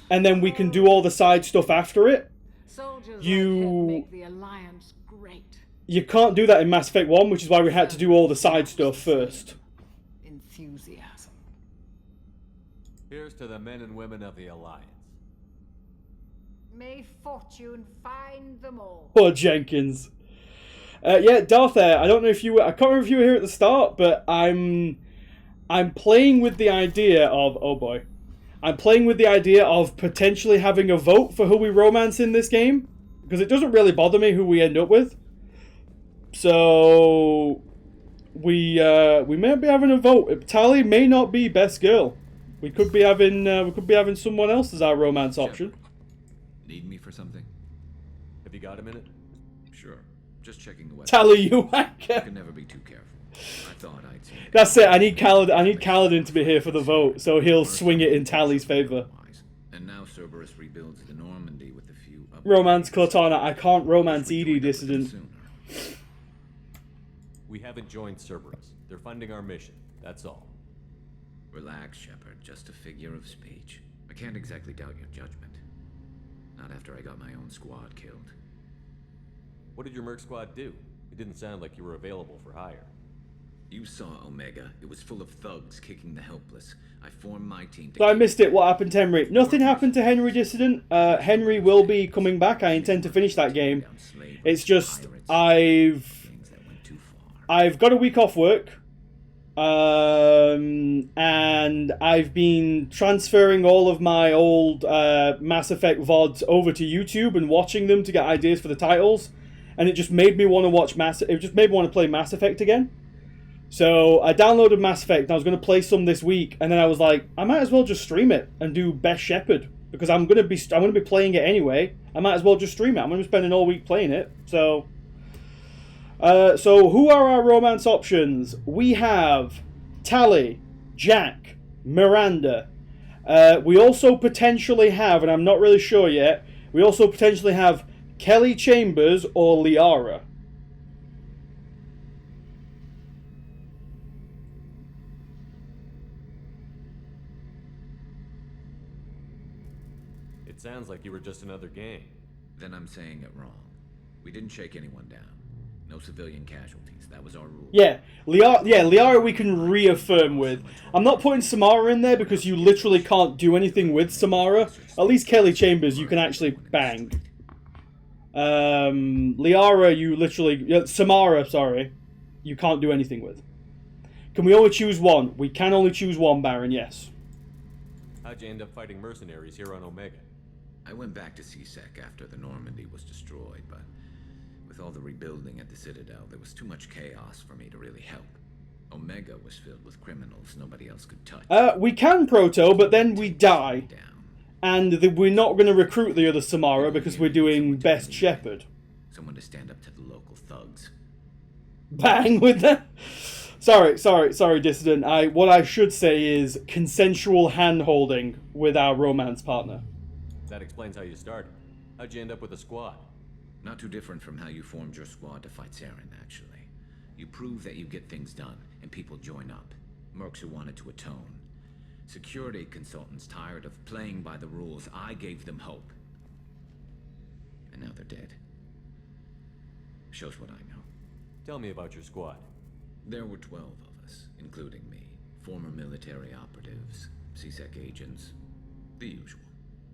and then we can do all the side stuff after it. Make the Alliance great. You can't do that in Mass Effect 1, which is why we had to do all the side stuff first. Enthusiasm. Here's to the men and women of the Alliance. May fortune find them all. Poor Jenkins. Yeah, Darth Air, I don't know if you were... I can't remember if you were here at the start, but I'm playing with the idea of... Oh boy. I'm playing with the idea of potentially having a vote for who we romance in this game. Because it doesn't really bother me who we end up with. So... We may be having a vote. Tali may not be Best Girl. We could be having someone else as our romance option. Need me for something? Have you got a minute? Sure. Just checking the website. Tali, you wanker. You can never be too careful. I thought I'd seen it. That's it. I need Kaladin to be here for the vote, so he'll swing it in Tali's favor. And now Cerberus rebuilds the Normandy with a few Romance Cortana. I can't romance Edie, Dissident. We haven't joined Cerberus. They're funding our mission. That's all. Relax, Shepard. Just a figure of speech. I can't exactly doubt your judgment. Not after I got my own squad killed. What did your merc squad do? It didn't sound like you were available for hire. You saw Omega. It was full of thugs kicking the helpless. I formed my team to... So I missed it. What happened to Henry? Nothing happened to Henry, Dissident. Henry will be coming back. I intend to finish that game. It's just I've got a week off work. And I've been transferring all of my old Mass Effect VODs over to YouTube and watching them to get ideas for the titles, and it just made me want to watch It just made me want to play Mass Effect again. So I downloaded Mass Effect and I was going to play some this week, and then I was like, I might as well just stream it and do Best Shepard because I'm going to be playing it anyway. I might as well just stream it. I'm going to be spending all week playing it. So who are our romance options? We have Tali, Jack, Miranda. We also potentially have, and I'm not really sure yet, we also potentially have Kelly Chambers or Liara. sounds like you were just another gang. Then I'm saying it wrong. We didn't shake anyone down. No civilian casualties. That was our rule. Yeah, Liara we can reaffirm with. I'm not putting Samara in there because you literally can't do anything with Samara. At least Kelly Chambers you can actually bang. Liara you literally... Samara, sorry. You can't do anything with. Can we only choose one? We can only choose one, Baron, yes. How'd you end up fighting mercenaries here on Omega? I went back to CSEC after the Normandy was destroyed, but with all the rebuilding at the Citadel, there was too much chaos for me to really help. Omega was filled with criminals nobody else could touch. We can Proto, but then we die. And we're not going to recruit the other Samara because we're doing best Shepard. Someone to stand up to the local thugs. Bang with that. Sorry, Dissident. What I should say is consensual hand-holding with our romance partner. That explains how you started. How'd you end up with a squad? Not too different from how you formed your squad to fight Saren, actually. You prove that you get things done, and people join up. Mercs who wanted to atone. Security consultants tired of playing by the rules. I gave them hope. And now they're dead. Shows what I know. Tell me about your squad. There were 12 of us, including me. Former military operatives, CSEC agents, the usual.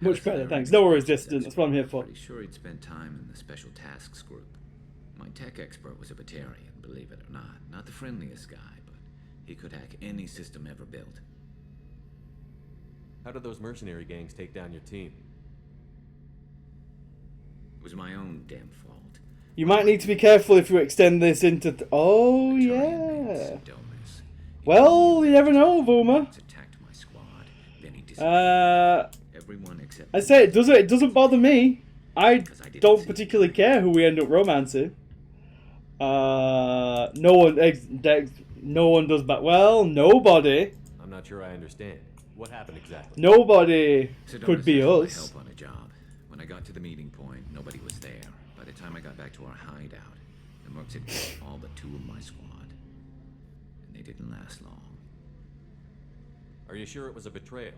Much better, thanks. No worries, Dissident. That's what I'm here for. Pretty sure he'd spent time in the Special Tasks Group. My tech expert was a Batarian, believe it or not. Not the friendliest guy, but he could hack any system ever built. How did those mercenary gangs take down your team? It was my own damn fault. You might need to be careful if you extend this into... Oh, yeah. Well, you never know, Vuma. I say it doesn't bother me. I don't particularly care who we end up romancing. No one does that. Well, nobody. I'm not sure I understand. What happened exactly? Nobody could be us. Help on a job. When I got to the meeting point, nobody was there. By the time I got back to our hideout, the mercs had killed all but 2 of my squad. And they didn't last long. Are you sure it was a betrayal?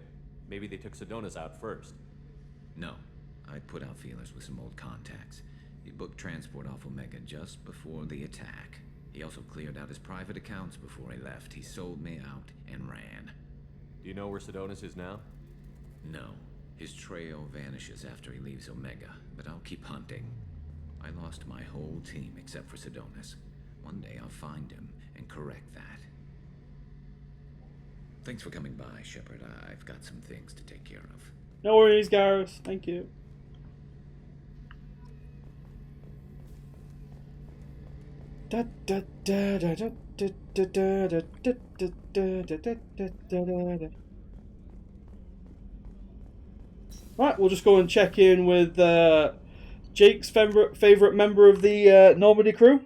Maybe they took Sedonis out first. No. I'd put out feelers with some old contacts. He booked transport off Omega just before the attack. He also cleared out his private accounts before he left. He sold me out and ran. Do you know where Sedonis is now? No. His trail vanishes after he leaves Omega, but I'll keep hunting. I lost my whole team except for Sedonis. One day I'll find him and correct that. Thanks for coming by, Shepard. I've got some things to take care of. No worries, Garrus. Thank you. Right, we'll just go and check in with Jake's favorite member of the Normandy crew.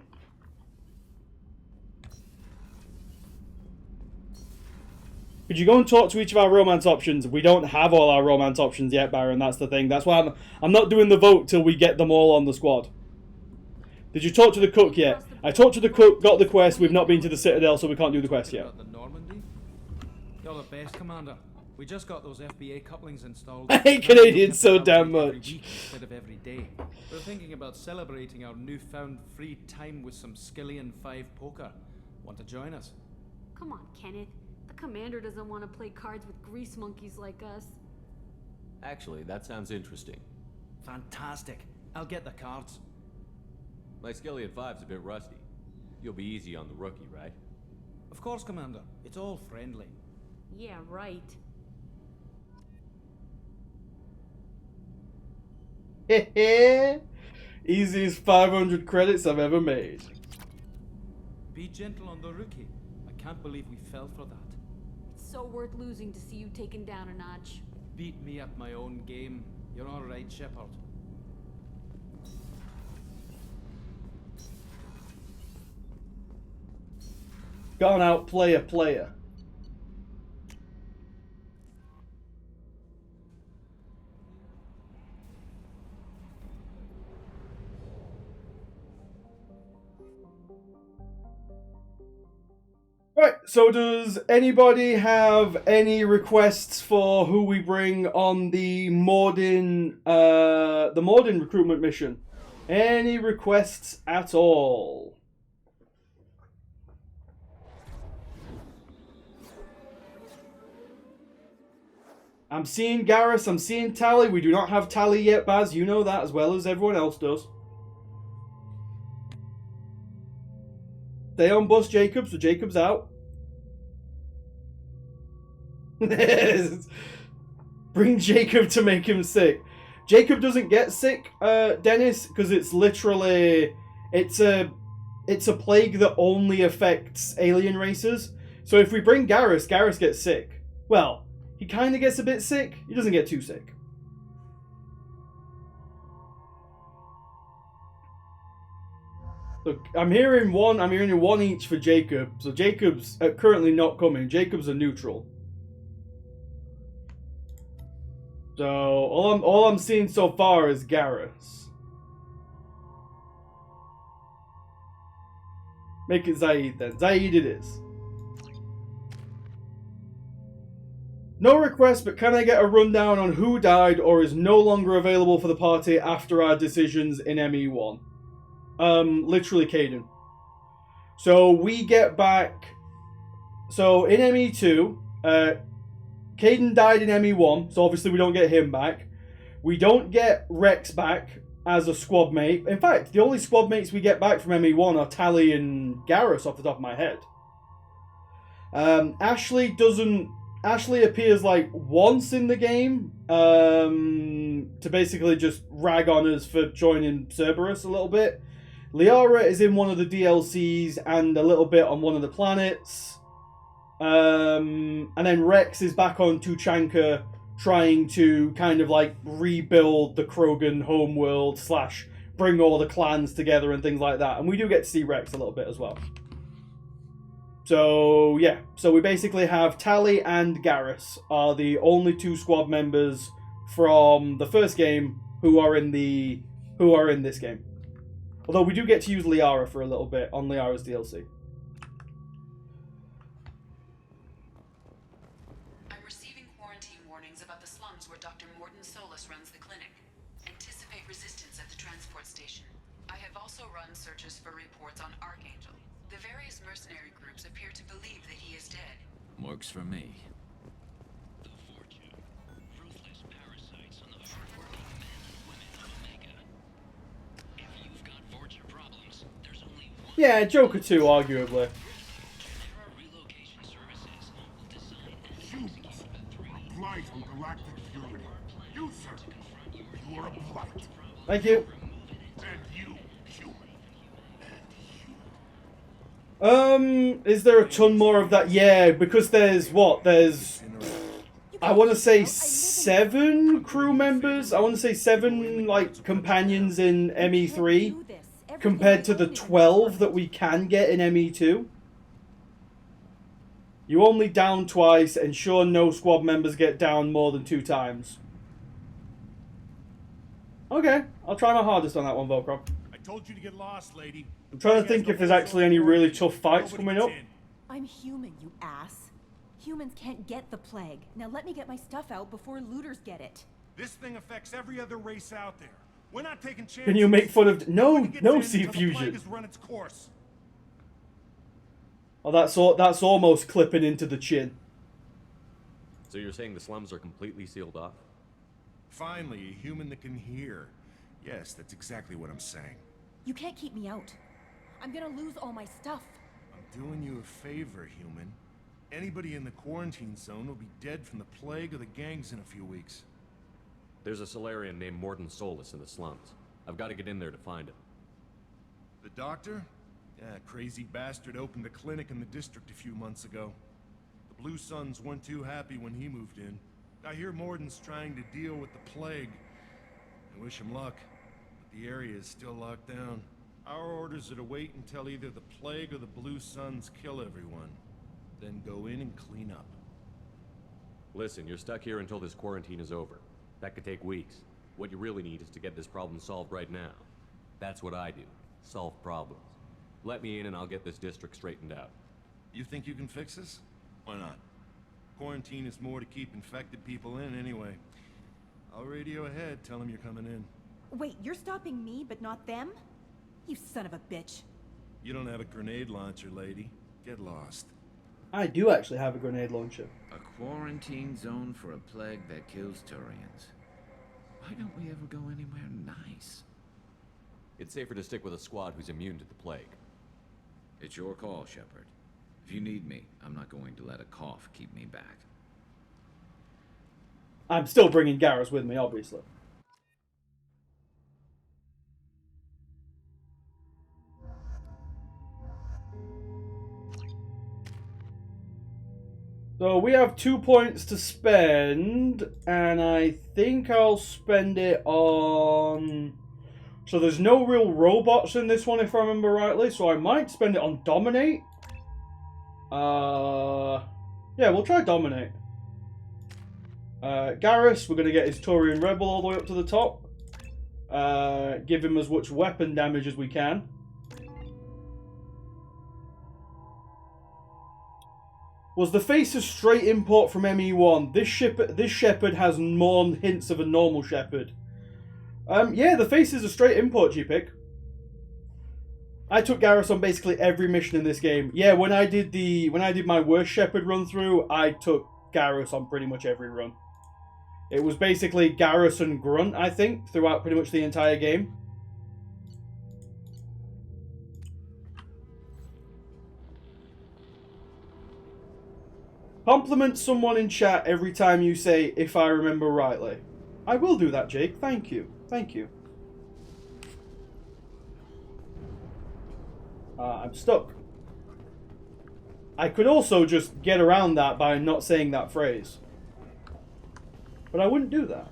Could you go and talk to each of our romance options? We don't have all our romance options yet, Baron. That's the thing. That's why I'm not doing the vote till we get them all on the squad. Did you talk to the cook yet? I talked to the cook, got the quest. We've not been to the Citadel, so we can't do the quest yet. The Normandy? You're the best, Commander. We just got those FBA couplings installed. I hate Canadians so damn much. Instead of every day. We're thinking about celebrating our newfound free time with some Skillian 5 poker. Want to join us? Come on, Kenneth. The commander doesn't want to play cards with grease monkeys like us. Actually, that sounds interesting. Fantastic. I'll get the cards. My Skillian 5's a bit rusty. You'll be easy on the rookie, right? Of course, Commander. It's all friendly. Yeah, right. Easiest 500 credits I've ever made. Be gentle on the rookie. I can't believe we fell for that. It's so worth losing to see you taken down a notch. Beat me at my own game. You're all right, Shepard. Gone out player. Right, so does anybody have any requests for who we bring on the Morden recruitment mission? Any requests at all? I'm seeing Garrus, I'm seeing Tally. We do not have Tally yet, Baz. You know that as well as everyone else does. Stay on bus, Jacob, so Jacob's out. Bring Jacob to make him sick. Jacob doesn't get sick, Dennis, because it's literally it's a plague that only affects alien races. So if we bring Garrus, Garrus gets sick. Well, he kind of gets a bit sick. He doesn't get too sick. Look, I'm hearing one each for Jacob. So Jacob's currently not coming. Jacob's a neutral. So all I'm seeing so far is Garrus. Make it Zaid then. Zaid it is. No request, but can I get a rundown on who died or is no longer available for the party after our decisions in ME1? Literally Caden. So we get back... So in ME2, Caden died in ME1, so obviously we don't get him back. We don't get Rex back as a squad mate. In fact, the only squad mates we get back from ME1 are Tally and Garrus off the top of my head. Ashley appears like once in the game to basically just rag on us for joining Cerberus a little bit. Liara is in one of the DLCs and a little bit on one of the planets. And then Rex is back on Tuchanka trying to kind of like rebuild the Krogan homeworld / bring all the clans together and things like that. And we do get to see Rex a little bit as well. So yeah, so we basically have Tally and Garrus are the only two squad members from the first game who are in this game. Although we do get to use Liara for a little bit on Liara's DLC. I'm receiving quarantine warnings about the slums where Dr. Morden Solus runs the clinic. Anticipate resistance at the transport station. I have also run searches for reports on Archangel. The various mercenary groups appear to believe that he is dead. Works for me. Yeah, Joker 2, arguably. Blight on galactic purity. You, sir, you are a blight. Thank you. And you, human. Is there a ton more of that? Yeah, because there's I want to say 7 crew members. I want to say 7 like companions in ME3 compared to the 12 that we can get in ME2. You only down twice, ensure no squad members get down more than 2 times. Okay, I'll try my hardest on that one, Volcroc. I told you to get lost, lady. I'm trying to think if there's actually any really tough fights coming up. I'm human, you ass. Humans can't get the plague. Now let me get my stuff out before looters get it. This thing affects every other race out there. We're not taking chances. Can you make fun of... No C fusion. Oh, that's almost clipping into the chin. So you're saying the slums are completely sealed off? Finally, a human that can hear. Yes, that's exactly what I'm saying. You can't keep me out. I'm gonna lose all my stuff. I'm doing you a favor, human. Anybody in the quarantine zone will be dead from the plague or the gangs in a few weeks. There's a Solarian named Morden Solus in the slums. I've got to get in there to find him. The doctor? Yeah, crazy bastard opened a clinic in the district a few months ago. The Blue Suns weren't too happy when he moved in. I hear Morden's trying to deal with the plague. I wish him luck, but the area is still locked down. Our orders are to wait until either the plague or the Blue Suns kill everyone. Then go in and clean up. Listen, you're stuck here until this quarantine is over. That could take weeks. What you really need is to get this problem solved right now. That's what I do. Solve problems. Let me in and I'll get this district straightened out. You think you can fix this? Why not? Quarantine is more to keep infected people in anyway. I'll radio ahead, tell them you're coming in. Wait, you're stopping me, but not them? You son of a bitch. You don't have a grenade launcher, lady. Get lost. I do actually have a grenade launcher. A quarantine zone for a plague that kills Turians. Why don't we ever go anywhere nice? It's safer to stick with a squad who's immune to the plague. It's your call, Shepard. If you need me, I'm not going to let a cough keep me back. I'm still bringing Garrus with me, obviously. So we have 2 points to spend, and I think I'll spend it on... So there's no real robots in this one, if I remember rightly, so I might spend it on Dominate. Yeah, we'll try Dominate. Garrus, we're going to get his Turian Rebel all the way up to the top. Give him as much weapon damage as we can. Was the face a straight import from ME1? This Shepard has more hints of a normal Shepard. Yeah, the face is a straight import, G-Pick. I took Garrus on basically every mission in this game. Yeah, when I did my worst Shepard run through, I took Garrus on pretty much every run. It was basically Garrus and Grunt, I think, throughout pretty much the entire game. Compliment someone in chat every time you say, if I remember rightly. I will do that, Jake. Thank you. Thank you. I'm stuck. I could also just get around that by not saying that phrase. But I wouldn't do that.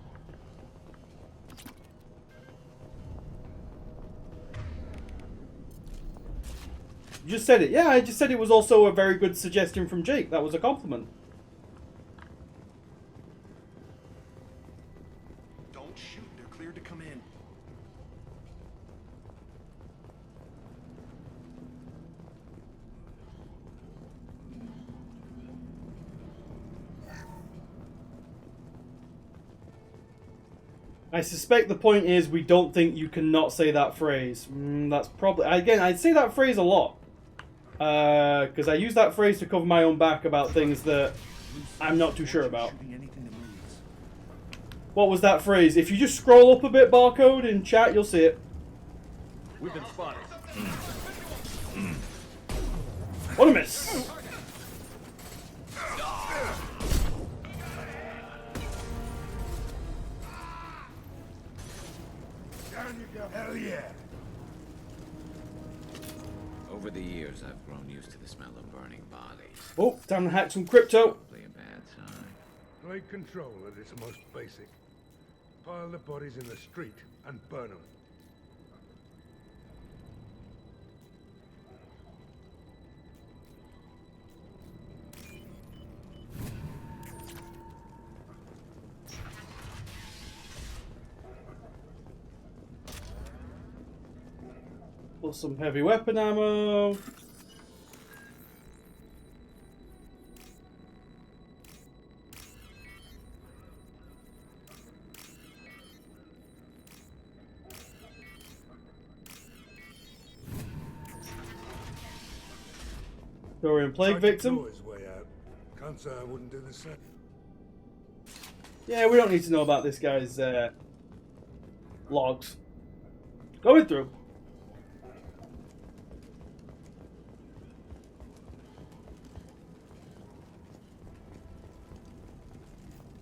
You just said it. Yeah, I just said it was also a very good suggestion from Jake. That was a compliment. Don't shoot, they're cleared to come in. I suspect the point is we don't think you cannot say that phrase. That's probably... Again, I'd say that phrase a lot. Because I use that phrase to cover my own back about things that I'm not too sure about. What was that phrase? If you just scroll up a bit, Barcode, in chat, you'll see it. We've been spotted. What a miss! Down you go. Hell yeah. Over the years, I've grown used to the smell of burning bodies. Oh, time to hack some crypto. Probably a bad sign. Plague control at its most basic. Pile the bodies in the street and burn them. Plus some heavy weapon ammo. Dorian Plague victim. His way out. Can't say I wouldn't do the same. Yeah, we don't need to know about this guy's logs. Going through.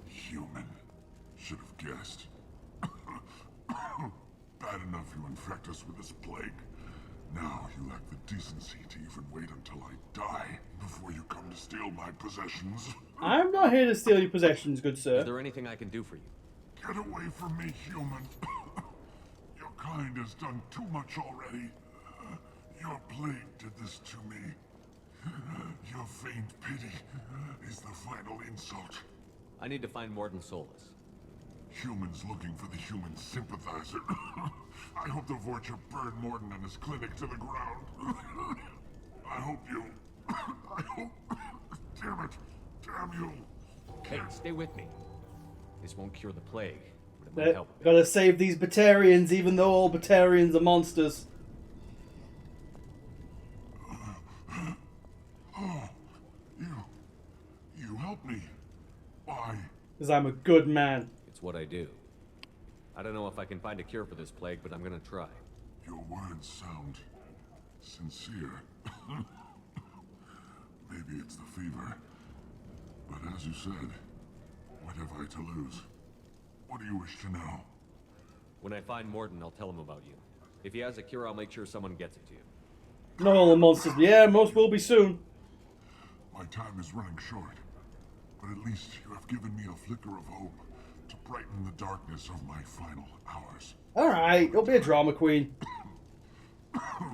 Human. Should have guessed. Bad enough you infect us with this plague. Now you lack the decency to even wait until I die before you come to steal my possessions. I'm not here to steal your possessions, good sir. Is there anything I can do for you? Get away from me, human. Your kind has done too much already. Your plague did this to me. Your feigned pity is the final insult. I need to find Morden Solus. Humans looking for the human sympathizer. I hope the Vorcha burned Morden and his clinic to the ground. I hope stay with me. This won't cure the plague, but it might help. Gotta save these Batarians, even though all Batarians are monsters. Oh, you helped me. Why? Because I'm a good man. It's what I do. I don't know if I can find a cure for this plague, but I'm gonna try. Your words sound sincere. Maybe it's the fever. But as you said, what have I to lose? What do you wish to know? When I find Morton, I'll tell him about you. If he has a cure, I'll make sure someone gets it to you. Not all the monsters, but yeah, most will be soon. My time is running short. But at least you have given me a flicker of hope to brighten the darkness of my final hours. Alright, don't be a drama queen.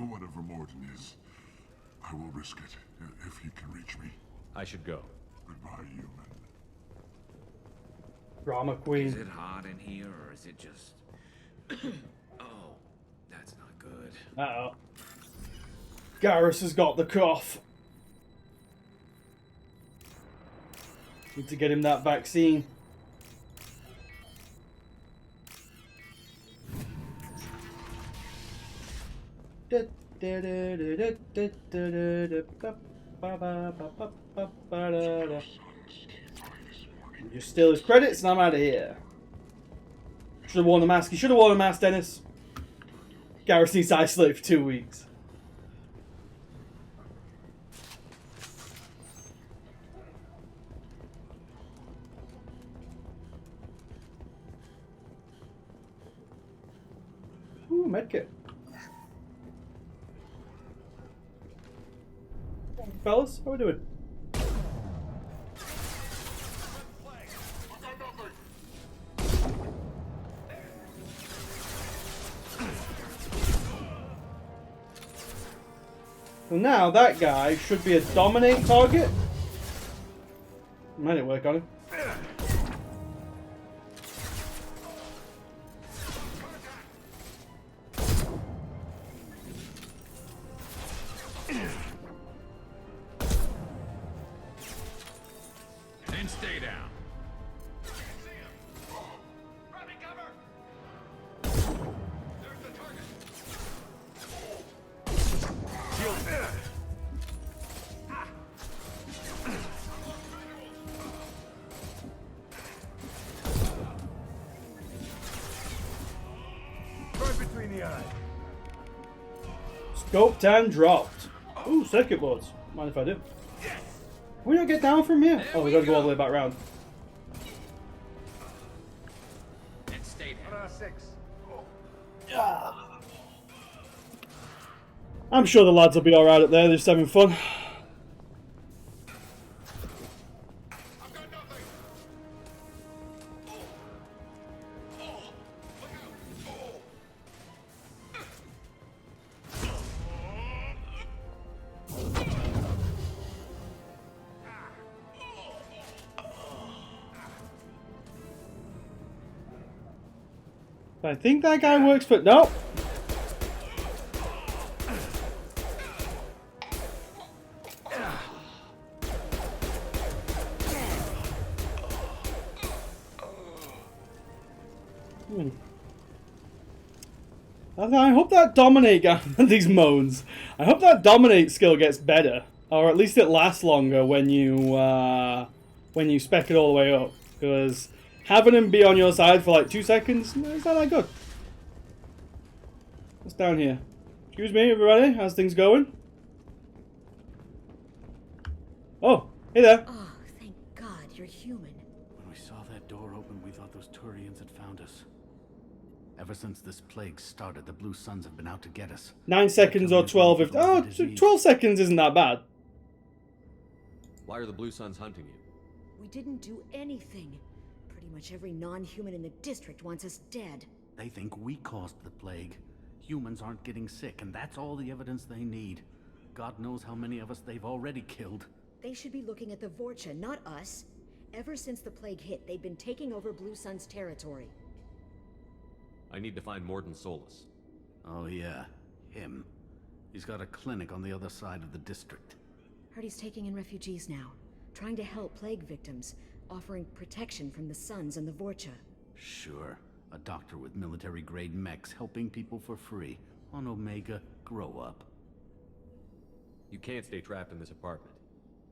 Whatever Morton is, I will risk it if he can reach me. I should go. Goodbye, human. Drama queen. Is it hot in here, or is it just... Oh, that's not good. Uh-oh. Garrus has got the cough. Need to get him that vaccine. Just steal his credits and I'm out of here. Should have worn a mask. You should have worn a mask, Dennis. Garrus needs to isolate for 2 weeks. Ooh, medkit. Fellas, how we doing? So now that guy should be a dominate target. Might it work on him? Then stay down. Right between the eyes. Scoped and dropped. Ooh, circuit boards. Mind if I do? Can we not get down from here? Oh, we gotta go all the way back round. Then stay down. I'm sure the lads will be alright up there, they're just having fun. I think that guy works for... Nope. I hope that dominate guy, these moans. I hope that dominate skill gets better, or at least it lasts longer when you spec it all the way up. Because having him be on your side for like 2 seconds, it's not that good. What's down here? Excuse me, everybody. How's things going? Oh, hey there. Oh, thank God you're human. When we saw that door open, we thought those Turians had found us. Ever since this plague started, the Blue Suns have been out to get us. 9 seconds or 12 if... Oh, 12 seconds isn't that bad. Why are the Blue Suns hunting you? We didn't do anything. Pretty much every non-human in the district wants us dead. They think we caused the plague. Humans aren't getting sick, and that's all the evidence they need. God knows how many of us they've already killed. They should be looking at the Vorcha, not us. Ever since the plague hit, they've been taking over Blue Sun's territory. I need to find Morton Solus. Oh yeah, him. He's got a clinic on the other side of the district. Heard he's taking in refugees now, trying to help plague victims. offering protection from the Suns and the Vorcha. Sure. A doctor with military-grade mechs helping people for free. On Omega, grow up. You can't stay trapped in this apartment.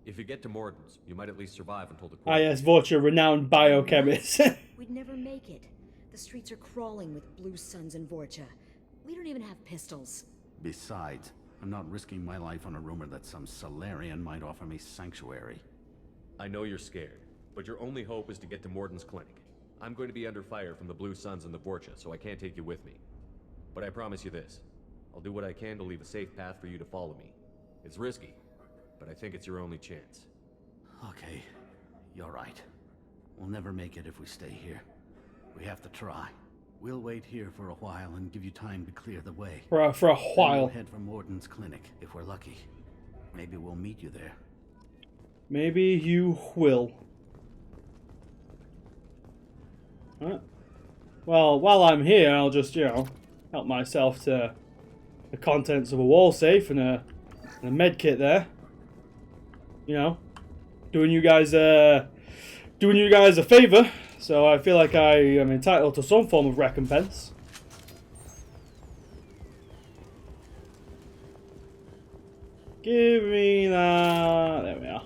If you get to Morden's, you might at least survive until the Ah yes, Vorcha, renowned biochemist. We'd never make it. The streets are crawling with Blue Suns and Vorcha. We don't even have pistols. Besides, I'm not risking my life on a rumor that some Solarian might offer me sanctuary. I know you're scared, but your only hope is to get to Morden's clinic. I'm going to be under fire from the Blue Suns and the Vorcha, so I can't take you with me. But I promise you this. I'll do what I can to leave a safe path for you to follow me. It's risky, but I think it's your only chance. Okay, you're right. We'll never make it if we stay here. We have to try. We'll wait here for a while and give you time to clear the way. For a Then while. we'll head for Morden's clinic, if we're lucky. Maybe we'll meet you there. Maybe you will. Alright. Well, while I'm here, I'll just, you know, help myself to the contents of a wall safe and a med kit there. You know, doing you guys a favor, so I feel like I am entitled to some form of recompense. Give me that. There we are.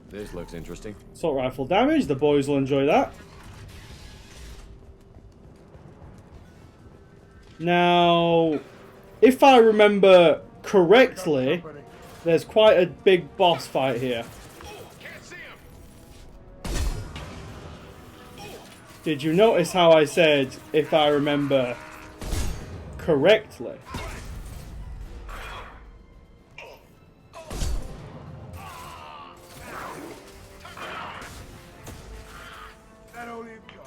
This looks interesting. Assault rifle damage. The boys will enjoy that. Now, if I remember correctly, there's quite a big boss fight here. Did you notice how I said, if I remember correctly? That only got.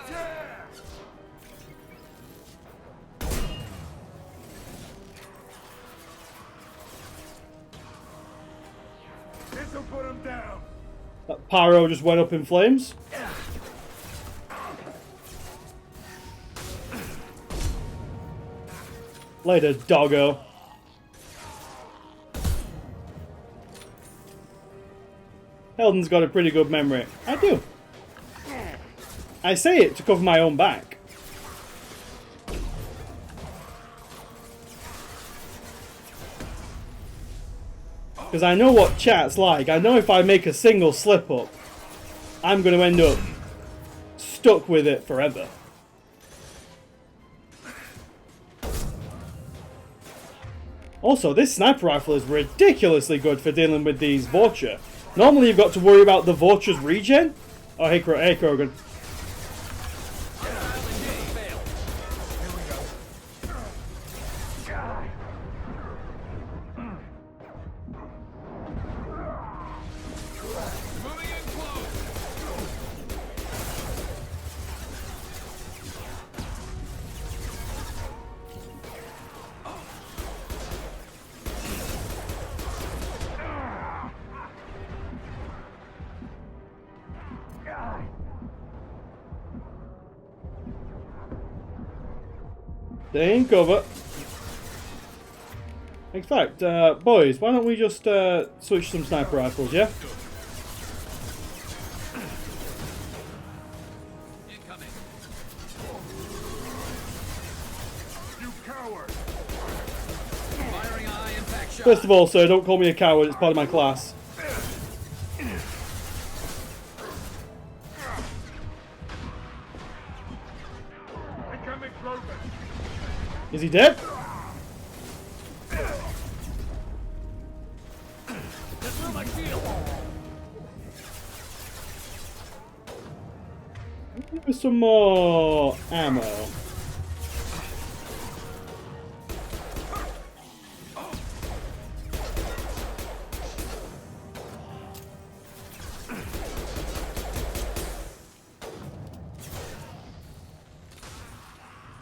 Yeah! This'll put him down. That pyro just went up in flames. Later, doggo. Helden's got a pretty good memory. I do. I say it to cover my own back. Because I know what chat's like. I know if I make a single slip up, I'm going to end up stuck with it forever. Also, this sniper rifle is ridiculously good for dealing with these Vorcha. Normally you've got to worry about the Vorcha's regen. Oh, hey, Krogan. Stay in cover. In fact, boys, why don't we just switch some sniper rifles, yeah? You coward! Firing eye, impact shot. First of all, sir, don't call me a coward, it's part of my class. Is he dead? This is my field. Give me some more ammo.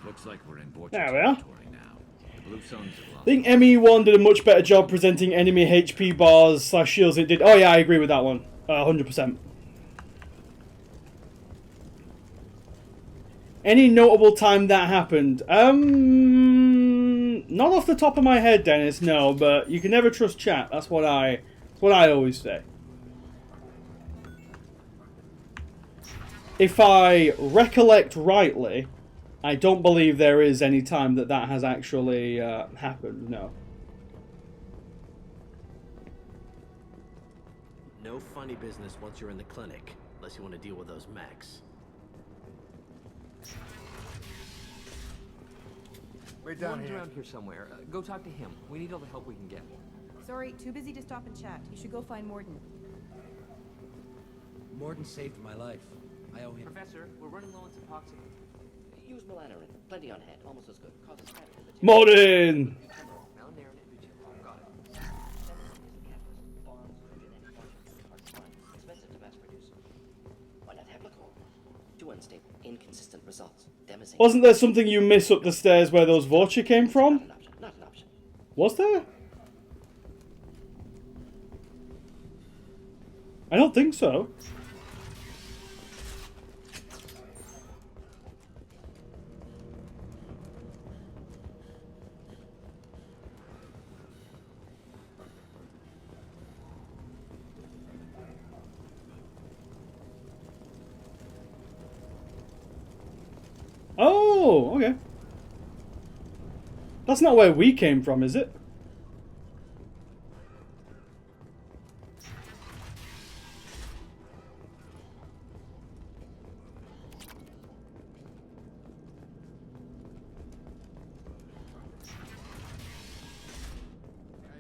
Looks like we're in Vorcha There we are. territory now. The Blue Suns have I lost. think ME1 did a much better job presenting enemy HP bars / shields it did. Oh yeah, I agree with that one. 100%. Any notable time that happened? Not off the top of my head, Dennis, no, but you can never trust chat. That's what I always say. If I recollect rightly, I don't believe there is any time that has actually happened, no. No funny business once you're in the clinic, unless you want to deal with those mechs. We're down One's here. around here somewhere. Go talk to him. We need all the help we can get. Sorry, too busy to stop and chat. You should go find Morden. Morden saved my life. I owe him. Professor, we're running low on Suboxone. Use melanorin. Plenty on hand. Almost as good. Causes fat irritation. Morden! Expensive to mass produce. Why not Heplicol? Too unstable. Inconsistent results. Demonstrate. Wasn't there something you miss up the stairs where those Vorcha came from? Not an option. Was there? I don't think so. Oh, okay. That's not where we came from, is it?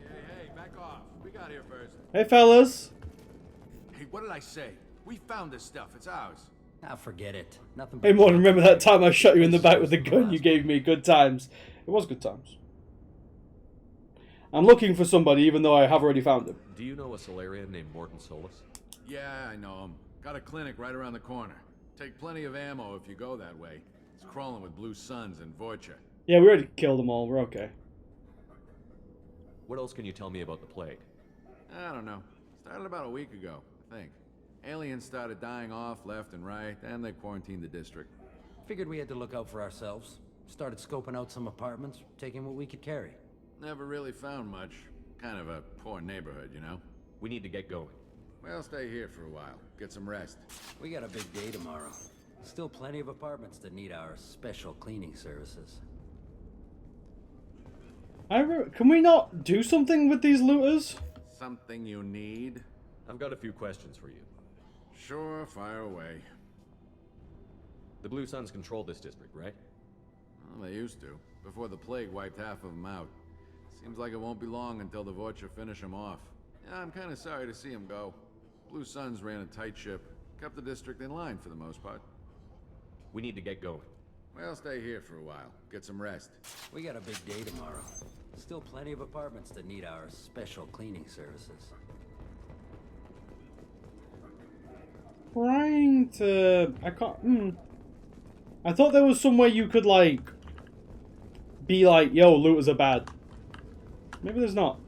Hey, back off. We got here first. Hey, fellas. Hey, what did I say? We found this stuff. It's ours. Ah, forget it. Nothing. Hey, Morton, remember that time I shot you in the back with the gun you gave me? Good times. It was good times. I'm looking for somebody, even though I have already found him. Do you know a Solarian named Morton Solus? Yeah, I know him. Got a clinic right around the corner. Take plenty of ammo if you go that way. It's crawling with Blue Suns and Vorcha. Yeah, we already killed them all. We're okay. What else can you tell me about the plague? I don't know. Started about a week ago, I think. Aliens started dying off left and right, and they quarantined the district. Figured we had to look out for ourselves. Started scoping out some apartments, taking what we could carry. Never really found much. Kind of a poor neighborhood, you know? We need to get going. Well, stay here for a while. Get some rest. We got a big day tomorrow. Still plenty of apartments that need our special cleaning services. Can we not do something with these looters? Something you need? I've got a few questions for you. Sure, fire away. The Blue Suns control this district, right? Well, they used to, before the plague wiped half of them out. Seems like it won't be long until the Vorcha finish them off. Yeah, I'm kind of sorry to see them go. Blue Suns ran a tight ship, kept the district in line for the most part. We need to get going. Well, stay here for a while. Get some rest. We got a big day tomorrow. Still plenty of apartments that need our special cleaning services. Trying to... I can't... I thought there was some way you could, like... be like, yo, looters are bad. Maybe there's not.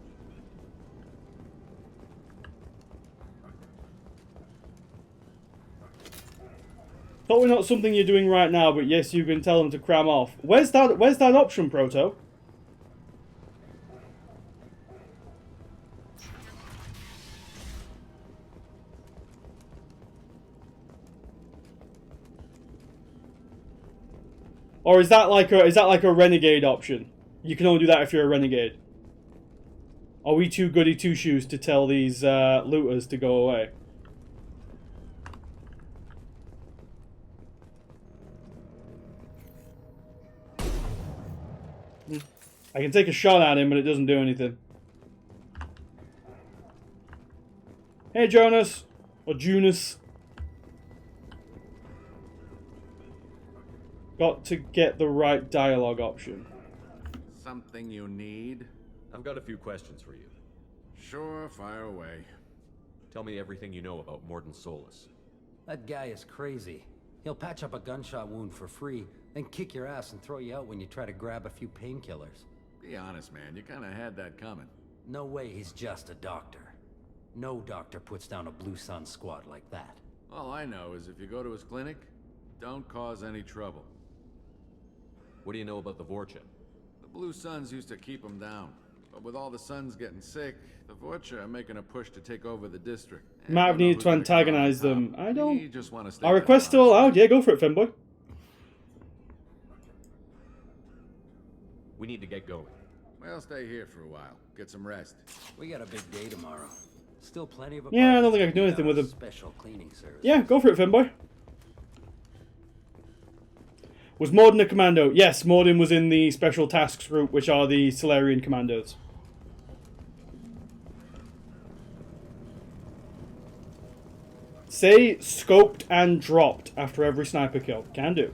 Probably not something you're doing right now, but yes, you can tell them to cram off. Where's that option, Proto? Or is that like a renegade option? You can only do that if you're a renegade. Are we too goody two shoes to tell these looters to go away? I can take a shot at him, but it doesn't do anything. Hey, Jonas. Or Junus. Got to get the right dialogue option. Something you need? I've got a few questions for you. Sure, fire away. Tell me everything you know about Morton Solus. That guy is crazy. He'll patch up a gunshot wound for free, then kick your ass and throw you out when you try to grab a few painkillers. Be honest, man. You kind of had that coming. No way he's just a doctor. No doctor puts down a Blue Sun squad like that. All I know is if you go to his clinic, don't cause any trouble. What do you know about the Vorcha? The Blue Suns used to keep them down. But with all the Suns getting sick, the Vorcha are making a push to take over the district. Might have needed to antagonize them. I don't. Just want to stay Our request still allowed. Yeah, go for it, Finboy. We need to get going. We'll stay here for a while. Get some rest. We got a big day tomorrow. Still plenty of. Yeah, I don't think I can do anything with them. Special cleaning service. Yeah, go for it, Finboy. Was Morden a commando? Yes, Morden was in the Special Tasks Group, which are the Solarian Commandos. Say scoped and dropped after every sniper kill. Can do.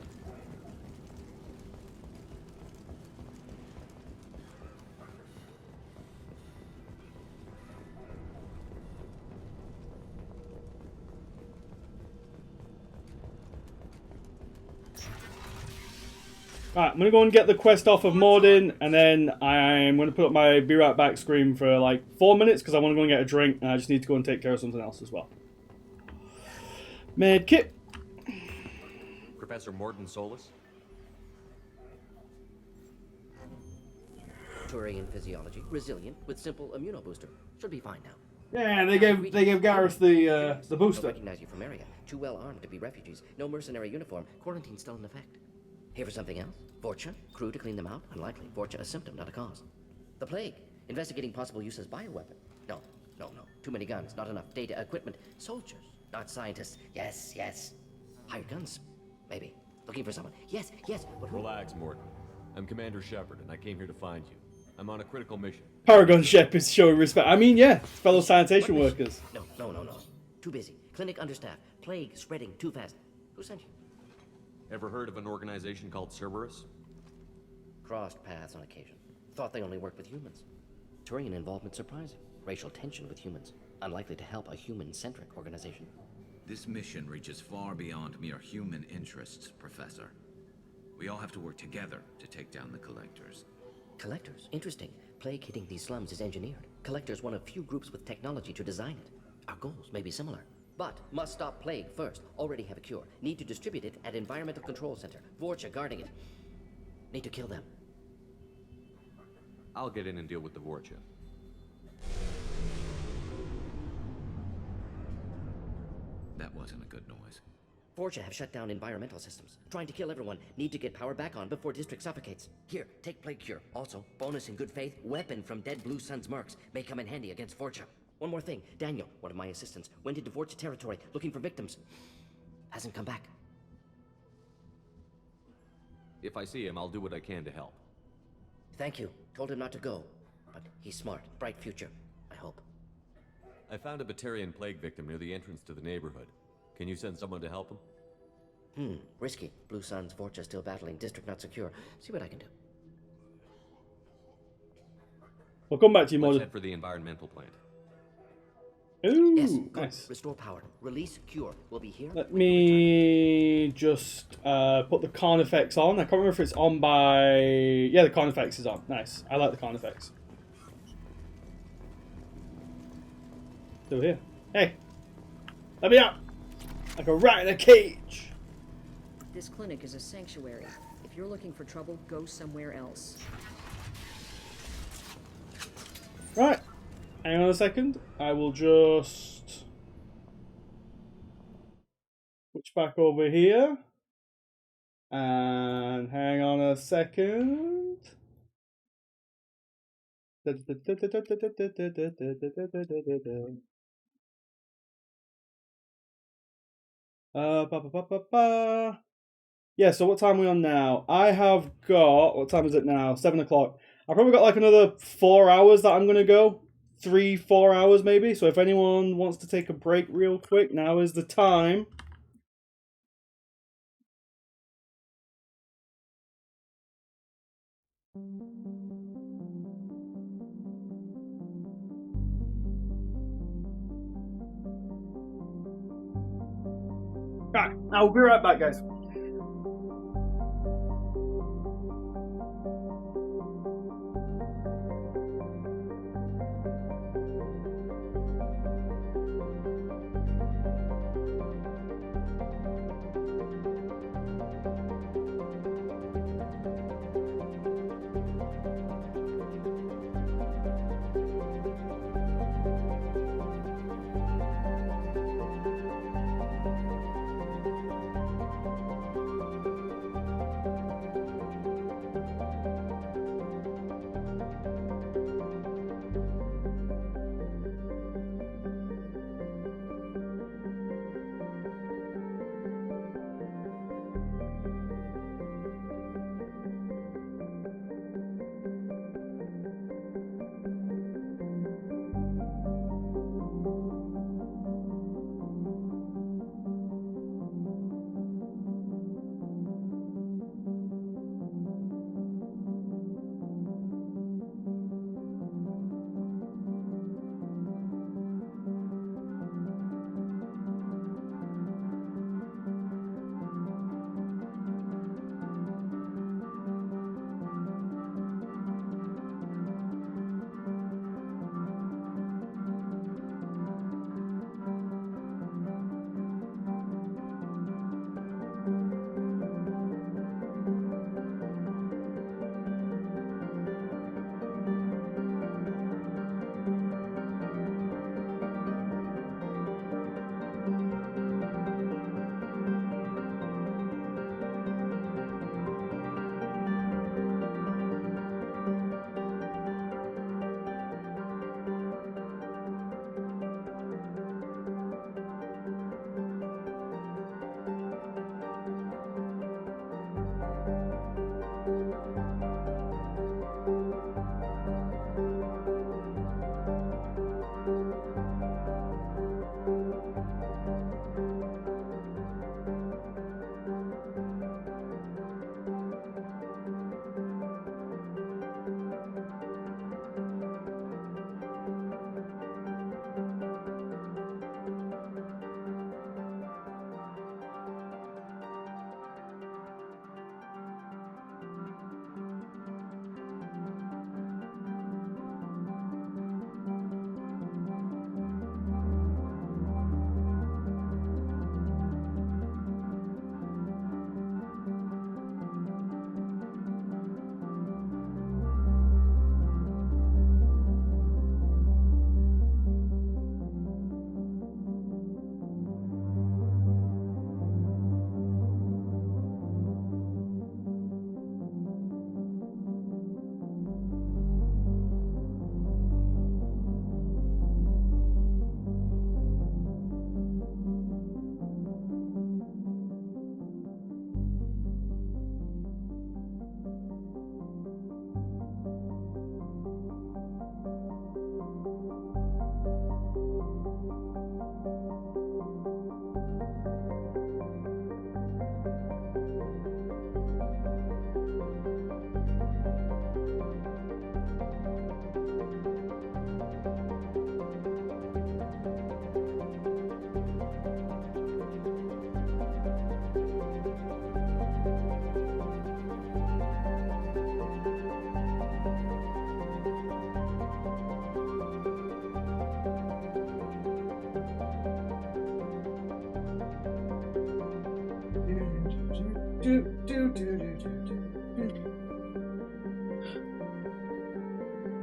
Alright, I'm going to go and get the quest off of Morden, and then I'm going to put up my be right back screen for like 4 minutes, because I want to go and get a drink, and I just need to go and take care of something else as well. Medkit. Professor Morden Solus? Turian physiology, resilient, with simple immunobooster. Should be fine now. Yeah, they gave Gareth the booster. Don't recognize you from area. Too well armed to be refugees. No mercenary uniform. Quarantine still in effect. Here for something else? Vorcha? Crew to clean them out? Unlikely. Vorcha a symptom, not a cause. The plague. Investigating possible use as bioweapon. No. Too many guns, not enough data, equipment. Soldiers, not scientists. Yes. Hired guns, maybe. Looking for someone. Yes. But Relax, Morden. I'm Commander Shepard, and I came here to find you. I'm on a critical mission. Paragon Shep is showing respect. I mean, yeah, fellow sanitation workers. No. Too busy. Clinic understaffed. Plague spreading too fast. Who sent you? Ever heard of an organization called Cerberus? Crossed paths on occasion. Thought they only worked with humans. Turian involvement surprising. Racial tension with humans. Unlikely to help a human-centric organization. This mission reaches far beyond mere human interests, Professor. We all have to work together to take down the Collectors. Collectors? Interesting. Plague hitting these slums is engineered. Collectors one of few groups with technology to design it. Our goals may be similar. But must stop plague first. Already have a cure. Need to distribute it at Environmental Control Center. Vorcha guarding it. Need to kill them. I'll get in and deal with the Vorcha. That wasn't a good noise. Vorcha have shut down environmental systems. Trying to kill everyone. Need to get power back on before district suffocates. Here, take plague cure. Also, bonus in good faith, weapon from dead Blue Sun's mercs. May come in handy against Vorcha. One more thing. Daniel, one of my assistants, went into Vorcha territory looking for victims. Hasn't come back. If I see him, I'll do what I can to help. Thank you. Told him not to go. But he's smart. Bright future. I hope. I found a Batarian plague victim near the entrance to the neighborhood. Can you send someone to help him? Risky. Blue Sun's Vorcha still battling. District not secure. See what I can do. We'll come back to you, Let's Morden. head for the environmental plant. Ooh, Yes, good. nice. Restore power. Release cure. We'll be here. Let me just put the Carnifex on. I can't remember if it's on by... Yeah, the Carnifex is on. Nice. I like the Carnifex. Still here. Hey. Let me out. Like a rat in a cage. This clinic is a sanctuary. If you're looking for trouble, go somewhere else. Right. Hang on a second. I will just switch back over here. And hang on a second. Yeah, so what time are we on now? I have got, what time is it now? 7 o'clock. I've probably got like another 4 hours that I'm going to go. 3-4 hours maybe. So if anyone wants to take a break real quick, now is the time. Right, I'll be right back, guys.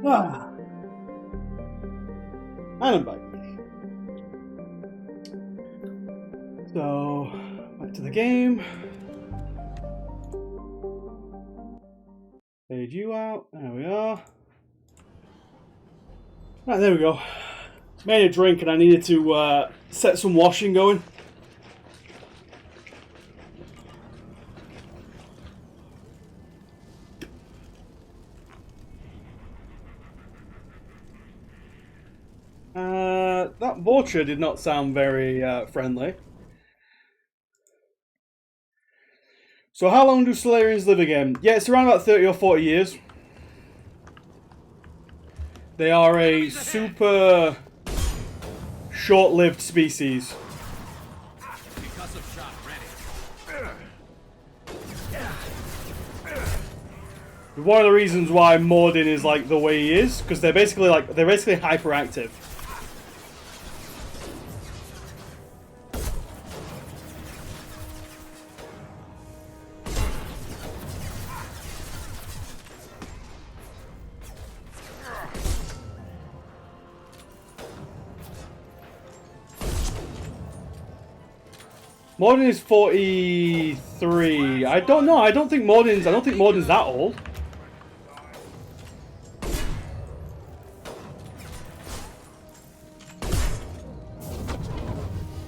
Ah. And I'm back. So, back to the game. Fade you out. There we are. Right, there we go. Made a drink and I needed to set some washing going. That vulture did not sound very friendly. So how long do Solarians live again? Yeah, it's around about 30 or 40 years. They are a super short-lived species. One of the reasons why Morden is like the way he is, because they're basically hyperactive. Morden is 43. I don't know. I don't think Morden's that old.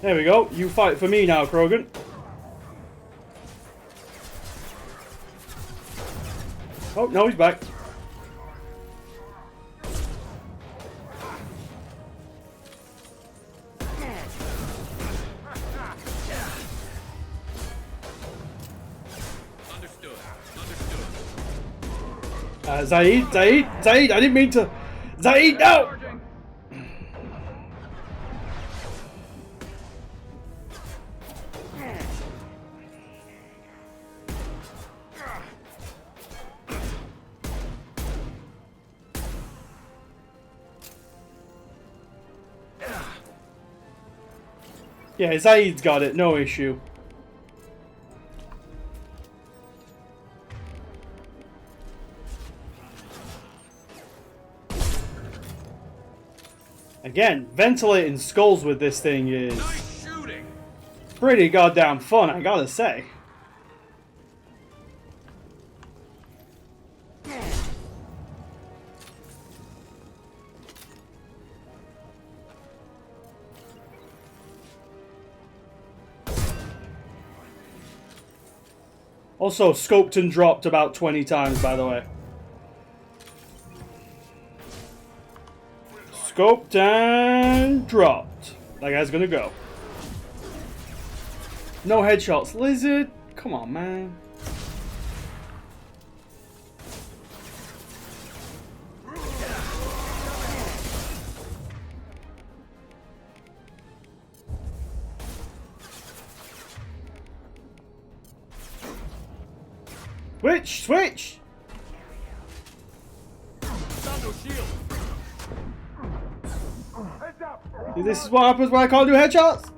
There we go. You fight for me now, Krogan. Oh, no, he's back. Zaid, I didn't mean to. Zaid, no! Yeah, Zaid's got it, no issue. Again, ventilating skulls with this thing is pretty goddamn fun, I gotta say. Also, scoped and dropped about 20 times, by the way. Scoped and dropped. That guy's gonna go. No headshots. Lizard? Come on, man. Switch! See, this is what happens when I can't do headshots.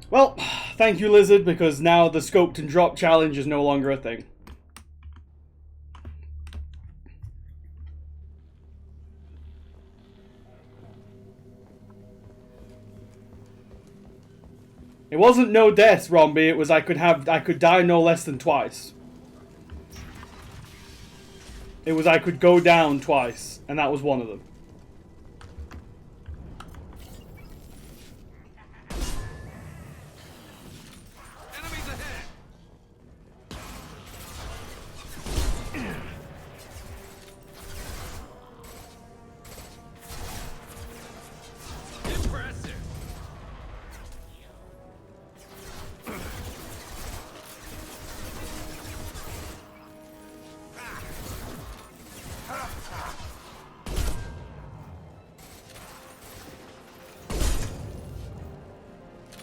Well, thank you, Lizard, because now the scoped and drop challenge is no longer a thing. It wasn't no deaths, Romby. It was I could die no less than twice. It was I could go down twice, and that was one of them.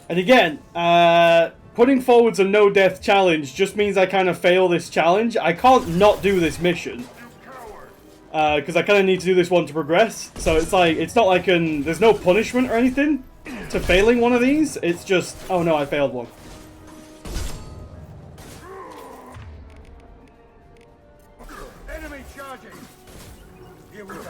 And again, putting forwards a no-death challenge just means I kind of fail this challenge. I can't not do this mission. Because I kind of need to do this one to progress. So it's like, it's not like there's no punishment or anything. to failing one of these. It's just, oh no, I failed one. Enemy charging. Here we go.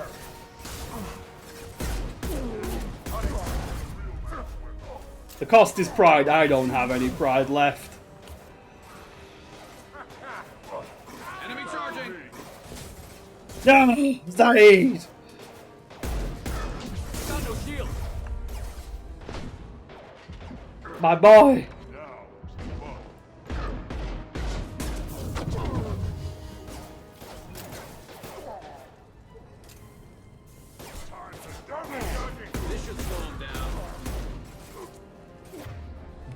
The cost is pride. I don't have any pride left. Enemy charging! No, Zaid! Got no shield. My boy! This should slow him down.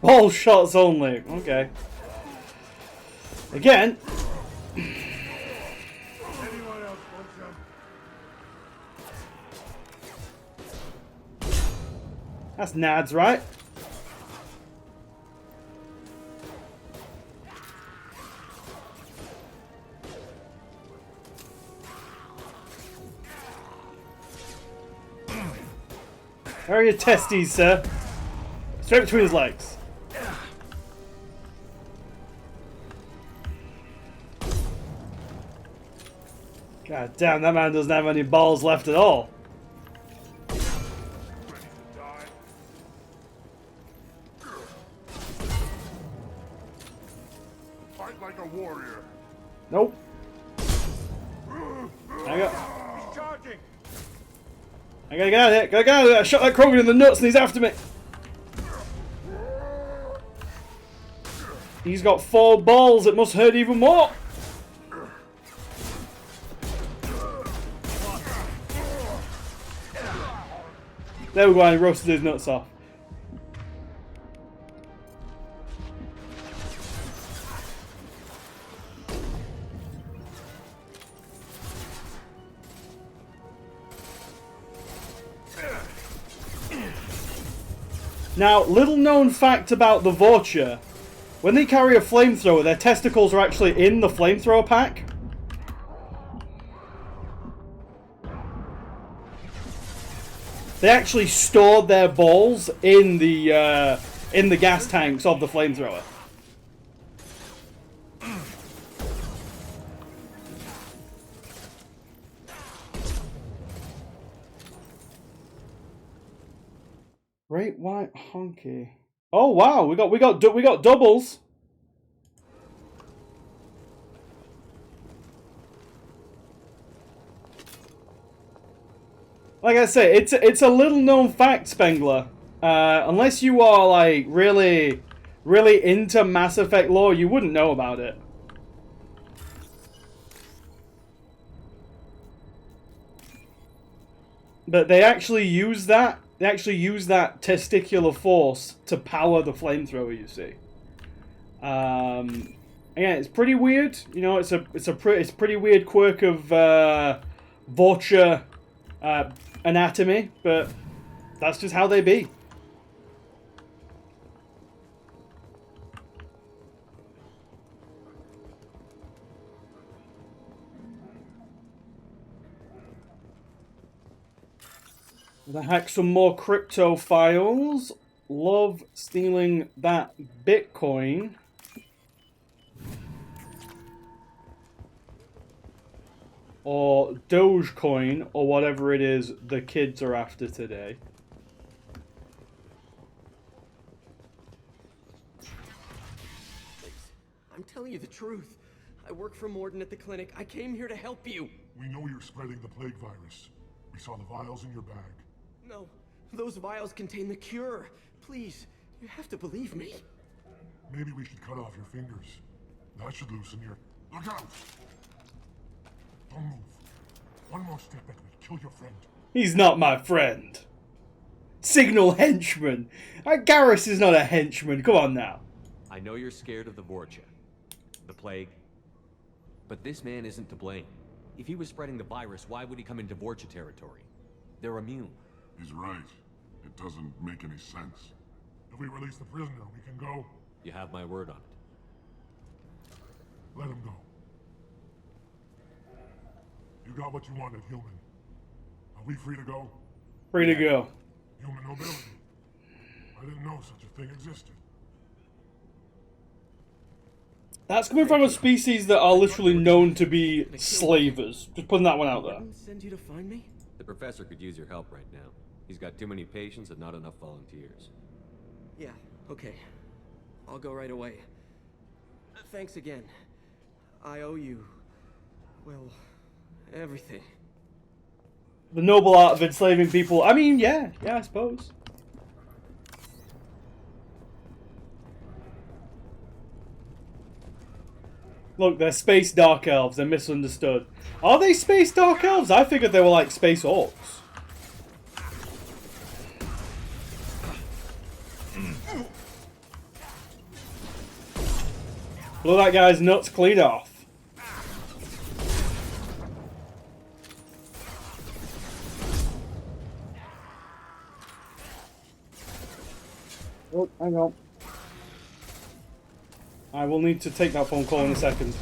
Ball shots only. Okay. Again. Anyone else want some? That's Nads, right? Where are your testes, sir? Straight between his legs. God damn, that man doesn't have any balls left at all. Fight like a warrior. Nope. I got. He's charging. I gotta get out of here. Gotta get out of here. I shot that Krogan in the nuts and he's after me. He's got 4 balls. It must hurt even more. There we go. I roasted his nuts off. Now, little known fact about the Vulture. When they carry a flamethrower, their testicles are actually in the flamethrower pack. They actually stored their balls in the gas tanks of the flamethrower. Great white honky. Oh wow, we got doubles. Like I say, it's a little known fact, Spengler. Unless you are like really into Mass Effect lore, you wouldn't know about it. But they actually use that. They actually use that testicular force to power the flamethrower. You see. Again, it's pretty weird. You know, it's pretty weird quirk of Vulture anatomy, but that's just how they be. The heck, some more crypto files. Love stealing that Bitcoin. Or Dogecoin, or whatever it is the kids are after today. I'm telling you the truth. I work for Morden at the clinic. I came here to help you. We know you're spreading the plague virus. We saw the vials in your bag. No, those vials contain the cure. Please, you have to believe me. Maybe we should cut off your fingers. That should loosen your... Look out! Don't move. One more step and we'll kill your friend. He's not my friend. Signal henchman. Garrus is not a henchman. Come on now. I know you're scared of the Vorcha, the plague, but this man isn't to blame. If he was spreading the virus, why would he come into Vorcha territory? They're immune. He's right. It doesn't make any sense. If we release the prisoner, we can go. You have my word on it. Let him go. You got what you wanted, human. Are we free to go? Free to go. Human nobility. I didn't know such a thing existed. That's coming from a species that are literally known to be slavers. Just putting that one out there. Send you to find me? The professor could use your help right now. He's got too many patients and not enough volunteers. Yeah, okay. I'll go right away. Thanks again. I owe you, well, everything. The noble art of enslaving people. I mean, yeah, I suppose. Look, they're space dark elves. They're misunderstood. Are they space dark elves? I figured they were like space orcs. Blow that guy's nuts clean off. Oh, hang on. I will need to take that phone call in a second.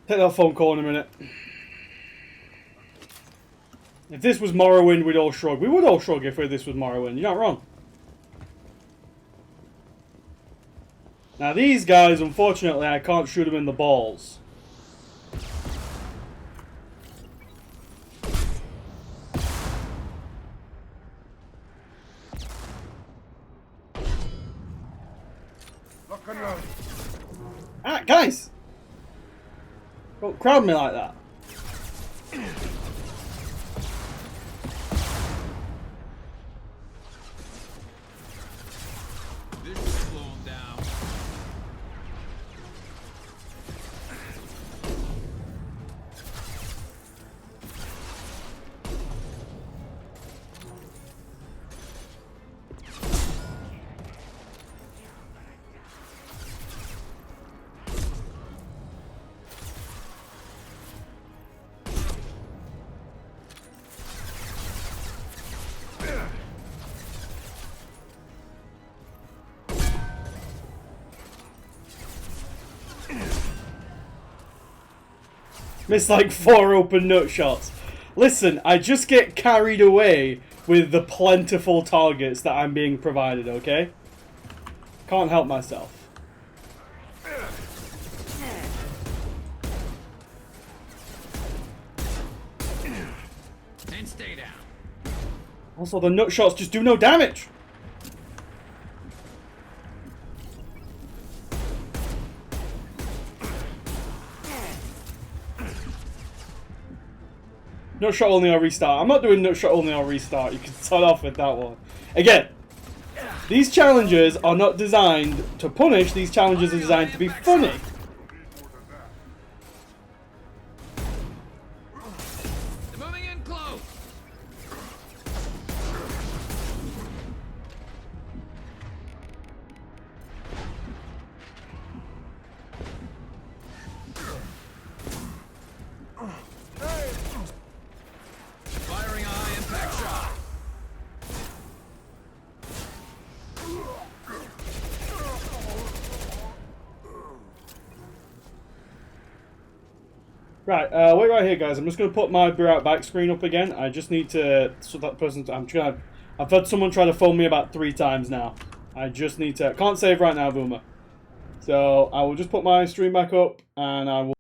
Take that phone call in a minute. If this was Morrowind, we'd all shrug. We would all shrug if this was Morrowind. You're not wrong. Now these guys, unfortunately, I can't shoot them in the balls. Ah, guys! Don't crowd me like that. This should slow him down. Missed like 4 open nut shots. Listen, I just get carried away with the plentiful targets that I'm being provided, okay? Can't help myself. And stay down. Also, the nut shots just do no damage. Nut shot only or restart. I'm not doing nut shot only or restart. You can start off with that one. Again, these challenges are not designed to punish. These challenges are designed to be funny. They're moving in close. Firing a high impact shot. Right, wait right here, guys. I'm just going to put my Be Right Back screen up again. I just need to... So that person... I've had someone try to phone me about 3 times now. I just need to... Can't save right now, Boomer. So, I will just put my stream back up, and I will...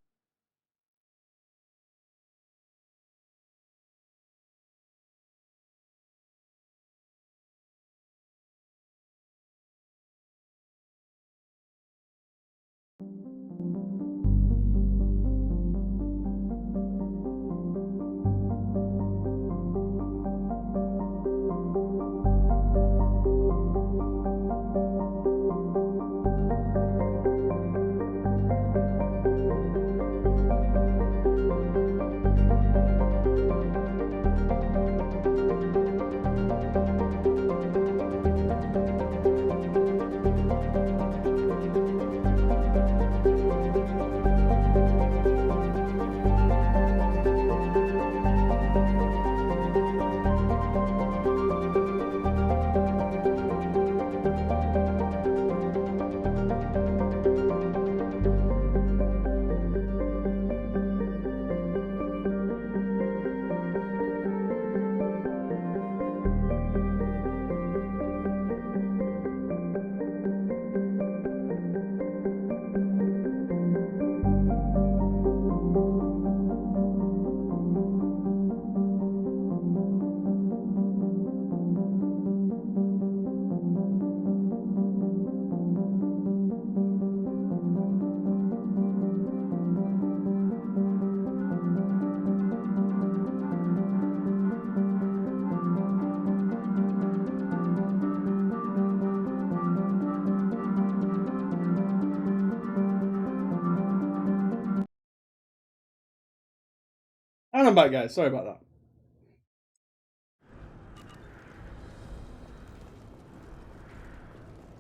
I'm back, guys. Sorry about that.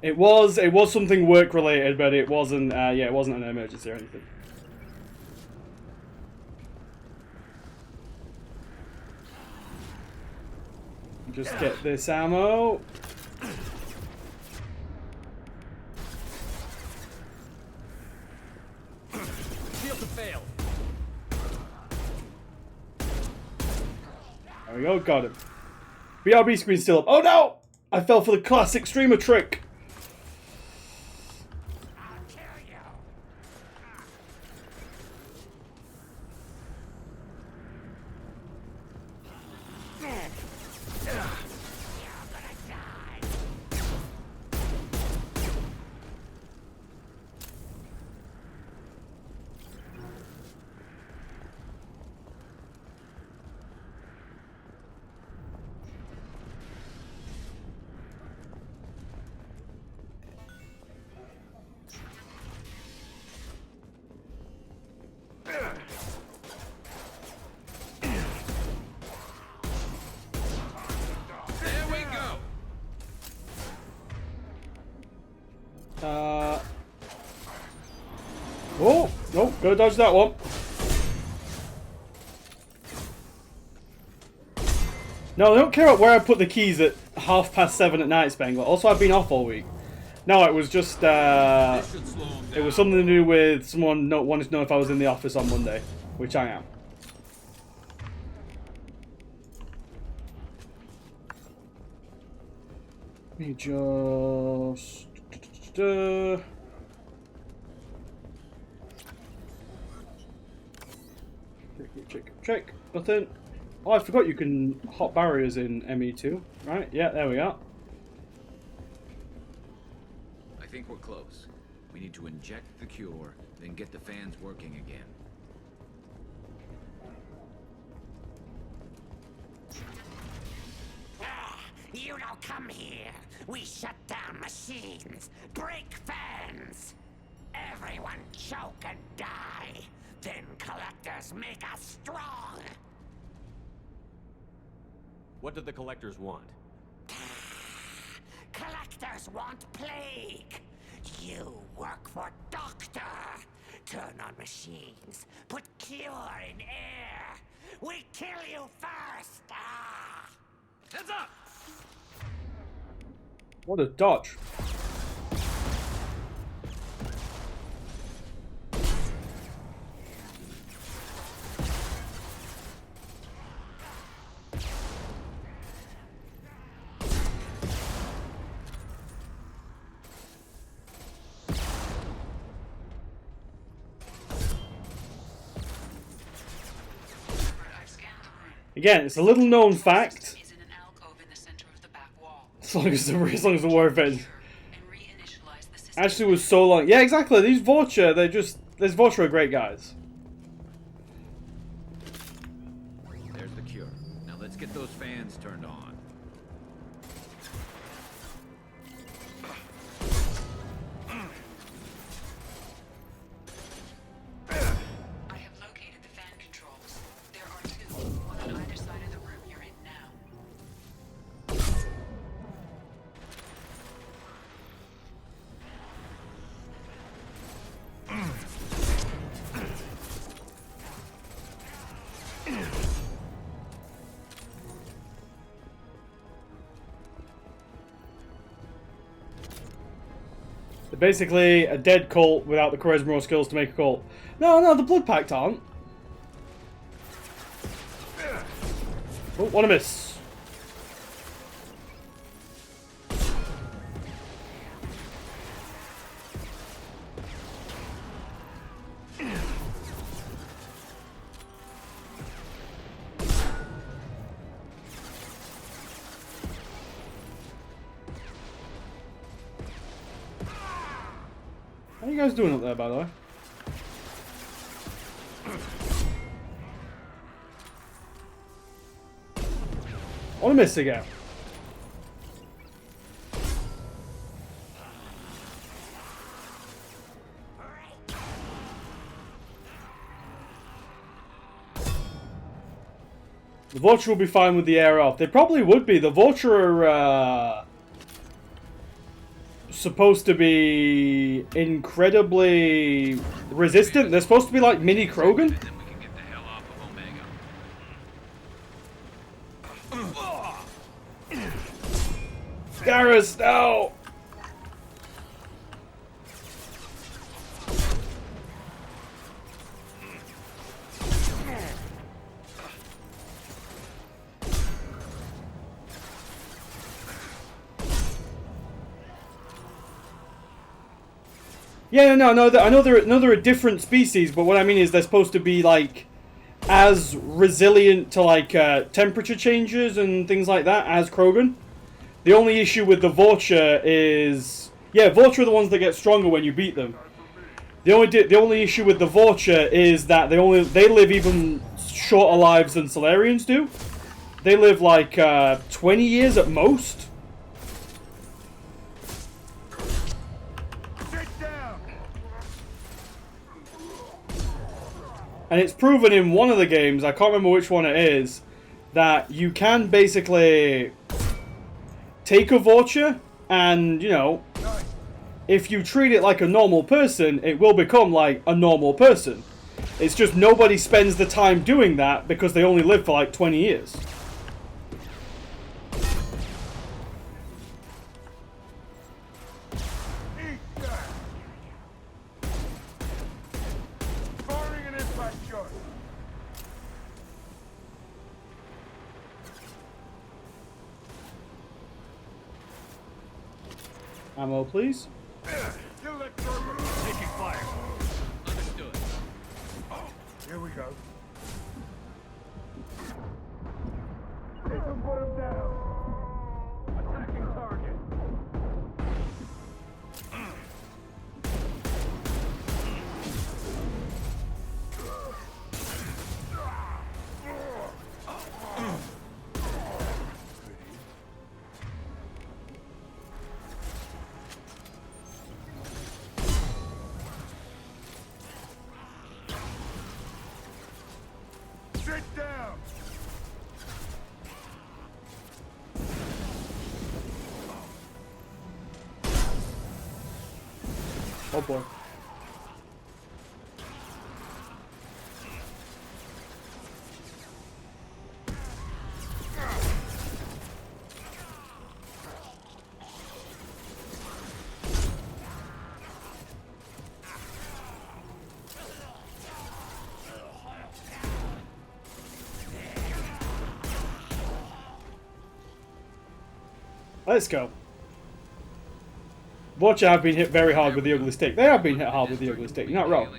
It was something work related, but it wasn't. Yeah, it wasn't an emergency or anything. Just get this ammo. Shield to fail. There we go, got him. BRB screen's still up. Oh no! I fell for the classic streamer trick. Oh, no, gotta dodge that one. No, I don't care where I put the keys at 7:30 at night, Spengler. Also, I've been off all week. No, it was just, it was something to do with someone wanting to know if I was in the office on Monday, which I am. Let me just... Check. Button. Oh, I forgot you can hot barriers in ME2. Right, yeah, there we are. I think we're close. We need to inject the cure, then get the fans working again. You don't come here. We shut down machines, break fans. Everyone choke and die. Then collectors make us strong. What do the collectors want? Collectors want plague. You work for Doctor. Turn on machines. Put cure in air. We kill you first. Heads up! What a dodge. Again, it's a little known fact. As long as the war event actually was so long. Yeah, exactly. These Vulture, these Vulture are great guys. There's the cure. Now let's get those fans turned on. I have located the fan controls. There are two, one on either side of the room you're in now. They're basically a dead cult without the charisma or skills to make a cult. No, the Blood Pact aren't. Oh, what a miss. How are you guys doing up there, by the way? What a miss again. The Vulture will be fine with the air off. They probably would be. The Vulture are supposed to be incredibly resistant. They're supposed to be like mini Krogan. Garrus, no! Yeah, no, I know they're a different species, but what I mean is they're supposed to be like as resilient to like temperature changes and things like that as Krogan. The only issue with the Vulture is, yeah, Vulture are the ones that get stronger when you beat them. The only issue with the Vulture is that they live even shorter lives than Solarians do. They live like 20 years at most. And it's proven in one of the games, I can't remember which one it is, that you can basically take a Vulture and, you know, if you treat it like a normal person, it will become like a normal person. It's just nobody spends the time doing that because they only live for like 20 years. Ammo, please. Taking fire. Understood. Here we go. Take him, put him down. Attacking target. Sit down. Oh boy. Let's go. Vulture have been hit very hard with the ugly stick. They have been hit hard with the ugly stick. You're not wrong.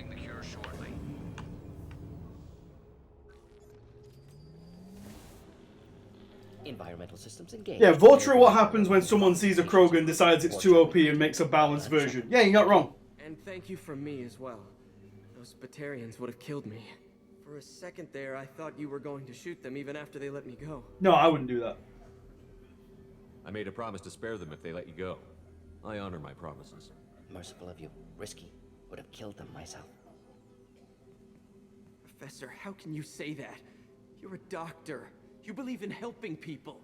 Environmental systems engaged. Yeah, Vulture are what happens when someone sees a Krogan, decides it's too OP, and makes a balanced version. Yeah, you're not wrong. And thank you from me as well. Those Batarians would have killed me. For a second there, I thought you were going to shoot them even after they let me go. No, I wouldn't do that. I made a promise to spare them if they let you go. I honor my promises. Merciful of you. Risky. Would have killed them myself. Professor, how can you say that? You're a doctor. You believe in helping people.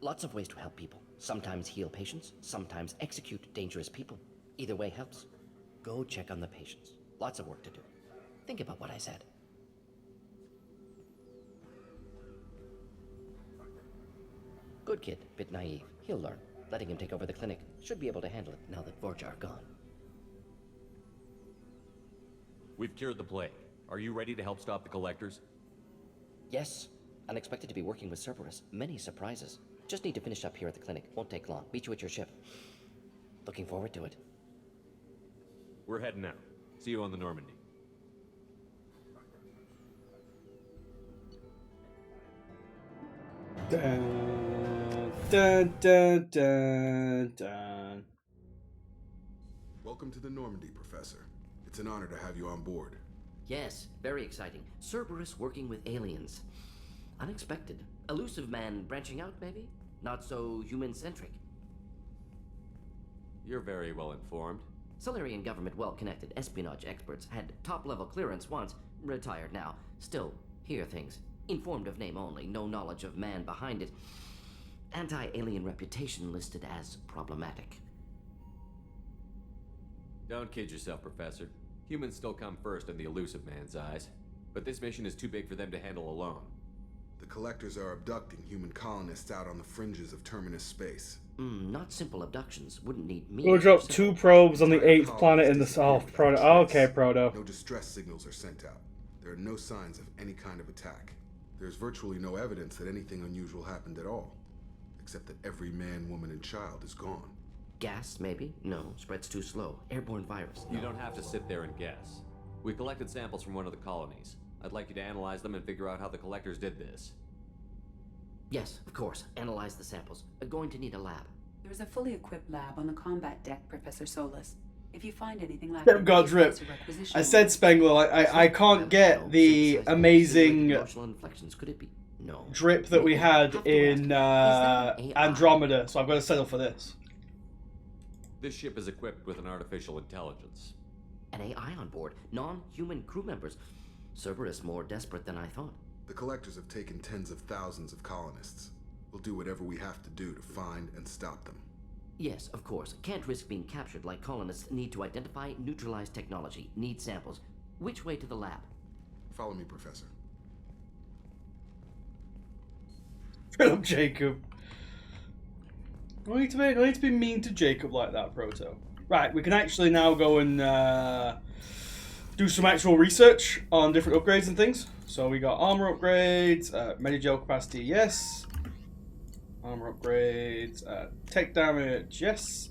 Lots of ways to help people. Sometimes heal patients, sometimes execute dangerous people. Either way helps. Go check on the patients. Lots of work to do. Think about what I said. Good kid, bit naive. He'll learn. Letting him take over the clinic. Should be able to handle it now that Vulture are gone. We've cured the plague. Are you ready to help stop the Collectors? Yes. Unexpected to be working with Cerberus. Many surprises. Just need to finish up here at the clinic. Won't take long. Meet you at your ship. Looking forward to it. We're heading out. See you on the Normandy. Dun, dun, dun, dun, dun. Welcome to the Normandy, Professor. It's an honor to have you on board. Yes, very exciting. Cerberus working with aliens. Unexpected. Elusive man branching out, maybe? Not so human-centric. You're very well informed. Solarian government well-connected espionage experts had top-level clearance once, retired now. Still, hear things. Informed of name only, no knowledge of man behind it. Anti-alien reputation listed as problematic. Don't kid yourself, Professor. Humans still come first in the elusive man's eyes. But this mission is too big for them to handle alone. The Collectors are abducting human colonists out on the fringes of Terminus space. Not simple abductions. Wouldn't need me. We'll drop 2 probes on the 8th planet in the south. Proto. Oh, okay, Proto. No distress signals are sent out. There are no signs of any kind of attack. There's virtually no evidence that anything unusual happened at all. Except that every man, woman, and child is gone. Gas, maybe? No, spreads too slow. Airborne virus. No. You don't have to sit there and guess. We collected samples from one of the colonies. I'd like you to analyze them and figure out how the Collectors did this. Yes, of course. Analyze the samples. Going to need a lab. There's a fully equipped lab on the combat deck, Professor Solus. If you find anything like God's rip. I said Spengler, I can't get the amazing Could it be? No. drip that we had in Andromeda, so I've got to settle for this. This ship is equipped with an artificial intelligence. An AI on board. Non-human crew members. Cerberus more desperate than I thought. The Collectors have taken tens of thousands of colonists. We'll do whatever we have to do to find and stop them. Yes, of course. Can't risk being captured like colonists. Need to identify, neutralize technology. Need samples. Which way to the lab? Follow me, Professor. Philip Jacob. No need to be mean to Jacob like that, Proto. Right, we can actually now go and do some actual research on different upgrades and things. So we got armor upgrades, Medigel capacity, yes. Armor upgrades, tech damage, yes.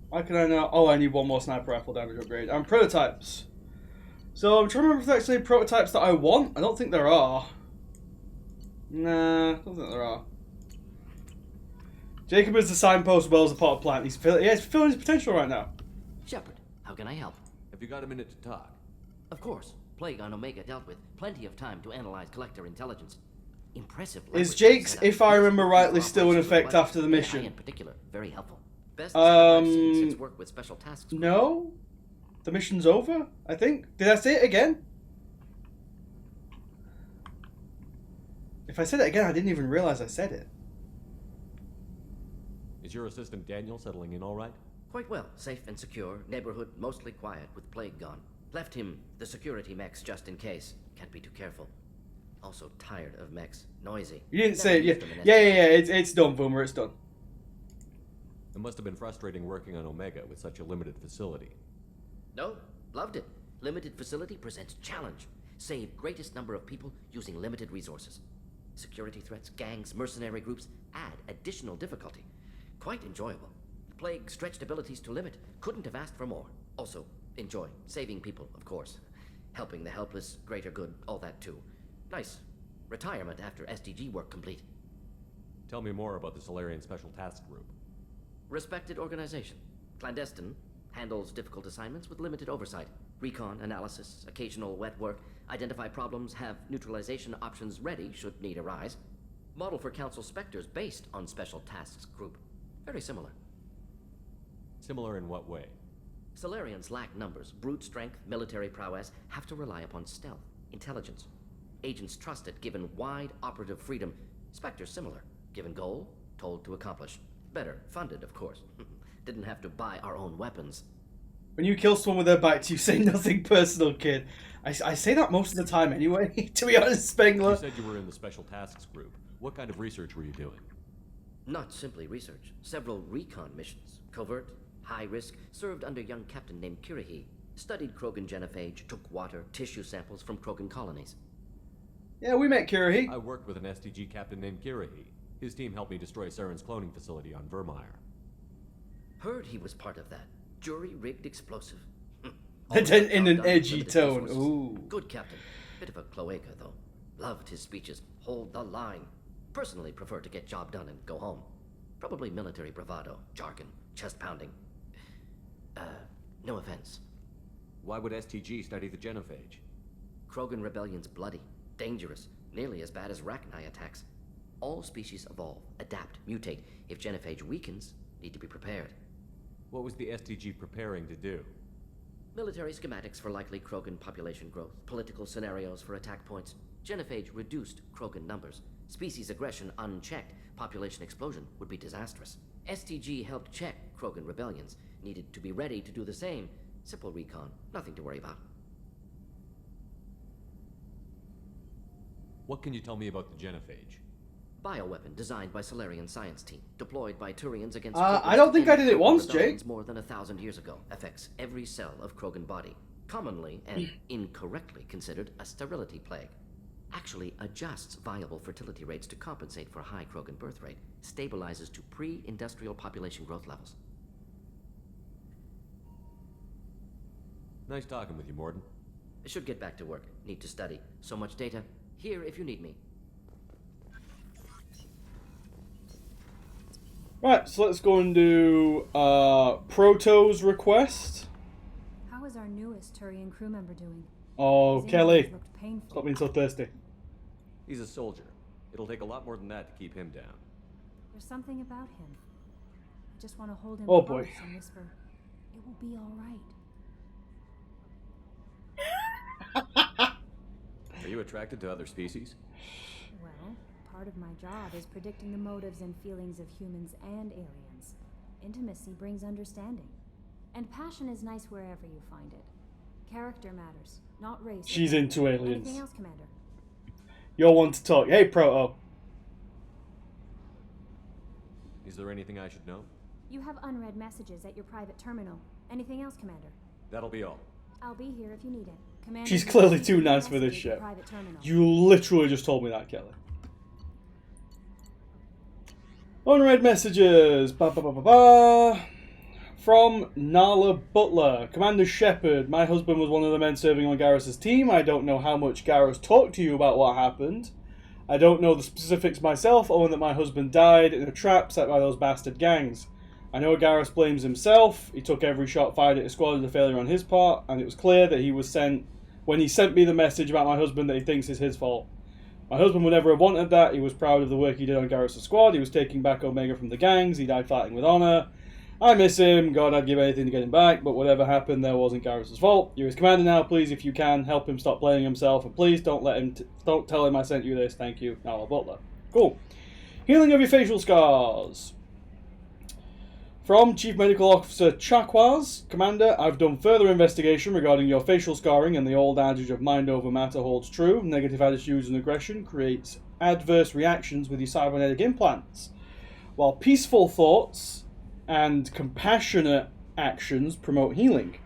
Why can I not? Oh, I need one more sniper rifle damage upgrade. And prototypes. So I'm trying to remember if there's actually prototypes that I want. I don't think there are. Nah, I don't think there are. Jacob is the signpost, Wells the pot plant. He's filling his potential right now. Shepard, how can I help? Have you got a minute to talk? Of course. Plague on Omega dealt with. Plenty of time to analyze Collector intelligence. Impressive. Is Jake's, if I remember rightly, still in effect after the mission? In particular, very helpful. Best I've seen since work with special tasks. No? The mission's over, I think. Did I say it again? If I said it again, I didn't even realize I said it. Is your assistant Daniel settling in all right? Quite well. Safe and secure. Neighborhood mostly quiet with Plague gone. Left him the security mechs just in case. Can't be too careful. Also tired of mechs. Noisy. You didn't say it. Yeah. It's done, Boomer. It's done. It must have been frustrating working on Omega with such a limited facility. No, loved it. Limited facility presents challenge. Save greatest number of people using limited resources. Security threats, gangs, mercenary groups add additional difficulty. Quite enjoyable. Plague stretched abilities to limit. Couldn't have asked for more. Also, enjoy. Saving people, of course. Helping the helpless, greater good, all that too. Nice. Retirement after SDG work complete. Tell me more about the Solarian Special Task Group. Respected organization. Clandestine. Handles difficult assignments with limited oversight. Recon, analysis, occasional wet work. Identify problems, have neutralization options ready should need arise. Model for Council Spectres based on Special Tasks Group. Very similar. Similar in what way? Solarians lack numbers, brute strength, military prowess, have to rely upon stealth, intelligence. Agents trusted, given wide operative freedom. Spectres similar, given goal, told to accomplish. Better, funded, of course. Didn't have to buy our own weapons. When you kill someone with their bite, you say nothing personal, kid. I say that most of the time anyway, to be honest, Spengler. You said you were in the Special Tasks Group. What kind of research were you doing? Not simply research. Several recon missions. Covert, high risk, served under young captain named Kirihi. Studied Krogan genophage, took water, tissue samples from Krogan colonies. Yeah, we met Kirihi. I worked with an SDG captain named Kirihi. His team helped me destroy Saren's cloning facility on Vermeer. Heard he was part of that. Jury-rigged explosive. In an edgy tone. Resources. Ooh. Good captain. Bit of a cloaca, though. Loved his speeches. Hold the line. Personally prefer to get job done and go home. Probably military bravado, jargon, chest pounding. No offense. Why would STG study the genophage? Krogan rebellion's bloody, dangerous, nearly as bad as Rachni attacks. All species evolve, adapt, mutate. If genophage weakens, need to be prepared. What was the STG preparing to do? Military schematics for likely Krogan population growth, political scenarios for attack points. Genophage reduced Krogan numbers. Species aggression unchecked, population explosion would be disastrous. STG helped check Krogan rebellions. Needed to be ready to do the same. Simple recon, nothing to worry about. What can you tell me about the genophage? Bioweapon designed by Solarian science team, deployed by Turians against I don't think I did it once, Jake. More than 1,000 years ago, affects every cell of Krogan body. Commonly and incorrectly considered a sterility plague. Actually adjusts viable fertility rates to compensate for high Krogan birth rate. Stabilizes to pre-industrial population growth levels. Nice talking with you, Morden. Should get back to work. Need to study. So much data. Here if you need me. Right, so let's go and do Proto's request. How is our newest Turian crew member doing? Oh, His Kelly. injuries looked painful. Stop being so thirsty. He's a soldier. It'll take a lot more than that to keep him down. There's something about him. I just want to hold him Oh, close boy. and whisper, "It will be all right." Are you attracted to other species? Well, part of my job is predicting the motives and feelings of humans and aliens. Intimacy brings understanding. And passion is nice wherever you find it. Character matters, not race. She's into aliens. Anything else, Commander? You're one to talk. Hey, Proto. Is there anything I should know? You have unread messages at your private terminal. Anything else, Commander? That'll be all. I'll be here if you need it. Commander, She's you clearly received too a nice for this message at your shit. private terminal. You literally just told me that, Kelly. Unread messages. Ba, ba, ba, ba, ba. From Nala Butler. Commander Shepard, my husband was one of the men serving on Garrus's team. I don't know how much Garrus talked to you about what happened. I don't know the specifics myself, owing that my husband died in a trap set by those bastard gangs. I know Garrus blames himself. He took every shot fired at his squad as a failure on his part, and it was clear that he was sent, when he sent me the message about my husband, that he thinks it's his fault. My husband would never have wanted that. He was proud of the work he did on Garrus' squad. He was taking back Omega from the gangs. He died fighting with honor. I miss him. God, I'd give anything to get him back, but whatever happened there wasn't Garrus' fault. You're his commander now. Please, if you can, help him stop blaming himself, and please don't let him. Don't tell him I sent you this. Thank you, Nala Butler. Cool. Healing of your facial scars. From Chief Medical Officer Chakwas, Commander, I've done further investigation regarding your facial scarring, and the old adage of mind over matter holds true. Negative attitudes and aggression creates adverse reactions with your cybernetic implants, while peaceful thoughts and compassionate actions promote healing.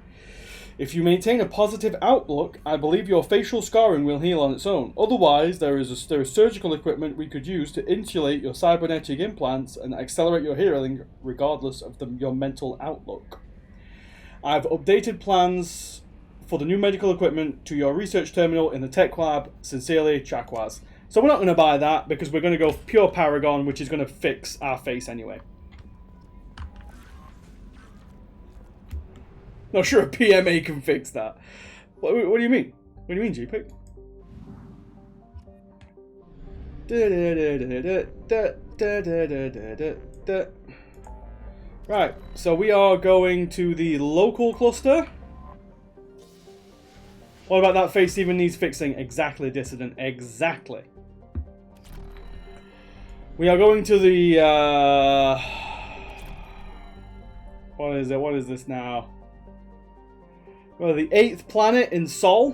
If you maintain a positive outlook, I believe your facial scarring will heal on its own. Otherwise, there is surgical equipment we could use to insulate your cybernetic implants and accelerate your healing regardless of your mental outlook. I've updated plans for the new medical equipment to your research terminal in the tech lab. Sincerely, Chakwas. So we're not going to buy that because we're going to go pure Paragon, which is going to fix our face anyway. Not sure a PMA can fix that. What do you mean? What do you mean, GP? Right, so we are going to the local cluster. What about that face even needs fixing? Exactly, Dissident. Exactly. We are going to the... What is it? What is this now? Well, the 8th planet in Sol,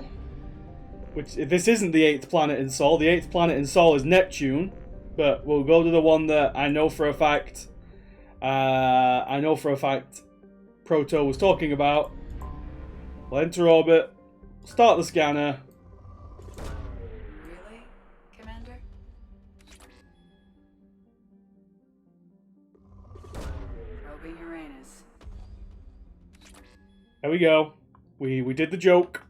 which if this isn't the 8th planet in Sol, the 8th planet in Sol is Neptune, but we'll go to the one that I know for a fact, Proto was talking about. We'll enter orbit, start the scanner. Really, Commander? Probing Uranus. There we go. We did the joke.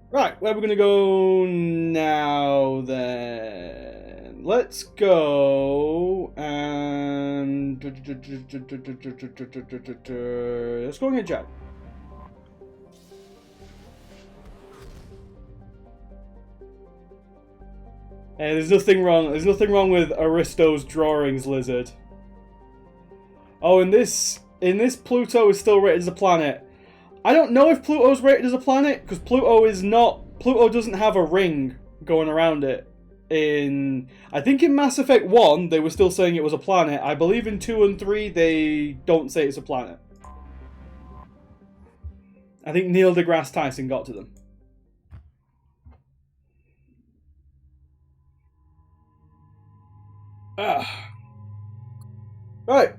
Right, where are we going to go now then? Let's go and... Let's go and get Jack. Hey, there's nothing wrong. There's nothing wrong with Aristo's drawings, Lizard. Oh, in this Pluto is still rated as a planet. I don't know if Pluto's rated as a planet because Pluto is not. Pluto doesn't have a ring going around it. I think in Mass Effect 1 they were still saying it was a planet. I believe in 2 and 3 they don't say it's a planet. I think Neil deGrasse Tyson got to them. Right.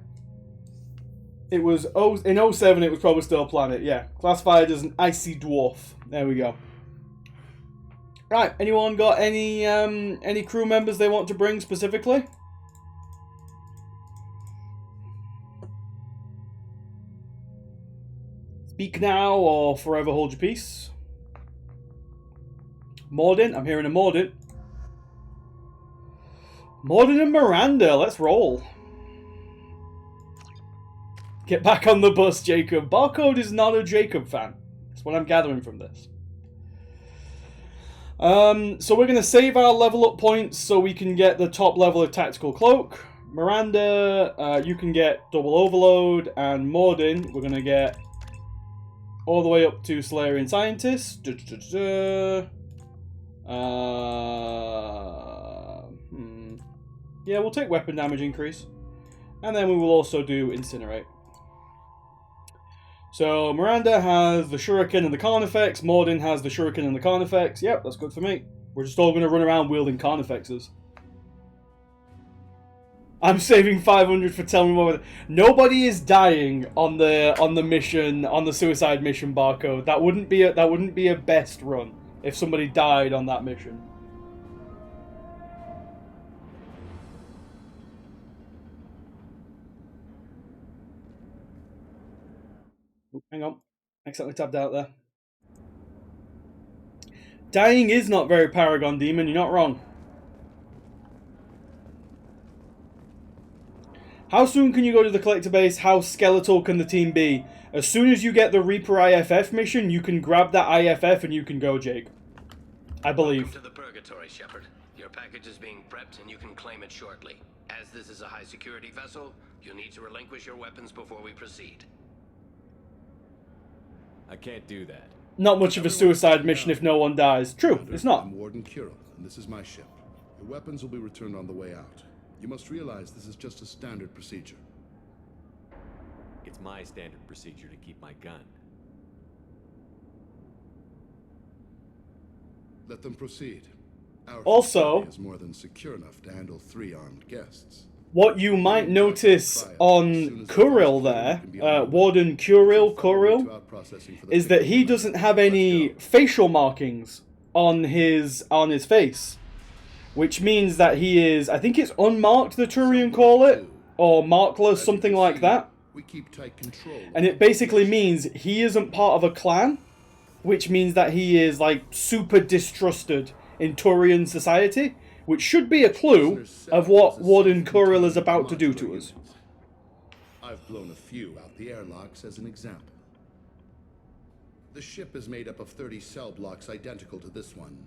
It was in 07 it was probably still a planet, yeah. Classified as an icy dwarf. There we go. Right, anyone got any crew members they want to bring specifically? Speak now or forever hold your peace. Mordin, I'm hearing a Mordin. Mordin and Miranda, let's roll. Get back on the bus, Jacob. Barcode is not a Jacob fan. That's what I'm gathering from this. So we're going to save our level up points so we can get the top level of Tactical Cloak. Miranda, you can get Double Overload, and Mordin, we're going to get all the way up to Solarian Scientist. Yeah, we'll take weapon damage increase. And then we will also do Incinerate. So Miranda has the Shuriken and the Carnifex. Mordin has the Shuriken and the Carnifex. Yep, that's good for me. We're just all going to run around wielding Carnifexes. I'm saving 500 for Tell Me More. Nobody is dying on the mission, on the suicide mission, Barcode. That wouldn't be a best run if somebody died on that mission. Oh, hang on. Accidentally tabbed out there. Dying is not very Paragon Demon, you're not wrong. How soon can you go to the collector base? How skeletal can the team be? As soon as you get the Reaper IFF mission, you can grab that IFF and you can go, Jake. I believe. Welcome to the Purgatory, Shepard. Your package is being prepped and you can claim it shortly. As this is a high security vessel, you'll need to relinquish your weapons before we proceed. I can't do that. Not much of a suicide mission if no one dies. True, it's not. I'm Warden Kirill, and this is my ship. Your weapons will be returned on the way out. You must realize this is just a standard procedure. It's my standard procedure to keep my gun. Let them proceed. Our Also, facility is more than secure enough to handle 3 armed guests. What you might notice on Kirill there, Warden Kirill, is that he doesn't have any facial markings on his face. Which means that he is, I think it's unmarked, the Turian call it, or markless, something like that. And it basically means he isn't part of a clan, which means that he is like super distrusted in Turian society, which should be a clue of what Warden Kirill is about to do to us. I've blown a few out the airlocks as an example. The ship is made up of 30 cell blocks identical to this one.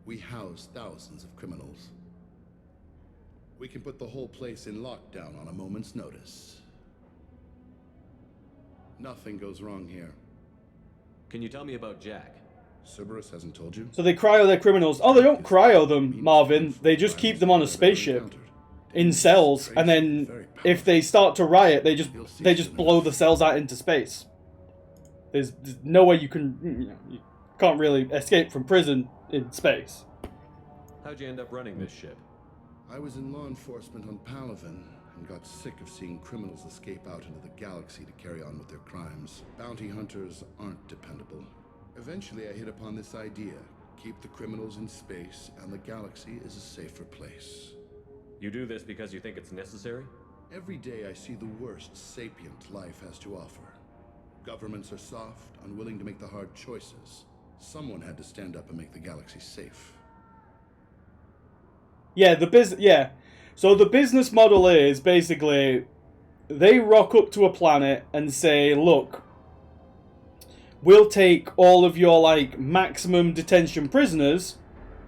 We house thousands of criminals. We can put the whole place in lockdown on a moment's notice. Nothing goes wrong here. Can you tell me about Jack? Cerberus hasn't told you? So they cryo their criminals. Oh, they don't cryo them, Marvin. They just keep them on a spaceship in cells, and then if they start to riot, they just blow the cells out into space. There's no way you can't really escape from prison in space. How'd you end up running this ship? I was in law enforcement on Palaven and got sick of seeing criminals escape out into the galaxy to carry on with their crimes. Bounty hunters aren't dependable. Eventually I hit upon this idea. Keep the criminals in space and the galaxy is a safer place. You do this because you think it's necessary? Every day I see the worst sapient life has to offer. Governments are soft, unwilling to make the hard choices. Someone had to stand up and make the galaxy safe. Yeah, so the business model is basically they rock up to a planet and say, look, we'll take all of your like maximum detention prisoners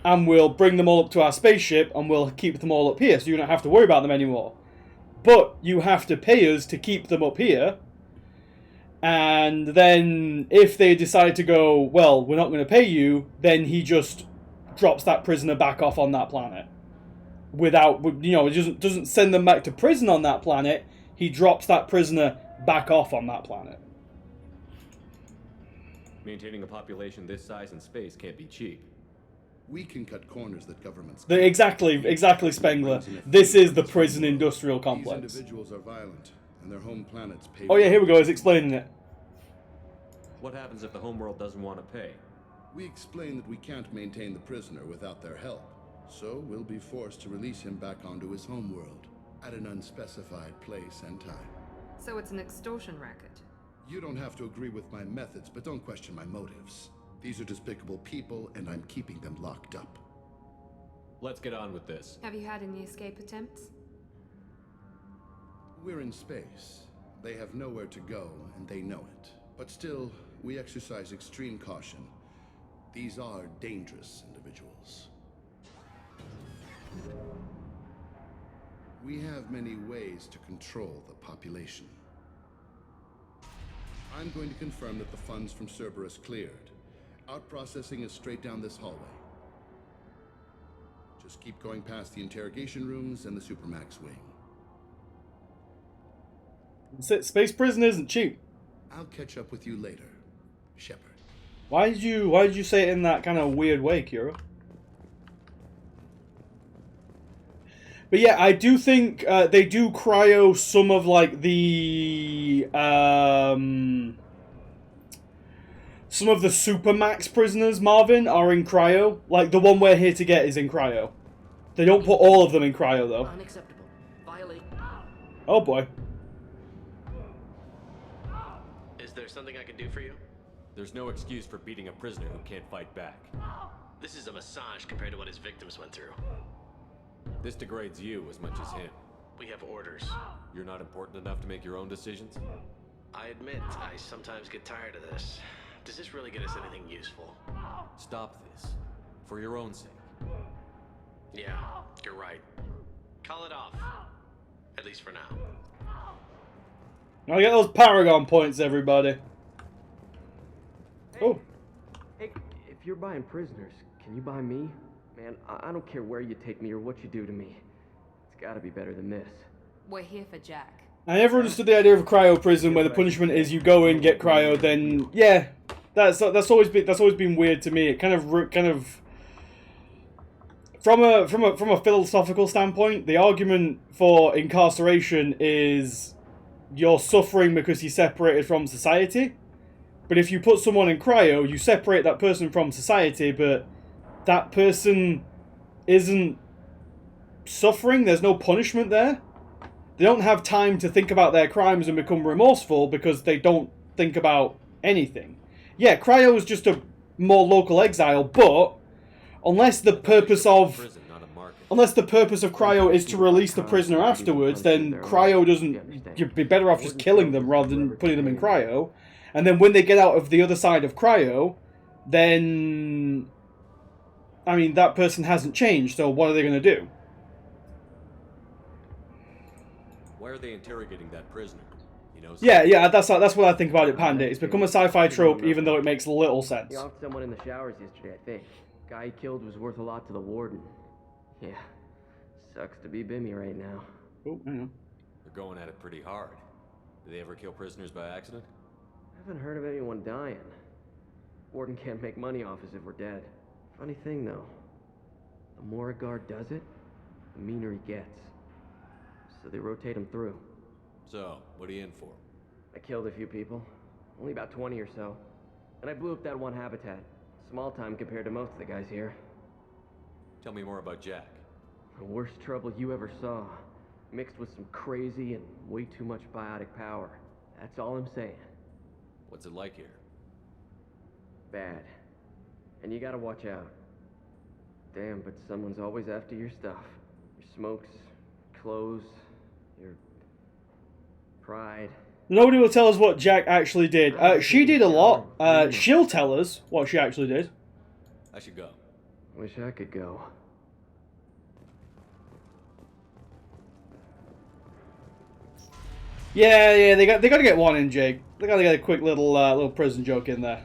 and we'll bring them all up to our spaceship, and we'll keep them all up here, so you don't have to worry about them anymore. But you have to pay us to keep them up here. And then if they decide to go, well, we're not going to pay you, then he just drops that prisoner back off on that planet. Without, you know, it doesn't send them back to prison on that planet. He drops that prisoner back off on that planet. Maintaining a population this size in space can't be cheap. We can cut corners that governments Exactly, Spengler. This is the prison industrial complex. These individuals are violent, and their home planets pay. Oh yeah, here we go. He's explaining it. What happens if the homeworld doesn't want to pay? We explain that we can't maintain the prisoner without their help, so we'll be forced to release him back onto his homeworld at an unspecified place and time. So it's an extortion racket. You don't have to agree with my methods, but don't question my motives. These are despicable people, and I'm keeping them locked up. Let's get on with this. Have you had any escape attempts? We're in space. They have nowhere to go, and they know it. But still, we exercise extreme caution. These are dangerous individuals. We have many ways to control the population. I'm going to confirm that the funds from Cerberus cleared. Out-processing is straight down this hallway. Just keep going past the interrogation rooms and the Supermax wing. Space prison isn't cheap. I'll catch up with you later, Shepard. Why did you say it in that kind of weird way, Kira? But yeah, I do think they do cryo some of like the some of the Supermax prisoners, Marvin, are in cryo. Like the one we're here to get is in cryo. They don't put all of them in cryo though. Unacceptable. Violate. Oh boy. Is there something I can do for you? There's no excuse for beating a prisoner who can't fight back. This is a massage compared to what his victims went through. This degrades you as much as him. We have orders. You're not important enough to make your own decisions? I admit, I sometimes get tired of this. Does this really get us anything useful? Stop this. For your own sake. Yeah, you're right. Call it off. At least for now. Now get those Paragon points, everybody. Oh. Hey, if you're buying prisoners, can you buy me? Man, I don't care where you take me or what you do to me. It's gotta be better than this. We're here for Jack. I never understood the idea of a cryo prison where the punishment is you go in, get cryo, then yeah, that's always been weird to me. It kind of from a philosophical standpoint, the argument for incarceration is you're suffering because you're separated from society. But if you put someone in cryo, you separate that person from society, but that person isn't suffering. There's no punishment there. They don't have time to think about their crimes and become remorseful because they don't think about anything. Yeah, cryo is just a more local exile, but unless the purpose of cryo is to release the prisoner afterwards, then cryo doesn't. You'd be better off just killing them rather than putting them in cryo. And then when they get out of the other side of cryo, then I mean that person hasn't changed. So what are they going to do? Why are they interrogating that prisoner? You know. Yeah, that's what I think about it, Panda. It's become a sci-fi trope, even though it makes little sense. He offed someone in the showers yesterday, I think. Guy he killed was worth a lot to the warden. Yeah, sucks to be Bimmy right now. Oh, I know. They're going at it pretty hard. Do they ever kill prisoners by accident? I haven't heard of anyone dying. Warden can't make money off us if we're dead. Funny thing, though. The more a guard does it, the meaner he gets. So they rotate him through. So, what are you in for? I killed a few people. Only about 20 or so. And I blew up that one habitat. Small time compared to most of the guys here. Tell me more about Jack. The worst trouble you ever saw. Mixed with some crazy and way too much biotic power. That's all I'm saying. What's it like here? Bad. And you gotta watch out. Damn, but someone's always after your stuff. Your smokes, clothes, your pride. Nobody will tell us what Jack actually did. She did a lot. She'll tell us what she actually did. I should go. Wish I could go. Yeah, they got to get one in, Jake. They got to get a quick little prison joke in there.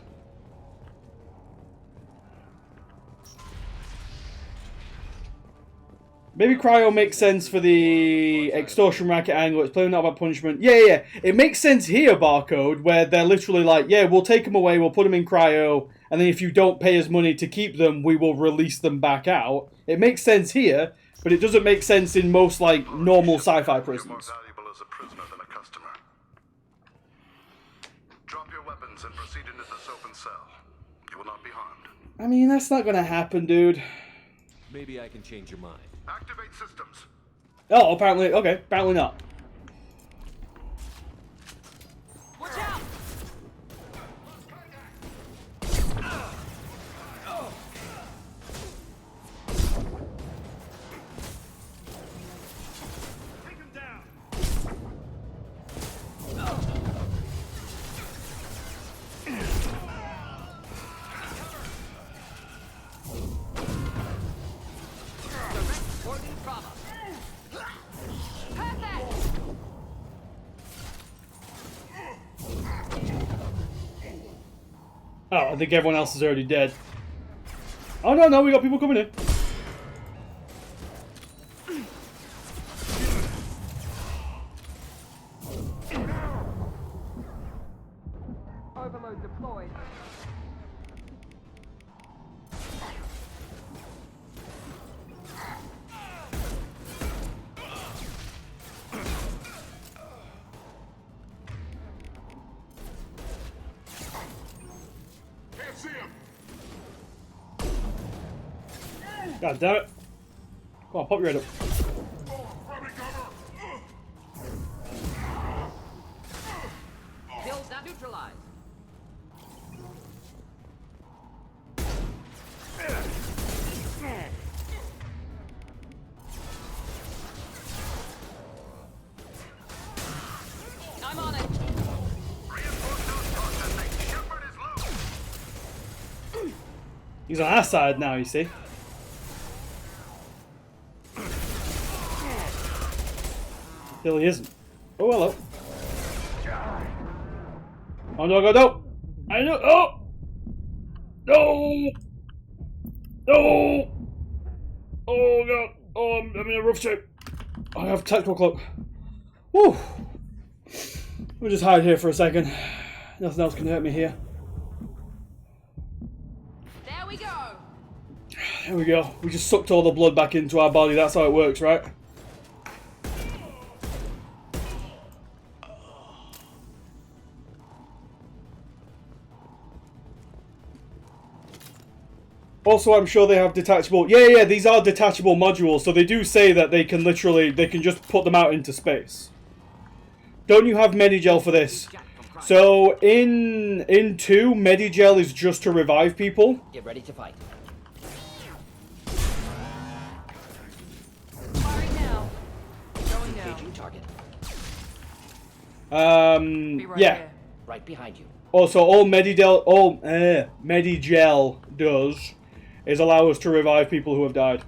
Maybe cryo makes sense for the extortion racket angle. It's playing out about punishment. Yeah. It makes sense here, Barcode, where they're literally like, yeah, we'll take them away, we'll put them in cryo, and then if you don't pay us money to keep them, we will release them back out. It makes sense here, but it doesn't make sense in most, like, normal sci-fi prisons. You're more valuable as a prisoner than a customer. Drop your weapons and proceed into this open cell. You will not be harmed. I mean, that's not gonna happen, dude. Maybe I can change your mind. Activate systems. Oh, apparently, okay, apparently not. Watch out! Take him down. Oh, I think everyone else is already dead. Oh, no, we got people coming in. Overload deployed. Can't see him. God damn it. Come on, pop your head up. Kills not neutralized. I'm on it. He's on our side now, you see. Still he isn't. Oh, hello. Oh, no. I know. Oh! No! No! Oh, God. Oh, I'm in a rough shape. I have tactical cloak. Whew. We'll just hide here for a second. Nothing else can hurt me here. There we go. There we go. We just sucked all the blood back into our body. That's how it works, right? Also, I'm sure they have detachable... Yeah, these are detachable modules, so they do say that they can just put them out into space. Don't you have Medigel for this? So, in 2, Medigel is just to revive people. Get ready to fight. Firing now. Going down. Engaging target. Yeah. Right behind you. Also, all Medigel does is allow us to revive people who have died.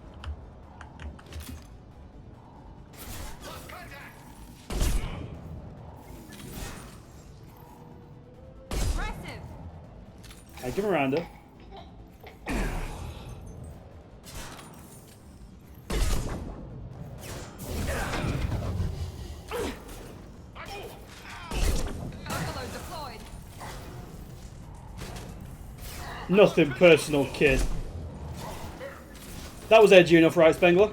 Impressive. Thank you, Miranda. Overload deployed. Nothing personal, kid. That was edgy enough, right, Spengler?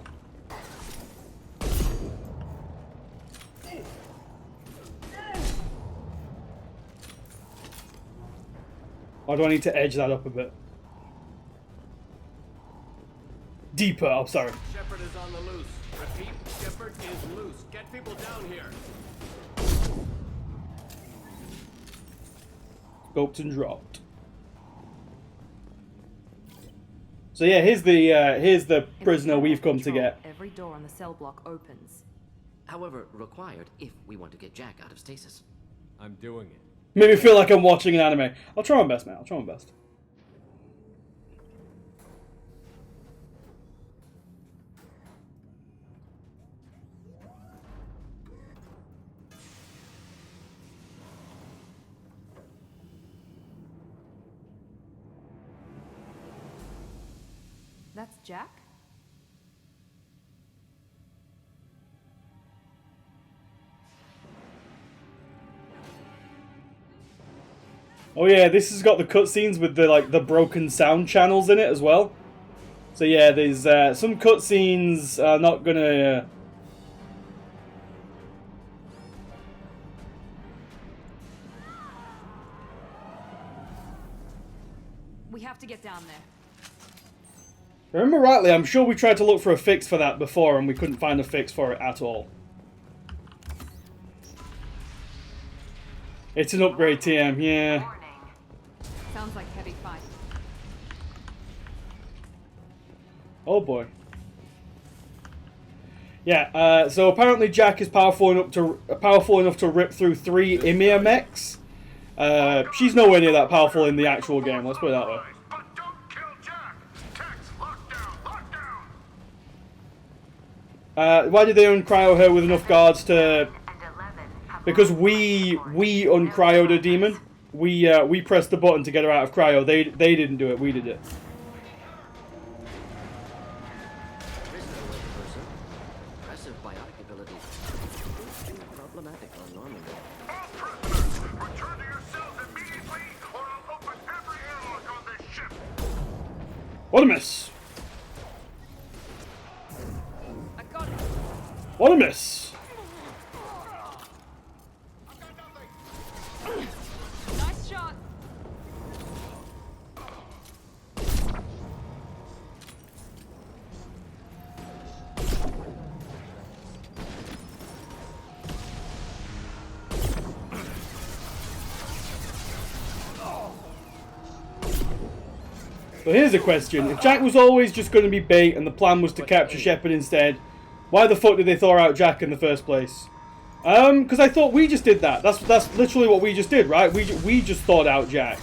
Or do I need to edge that up a bit? Deeper, I'm sorry. Shepard is on the loose. Repeat, Shepard is loose. Get people down here. Scoped and dropped. So yeah, here's the prisoner we've come to get. Every door on the cell block opens. However, required if we want to get Jack out of stasis. I'm doing it. Made me feel like I'm watching an anime. I'll try my best, man. I'll try my best. That's Jack? Oh yeah, this has got the cutscenes with the broken sound channels in it as well. So yeah, there's some cutscenes are not gonna. We have to get down there. Remember rightly, I'm sure we tried to look for a fix for that before and we couldn't find a fix for it at all. It's an upgrade, TM, yeah. Sounds like heavy fight. Oh boy. Yeah, so apparently Jack is powerful enough to rip through 3 Ymir mechs. She's nowhere near that powerful in the actual game, let's put it that way. Why did they uncryo her with enough guards to... Because we uncryoed a demon. We pressed the button to get her out of cryo. They didn't do it, we did it. Impressive biotic ability. Problematic on normal. Return to your cells immediately, or I'll open every airlock on this ship. What a miss. I got it. What a miss. Nice shot. So here's a question. If Jack was always just going to be bait and the plan was to capture Shepard instead, why the fuck did they thaw out Jack in the first place? Because I thought we just did that. That's literally what we just did, right? We just thawed out Jack.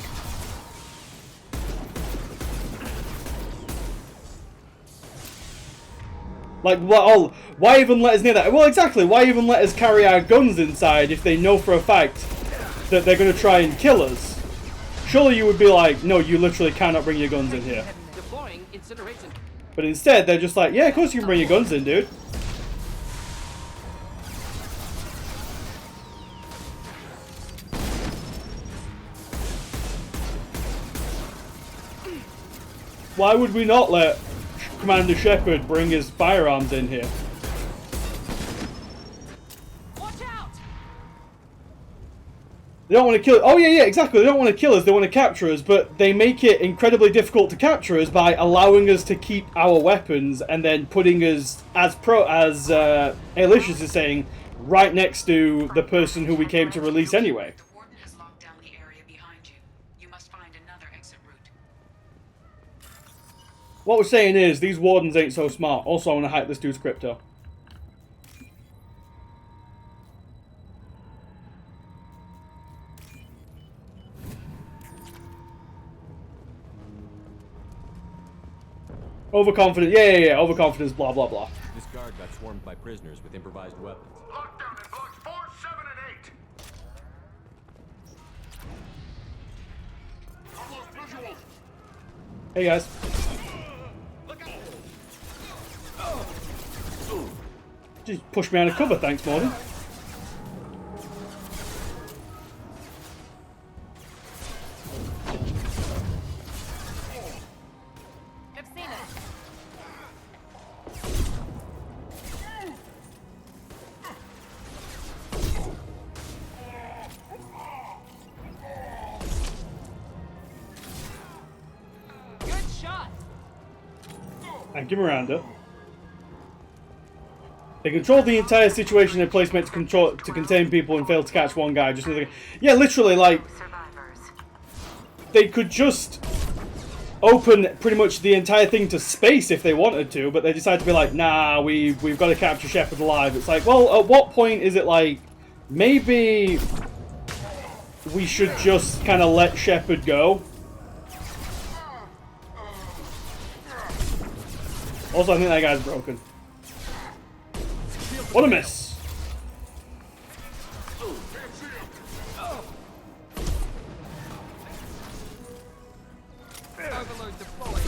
Like, well, why even let us near that? Well, exactly. Why even let us carry our guns inside if they know for a fact that they're going to try and kill us? Surely you would be like, no, you literally cannot bring your guns in here. Deploying incineration. But instead, they're just like, yeah, of course you can bring your guns in, dude. Why would we not let Commander Shepard bring his firearms in here? Watch out! They don't want to kill... Oh, yeah, exactly. They don't want to kill us. They want to capture us, but they make it incredibly difficult to capture us by allowing us to keep our weapons and then putting us, as Alicious is saying, right next to the person who we came to release anyway. The warden has locked down the area behind you. You must find another exit route. What we're saying is, these wardens ain't so smart. Also, I want to hack this dude's crypto. Overconfident, yeah, overconfidence, blah, blah, blah. This guard got swarmed by prisoners with improvised weapons. Lockdown in blocks 4, 7, and 8. Almost visual. Hey, guys. Just push me out of cover, thanks, Morgan. I've seen it. Good shot. Thank you, Miranda. They controlled the entire situation in place meant to contain people and failed to catch one guy. Just another... Yeah, literally, like... They could just open pretty much the entire thing to space if they wanted to, but they decided to be like, nah, we've got to capture Shepard alive. It's like, well, at what point is it like, maybe we should just kind of let Shepard go? Also, I think that guy's broken. What a miss! Overload deployed.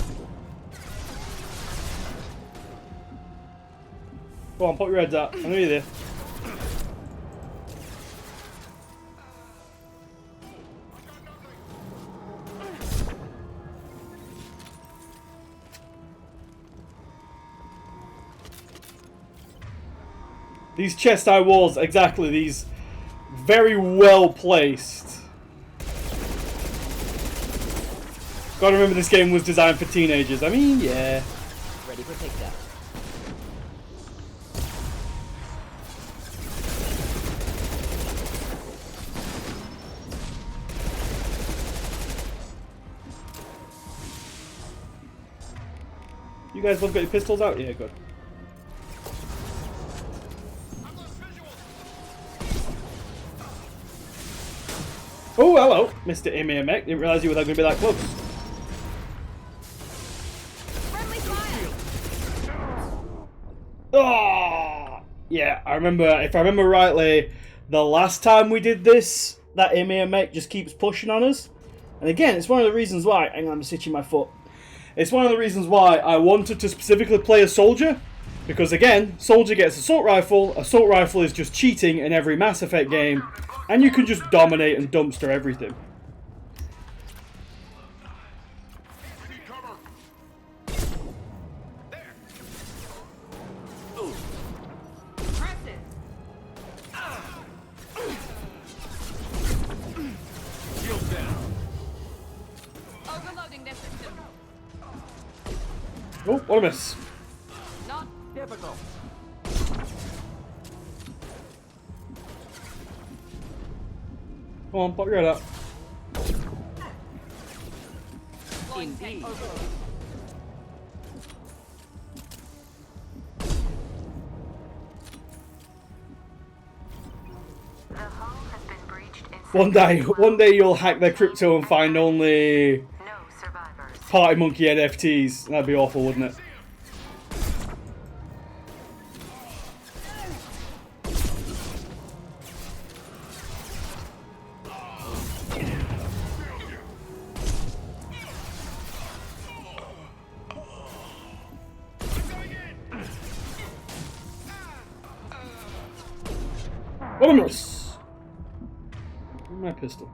Go on, put your heads out. I know you're there. These chest-high walls, exactly, these very well placed. Gotta remember this game was designed for teenagers. I mean, yeah. Ready for takedown. You guys both got your pistols out? Yeah, good. Oh, hello, Mr. MShep. Didn't realise you were going to be that close. Friendly fire. Oh, yeah, I remember. If I remember rightly, the last time we did this, that MShep just keeps pushing on us. And again, it's one of the reasons why. Hang on, I'm stitching my foot. It's one of the reasons why I wanted to specifically play a soldier. Because again, soldier gets assault rifle. Assault rifle is just cheating in every Mass Effect game. And you can just dominate and dumpster everything. Press it. Shield down. Overloading their system. Oh, what a miss. Not difficult. Come on, pop your head up. Indeed. One day you'll hack their crypto and find only Party Monkey NFTs. That'd be awful, wouldn't it? What a miss! My pistol.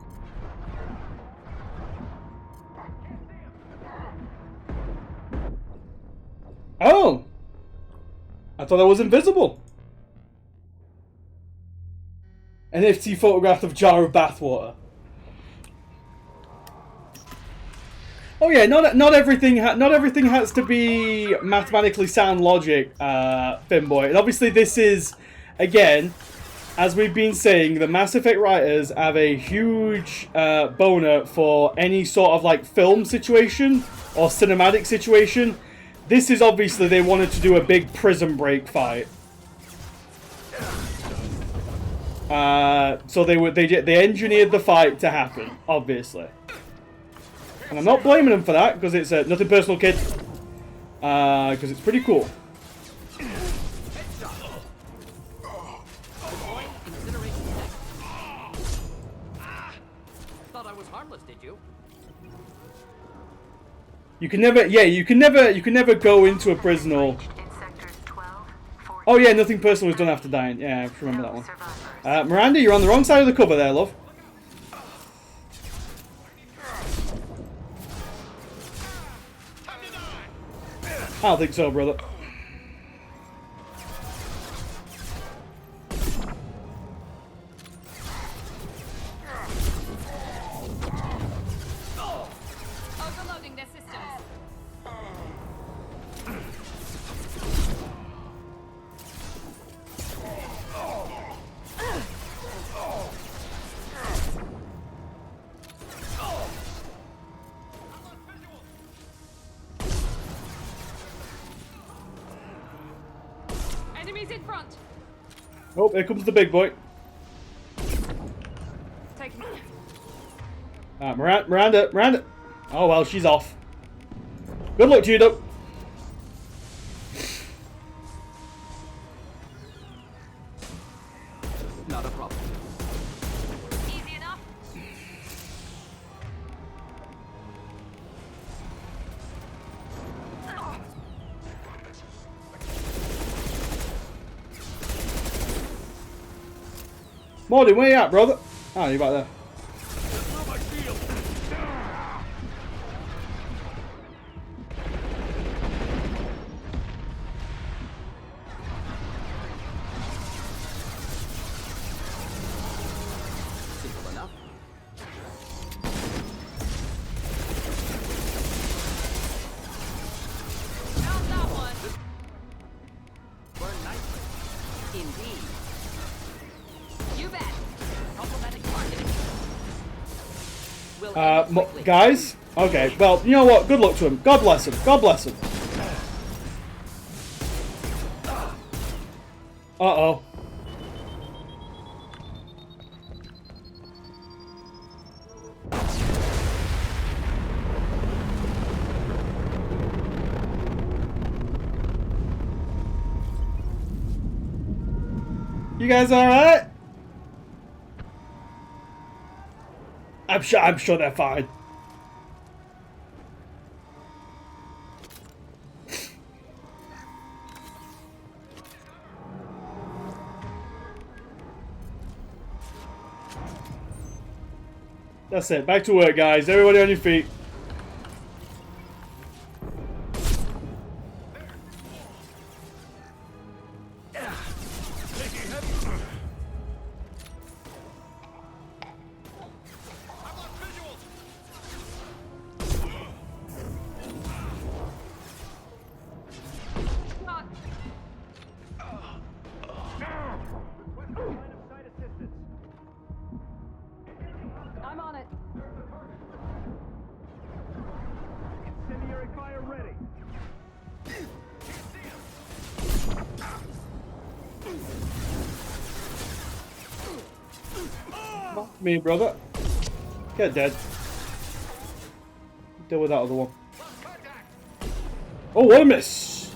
Oh! I thought I was invisible. NFT photograph of jar of bathwater. Oh yeah, not everything has to be mathematically sound logic, Finboy. And obviously this is, again, as we've been saying, the Mass Effect writers have a huge boner for any sort of like film situation or cinematic situation. This is obviously they wanted to do a big prison break fight. So they engineered the fight to happen, obviously. And I'm not blaming them for that, because it's nothing personal, kid. Because it's pretty cool. Thought I was harmless, did you? You can never go into a prison hole. Oh yeah, nothing personal was done after dying. Yeah, I remember that one. Miranda, you're on the wrong side of the cover there, love. I don't think so, brother. Overloading their systems. Enemies in front. Oh, here comes the big boy. Take me. Miranda. Oh well, she's off. Good luck to you, though. Not a problem. Easy enough. Morty, where you at, brother? Ah, you back there. Simple enough. Found that one. Burn nicely. Indeed. You bet. Complimenting marketing. We'll end it quickly. Guys? Okay, well, you know what? Good luck to him. God bless him. God bless him. Uh-oh. You guys alright? I'm sure they're fine. That's it. Back to work, guys. Everybody on your feet. I'm on it. Incendiary fire ready. Me, brother. Get dead. Deal with that other one. Oh, what a miss!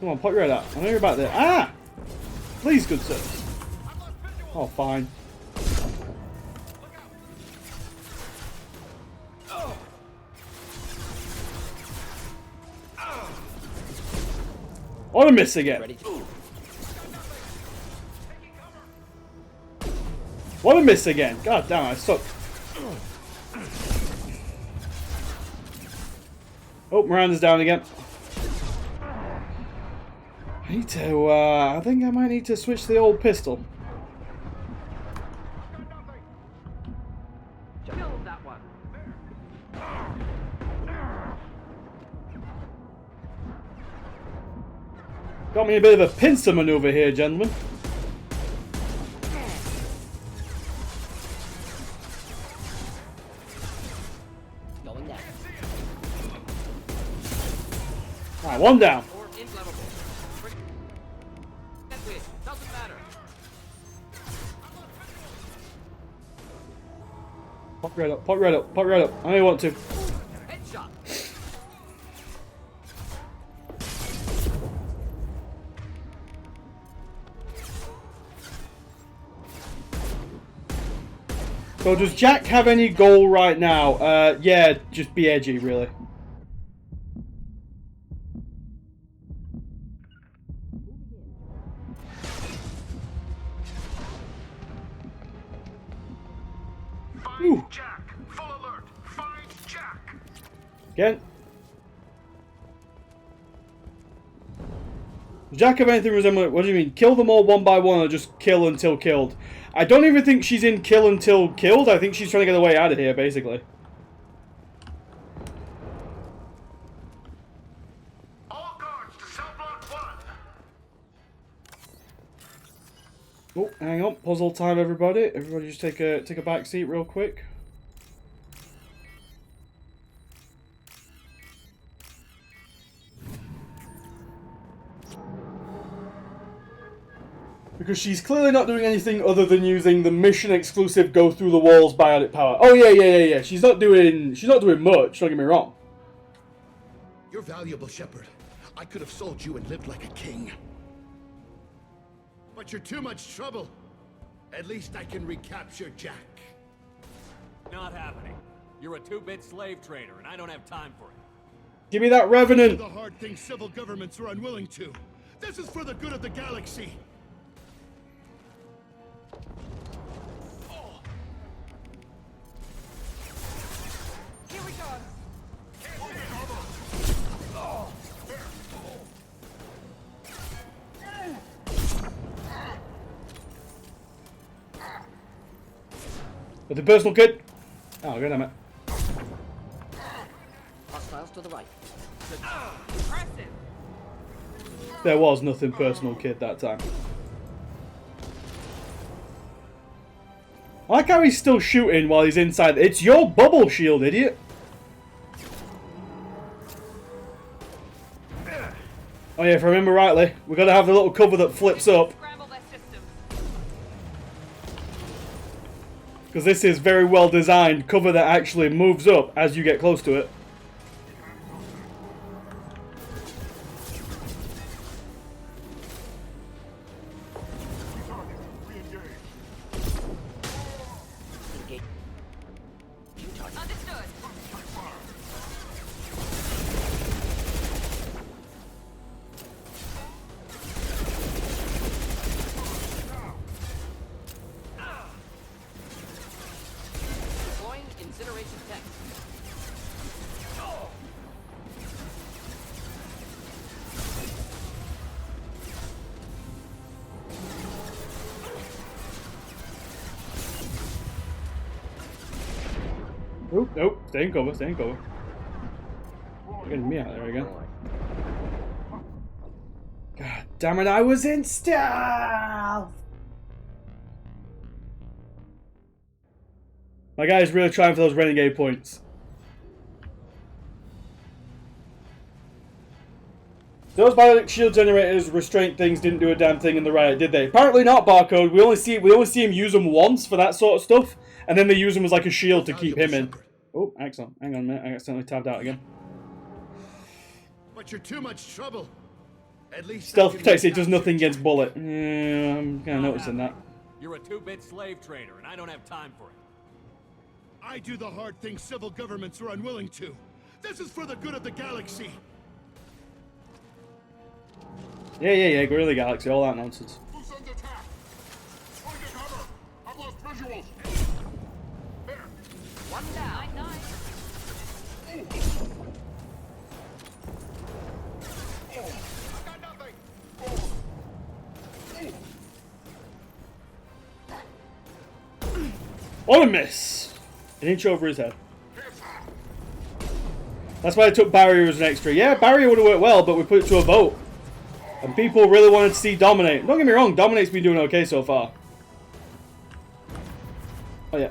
Come on, pop your head out. I know you're back there. Ah! Please, good sir. Oh, fine. What a miss again. What a miss again. God damn, I suck. Oh, Miranda's down again. I need to, I think I might need to switch to the old pistol. Killed that one. Got me a bit of a pincer maneuver here, gentlemen. Going down. Alright, one down. Or inflammable. Doesn't matter. Pop right up, pop right up, pop right up. I know you want to. Headshot. So does Jack have any goal right now? Yeah, just be edgy, really. Find Jack. Full alert. Find Jack. Again. Does Jack have anything resembling? What do you mean? Kill them all one by one, or just kill until killed? I don't even think she's in kill until killed. I think she's trying to get away out of here, basically. All guards to cell block 1. Oh, hang on. Puzzle time, everybody. Everybody just take a back seat real quick. Because she's clearly not doing anything other than using the mission exclusive go through the walls biotic power. Oh yeah. She's not doing much, don't get me wrong. You're valuable, Shepard. I could have sold you and lived like a king. But you're too much trouble. At least I can recapture Jack. Not happening. You're a two-bit slave trader, and I don't have time for it. Give me that Revenant. The hard things civil governments are unwilling to. This is for the good of the galaxy. With the personal kid. Oh, god damn it. Hostiles to the right. There was nothing personal, kid, that time. I like how he's still shooting while he's inside. It's your bubble shield, idiot. Oh yeah, if I remember rightly, we've got to have the little cover that flips up. Because this is very well designed cover that actually moves up as you get close to it. Deploying incineration tech. Oop, nope. Stay in cover, stay in cover. Getting me out there again. God damn it, I was in stealth! My guy's really trying for those renegade points. Those bionic shield generators, restraint things didn't do a damn thing in the riot, did they? Apparently not, Barcode. We only see him use them once for that sort of stuff, and then they use them as like a shield to keep him in. Oh, excellent. Hang on a minute, I accidentally tabbed out again. But you're too much trouble. At least Stealth protects, it does nothing against bullet. Yeah, I'm kind of noticing that. You're a two-bit slave trader, and I don't have time for it. I do the hard things civil governments are unwilling to. This is for the good of the galaxy. Yeah, Guerrilla Galaxy, all that nonsense. Blue Sun's attack! Point to cover! I've lost visuals! There! One down. I got nothing! On a miss! An inch over his head. That's why I took barrier as an extra. Yeah, barrier would have worked well, but we put it to a vote. And people really wanted to see Dominate. Don't get me wrong, Dominate's been doing okay so far. Oh yeah.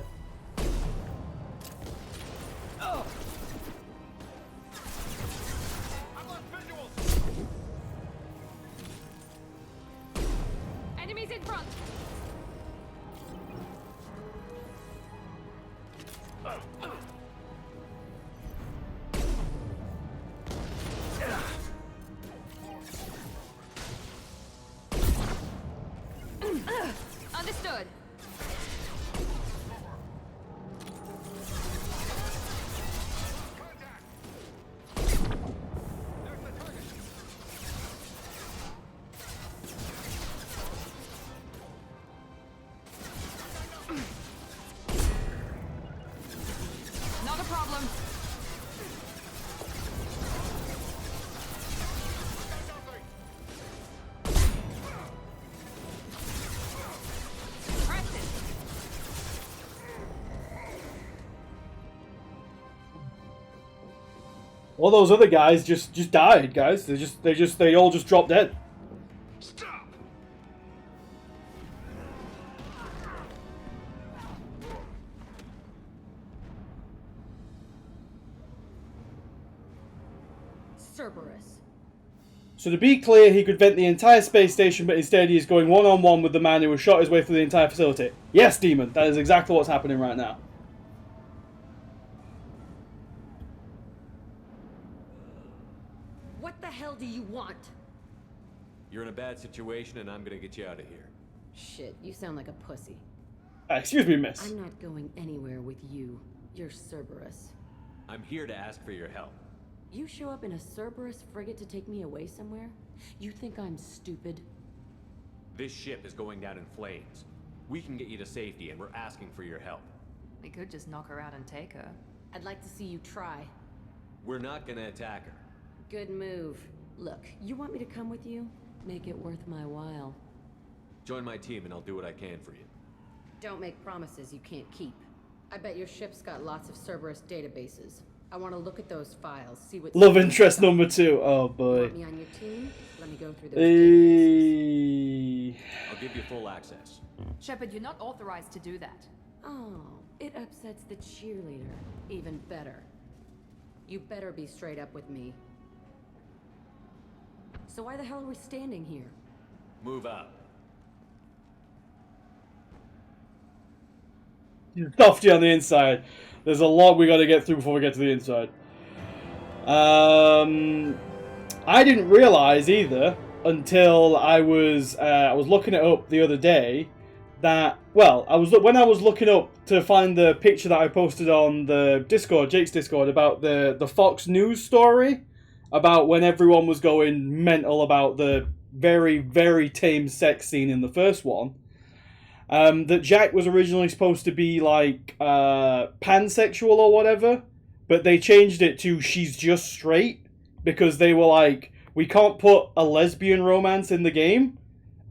Enemies in front. Understood. Not a problem. All those other guys just died, guys. They all just dropped dead. Stop! Cerberus. So to be clear, he could vent the entire space station, but instead he is going one-on-one with the man who has shot his way through the entire facility. Yes, Demon, that is exactly what's happening right now. What the hell do you want? You're in a bad situation, and I'm gonna get you out of here. Shit, you sound like a pussy. Excuse me, miss. I'm not going anywhere with you. You're Cerberus. I'm here to ask for your help. You show up in a Cerberus frigate to take me away somewhere? You think I'm stupid? This ship is going down in flames. We can get you to safety, and we're asking for your help. We could just knock her out and take her. I'd like to see you try. We're not gonna attack her. Good move. Look, you want me to come with you? Make it worth my while. Join my team, and I'll do what I can for you. Don't make promises you can't keep. I bet your ship's got lots of Cerberus databases. I want to look at those files, see what... Love interest number 2. Oh You boy. want me on your team? Let me go through those databases. I'll give you full access. Shepard, you're not authorized to do that. Oh, it upsets the cheerleader. Even better. You better be straight up with me. So why the hell are we standing here? Move out. Softy on the inside. There's a lot we got to get through before we get to the inside. I didn't realize either until I was looking it up the other day that, well, when I was looking up to find the picture that I posted on the Discord, Jake's Discord, about the Fox News story about when everyone was going mental about the very, very tame sex scene in the first one. That Jack was originally supposed to be like pansexual or whatever, but they changed it to she's just straight because they were like, we can't put a lesbian romance in the game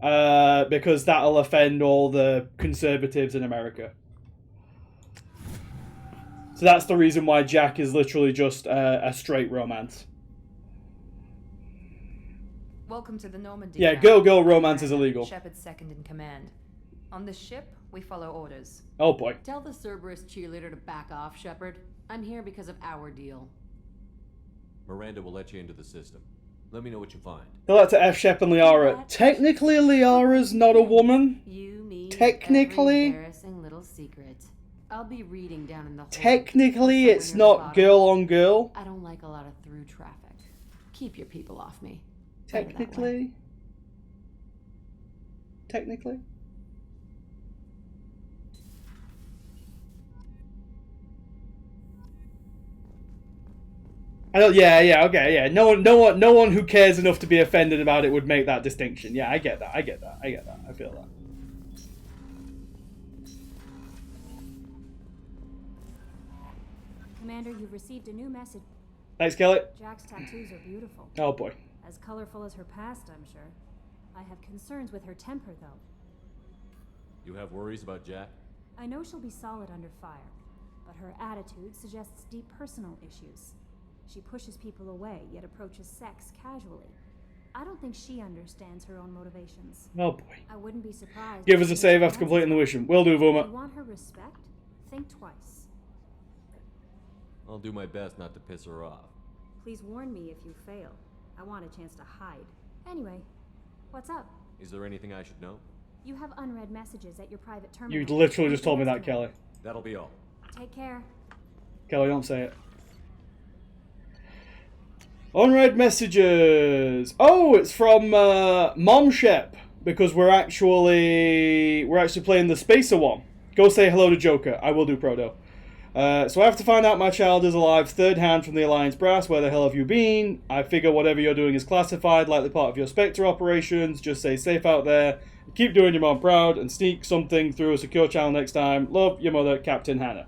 because that'll offend all the conservatives in America. So that's the reason why Jack is literally just a straight romance. Welcome to the Normandy. Yeah, camp. girl romance is illegal. Shepard's second in command. On the ship, we follow orders. Oh boy. Tell the Cerberus cheerleader to back off, Shepard. I'm here because of our deal. Miranda will let you into the system. Let me know what you find. I'd like to F-Shep and Liara. Technically, Liara's not a woman. You, me, Technically. every embarrassing little secret. I'll be reading down in the hole. Technically, it's not girl on girl. I don't like a lot of through traffic. Keep your people off me. Technically. Technically. I don't, yeah, okay, yeah. No one who cares enough to be offended about it would make that distinction. Yeah, I get that. I feel that. Commander, you've received a new message. Thanks, Kelly. Jack's tattoos are beautiful. Oh boy. As colorful as her past, I'm sure. I have concerns with her temper, though. You have worries about Jack? I know she'll be solid under fire, but her attitude suggests deep personal issues. She pushes people away, yet approaches sex casually. I don't think she understands her own motivations. Oh boy. I wouldn't be surprised. Give us a save after completing the mission. Will do, If you Vuma. want her respect, think twice. I'll do my best not to piss her off. Please warn me if you fail. I want a chance to hide. Anyway, what's up? Is there anything I should know? You have unread messages at your private terminal. You literally just told me that, Kelly. That'll be all. Take care. Kelly, don't say it. Unread messages. Oh, it's from MShep because we're actually playing the Spacer one. Go say hello to Joker. I will do, Proto. So I have to find out my child is alive third hand from the Alliance brass. Where the hell have you been? I figure whatever you're doing is classified, likely part of your Spectre operations. Just stay safe out there. Keep doing your mom proud and sneak something through a secure channel next time. Love, your mother, Captain Hannah.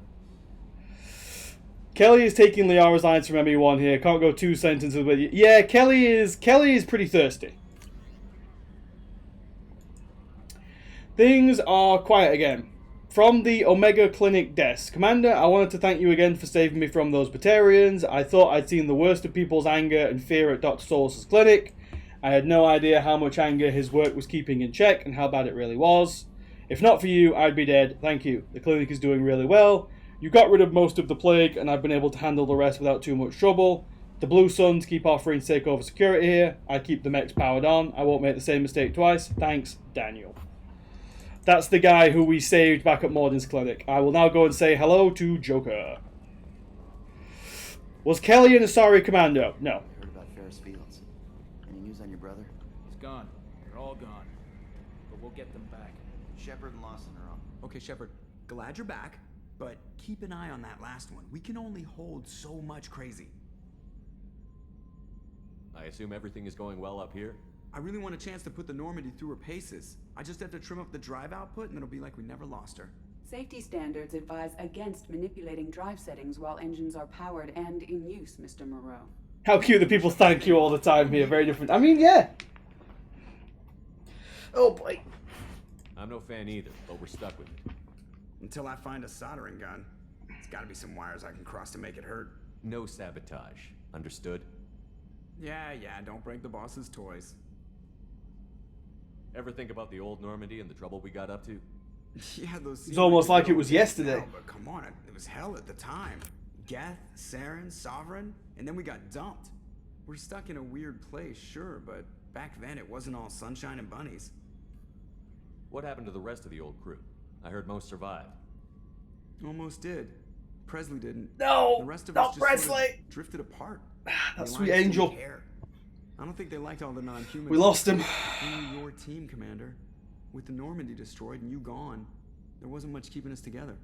Kelly is taking Liara's lines from ME1 here. Can't go 2 sentences with you. Yeah, Kelly is pretty thirsty. Things are quiet again. From the Omega Clinic desk. Commander, I wanted to thank you again for saving me from those Batarians. I thought I'd seen the worst of people's anger and fear at Dr. Solus's clinic. I had no idea how much anger his work was keeping in check and how bad it really was. If not for you, I'd be dead. Thank you. The clinic is doing really well. You got rid of most of the plague, and I've been able to handle the rest without too much trouble. The Blue Suns keep offering takeover security here. I keep the mechs powered on. I won't make the same mistake twice. Thanks, Daniel. That's the guy who we saved back at Morden's clinic. I will now go and say hello to Joker. Was Kelly an Asari commando? No. I heard about Ferris Fields. Any news on your brother? He's gone. They're all gone. But we'll get them back. Shepard and Lawson are on. Okay, Shepard, glad you're back, but keep an eye on that last one. We can only hold so much crazy. I assume everything is going well up here? I really want a chance to put the Normandy through her paces. I just have to trim up the drive output and it'll be like we never lost her. Safety standards advise against manipulating drive settings while engines are powered and in use, Mr. Moreau. How cute the people thank you all the time here. Very different. I mean, yeah. Oh boy. I'm no fan either, but we're stuck with it. Until I find a soldering gun. gotta be some wires I can cross to make it hurt. No sabotage. Understood? Yeah, don't break the boss's toys. Ever think about the old Normandy and the trouble we got up to? Yeah, those. It's almost like it was yesterday. Hell, but come on, it was hell at the time. Geth, Saren, Sovereign, and then we got dumped. We're stuck in a weird place, sure, but back then it wasn't all sunshine and bunnies. What happened to the rest of the old crew? I heard most survived. Almost did. Presley didn't. No, the rest of not us just Presley. Sort of drifted apart. That The sweet Alliance angel. didn't care. I don't think they liked all the non-humans. We lost him. We were your team, Commander. With the Normandy destroyed and you gone, there wasn't much keeping us together.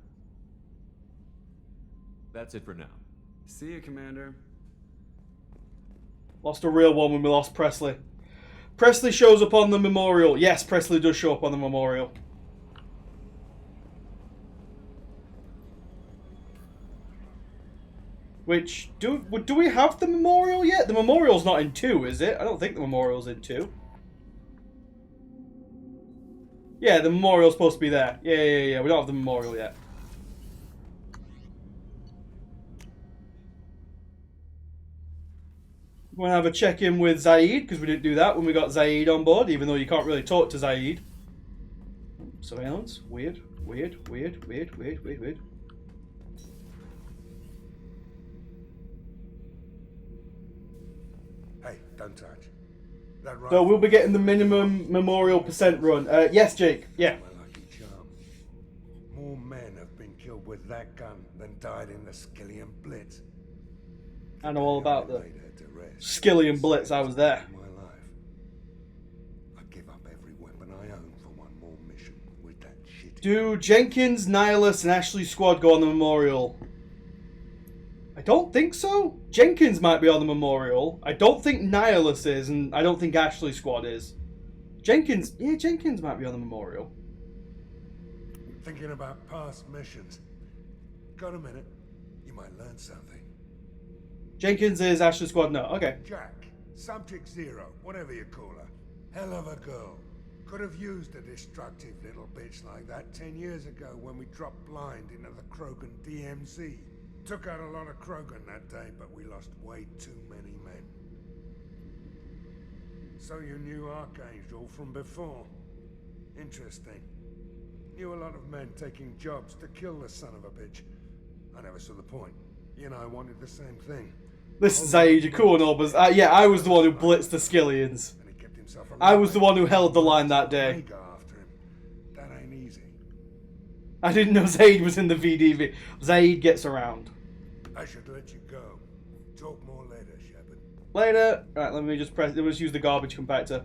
That's it for now. See you, Commander. Lost a real one when we lost Presley. Presley shows up on the memorial. Yes, Presley does show up on the memorial. Which, do we have the memorial yet? The memorial's not in 2, is it? I don't think the memorial's in 2. Yeah, the memorial's supposed to be there. Yeah. We don't have the memorial yet. We want to have a check-in with Zaid, because we didn't do that when we got Zaid on board, even though you can't really talk to Zaid. Surveillance? Weird. Hey, don't touch. That right? So we'll be getting the minimum memorial % run. Yes, Jake. Yeah. My lucky charm. More men have been killed with that gun than died in the Skillian Blitz. I know all about the Skillian Blitz. I was there. My life. I'd give up every weapon I own for one more mission with that shit. Do Jenkins, Nihilus, and Ashley Squad go on the memorial? I don't think so. Jenkins might be on the memorial. I don't think Nihilus is, and I don't think Ashley Squad is. Jenkins might be on the memorial. Thinking about past missions. Got a minute? You might learn something. Jenkins is, Ashley Squad no. Okay. Jack, Subject Zero, whatever you call her. Hell of a girl. Could have used a destructive little bitch like that 10 years ago when we dropped blind into the Krogan DMZ. Took out a lot of Krogan that day, but we lost way too many men. So you knew Archangel from before? Interesting. Knew a lot of men taking jobs to kill the son of a bitch. I never saw the point. You know, I wanted the same thing. Listen, Zaid, you're cool and all, but yeah, I was the one who blitzed the Skillians. I was the one who held the line that day. That ain't easy. I didn't know Zaid was in the VDV. Zaid gets around. I should let you go. Talk more later, Shepard. Later. Right, let me just use the garbage compactor.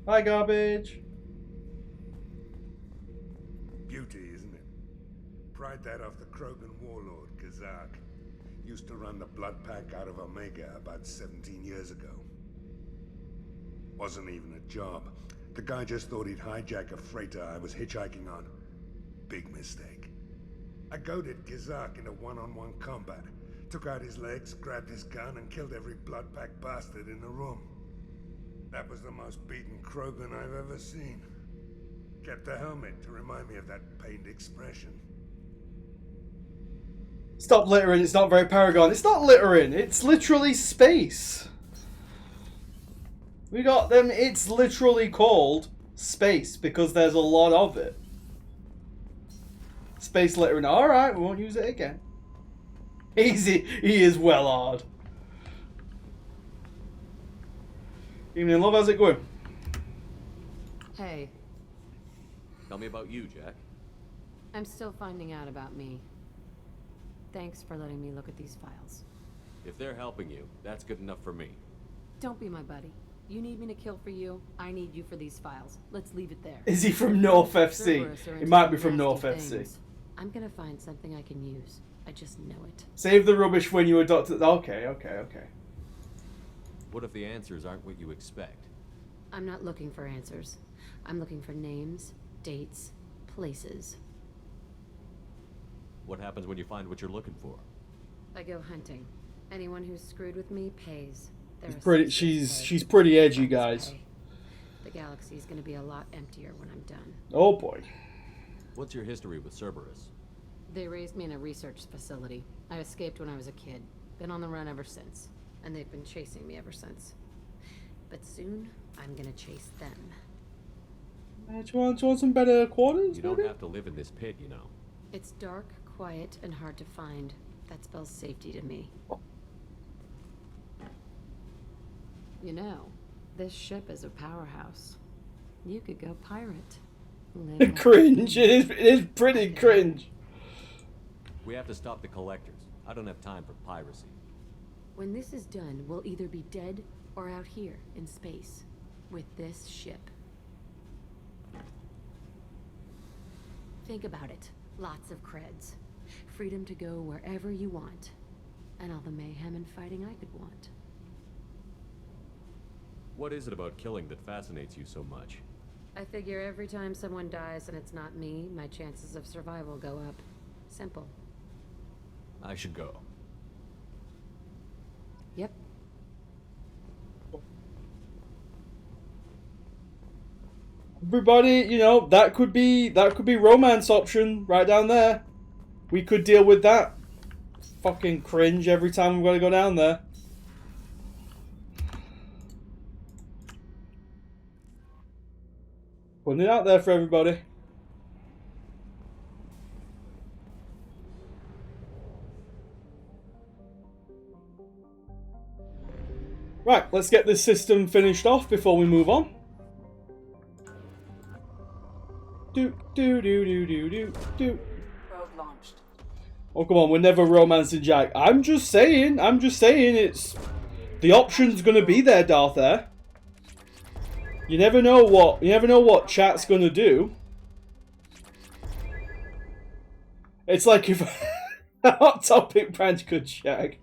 Bye, garbage. Beauty, isn't it? Pried that off the Krogan warlord, Gazak. Used to run the blood pack out of Omega about 17 years ago. Wasn't even a job. The guy just thought he'd hijack a freighter I was hitchhiking on. Big mistake. I goaded Gazak into one-on-one combat. Took out his legs, grabbed his gun, and killed every blood pack bastard in the room. That was the most beaten Krogan I've ever seen. Kept a helmet to remind me of that pained expression. Stop littering, it's not very Paragon. It's not littering, it's literally space. We got them, it's literally called space because there's a lot of it. Space littering, alright, we won't use it again. Easy, he is well hard. Evening, love, how's it going? Hey, Tell me about you, Jack. I'm still finding out about me. Thanks for letting me look at these files. If they're helping you, that's good enough for me. Don't be my buddy. You need me to kill for you, I need you for these files. Let's leave it there. Is he from North FC? He might be from North FC. I'm gonna find something I can use. I just know it. Save the rubbish when you adopt it. Okay. What if the answers aren't what you expect? I'm not looking for answers. I'm looking for names, dates, places. What happens when you find what you're looking for? I go hunting. Anyone who's screwed with me pays. She's pretty edgy, guys. The galaxy is gonna be a lot emptier when I'm done. Oh boy. What's your history with Cerberus? They raised me in a research facility. I escaped when I was a kid. Been on the run ever since. And they've been chasing me ever since. But soon, I'm gonna chase them. Do you want some better quarters? You don't have to live in this pit, you know. It's dark, quiet, and hard to find. That spells safety to me. You know, this ship is a powerhouse. You could go pirate. Live Cringe. It is pretty cringe. We have to stop the collectors. I don't have time for piracy. When this is done, we'll either be dead or out here in space with this ship. Think about it. Lots of creds. Freedom to go wherever you want. And all the mayhem and fighting I could want. What is it about killing that fascinates you so much? I figure every time someone dies and it's not me, my chances of survival go up. Simple. I should go. Yep. Everybody, you know, that could be romance option right down there. We could deal with that. Fucking cringe every time we've got to go down there. Putting it out there for everybody. Right, let's get this system finished off before we move on. Do. Probe launched. Oh come on, we're never romancing Jack. I'm just saying it's the option's gonna be there, Darth Air. You never know what chat's gonna do. It's like if a Hot Topic branch could shag.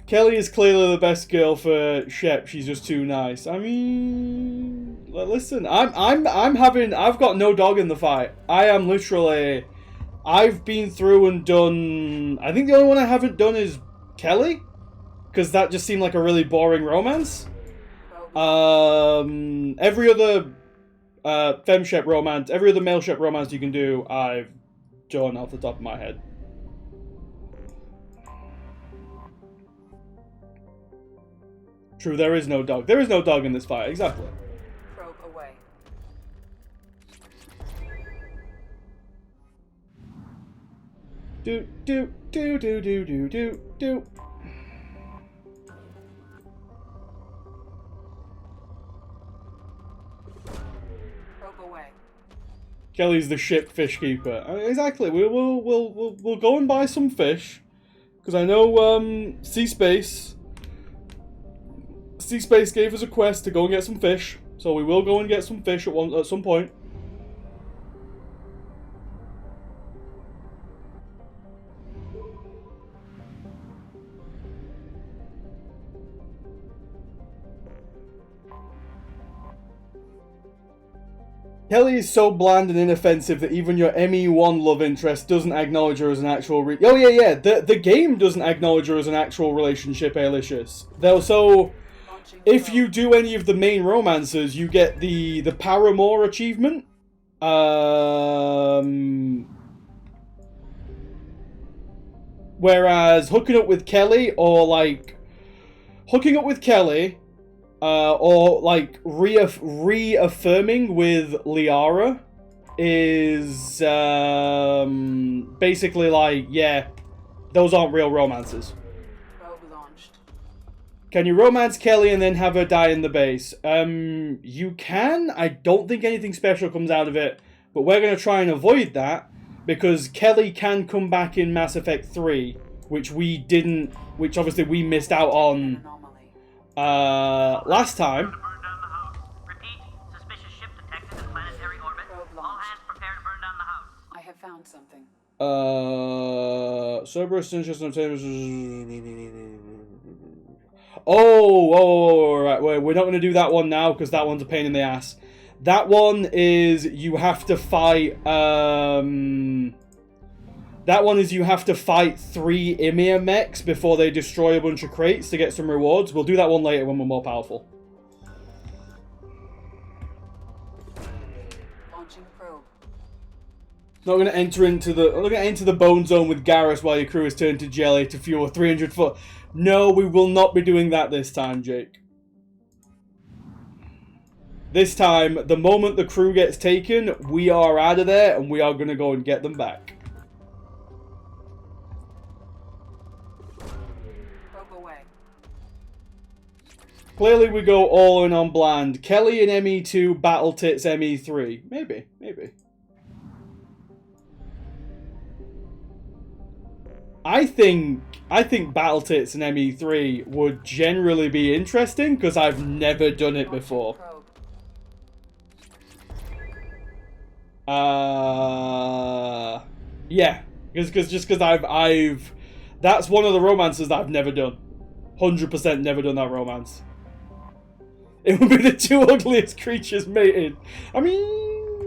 Kelly is clearly the best girl for Shep. She's just too nice. I mean, listen, I've got no dog in the fight. I am literally, I've been through and done. I think the only one I haven't done is Kelly, because that just seemed like a really boring romance. Every other FemShep romance, every other male Shep romance you can do, I've done off the top of my head. True, there is no dog. There is no dog in this fight, exactly. Probe away. Do. Probe away. Kelly's the ship fish keeper. Exactly. We'll go and buy some fish, because I know Sea-Space gave us a quest to go and get some fish, so we will go and get some fish at some point. Kelly is so bland and inoffensive that even your ME1 love interest doesn't acknowledge her as an actual oh yeah, the game doesn't acknowledge her as an actual relationship, Alicious. So if you do any of the main romances, you get the Paramour achievement. Whereas hooking up with Kelly or like reaffirming with Liara is basically like, yeah, those aren't real romances. Can you romance Kelly and then have her die in the base? You can. I don't think anything special comes out of it, but we're going to try and avoid that because Kelly can come back in Mass Effect 3, which obviously we missed out on last time. I have found something. Cerberus interest Oh, right. We're not going to do that one now because that one's a pain in the ass. That one is you have to fight That one is you have to fight 3 Ymir mechs before they destroy a bunch of crates to get some rewards. We'll do that one later when we're more powerful. Launching probe. Not gonna enter into the bone zone with Garrus while your crew is turned to jelly to fuel a 300 foot. No, we will not be doing that this time, Jake. This time, the moment the crew gets taken, we are out of there and we are gonna go and get them back. Probe away. Clearly we go all in on bland. Kelly and ME2, Battle Tits ME3. Maybe, maybe. I think Battle Tits and ME3 would generally be interesting because I've never done it before. Yeah, because I've that's one of the romances that I've never done. 100% never done that romance. It would be the 2 ugliest creatures mated. I mean,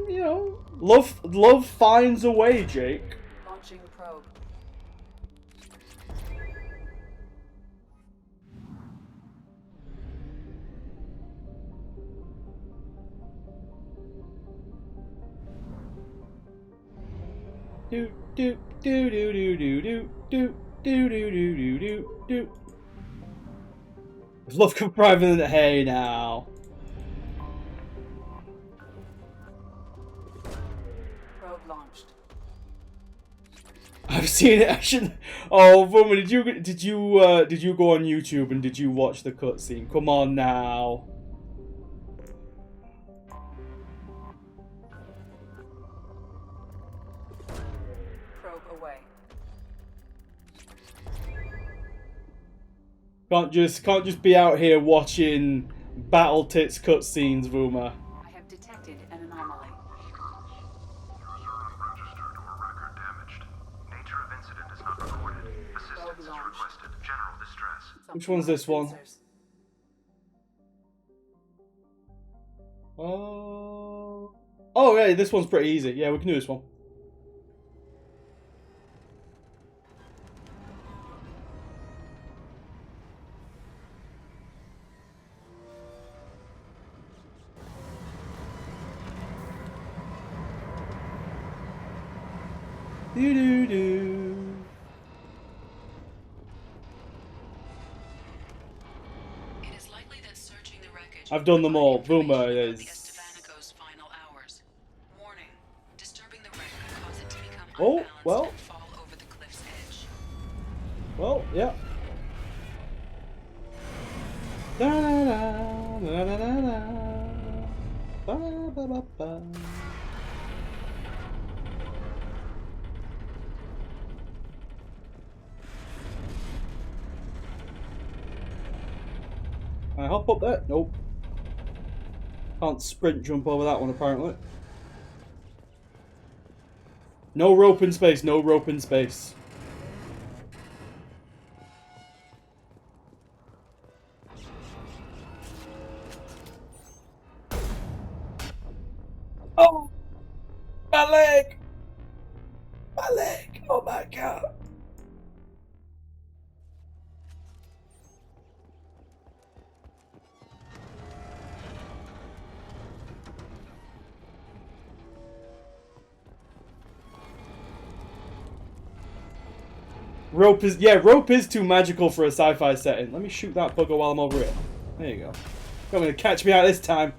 you know, love finds a way, Jake. Launching probe. Do do do do do do do do do do do do do. Is love private in the hay now? Probe launched. I've seen it. I should. Oh, woman, did you go on YouTube and did you watch the cutscene? Come on now. Probe away. Can't just be out here watching Battle Tits cutscenes, Vuma. I have detected an anomaly. Registered or record damaged. Nature of incident is not recorded. Assistance is requested. General distress. Which one's this one? Oh, yeah, this one's pretty easy. Yeah, we can do this one. Do-do-do. It is likely that searching the wreckage I've done them all. Boomer is. final hours. Warning: disturbing the wreck could cause it to become Oh, well. and fall over the cliff's edge. Well, yeah. Da da da da da da da. Ba ba ba ba. Can I hop up there? Nope. Can't sprint jump over that one apparently. No rope in space, no rope in space. Oh! My leg! My leg! Oh my god! Rope is too magical for a sci-fi setting. Let me shoot that bugger while I'm over here. There you go. Not gonna catch me out this time.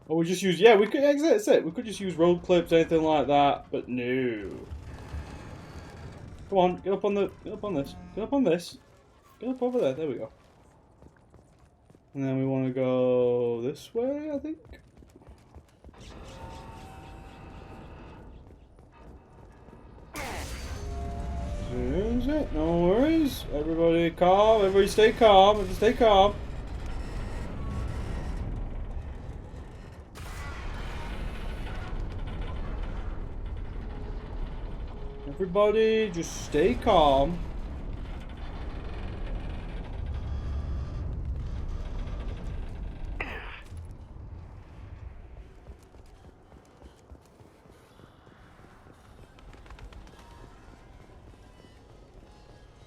Or we just use, yeah, we could exit, that's it. We could just use road clips, anything like that, but no. Come on, get up on this, get up on this. Get up over there, there we go. And then we want to go this way, I think. Is it? No worries. Everybody calm. Everybody stay calm. Everybody stay calm. Everybody just stay calm.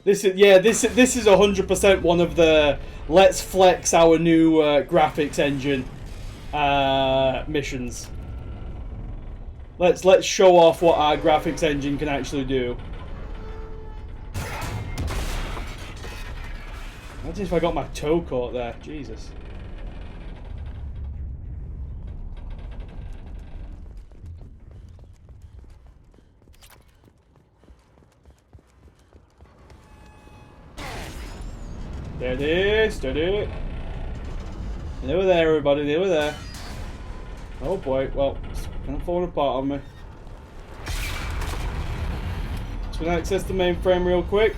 This is 100% one of the let's flex our new graphics engine missions. Let's show off what our graphics engine can actually do. Imagine if I got my toe caught there. Jesus. Steady, steady. They were there, everybody. They were there. Oh boy. Well, it's kind of falling apart on me. Just gonna access the mainframe real quick.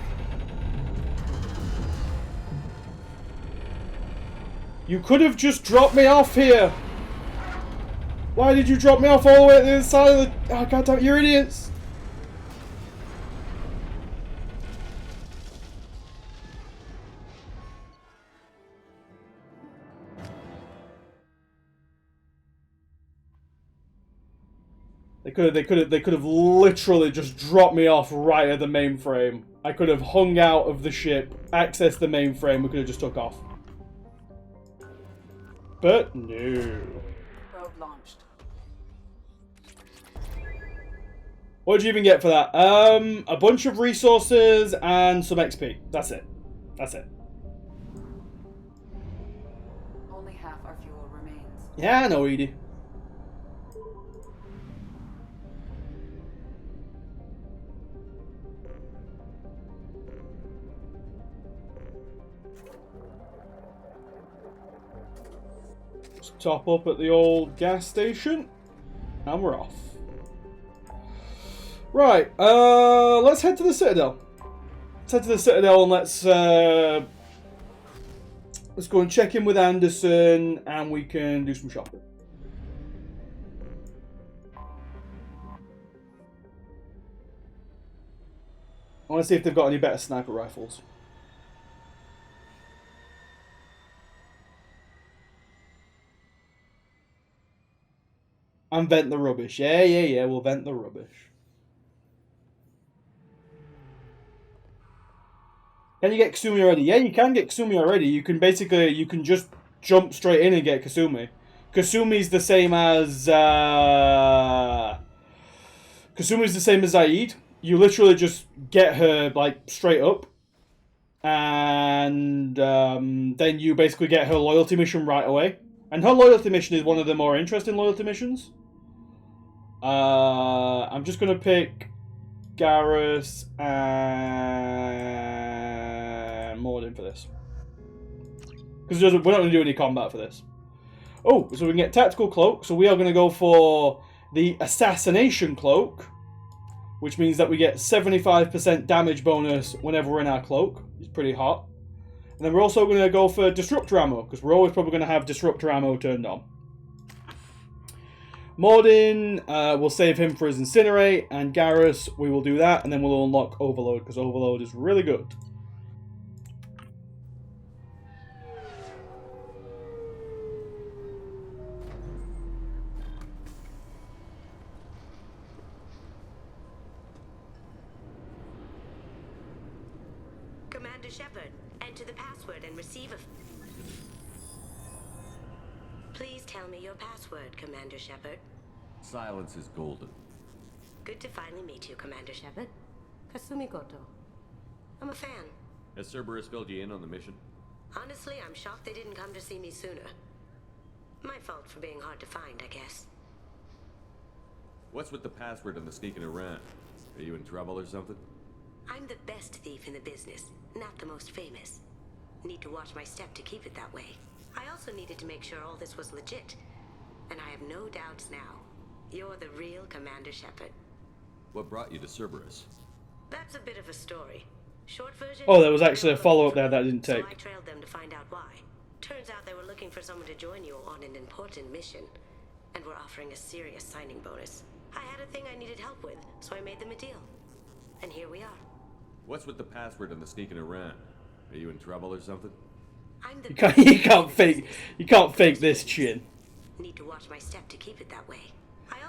You could have just dropped me off here. Why did you drop me off all the way at the other side of the... Oh, goddamn, you're idiots. They could have literally just dropped me off right at the mainframe. I could have hung out of the ship, accessed the mainframe, we could have just took off. But no. Probe launched. What did you even get for that? A bunch of resources and some XP. That's it. That's it. Only half our fuel remains. Yeah, I know, Edie. Top up at the old gas station, and we're off. Right, let's head to the Citadel. Let's head to the Citadel and let's go and check in with Anderson, and we can do some shopping. I want to see if they've got any better sniper rifles. And vent the rubbish. Yeah, we'll vent the rubbish. Can you get Kasumi already? Yeah, you can get Kasumi already. You can just jump straight in and get Kasumi. Kasumi's the same as Zaid. You literally just get her like straight up. And then you basically get her loyalty mission right away. And her loyalty mission is one of the more interesting loyalty missions. I'm just going to pick Garrus and Mordin for this. Because we're not going to do any combat for this. Oh, so we can get Tactical Cloak. So we are going to go for the Assassination Cloak. Which means that we get 75% damage bonus whenever we're in our cloak. It's pretty hot. And then we're also going to go for Disruptor Ammo, because we're always probably going to have Disruptor Ammo turned on. Mordin, we'll save him for his Incinerate, and Garrus, we will do that, and then we'll unlock Overload, because Overload is really good. Commander Shepard, enter the password and receive a... Please tell me your password, Commander Shepard. Silence is golden. Good to finally meet you, Commander Shepard. Kasumi Koto. I'm a fan. Has Cerberus filled you in on the mission? Honestly, I'm shocked they didn't come to see me sooner. My fault for being hard to find, I guess. What's with the password and the sneaking around? Are you in trouble or something? I'm the best thief in the business, not the most famous. Need to watch my step to keep it that way. I also needed to make sure all this was legit. And I have no doubts now. You're the real Commander Shepard. What brought you to Cerberus? That's a bit of a story. Short version. Oh, there was actually a follow-up there that didn't So take. I trailed them to find out why. Turns out they were looking for someone to join you on an important mission, and were offering a serious signing bonus. I had a thing I needed help with, so I made them a deal. And here we are. What's with the password and the sneaking around? Are you in trouble or something? I'm the You can't fake this chin. Need to watch my step to keep it that way.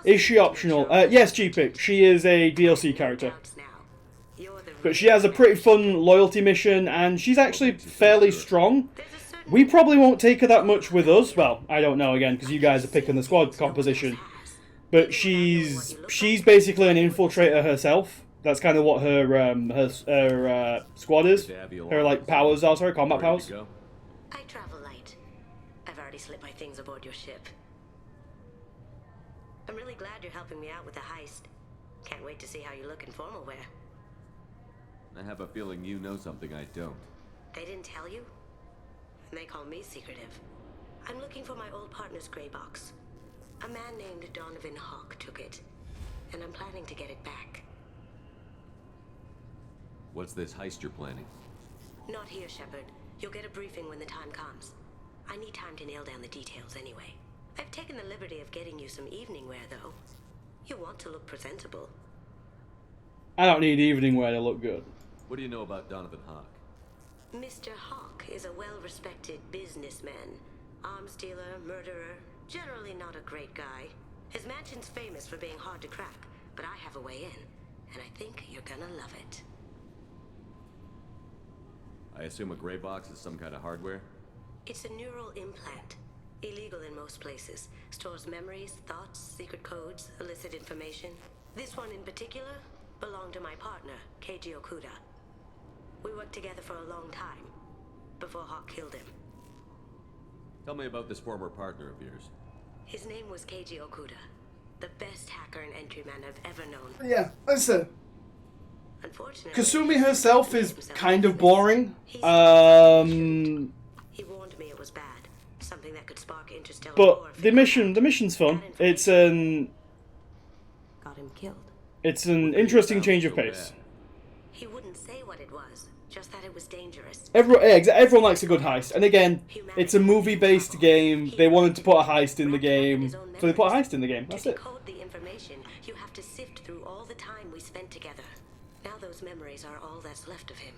Is she optional? Yes, GP. She is a DLC character. But she has a pretty fun loyalty mission, and she's actually fairly strong. We probably won't take her that much with us. Well, I don't know, again, because you guys are picking the squad composition. But she's basically an infiltrator herself. That's kind of what her squad is. Her, like, powers are, sorry, combat powers. I travel light. I've already slipped my things aboard your ship. I'm really glad you're helping me out with the heist. Can't wait to see how you look in formal wear. I have a feeling you know something I don't. They didn't tell you? And they call me secretive. I'm looking for my old partner's gray box. A man named Donovan Hawk took it, and I'm planning to get it back. What's this heist you're planning? Not here, Shepard. You'll get a briefing when the time comes. I need time to nail down the details anyway. I've taken the liberty of getting you some evening wear, though. You want to look presentable. I don't need evening wear to look good. What do you know about Donovan Hawk? Mr. Hawk is a well-respected businessman. Arms dealer, murderer, generally not a great guy. His mansion's famous for being hard to crack, but I have a way in, and I think you're gonna love it. I assume a gray box is some kind of hardware? It's a neural implant. Illegal in most places. Stores memories, thoughts, secret codes, illicit information. This one in particular belonged to my partner, Keiji Okuda. We worked together for a long time, before Hawk killed him. Tell me about this former partner of yours. His name was Keiji Okuda, the best hacker and entryman I've ever known. Yeah, listen. Unfortunately, Kasumi herself is kind of boring. He warned me it was bad. Something that could spark interstellar war. But the mission's fun. It's an killed. It's an interesting change of pace. He wouldn't say what it was, just that it was dangerous. Everyone likes a good heist, and again, it's a movie-based game. They wanted to put a heist in the game, so they put a heist in the game. That's it. To decode the information, you have to sift through all the time we spent together. Now those memories are all that's left of him.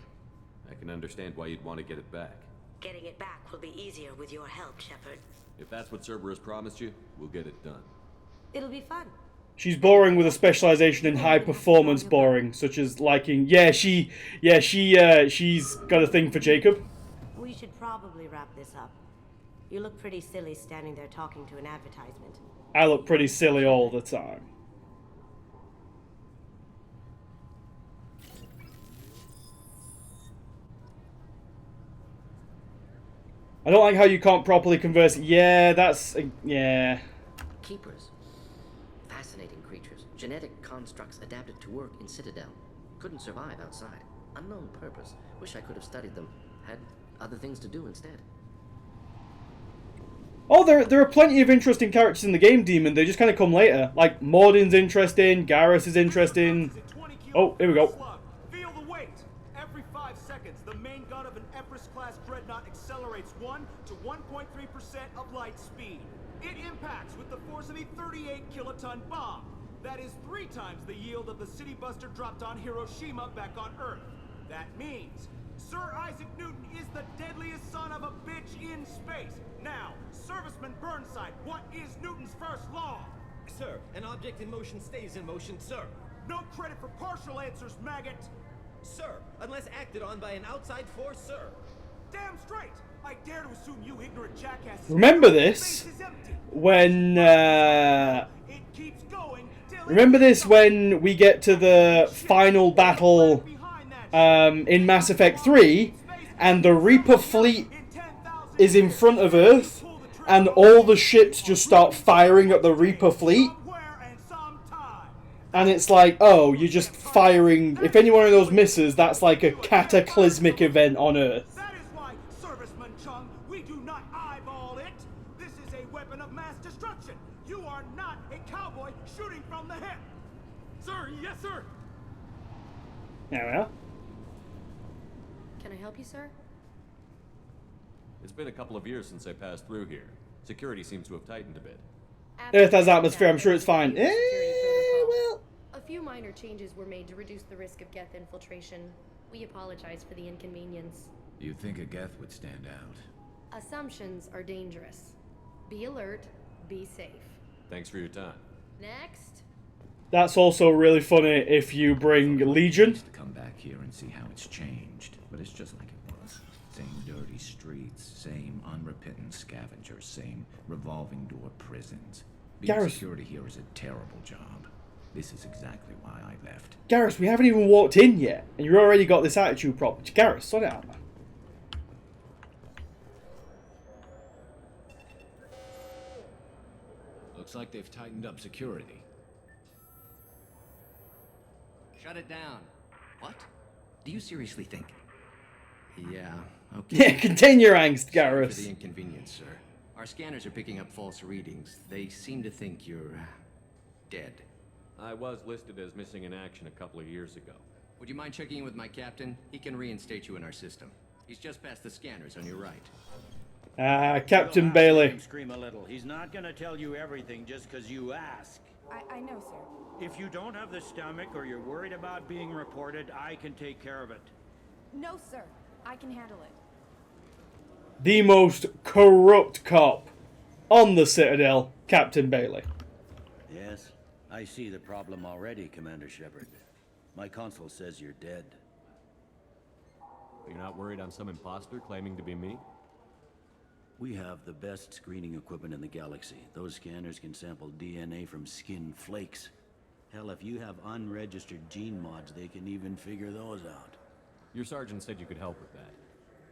I can understand why you'd want to get it back. Getting it back will be easier with your help, Shepard. If that's what Cerberus promised you, we'll get it done. It'll be fun. She's boring with a specialization in high performance boring, such as liking. She's got a thing for Jacob. We should probably wrap this up. You look pretty silly standing there talking to an advertisement. I look pretty silly all the time. I don't like how you can't properly converse. Yeah, that's... yeah. Keepers. Fascinating creatures. Genetic constructs adapted to work in Citadel. Couldn't survive outside. Unknown purpose. Wish I could have studied them. Had other things to do instead. Oh, there are plenty of interesting characters in the game, Demon. They just kind of come later. Like, Mordin's interesting, Garrus is interesting. Oh, here we go. Feel the weight. Every 5 seconds, the main gun of an Empress-class dreadnought accelerates 1 to 1.3% of light speed. It impacts with the force of a 38-kiloton bomb. That is 3 times the yield of the city buster dropped on Hiroshima back on Earth. That means Sir Isaac Newton is the deadliest son of a bitch in space. Now, Serviceman Burnside, what is Newton's first law? Sir, an object in motion stays in motion, sir. No credit for partial answers, maggot. Sir, unless acted on by an outside force, sir. Damn straight. I dare to assume you ignorant jackasses. Remember this when remember this when we get to the final battle in Mass Effect 3 and the Reaper fleet is in front of Earth and all the ships just start firing at the Reaper fleet, and it's like, oh, you're just firing. If any one of those misses, that's like a cataclysmic event on Earth. There we are. Can I help you, sir? It's been a couple of years since I passed through here. Security seems to have tightened a bit. Earth has atmosphere, I'm sure it's fine. Well. A few minor changes were made to reduce the risk of Geth infiltration. We apologize for the inconvenience. You'd think a Geth would stand out. Assumptions are dangerous. Be alert, be safe. Thanks for your time. Next. That's also really funny if you bring Legion. To come back here and see how it's changed, but it's just like it was. Same dirty streets, same unrepentant scavengers, same revolving door prisons. Being Garrus. security here is a terrible job. This is exactly why I left. Garrus, we haven't even walked in yet, and you've already got this attitude problem. Garrus, sort it out, man. Looks like they've tightened up security. Shut it down. What? Do you seriously think? Yeah, okay. Yeah, contain your angst, Sorry for Garrus. the inconvenience, sir. Our scanners are picking up false readings. They seem to think you're dead. I was listed as missing in action a couple of years ago. Would you mind checking in with my captain? He can reinstate you in our system. He's just past the scanners on your right. Captain Bailey. Scream a little. He's not gonna tell you everything just because you ask. I know, sir. If you don't have the stomach or you're worried about being reported, I can take care of it. No, sir. I can handle it. The most corrupt cop on the Citadel, Captain Bailey. Yes, I see the problem already, Commander Shepard. My console says you're dead. You're not worried I'm some imposter claiming to be me? We have the best screening equipment in the galaxy. Those scanners can sample DNA from skin flakes. Hell, if you have unregistered gene mods, they can even figure those out. Your sergeant said you could help with that.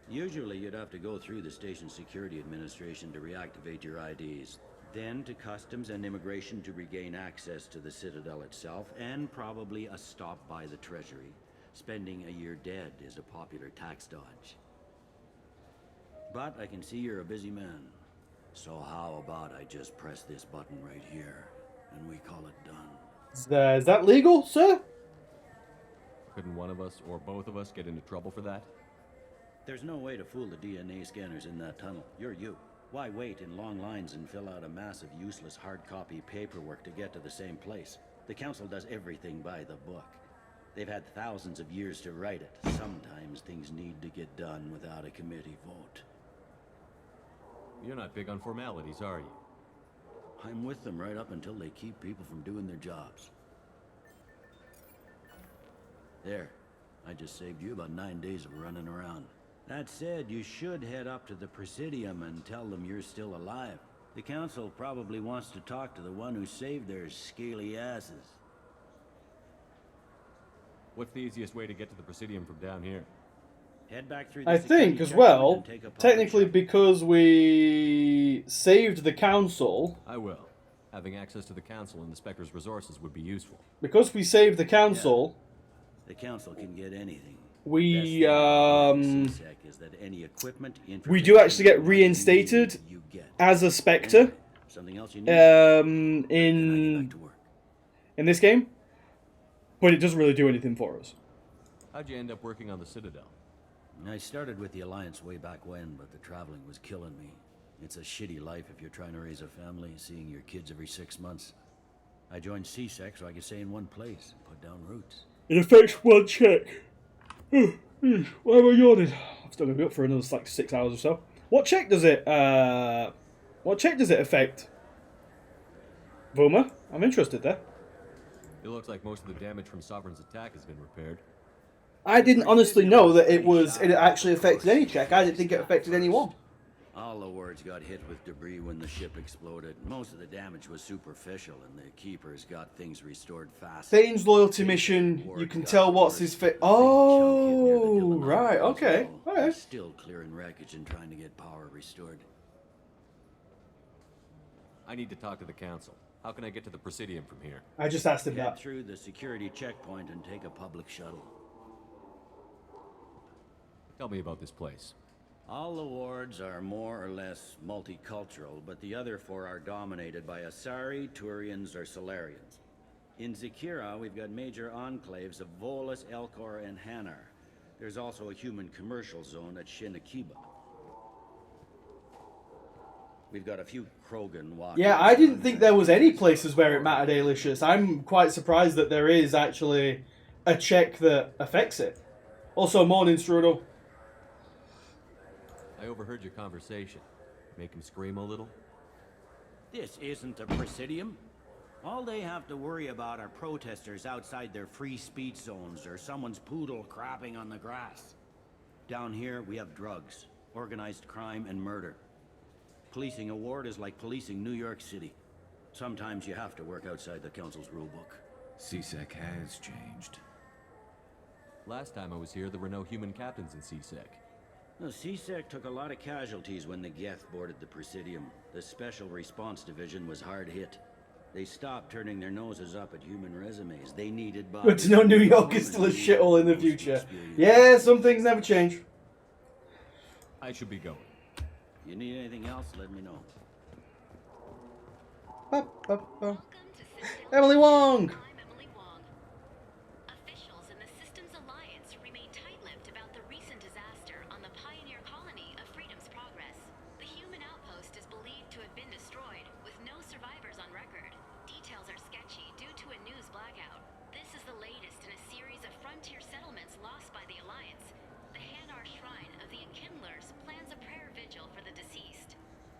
Usually you'd have to go through the station security administration to reactivate your IDs. Then to customs and immigration to regain access to the Citadel itself, and probably a stop by the Treasury. Spending a year dead is a popular tax dodge. But I can see you're a busy man. So how about I just press this button right here, and we call it done? Is that legal, sir? Couldn't one of us or both of us get into trouble for that? There's no way to fool the DNA scanners in that tunnel. You're you. Why wait in long lines and fill out a massive useless hard copy paperwork to get to the same place? The Council does everything by the book. They've had thousands of years to write it. Sometimes things need to get done without a committee vote. You're not big on formalities, are you? I'm with them right up until they keep people from doing their jobs. There. I just saved you about 9 days of running around. That said, you should head up to the Presidium and tell them you're still alive. The Council probably wants to talk to the one who saved their scaly asses. What's the easiest way to get to the Presidium from down here? Head back through the I think, security as checkpoint well, and take a public technically shuttle. because we saved the Council, I will. Having access to the Council and the Spectre's resources would be useful. because we saved the Council, The Council can get anything. we, CSEC is that any equipment, we do actually get reinstated as a Spectre, Something else you need? in this game, but it doesn't really do anything for us. How'd you end up working on the Citadel? I started with the Alliance way back when, but the traveling was killing me. It's a shitty life if you're trying to raise a family, seeing your kids every 6 months. I joined CSEC so I could stay in one place and put down roots. It affects one check. Why am I yawning? I'm still gonna be up for another like 6 hours or so. What check does it affect? Voma? I'm interested there. It looks like most of the damage from Sovereign's attack has been repaired. I didn't honestly know that it actually affected any check. I didn't think it affected any one. All the wards got hit with debris when the ship exploded. Most of the damage was superficial, and the Keepers got things restored fast. Thane's loyalty mission, you can tell what's his fit. Oh, right, okay. Alright. Still clearing wreckage and trying to get power restored. I need to talk to the Council. How can I get to the Presidium from here? I just asked him Head that. through the security checkpoint and take a public shuttle. Tell me about this place. All the wards are more or less multicultural, but the other 4 are dominated by Asari, Turians, or Solarians. In Zakira, we've got major enclaves of Volus, Elcor, and Hanar. There's also a human commercial zone at Shinakiba. We've got a few Krogan walkers. Yeah, I didn't think there was any places where it mattered, Alicious. I'm quite surprised that there is actually a check that affects it. Also, morning, Strudel. I overheard your conversation. Make him scream a little? This isn't a Presidium. All they have to worry about are protesters outside their free speech zones or someone's poodle crapping on the grass. Down here, we have drugs, organized crime, and murder. Policing a ward is like policing New York City. Sometimes you have to work outside the Council's rulebook. CSEC has changed. Last time I was here, there were no human captains in CSEC. The CSEC took a lot of casualties when the Geth boarded the Presidium. The Special Response Division was hard hit. They stopped turning their noses up at human resumes. They needed bodies. Good to know New York is still a shithole in the future. Yeah, some things never change. I should be going. You need anything else, let me know. Emily Wong! Officials in the Systems Alliance remain tight-lipped about the recent disaster on the pioneer colony of Freedom's Progress. The human outpost is believed to have been destroyed, with no survivors on record. Details are sketchy due to a news blackout. This is the latest in a series of frontier settlements lost by the Alliance. The Hanar Shrine of the Enkindlers plans a prayer vigil for the deceased.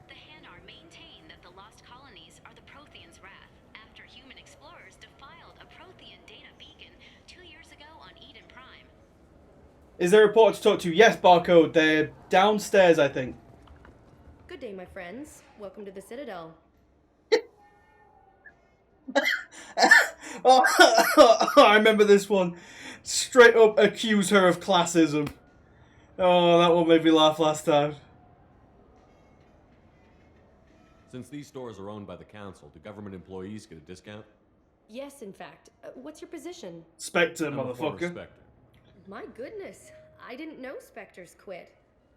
The Hanar maintain that the lost colonies are the Protheans' wrath, after human explorers defiled a Prothean data beacon 2 years ago on Eden Prime. Is there a report to talk to? Yes, Barcode. They're downstairs, I think. Good day, my friends. Welcome to the Citadel. I remember this one. Straight up accuse her of classism. Oh, that one made me laugh last time. Since these stores are owned by the Council, do government employees get a discount? Yes, in fact. What's your position? Spectre, I'm a former motherfucker. Spectre. My goodness. I didn't know Spectres quit.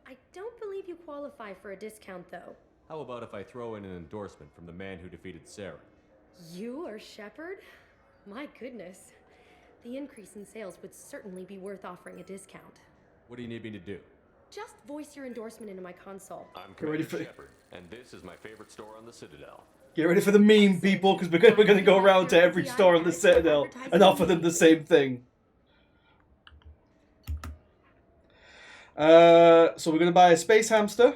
I don't believe you qualify for a discount, though. How about if I throw in an endorsement from the man who defeated Sarah? You are Shepard? My goodness. The increase in sales would certainly be worth offering a discount. What do you need me to do? Just voice your endorsement into my console. I'm Get ready Commander for- Shepard, and this is my favorite store on the Citadel. Get ready for the meme, people, because we're going to go around to every store on the Citadel and offer them the same thing. So we're going to buy a space hamster.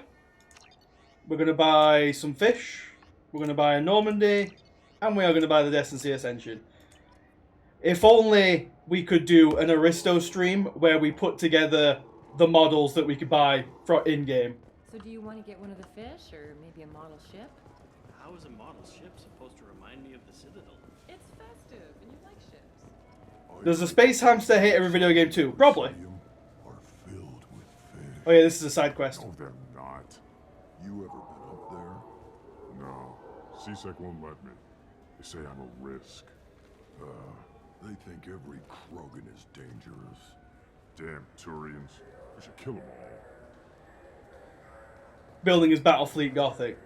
We're going to buy some fish. We're going to buy a Normandy. And we are going to buy the Destincy Ascension. If only we could do an Aristo stream where we put together the models that we could buy for in-game. So do you want to get one of the fish, or maybe a model ship? How is a model ship supposed to remind me of the Citadel? It's festive, and you like ships. Does a space hamster hate every video game too? Probably. Oh yeah, this is a side quest. No, they're not. You ever been up there? No. CSEC won't let me. They say I'm a risk. They think every Krogan is dangerous. Damn Turians. We should kill them all. Building his Battlefleet Gothic.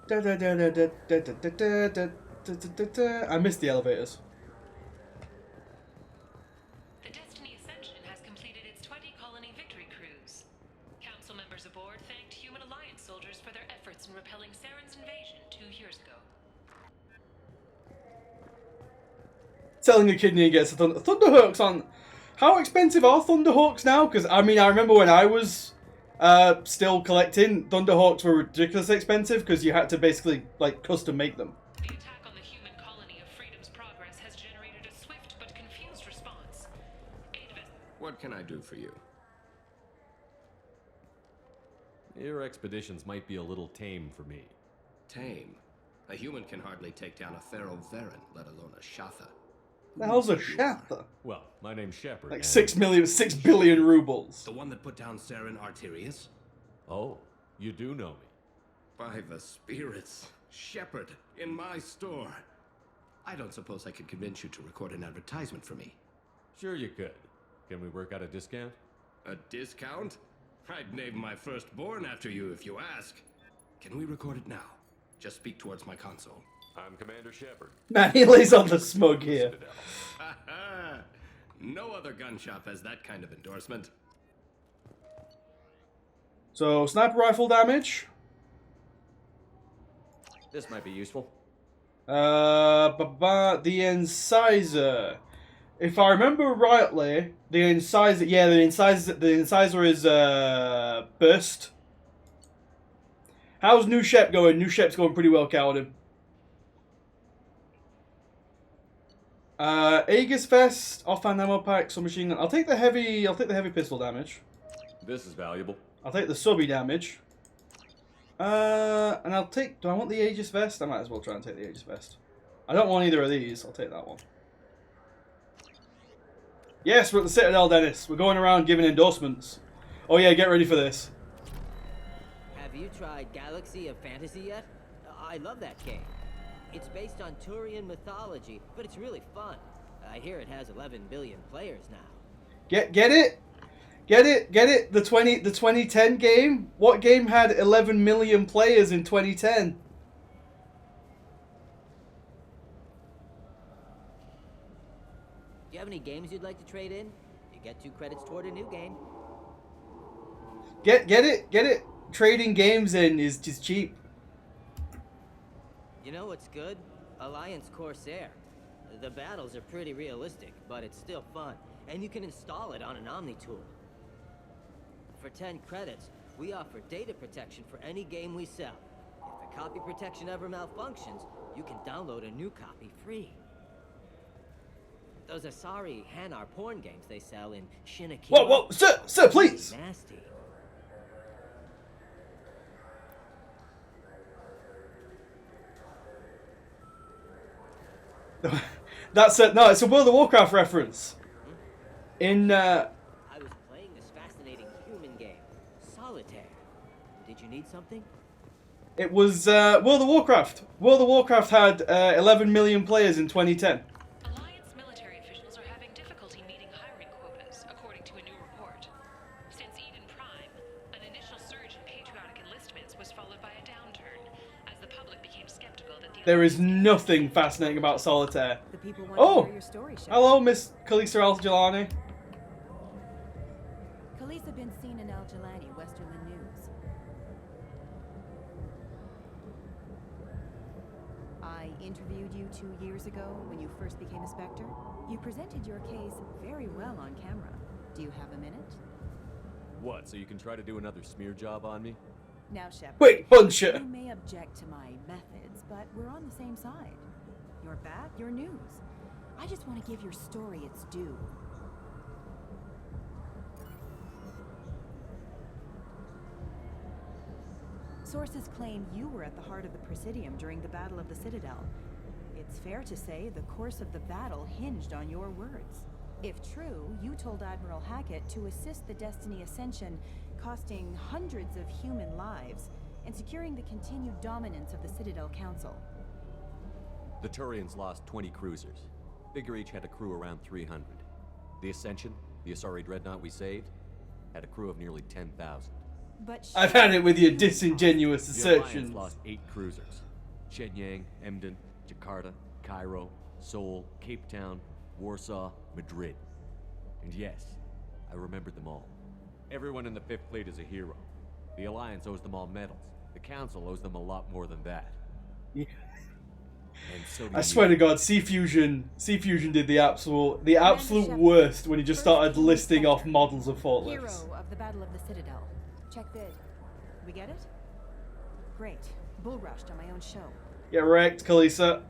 I missed the elevators. The Destiny Ascension has completed its 20-colony victory cruise. Council members aboard thanked Human Alliance soldiers for their efforts in repelling Saren's invasion 2 years ago. Selling a kidney against a Thunderhawks on... How expensive are Thunderhawks now? Because, I mean, I remember when I was still collecting, Thunderhawks were ridiculously expensive because you had to basically, like, custom make them. The attack on the human colony of Freedom's Progress has generated a swift but confused response. What can I do for you? Your expeditions might be a little tame for me. Tame? A human can hardly take down a Pharaoh Varen, let alone a Shatha. The hell's a Shatha? Well, my name's Shepard. Like and... 6 billion rubles. The one that put down Saren Arterius? Oh, you do know me. By the spirits. Shepard, in my store. I don't suppose I could convince you to record an advertisement for me. Sure you could. Can we work out a discount? A discount? I'd name my firstborn after you if you ask. Can we record it now? Just speak towards my console. I'm Commander Shepard. Man, he lays on the smug here. No other gun shop has that kind of endorsement. So, sniper rifle damage. This might be useful. The incisor. If I remember rightly, the incisor. Yeah, the incisor is burst. How's New Shep going? New Shep's going pretty well, Cowden. Aegis vest, offhand ammo pack, submachine gun. I'll take the heavy pistol damage. This is valuable. I'll take the subby damage. And I'll take... Do I want the Aegis vest? I might as well try and take the Aegis vest. I don't want either of these. I'll take that one. Yes, we're at the Citadel, Dennis. We're going around giving endorsements. Oh yeah, get ready for this. Have you tried Galaxy of Fantasy yet? I love that game. It's based on Turian mythology, but it's really fun. I hear it has 11 billion players now. Get it? Get it? The 2010 game? What game had 11 million players in 2010? Do you have any games you'd like to trade in? You get 2 credits toward a new game. Get it? Trading games in is just cheap. You know what's good? Alliance Corsair. The battles are pretty realistic, but it's still fun. And you can install it on an Omni tool. For 10 credits, we offer data protection for any game we sell. If the copy protection ever malfunctions, you can download a new copy free. Those Asari Hanar porn games they sell in Shinaki. Whoa, sir, please! Nasty. That's it. No, it's a World of Warcraft reference. In I was playing this fascinating human game, Solitaire. Did you need something? It was World of Warcraft. World of Warcraft had 11 million players in 2010. Alliance military officials are having difficulty meeting hiring quotas, according to a new report. Since Eden Prime, an initial surge in patriotic enlistments was followed by a downturn, as the public became skeptical that the... There is nothing fascinating about Solitaire. The people want to hear your story, Shepard. Hello, Miss Khaleesa Al-Jalani. Khaleesa been seen in Al-Jalani, Westerland News. I interviewed you 2 years ago when you first became a Spectre. You presented your case very well on camera. Do you have a minute? What, so you can try to do another smear job on me? Now, Shepard. Wait, Buncher. You may object to my methods, but we're on the same side. Your bat, your news. I just want to give your story its due. Sources claim you were at the heart of the Presidium during the Battle of the Citadel. It's fair to say the course of the battle hinged on your words. If true, you told Admiral Hackett to assist the Destiny Ascension, costing hundreds of human lives, and securing the continued dominance of the Citadel Council. The Turians lost 20 cruisers. Figure each had a crew around 300. The Ascension, the Asari dreadnought we saved, had a crew of nearly 10,000. But I've had it with your disingenuous The Alliance assertions. lost 8 cruisers. Shenyang, Emden, Jakarta, Cairo, Seoul, Cape Town, Warsaw, Madrid. And yes, I remembered them all. Everyone in the 5th Fleet is a hero. The Alliance owes them all medals. The Council owes them a lot more than that. Yeah. And so do I swear to God, C Fusion did the absolute worst when he just started listing off models of forklifts. Hero of the Battle of the Citadel. Check vid. We get it? Great. Bull rushed on my own show. Get wrecked, Khaleesa.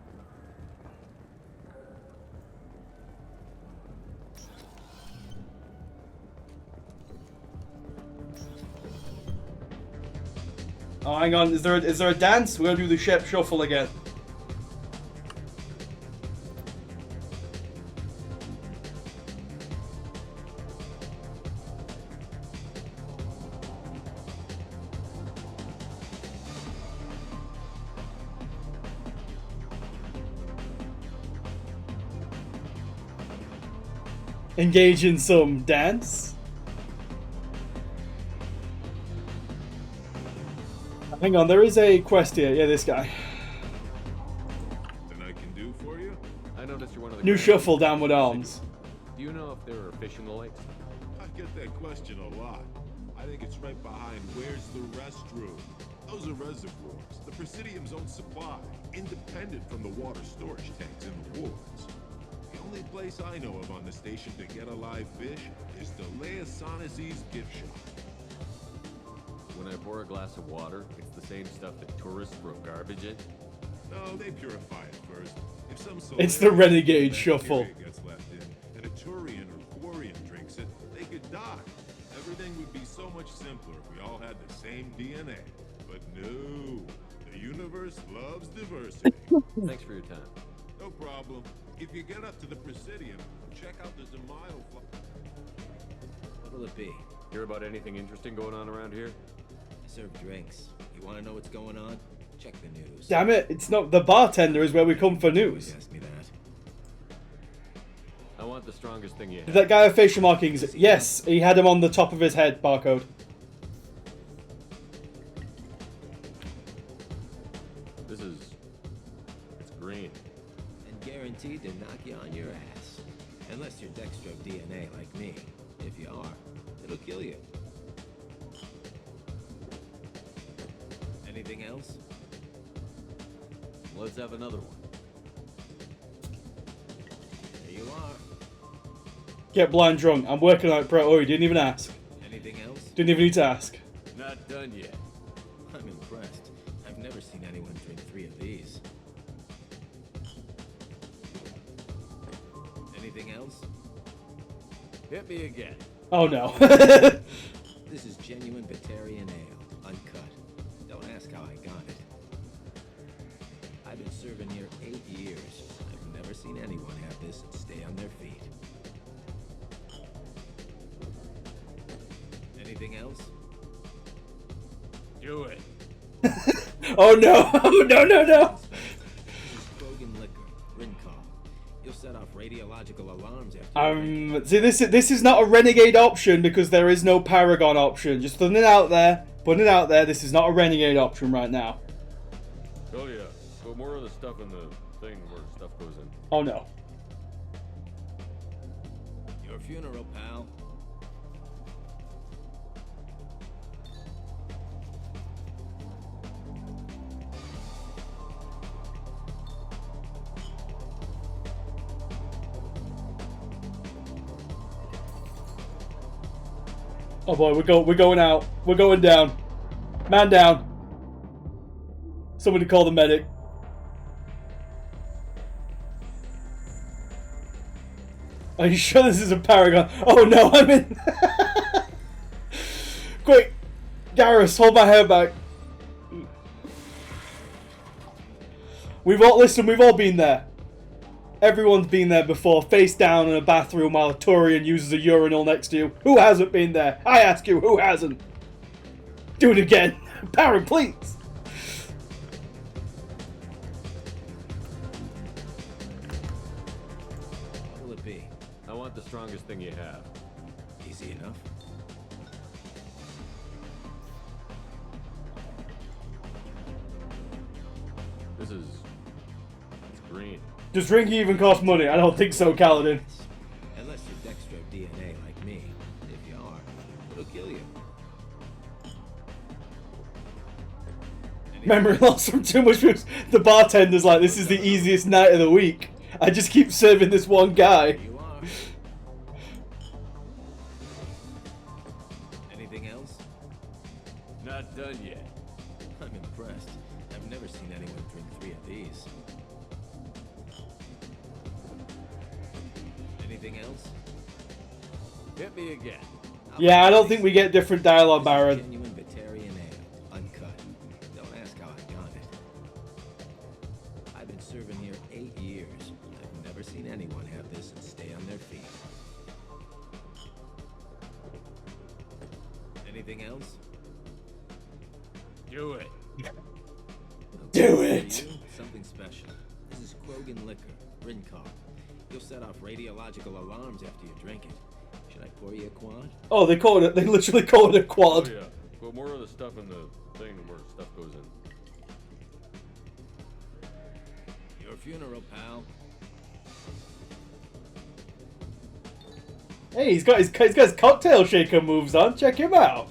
Oh, hang on. Is there a dance? We're gonna do the Shep Shuffle again. Engage in some dance. Hang on, there is a quest here. Yeah, this guy. New shuffle, downward arms. Do you know if there are fish in the lakes? I get that question a lot. I think it's right behind where's the restroom. Those are reservoirs, the Presidium's own supply, independent from the water storage tanks in the woods. The only place I know of on the station to get a live fish is Delea Sonesi's gift shop. When I pour a glass of water, it's the same stuff that tourists throw garbage in? No, they purify it first. If some It's the renegade shuffle. gets left in, and a Turian or Quarian drinks it, they could die. Everything would be so much simpler if we all had the same DNA. But no, the universe loves diversity. Thanks for your time. No problem. If you get up to the Presidium, check out the Zemaio fly. What'll it be? Hear about anything interesting going on around here? I serve drinks. You want to know what's going on? Check the news. Damn it, it's not the bartender is where we come for news. Ask me that. I want the strongest thing you have. Did that guy have facial markings? Yes, he had him on the top of his head, barcode. It's green. And guaranteed to knock you on your ass. Unless you're Dextro DNA like me. If you are, it'll kill you. Anything else? Let's have another one. Here you are. Get blind drunk. I'm working on it, bro. Oh, you didn't even ask. Anything else? Didn't even need to ask. Not done yet. I'm impressed. I've never seen anyone drink 3 of these. Anything else? Hit me again. Oh no. This is genuine Batarian ale, uncut. Don't ask how I got it. I've been serving here 8 years. I've never seen anyone have this and stay on their feet. Anything else? Do it. Oh no. Oh no, no, no. This is Krogan liquor, Rincon. You'll set off radiological alarms after. See, this is not a renegade option because there is no Paragon option. Just putting it out there. Putting it out there. This is not a renegade option right now. Oh yeah. Put more of the stuff in the thing where stuff goes in. Oh no. Your funeral, pal. Oh boy, we're going out. We're going down. Man down. Somebody call the medic. Are you sure this is a Paragon? Oh no, I'm in. Quick, Garrus, hold my hair back. We've all been there. Everyone's been there before, face down in a bathroom while a Turian uses a urinal next to you. Who hasn't been there? I ask you, who hasn't? Do it again. Baron, please. What'll it be? I want the strongest thing you have. Easy enough. It's green. Does drinking even cost money? I don't think so, Kaladin. Unless you're Dextro DNA like me. If you are, it'll kill you. Memory loss from too much booze. The bartender's like, this is the easiest night of the week. I just keep serving this one guy. You are. Anything else? Not done yet. I'm impressed. I've never seen anyone drink 3 of these. Anything else? Hit me again. Yeah, I don't think we get different dialogue, Baron. Genuine Batarian ale, uncut. Don't ask how I got it. I've been serving here 8 years. I've never seen anyone have this and stay on their feet. Anything else? Do it. Do For it. you, something special. This is Krogan liquor, Rincon. You'll set off radiological alarms after you drink it. Should I pour you a quad? Oh, they call it. They literally call it a quad. Oh yeah. Put more of the stuff in the thing where stuff goes in. Your funeral, pal. Hey, he's got his cocktail shaker moves on. Check him out.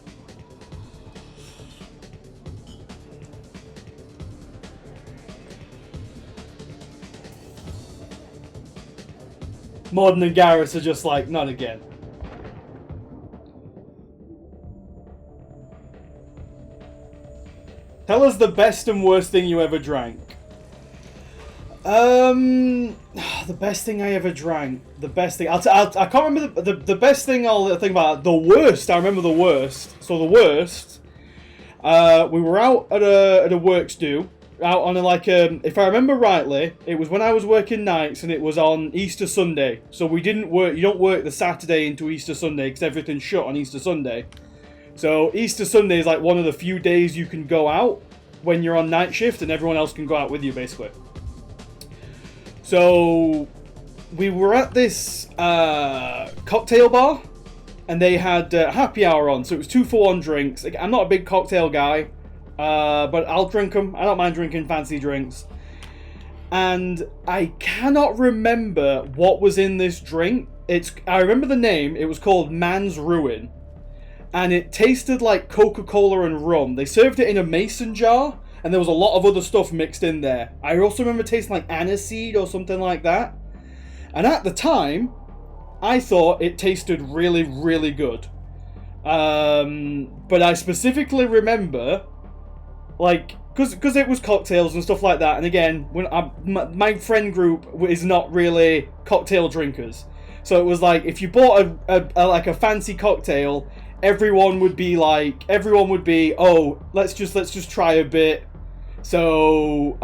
Morden and Garrus are just like, not again. Tell us the best and worst thing you ever drank. The best thing I ever drank. The best thing. I can't remember the best thing. I'll think about the worst. I remember the worst. So the worst. We were out at a works do. Out on if I remember rightly, it was when I was working nights and it was on Easter Sunday. So we didn't work. You don't work the Saturday into Easter Sunday because everything's shut on Easter Sunday. So Easter Sunday is like one of the few days you can go out when you're on night shift and everyone else can go out with you basically. So we were at this cocktail bar and they had happy hour on. So it was 2-for-1 drinks. I'm not a big cocktail guy, but I'll drink them. I don't mind drinking fancy drinks. And I cannot remember what was in this drink. I remember the name. It was called Man's Ruin. And it tasted like Coca-Cola and rum. They served it in a mason jar, and there was a lot of other stuff mixed in there. I also remember tasting like aniseed or something like that. And at the time, I thought it tasted really, really good. But I specifically remember, like, because it was cocktails and stuff like that. And again, when my friend group is not really cocktail drinkers, so it was like if you bought a fancy cocktail, everyone would be, oh, let's just try a bit. So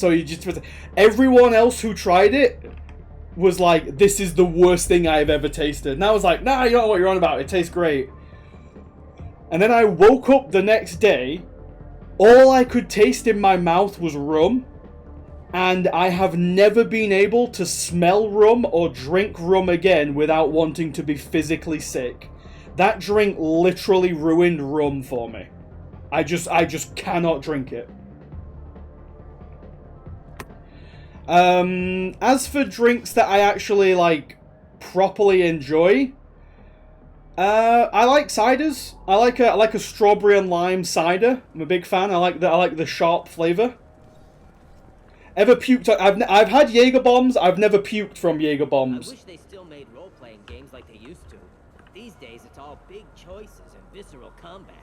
you just, everyone else who tried it was like, this is the worst thing I've ever tasted. And I was like, nah, you don't know what you're on about. It tastes great. And then I woke up the next day. All I could taste in my mouth was rum. And I have never been able to smell rum or drink rum again without wanting to be physically sick. That drink literally ruined rum for me. I just cannot drink it. As for drinks that I actually properly enjoy, I like ciders. I like a strawberry and lime cider. I'm a big fan. I like the sharp flavor. Ever puked? I've had Jaeger bombs. I've never puked from Jaeger bombs. I wish they still made role-playing games like they used to. These days, it's all big choices and visceral combat.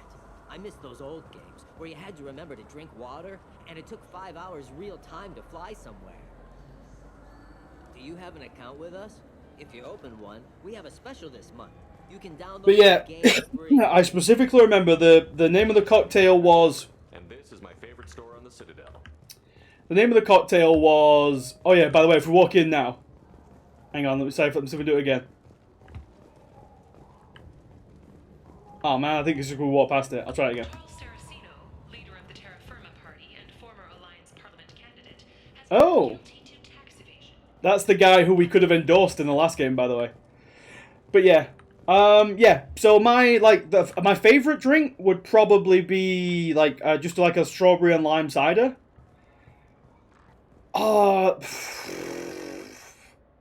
I miss those old games where you had to remember to drink water, and it took 5 hours real time to fly somewhere. Do you have an account with us? If you open one, we have a special this month. You can download the game free. I specifically remember the name of the cocktail was... And this is my favorite store on the Citadel. The name of the cocktail was... Oh yeah, by the way, if we walk in now... Hang on, let me see if we do it again. Oh man, I think it's just going to walk past it. I'll try it again. Oh! That's the guy who we could have endorsed in the last game, by the way. But yeah. Yeah, so my my favorite drink would probably be just like a strawberry and lime cider.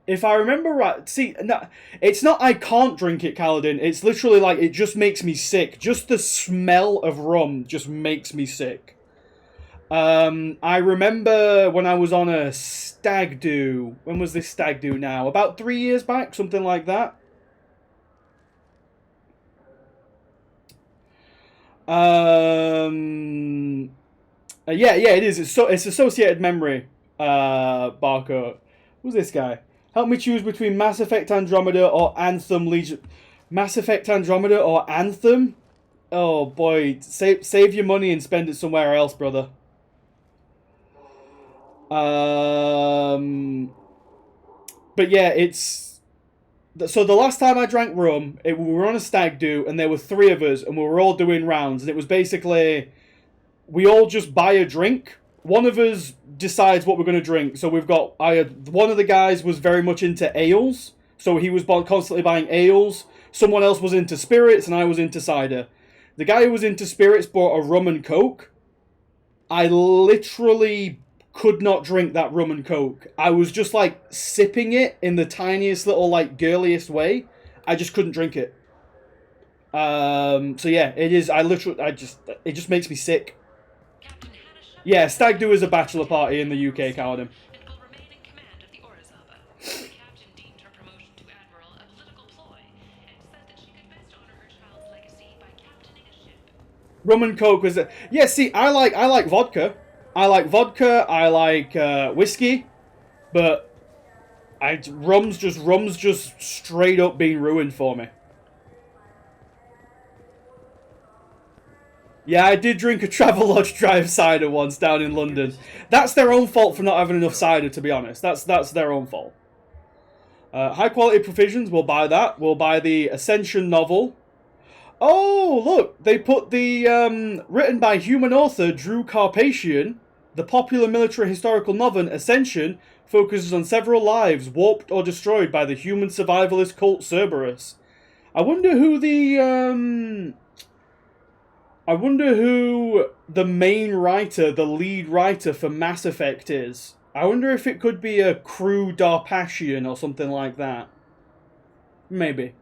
If I remember right, see, no, it's not I can't drink it, Kaladin. It's literally it just makes me sick. Just the smell of rum just makes me sick. I remember when I was on a stag do. When was this stag do now? About 3 years back, something like that. Yeah, it is. It's associated memory. Barcode. Who's this guy? Help me choose between Mass Effect Andromeda or Anthem Legion. Mass Effect Andromeda or Anthem? Oh boy, save your money and spend it somewhere else, brother. But yeah, it's... So the last time I drank rum, we were on a stag do, and there were 3 of us, and we were all doing rounds, and it was basically... We all just buy a drink. One of us decides what we're going to drink. So we've got... one of the guys was very much into ales, so he was constantly buying ales. Someone else was into spirits, and I was into cider. The guy who was into spirits bought a rum and coke. I literally could not drink that rum and coke. I was just like sipping it in the tiniest little like girliest way. I just couldn't drink it. So yeah, it is. It just makes me sick. Yeah, Stag Do is a bachelor party in the UK, Cowardin. Rum and coke was a... Yeah, see, I like vodka. I like whiskey, but rum's just straight up being ruined for me. Yeah, I did drink a Travelodge Drive cider once down in London. That's their own fault for not having enough cider, to be honest. That's their own fault. High quality provisions, we'll buy that. We'll buy the Ascension novel. Oh, look, they put the, written by human author Drew Carpathian, the popular military historical novel Ascension focuses on several lives warped or destroyed by the human survivalist cult Cerberus. I wonder who the main writer, the lead writer for Mass Effect is. I wonder if it could be a Crew Darpashian or something like that. Maybe.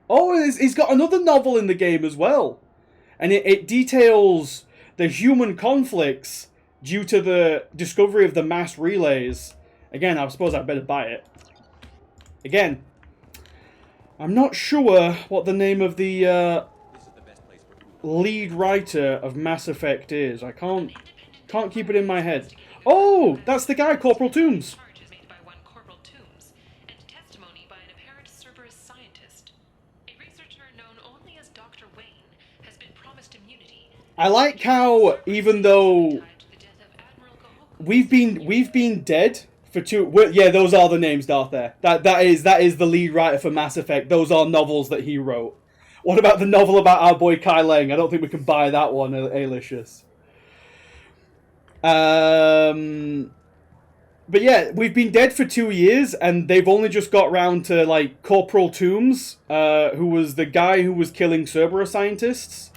Oh, he's got another novel in the game as well. And it details the human conflicts due to the discovery of the mass relays. Again, I suppose I better buy it. Again, I'm not sure what the name of the lead writer of Mass Effect is. I can't keep it in my head. Oh, that's the guy, Corporal Toombs. I like how, even though we've been dead for yeah, those are the names, Darth. There, that is the lead writer for Mass Effect. Those are novels that he wrote. What about the novel about our boy Kai Leng? I don't think we can buy that one, Alicious. But yeah, we've been dead for 2 years, and they've only just got round to like Corporal Toombs, who was the guy who was killing Cerberus scientists.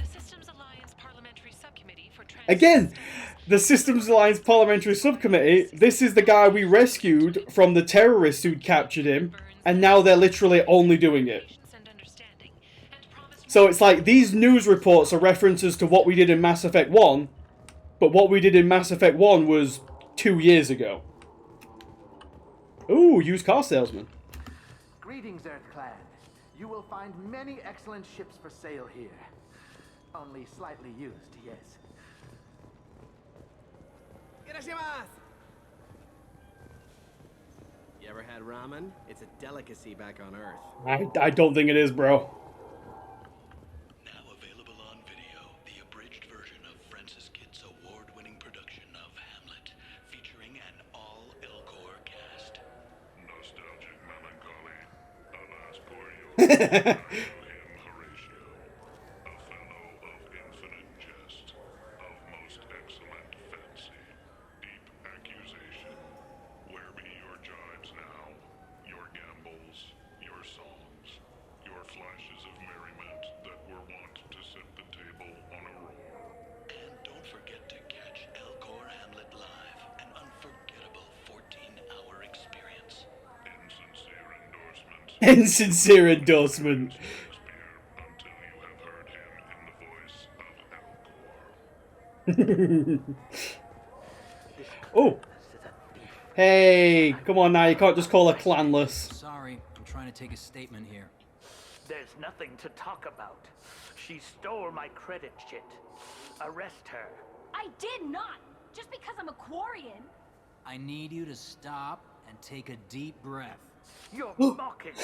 Again, the Systems Alliance Parliamentary Subcommittee, this is the guy we rescued from the terrorists who'd captured him, and now they're literally only doing it. So it's like, these news reports are references to what we did in Mass Effect 1, but what we did in Mass Effect 1 was 2 years ago. Ooh, used car salesman. Greetings, Earth Clan. You will find many excellent ships for sale here. Only slightly used, yes. You ever had ramen? It's a delicacy back on Earth. I don't think it is, bro. Now available on video, the abridged version of Francis Kidd's award-winning production of Hamlet, featuring an all-Elcor cast. Nostalgic melancholy, alas poor you. Insincere endorsement. Oh. Hey, come on now, you can't just call her clanless. Sorry, I'm trying to take a statement here. There's nothing to talk about. She stole my credit chit. Arrest her. I did not! Just because I'm a Quarian. I need you to stop and take a deep breath. You're mocking me.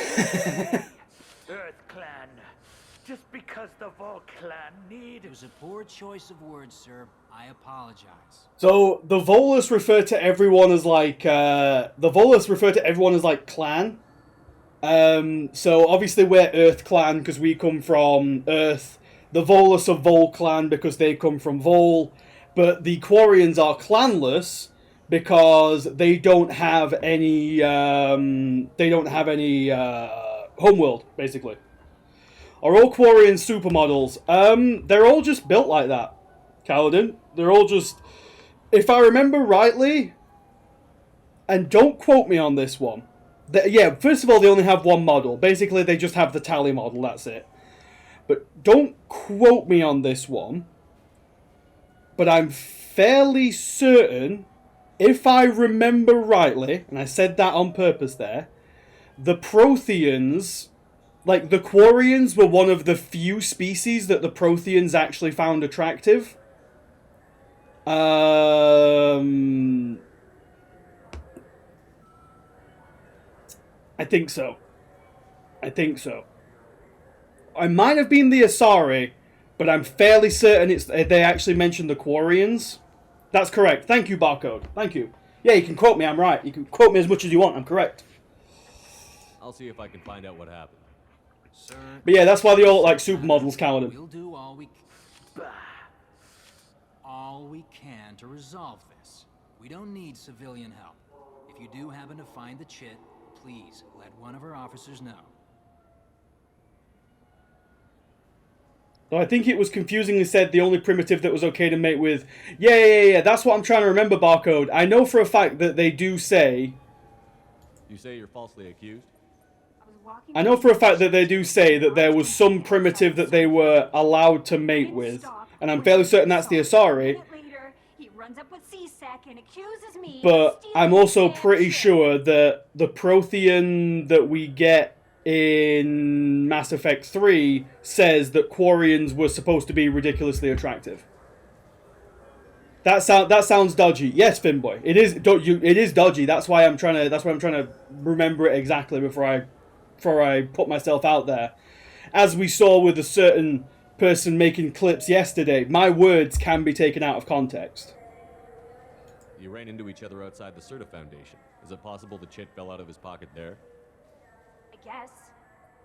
Earth Clan. Just because the Vol Clan need... It was a poor choice of words, sir. I apologize. So, the Volus refer to everyone as like, clan. So obviously we're Earth Clan because we come from Earth. The Volus are Vol Clan because they come from Vol. But the Quarians are clanless because they don't have any homeworld, basically. Are all Quarian supermodels? They're all just built like that. Kaladin. They're all just... If I remember rightly, and don't quote me on this one. Yeah, first of all, they only have one model. Basically, they just have the tally model, that's it. But don't quote me on this one. But I'm fairly certain, if I remember rightly, and I said that on purpose there, the Protheans, like the Quarians were one of the few species that the Protheans actually found attractive. I think so. I might have been the Asari, but I'm fairly certain they actually mentioned the Quarians. That's correct. Thank you, Barcode. Thank you. Yeah, you can quote me. I'm right. You can quote me as much as you want. I'm correct. I'll see if I can find out what happened. Sir, But yeah, that's why they all look like supermodels, Kaladin. we'll do all we can to resolve this. We don't need civilian help. If you do happen to find the chit, please let one of our officers know. So I think it was confusingly said the only primitive that was okay to mate with. Yeah. That's what I'm trying to remember, Barcode. I know for a fact that they do say... You say you're falsely accused? I know for a fact that they do say that there was some primitive that they were allowed to mate with. And I'm fairly certain that's the Asari. But I'm also pretty sure that the Prothean that we get in Mass Effect 3 says that Quarians were supposed to be ridiculously attractive. That sounds dodgy. Yes, Finboy. It is dodgy. That's why I'm trying to remember it exactly before I put myself out there. As we saw with a certain person making clips yesterday, my words can be taken out of context. You ran into each other outside the Serta Foundation. Is it possible the chit fell out of his pocket there? I guess.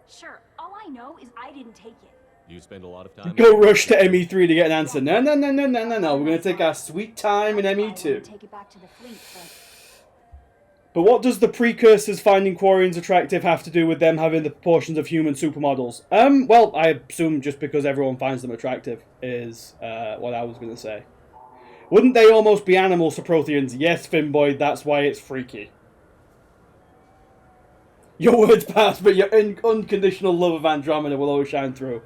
Sure, all I know is I didn't take it. You spend a lot of time... Go rush to ME3 to get an answer. No. We're going to take our sweet time in ME2. Take it back to the fleet, But what does the precursors finding Quarians attractive have to do with them having the proportions of human supermodels? Well, I assume just because everyone finds them attractive is what I was going to say. Wouldn't they almost be animals to Protheans? Yes, Finboy, that's why it's freaky. Your words pass, but your unconditional love of Andromeda will always shine through.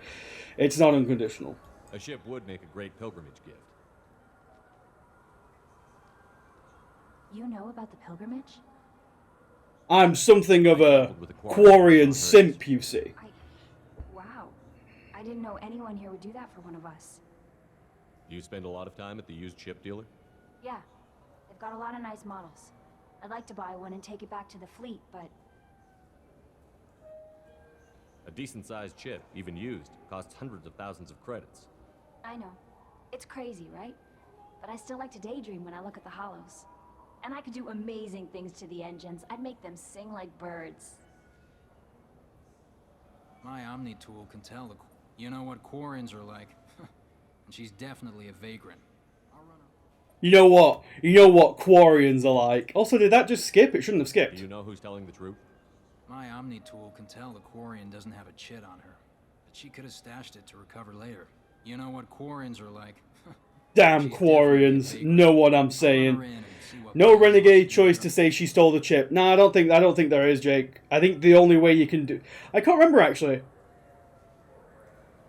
It's not unconditional. A ship would make a great pilgrimage gift. You know about the pilgrimage? I'm something of a Quarian simp, you see. Wow. I didn't know anyone here would do that for one of us. You spend a lot of time at the used ship dealer? Yeah. They've got a lot of nice models. I'd like to buy one and take it back to the fleet, but... A decent-sized chip, even used, costs hundreds of thousands of credits. I know. It's crazy, right? But I still like to daydream when I look at the hollows. And I could do amazing things to the engines. I'd make them sing like birds. My Omni tool can tell you know what Quarians are like. And she's definitely a vagrant. You know what Quarians are like. Also, did that just skip? It shouldn't have skipped. Do you know who's telling the truth? My Omni tool can tell the Quarian doesn't have a chit on her. But she could have stashed it to recover later. You know what Quarians are like. Damn Quarians. Know what I'm saying. No renegade choice to say she stole the chip. Nah, I don't think there is, Jake. I think the only way you can do... I can't remember, actually.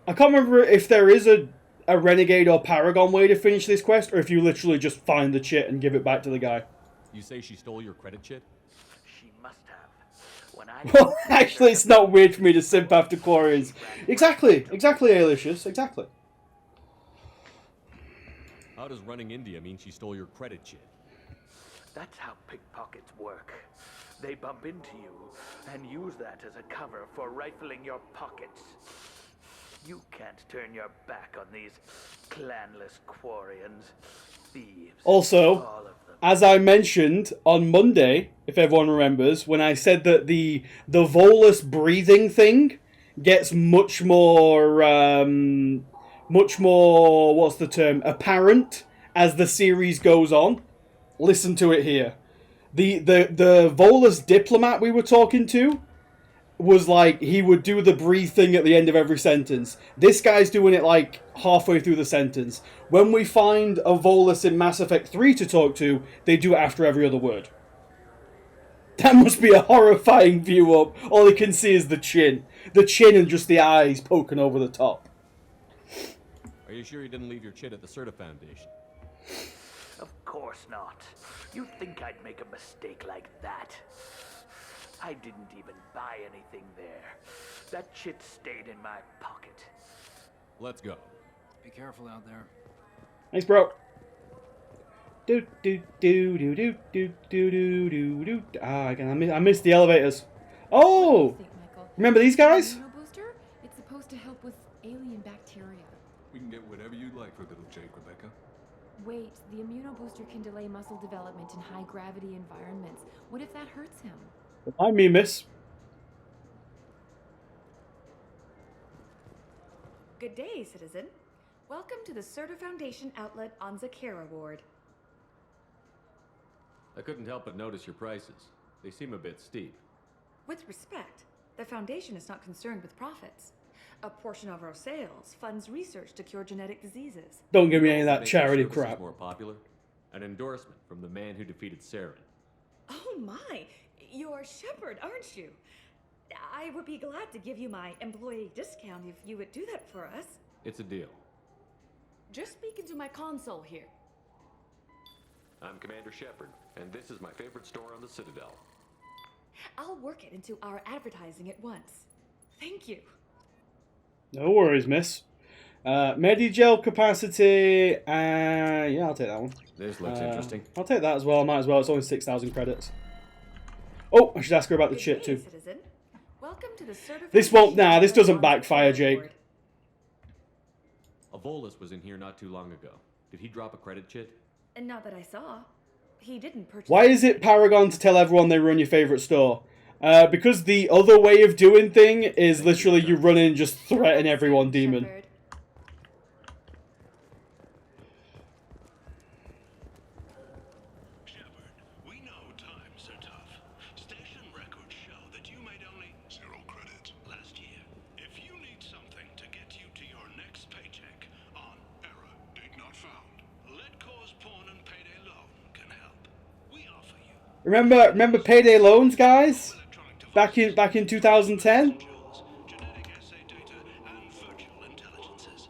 I can't remember if there is a renegade or paragon way to finish this quest, or if you literally just find the chit and give it back to the guy. You say she stole your credit chit? She must have. When I Well, actually, it's not weird for me to simp after Quarians. Exactly, Alicious, exactly. How does running India mean she stole your credit chit? That's how pickpockets work. They bump into you and use that as a cover for rifling your pockets. You can't turn your back on these clanless Quarians. Thieves. Also, as I mentioned on Monday, if everyone remembers, when I said that the Volus breathing thing gets much more, what's the term, apparent as the series goes on. Listen to it here. The Volus diplomat we were talking to, was like, he would do the breathe thing at the end of every sentence. This guy's doing it like halfway through the sentence. When we find a Volus in Mass Effect 3 to talk to, they do it after every other word. That must be a horrifying view up. All you can see is the chin. The chin and just the eyes poking over the top. Are you sure you didn't leave your chit at the Certa Foundation? Of course not. You'd think I'd make a mistake like that. I didn't even buy anything there. That chit stayed in my pocket. Let's go. Be careful out there. Thanks, bro. Do do do do do do do do do do. Ah, I missed the elevators. Oh, remember these guys? Booster? It's supposed to help with alien bacteria. We can get whatever you'd like for little Jake, Rebecca. Wait, the immunobooster can delay muscle development in high-gravity environments. What if that hurts him? Remind me, miss. Good day, citizen. Welcome to the Certa Foundation outlet on Zakera Ward. I couldn't help but notice your prices. They seem a bit steep. With respect, the Foundation is not concerned with profits. A portion of our sales funds research to cure genetic diseases. Don't give me any of that Make charity your services crap. more popular. An endorsement from the man who defeated Saren. Oh my! You're Shepard, aren't you? I would be glad to give you my employee discount if you would do that for us. It's a deal. Just speak into my console here. I'm Commander Shepard, and this is my favorite store on the Citadel. I'll work it into our advertising at once. Thank you. No worries, miss. Medigel capacity. Yeah, I'll take that one. This looks interesting. I'll take that as well. Might as well. It's only 6,000 credits. Oh, I should ask her about the chit too. Citizen. Welcome to the This won't. Nah, this doesn't backfire, Jake. A Volus was in here not too long ago. Did he drop a credit chit? And not that I saw. He didn't purchase. Why is it Paragon to tell everyone they run your favorite store? Because the other way of doing thing is literally you run in and just threaten everyone, demon. Shepard, we know times are tough. Station records show that you made only 0 credits last year. If you need something to get you to your next paycheck on error, date not found, let cause pawn and payday loan can help. We offer you Remember payday loans, guys? Back in 2010. genetic assay data and virtual intelligences.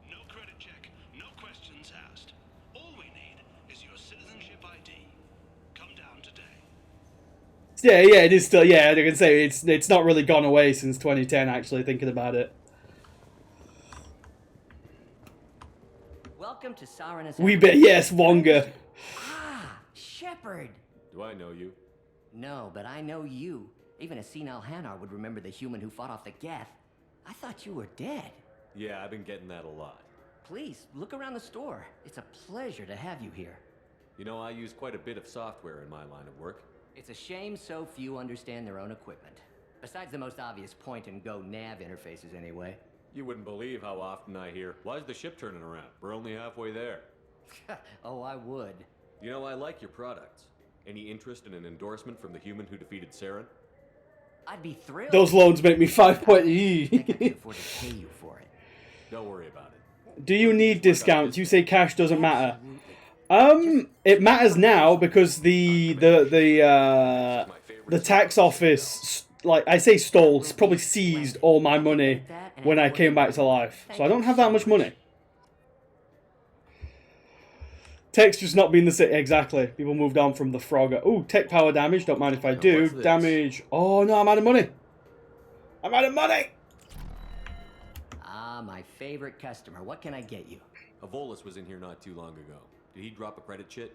No credit check, no questions asked. All we need is your citizenship ID. Come down today. Yeah, it is still. Yeah, I can say it's not really gone away since 2010. Actually, thinking about it. Welcome to Sarenis. We bet yes, Wonga. Ah, Shepard. Do I know you? No, but I know you. Even a senile Hanar would remember the human who fought off the Geth. I thought you were dead. Yeah, I've been getting that a lot. Please, look around the store. It's a pleasure to have you here. You know, I use quite a bit of software in my line of work. It's a shame so few understand their own equipment. Besides the most obvious point-and-go nav interfaces, anyway. You wouldn't believe how often I hear, "Why's the ship turning around? We're only halfway there." Oh, I would. You know, I like your products. Any interest in an endorsement from the human who defeated Saren? I'd be thrilled. Those loans make me 5 point. I could afford to pay you for it. Don't worry about it. Do you need discounts? You say cash doesn't matter. It matters now because the tax office, like I say, stole, probably seized all my money when I came back to life. So I don't have that much money. Tech's just not been the same. Exactly. People moved on from the Frogger. Oh, tech power damage. Don't mind if I do. Damage. Oh, no, I'm out of money. I'm out of money. Ah, my favorite customer. What can I get you? A Volus was in here not too long ago. Did he drop a credit chit?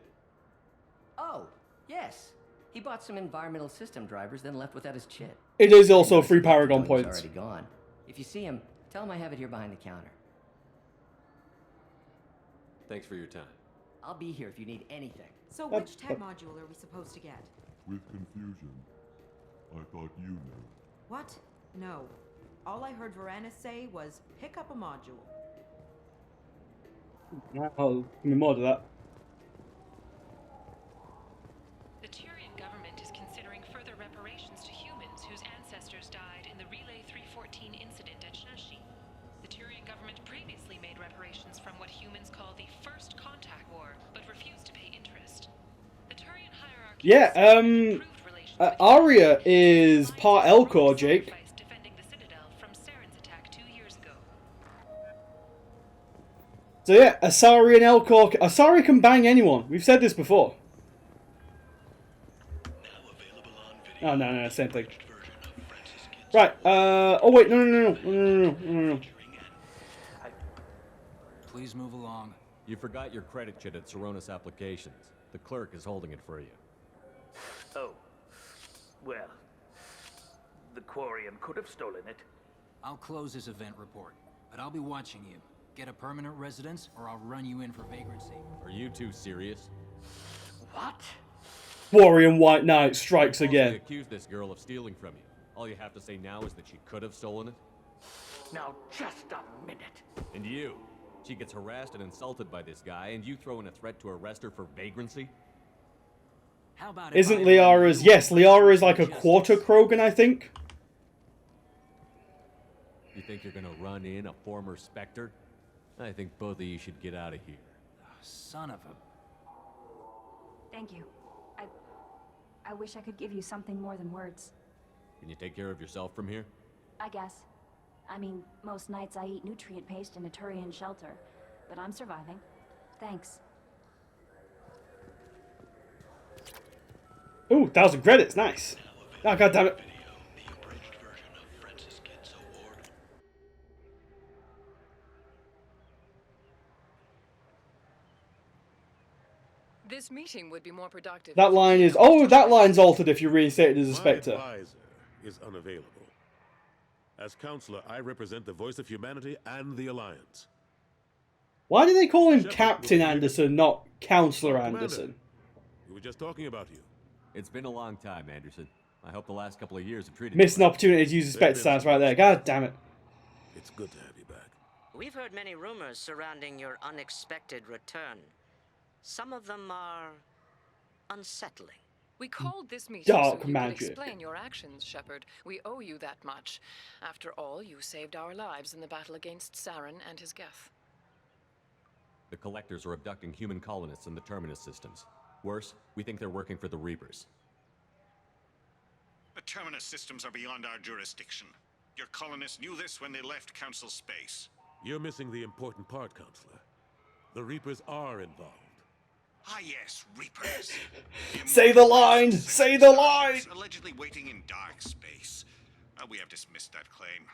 Oh, yes. He bought some environmental system drivers, then left without his chit. It is also free Paragon points. He's already gone. If you see him, tell him I have it here behind the counter. Thanks for your time. I'll be here if you need anything. So which tech module are we supposed to get? With confusion. I thought you knew. What? No. All I heard Varanus say was, pick up a module. Oh, give me more to that. The Turian government is considering further reparations to humans whose ancestors boosters died in the Relay 314 incident at Shashi. The Turian government previously made reparations from what humans call the First Contact War, but refused to pay interest. The Turian hierarchy... Yeah, Arya is part Elcor, Jake. defending the Citadel from Saren's attack 2 years ago. So yeah, Asari and Elcor... Asari can bang anyone. We've said this before. Oh, no, same thing. Right, oh wait, no. Please move along. You forgot your credit chit at Saronis Applications. The clerk is holding it for you. Oh. Well, the Quarian could have stolen it. I'll close this event report, but I'll be watching you. Get a permanent residence, or I'll run you in for vagrancy. Are you two serious? What? Quarian White Knight strikes They again. accused this girl of stealing from you. All you have to say now is that she could have stolen it? Now, just a minute. And you? She gets harassed and insulted by this guy, and you throw in a threat to arrest her for vagrancy? How about Isn't Liara's... Yes, Liara is like a quarter Krogan, I think. You think you're gonna run in a former Spectre? I think both of you should get out of here. Son of a... Thank you. I wish I could give you something more than words. Can you take care of yourself from here? I guess. I mean, most nights I eat nutrient paste in a Turian shelter, but I'm surviving. Thanks. Ooh, 1,000 credits, nice. Oh, God damn it. This meeting would be more productive. That line is... Oh, that line's altered if you reinstate it as a Spectre. My advisor is unavailable. As counselor, I represent the voice of humanity and the Alliance. Why do they call him Captain Anderson, not Counselor Anderson? We were just talking about you. It's been a long time, Anderson. I hope the last couple of years have treated Missed an you opportunity to use the Spectre stance right there. God damn it. It's good to have you back. We've heard many rumors surrounding your unexpected return. Some of them are unsettling. We called this meeting Dark so you could magic. explain your actions, Shepard. We owe you that much. After all, you saved our lives in the battle against Saren and his Geth. The Collectors are abducting human colonists in the Terminus systems. Worse, we think they're working for the Reapers. The Terminus systems are beyond our jurisdiction. Your colonists knew this when they left Council space. You're missing the important part, Counselor. The Reapers are involved. Ah yes, Reapers. Say the line! Say the line! Allegedly waiting in dark space. We have dismissed that claim.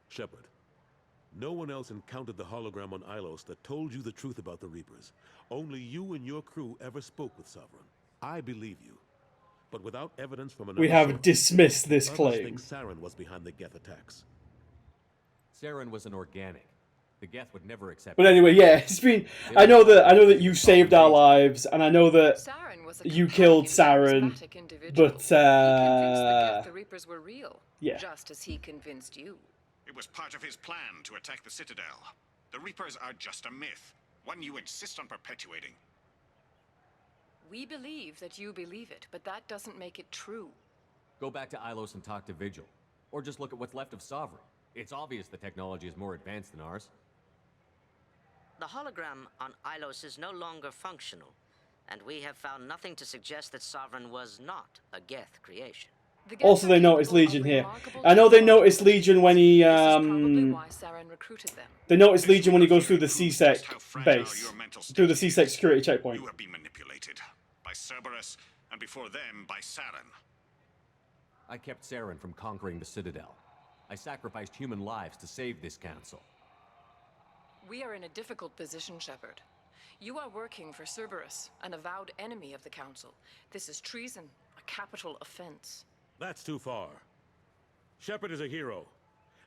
Shepard, no one else encountered the hologram on Ilos that told you the truth about the Reapers. Only you and your crew ever spoke with Sovereign. I believe you. But without evidence from another We have source, dismissed this others claim. think Saren was behind the Geth attacks. Saren was an organic. The Geth would never accept But anyway, yeah, it's been... I know that you saved our lives, and I know that you killed Saren, but, The Reapers were real. yeah. Just as he convinced you. It was part of his plan to attack the Citadel. The Reapers are just a myth, one you insist on perpetuating. We believe that you believe it, but that doesn't make it true. Go back to Ilos and talk to Vigil. Or just look at what's left of Sovereign. It's obvious the technology is more advanced than ours. The hologram on Ilos is no longer functional, and we have found nothing to suggest that Sovereign was not a Geth creation. Also, they noticed Legion here. I know they noticed Legion when he, They noticed Legion when he goes through the CSEC base. Through the CSEC security checkpoint. You have been manipulated by Cerberus, and before them by Saren. I kept Saren from conquering the Citadel. I sacrificed human lives to save this council. We are in a difficult position, Shepard. You are working for Cerberus, an avowed enemy of the Council. This is treason, a capital offense. That's too far. Shepard is a hero.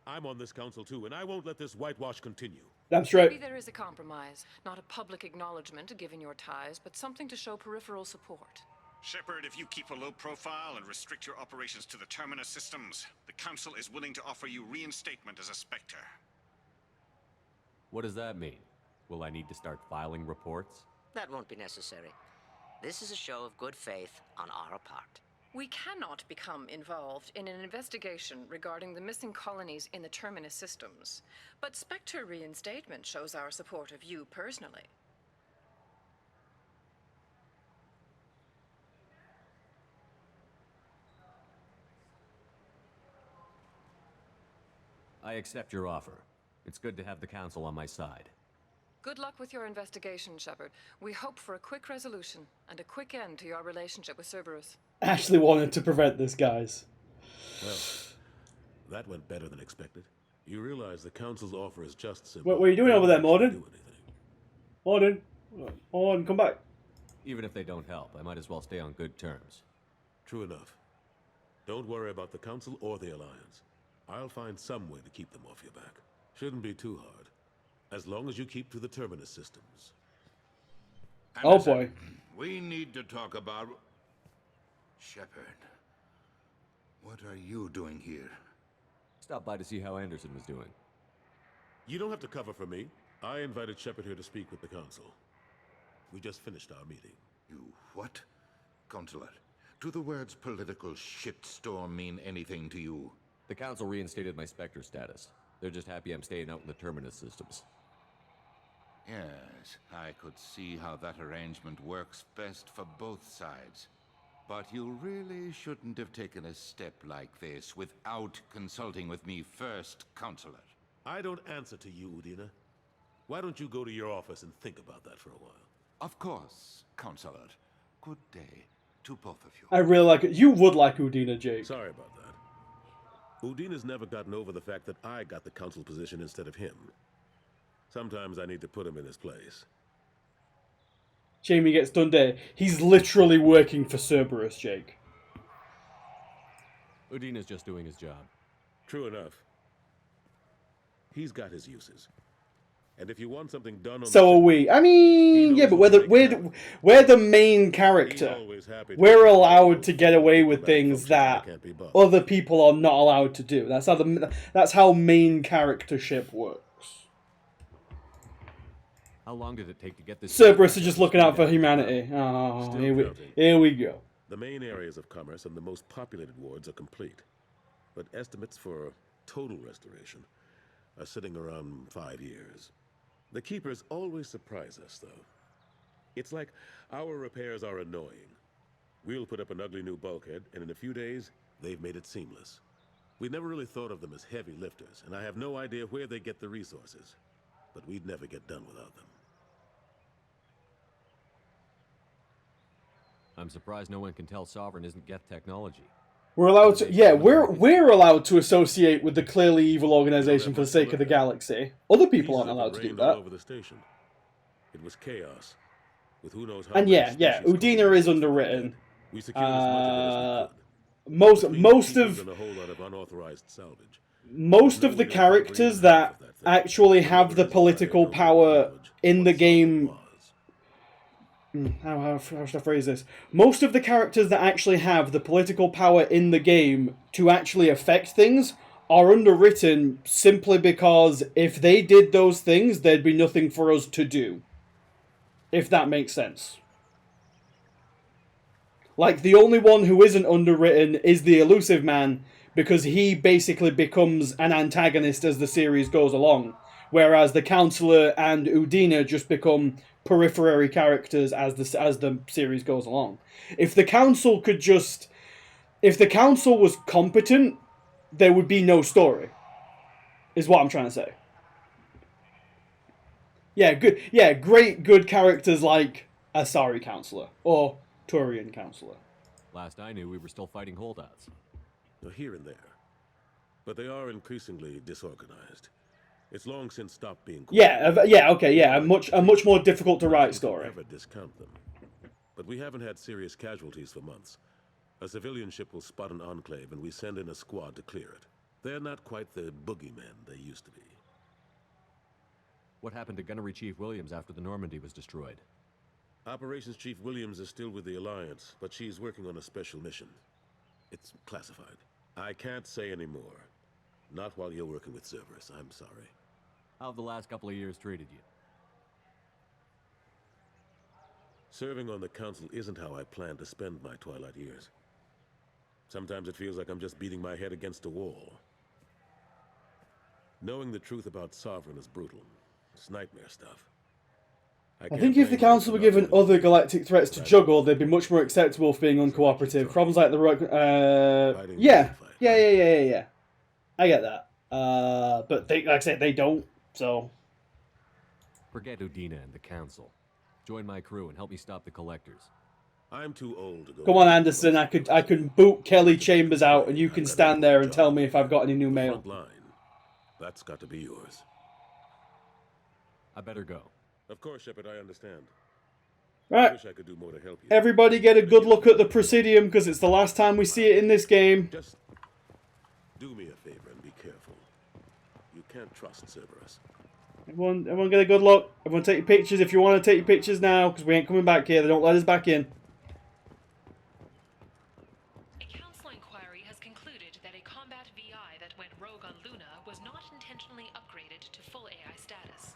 I'm on this council too, and I won't let this whitewash continue. That's right. Maybe there is a compromise. Not a public acknowledgement given your ties, but something to show peripheral support. Shepard, if you keep a low profile and restrict your operations to the Terminus systems, the Council is willing to offer you reinstatement as a Spectre. What does that mean? Will I need to start filing reports? That won't be necessary. This is a show of good faith on our part. We cannot become involved in an investigation regarding the missing colonies in the Terminus systems, but Spectre reinstatement shows our support of you personally. I accept your offer. It's good to have the Council on my side. Good luck with your investigation, Shepard. We hope for a quick resolution and a quick end to your relationship with Cerberus. Actually wanted to prevent this, guys. Well, that went better than expected. You realize the Council's offer is just simple. What are you doing over there, Morden? Morden? Morden, come back. Even if they don't help, I might as well stay on good terms. True enough. Don't worry about the Council or the Alliance. I'll find some way to keep them off your back. Shouldn't be too hard. As long as you keep to the Terminus systems. Oh boy. We need to talk about... Shepard. What are you doing here? Stop by to see how Anderson was doing. You don't have to cover for me. I invited Shepard here to speak with the Council. We just finished our meeting. You what? Counselor, do the words political shitstorm mean anything to you? The Council reinstated my Spectre status. They're just happy I'm staying out in the Terminus systems. Yes, I could see how that arrangement works best for both sides. But you really shouldn't have taken a step like this without consulting with me first, Counselor. I don't answer to you, Udina. Why don't you go to your office and think about that for a while? Of course, Counselor. Good day to both of you. I really like it. You would like Udina, Jake. Sorry about that. Udina's never gotten over the fact that I got the Council position instead of him. Sometimes I need to put him in his place. Jamie gets done there. He's literally working for Cerberus, Jake. Udina's just doing his job. True enough. He's got his uses. And if you want something done on So are we. I mean, yeah, but we're the main character. We're allowed to get away with things that other people are not allowed to do. That's how main charactership works. How long did it take to get this? Cerberus is just looking out for humanity. Oh, here we go. The main areas of commerce and the most populated wards are complete. But estimates for total restoration are sitting around 5 years. The Keepers always surprise us, though. It's like our repairs are annoying. We'll put up an ugly new bulkhead, and in a few days, they've made it seamless. We never really thought of them as heavy lifters, and I have no idea where they get the resources. But we'd never get done without them. I'm surprised no one can tell Sovereign isn't Geth technology. We're allowed to, yeah, we're allowed to associate with the clearly evil organization for the sake of the galaxy. Other people aren't allowed to do that. All over the station. It was chaos, with who knows how. And yeah, Udina is underwritten. We secured as much of it as we could. Most of and a whole lot of unauthorized salvage. Most of the characters that actually have the political power in the game. How should I phrase this? Most of the characters that actually have the political power in the game to actually affect things are underwritten simply because if they did those things, there'd be nothing for us to do. If that makes sense. Like, the only one who isn't underwritten is the Elusive Man, because he basically becomes an antagonist as the series goes along. Whereas the Counselor and Udina just become periphery characters as the series goes along. If the Council was competent, there would be no story. Is what I'm trying to say. Yeah, good. Yeah, great good characters like Asari Counselor or Turian Counselor. Last I knew, we were still fighting holdouts. Here and there. But they are increasingly disorganized. It's long since stopped being. A much more difficult to write story. Never discount them. But we haven't had serious casualties for months. A civilian ship will spot an enclave, and we send in a squad to clear it. They're not quite the boogeymen they used to be. What happened to Gunnery Chief Williams after the Normandy was destroyed? Operations Chief Williams is still with the Alliance, but she's working on a special mission. It's classified. I can't say any more. Not while you're working with Cerberus, I'm sorry. How have the last couple of years treated you? Serving on the Council isn't how I plan to spend my twilight years. Sometimes it feels like I'm just beating my head against a wall. Knowing the truth about Sovereign is brutal. It's nightmare stuff. I think if the Council were given other galactic threats to juggle, they'd be much more acceptable for being uncooperative. Problems like the yeah. I get that. But they, like I said, they don't. So Forget Udina and the Council. Join my crew and help me stop the Collectors. I'm too old to go. come on, Anderson. I could boot Kelly Chambers out, and you can stand there and tell me if I've got any new mail. Front line. That's got to be yours. I better go. Of course, Shepard, I understand. Right. I wish I could do more to help you. Everybody get a good look at the Presidium, because it's the last time we see it in this game. Just do me a favor and be careful. You can't trust Cerberus. Everyone get a good look. Everyone take your pictures if you want to take your pictures now, because we ain't coming back here. They don't let us back in. A council inquiry has concluded that a combat VI that went rogue on Luna was not intentionally upgraded to full AI status.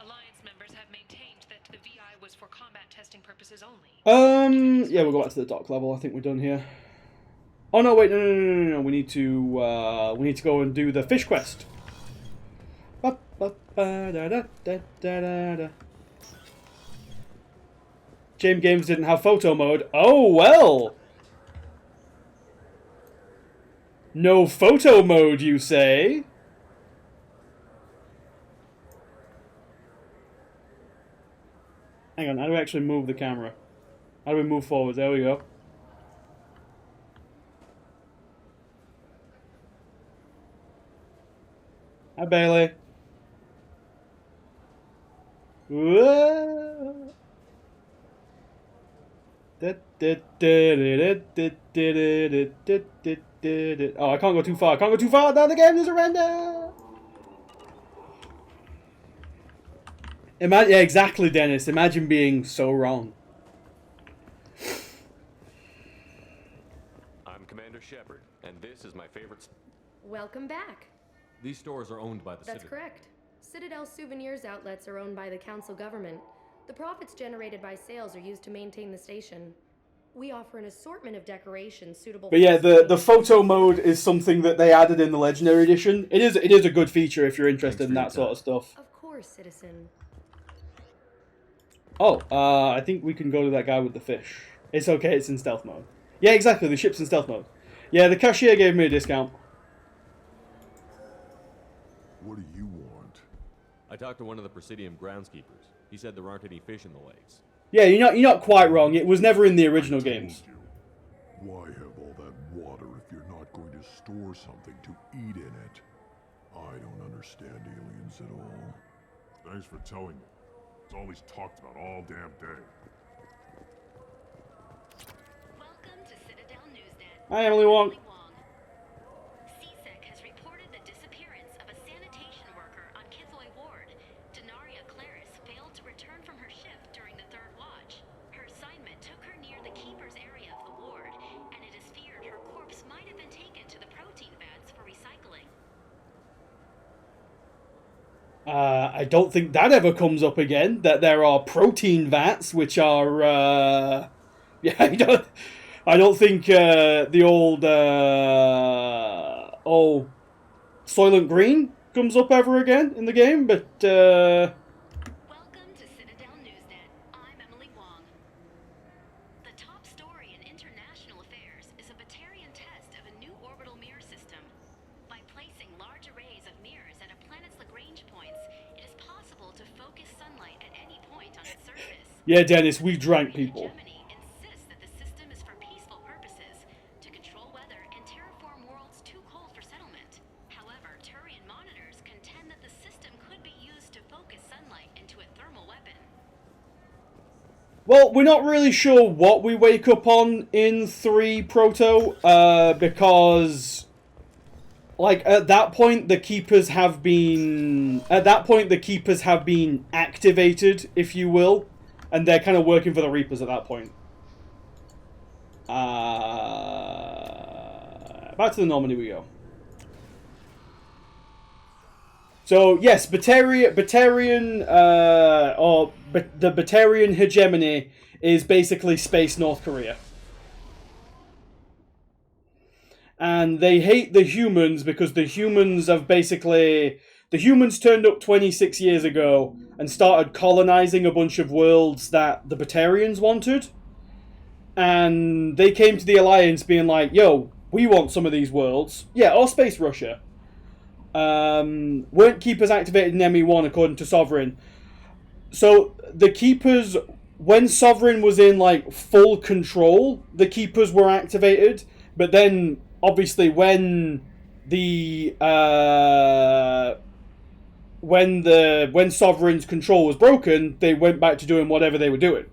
Alliance members have maintained that the VI was for combat testing purposes only. Yeah, we'll go back to the dock level. I think we're done here. Oh no, wait, no. We need to go and do the fish quest. James Games didn't have photo mode. Oh well. No photo mode, you say? Hang on, how do we actually move the camera? How do we move forward? There we go. Hi, Bailey. Whoa. Oh, I can't go too far. I can't go too far down the game. There's a render. Yeah, exactly, Dennis. Imagine being so wrong. I'm Commander Shepard, and this is my favorite... Welcome back. These stores are owned by the That's Citadel. correct. Citadel Souvenirs outlets are owned by the Council government. The profits generated by sales are used to maintain the station. We offer an assortment of decorations suitable But yeah, the photo mode is something that they added in the Legendary Edition. It is a good feature if you're interested in that sort of stuff. Of course, citizen. Oh, I think we can go to that guy with the fish. It's okay, it's in stealth mode. Yeah, exactly, the ship's in stealth mode. Yeah, the cashier gave me a discount. What do you want? I talked to one of the Presidium groundskeepers. He said there aren't any fish in the lakes. Yeah, you're not quite wrong. It was never in the original games. Why have all that water if you're not going to store something to eat in it? I don't understand aliens at all. Thanks for telling me. It's all he's talked about all damn day. Welcome to Citadel Newsnet. Hi, Emily Wong. CSEC has reported the disappearance of a sanitation worker on Kithoy Ward. Denaria Claris failed to return from her shift during the third watch. Her assignment took her near the Keeper's area of the ward, and it is feared her corpse might have been taken to the protein vats for recycling. I don't think that ever comes up again, that there are protein vats, which are, yeah, I don't think, the old, Soylent Green comes up ever again in the game, but, Welcome to Citadel Newsnet. I'm Emily Wong. The top story in international affairs is a Batarian test of a new orbital mirror system. By placing large arrays of mirrors at a planet's Lagrange points, it is possible to focus sunlight at any point on its surface. yeah, Dennis, we drank people. Hegemony insists that the system is for peaceful purposes, to control weather and terraform worlds too cold for settlement. However, Turian monitors contend that the system could be used to focus sunlight into a thermal weapon. Well, we're not really sure what we wake up on in 3 Proto, because, like, at that point, the Keepers have been activated, if you will, and they're kind of working for the Reapers at that point. Back to the Normandy we go. So yes, the Batarian hegemony is basically space North Korea. and they hate the humans because the humans have basically... The humans turned up 26 years ago and started colonizing a bunch of worlds that the Batarians wanted. And they came to the Alliance being like, yo, we want some of these worlds. Yeah, or Space Russia. Weren't Keepers activated in ME1 according to Sovereign. So the Keepers, when Sovereign was in like full control, the Keepers were activated. But then, obviously, when Sovereign's control was broken, they went back to doing whatever they were doing.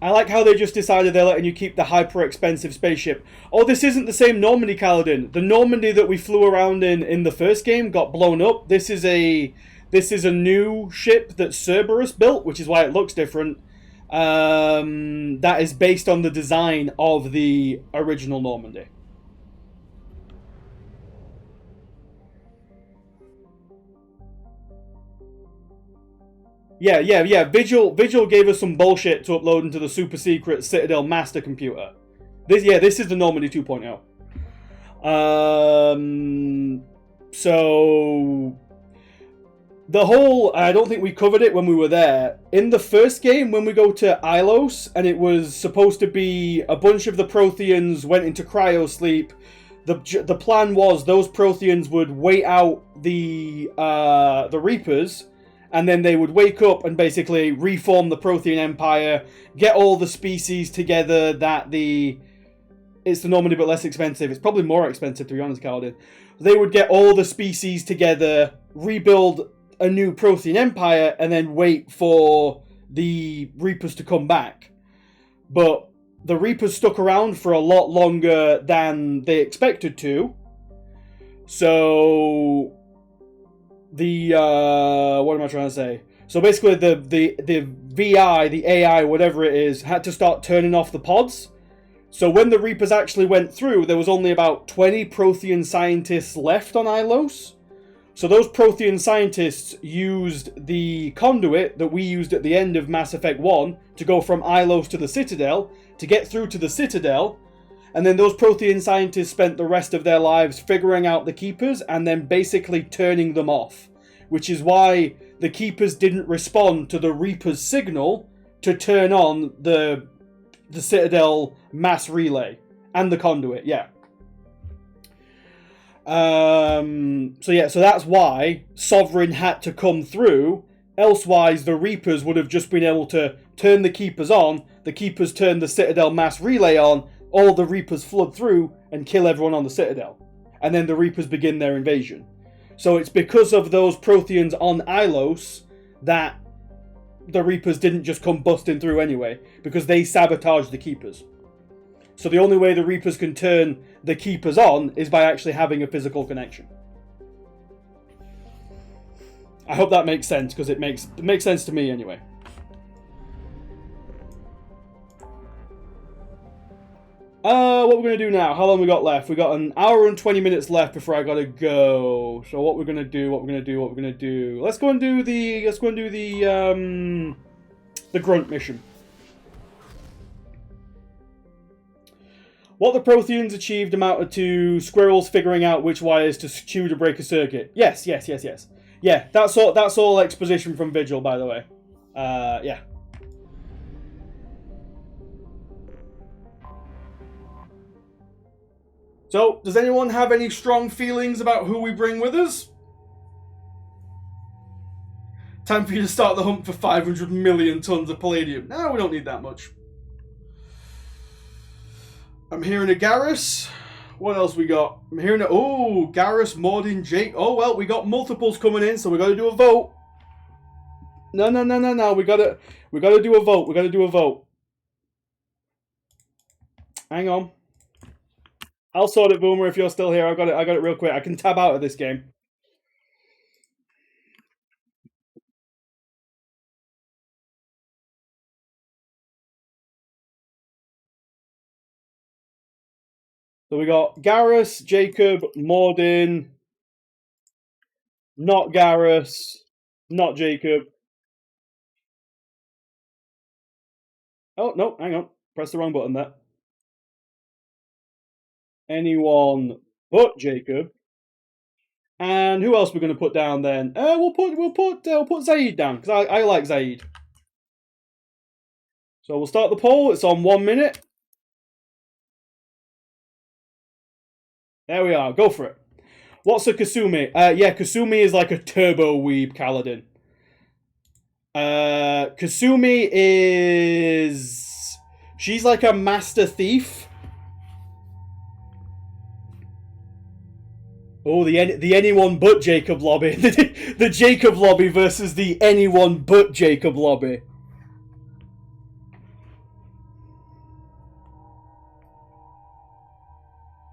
I like how they just decided they're letting you keep the hyper-expensive spaceship. Oh, this isn't the same Normandy, Kaladin. The Normandy that we flew around in the first game got blown up. This is a new ship that Cerberus built, which is why it looks different. That is based on the design of the original Normandy. Yeah. Vigil gave us some bullshit to upload into the super secret Citadel master computer. This is the Normandy 2.0. So the whole, I don't think we covered it when we were there. In the first game, when we go to Ilos, and it was supposed to be a bunch of the Protheans went into cryo sleep. The plan was those Protheans would wait out the Reapers, and then they would wake up and basically reform the Prothean Empire, get all the species together it's the Normandy but less expensive. It's probably more expensive, to be honest, Kaladin. They would get all the species together, rebuild a new Prothean Empire, and then wait for the Reapers to come back. But the Reapers stuck around for a lot longer than they expected to. So what am I trying to say? So basically the VI, the AI, whatever it is, had to start turning off the pods. So when the Reapers actually went through, there was only about 20 Prothean scientists left on Ilos. So those Prothean scientists used the conduit that we used at the end of Mass Effect 1 to go from Ilos to the Citadel, to get through to the Citadel. And then those Prothean scientists spent the rest of their lives figuring out the Keepers and then basically turning them off. Which is why the Keepers didn't respond to the Reaper's signal to turn on the Citadel mass relay. And the conduit, yeah. So that's why Sovereign had to come through. Elsewise, the Reapers would have just been able to turn the Keepers on. The Keepers turn the Citadel mass relay on. All the Reapers flood through and kill everyone on the Citadel. And then the Reapers begin their invasion. So it's because of those Protheans on Ilos that the Reapers didn't just come busting through anyway. Because they sabotaged the Keepers. So the only way the Reapers can turn the Keepers on is by actually having a physical connection. I hope that makes sense, because it makes sense to me anyway. What we're going to do now? How long we got left? We got an hour and 20 minutes left before I gotta go. So what we're going to do, Let's go and do the grunt mission. What the Protheans achieved amounted to squirrels figuring out which wires to chew to break a circuit. Yes. Yeah, that's all exposition from Vigil, by the way. Yeah. So, does anyone have any strong feelings about who we bring with us? Time for you to start the hunt for 500 million tons of palladium. No, we don't need that much. I'm hearing a Garrus. What else we got? I'm hearing a... Oh, Garrus, Mordin, Jake. Oh, well, we got multiples coming in, so we got to do a vote. No. We got to do a vote. Hang on. I'll sort it, Boomer, if you're still here. I got it real quick. I can tab out of this game. So we got Garrus, Jacob, Mordin, not Garrus, not Jacob. Oh, no, hang on. Press the wrong button there. Anyone but Jacob. And who else we're going to put down then? We'll put Zaid down because I like Zaid. So we'll start the poll. It's on 1 minute. There we are. Go for it. What's a Kasumi? Yeah, Kasumi is like a turbo weeb Kaladin. Kasumi is... She's like a master thief. Oh, the anyone but Jacob lobby. The Jacob lobby versus the anyone but Jacob lobby.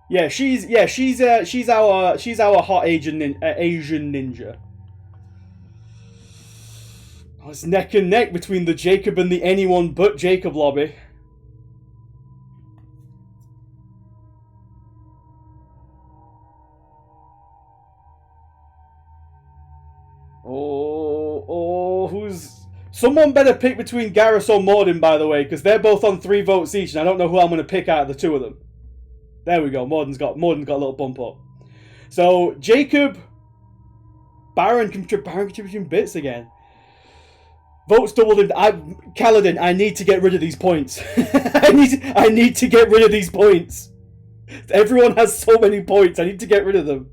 Yeah, she's our hot Asian ninja. Oh, it's neck and neck between the Jacob and the anyone but Jacob lobby. Who's... Someone better pick between Garrus or Morden, by the way, because they're both on 3 votes each, and I don't know who I'm going to pick out of the two of them. There we go. Morden's got a little bump up. So Jacob, Baron contributing bits again. Votes doubled in. Kaladin, I need to get rid of these points. I need to get rid of these points. Everyone has so many points. I need to get rid of them.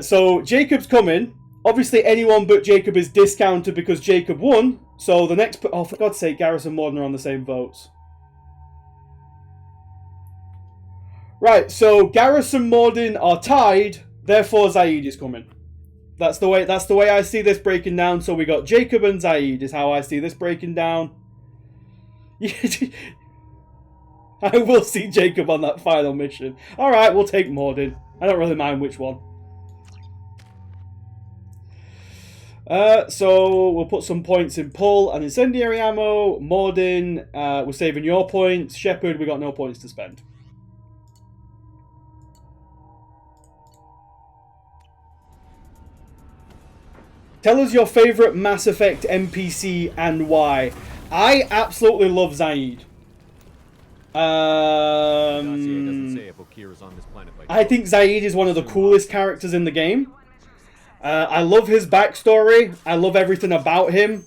So Jacob's coming. Obviously, anyone but Jacob is discounted because Jacob won. So the next... Oh, for God's sake, Garrus and Morden are on the same votes. Right, so Garrus and Morden are tied. Therefore, Zaid is coming. That's the way I see this breaking down. So we got Jacob and Zaid is how I see this breaking down. I will see Jacob on that final mission. Alright, we'll take Morden. I don't really mind which one. So we'll put some points in pull and incendiary ammo. Morden, we're saving your points. Shepard, we got no points to spend. Tell us your favourite Mass Effect NPC and why. I absolutely love Zaid. I think Zaid is one of the coolest characters in the game. I love his backstory. I love everything about him.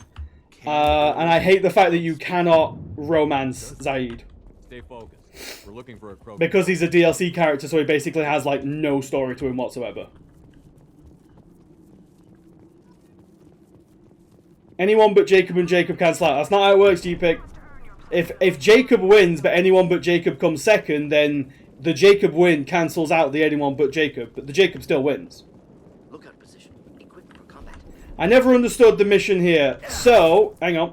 And I hate the fact that you cannot romance Zaid. Stay focused. We're looking for a Krogan. Because he's a DLC character, so he basically has like no story to him whatsoever. Anyone but Jacob and Jacob cancel out. That's not how it works, GPIC. If Jacob wins, but anyone but Jacob comes second, then the Jacob win cancels out the anyone but Jacob, but the Jacob still wins. Lookout position. Equipped for combat. I never understood the mission here, so hang on.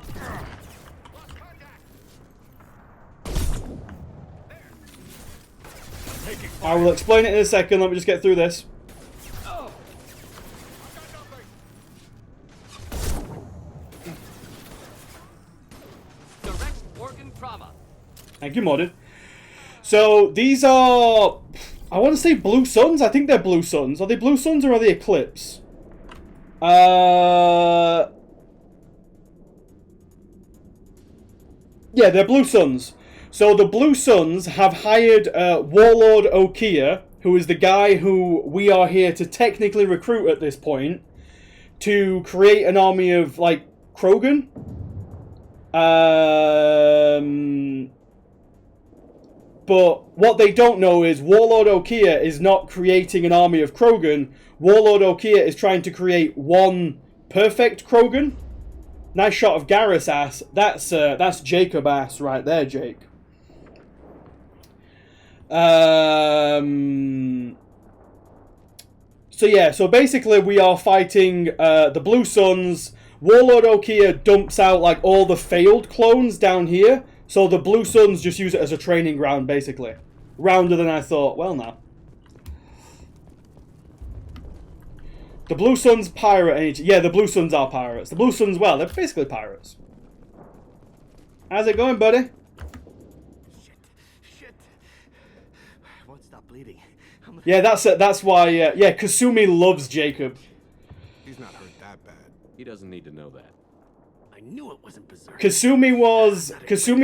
I will explain it in a second. Let me just get through this. Thank you, Morden. So, these are... I want to say Blue Suns. I think they're Blue Suns. Are they Blue Suns or are they Eclipse? Yeah, they're Blue Suns. So, the Blue Suns have hired Warlord Okia, who is the guy who we are here to technically recruit at this point, to create an army of, like, Krogan. But what they don't know is Warlord Okia is not creating an army of Krogan. Warlord Okia is trying to create one perfect Krogan. Nice shot of Garrus ass. That's Jacob ass right there, Jake. So yeah, so basically we are fighting the Blue Suns. Warlord Okia dumps out like all the failed clones down here. So the Blue Suns just use it as a training ground, basically. Rounder than I thought. Well, now. The Blue Suns pirate energy. Yeah, the Blue Suns are pirates. The Blue Suns, well, they're basically pirates. How's it going, buddy? Shit. I won't stop bleeding. Yeah, that's why. Yeah, Kasumi loves Jacob. He's not hurt that bad. He doesn't need to know that. I knew it wasn't Berserk. Kasumi's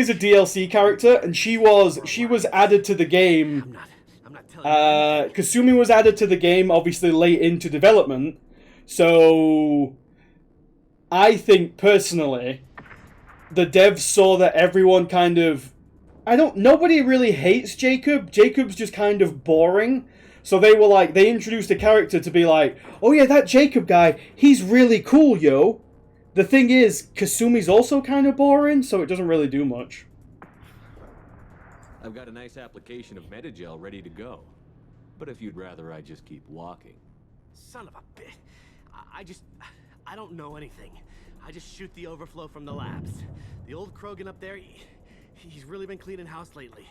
a DLC character, and she was added to the game. Kasumi was added to the game obviously late into development, so I think personally the devs saw that everyone kind of nobody really hates Jacob. Jacob's just kind of boring. So they were like, they introduced a character to be like, oh yeah, that Jacob guy, he's really cool, yo. The thing is, Kasumi's also kind of boring, so it doesn't really do much. I've got a nice application of Metagel ready to go. But if you'd rather I just keep walking. Son of a bitch. I don't know anything. I just shoot the overflow from the labs. The old Krogan up there, he's really been cleaning house lately.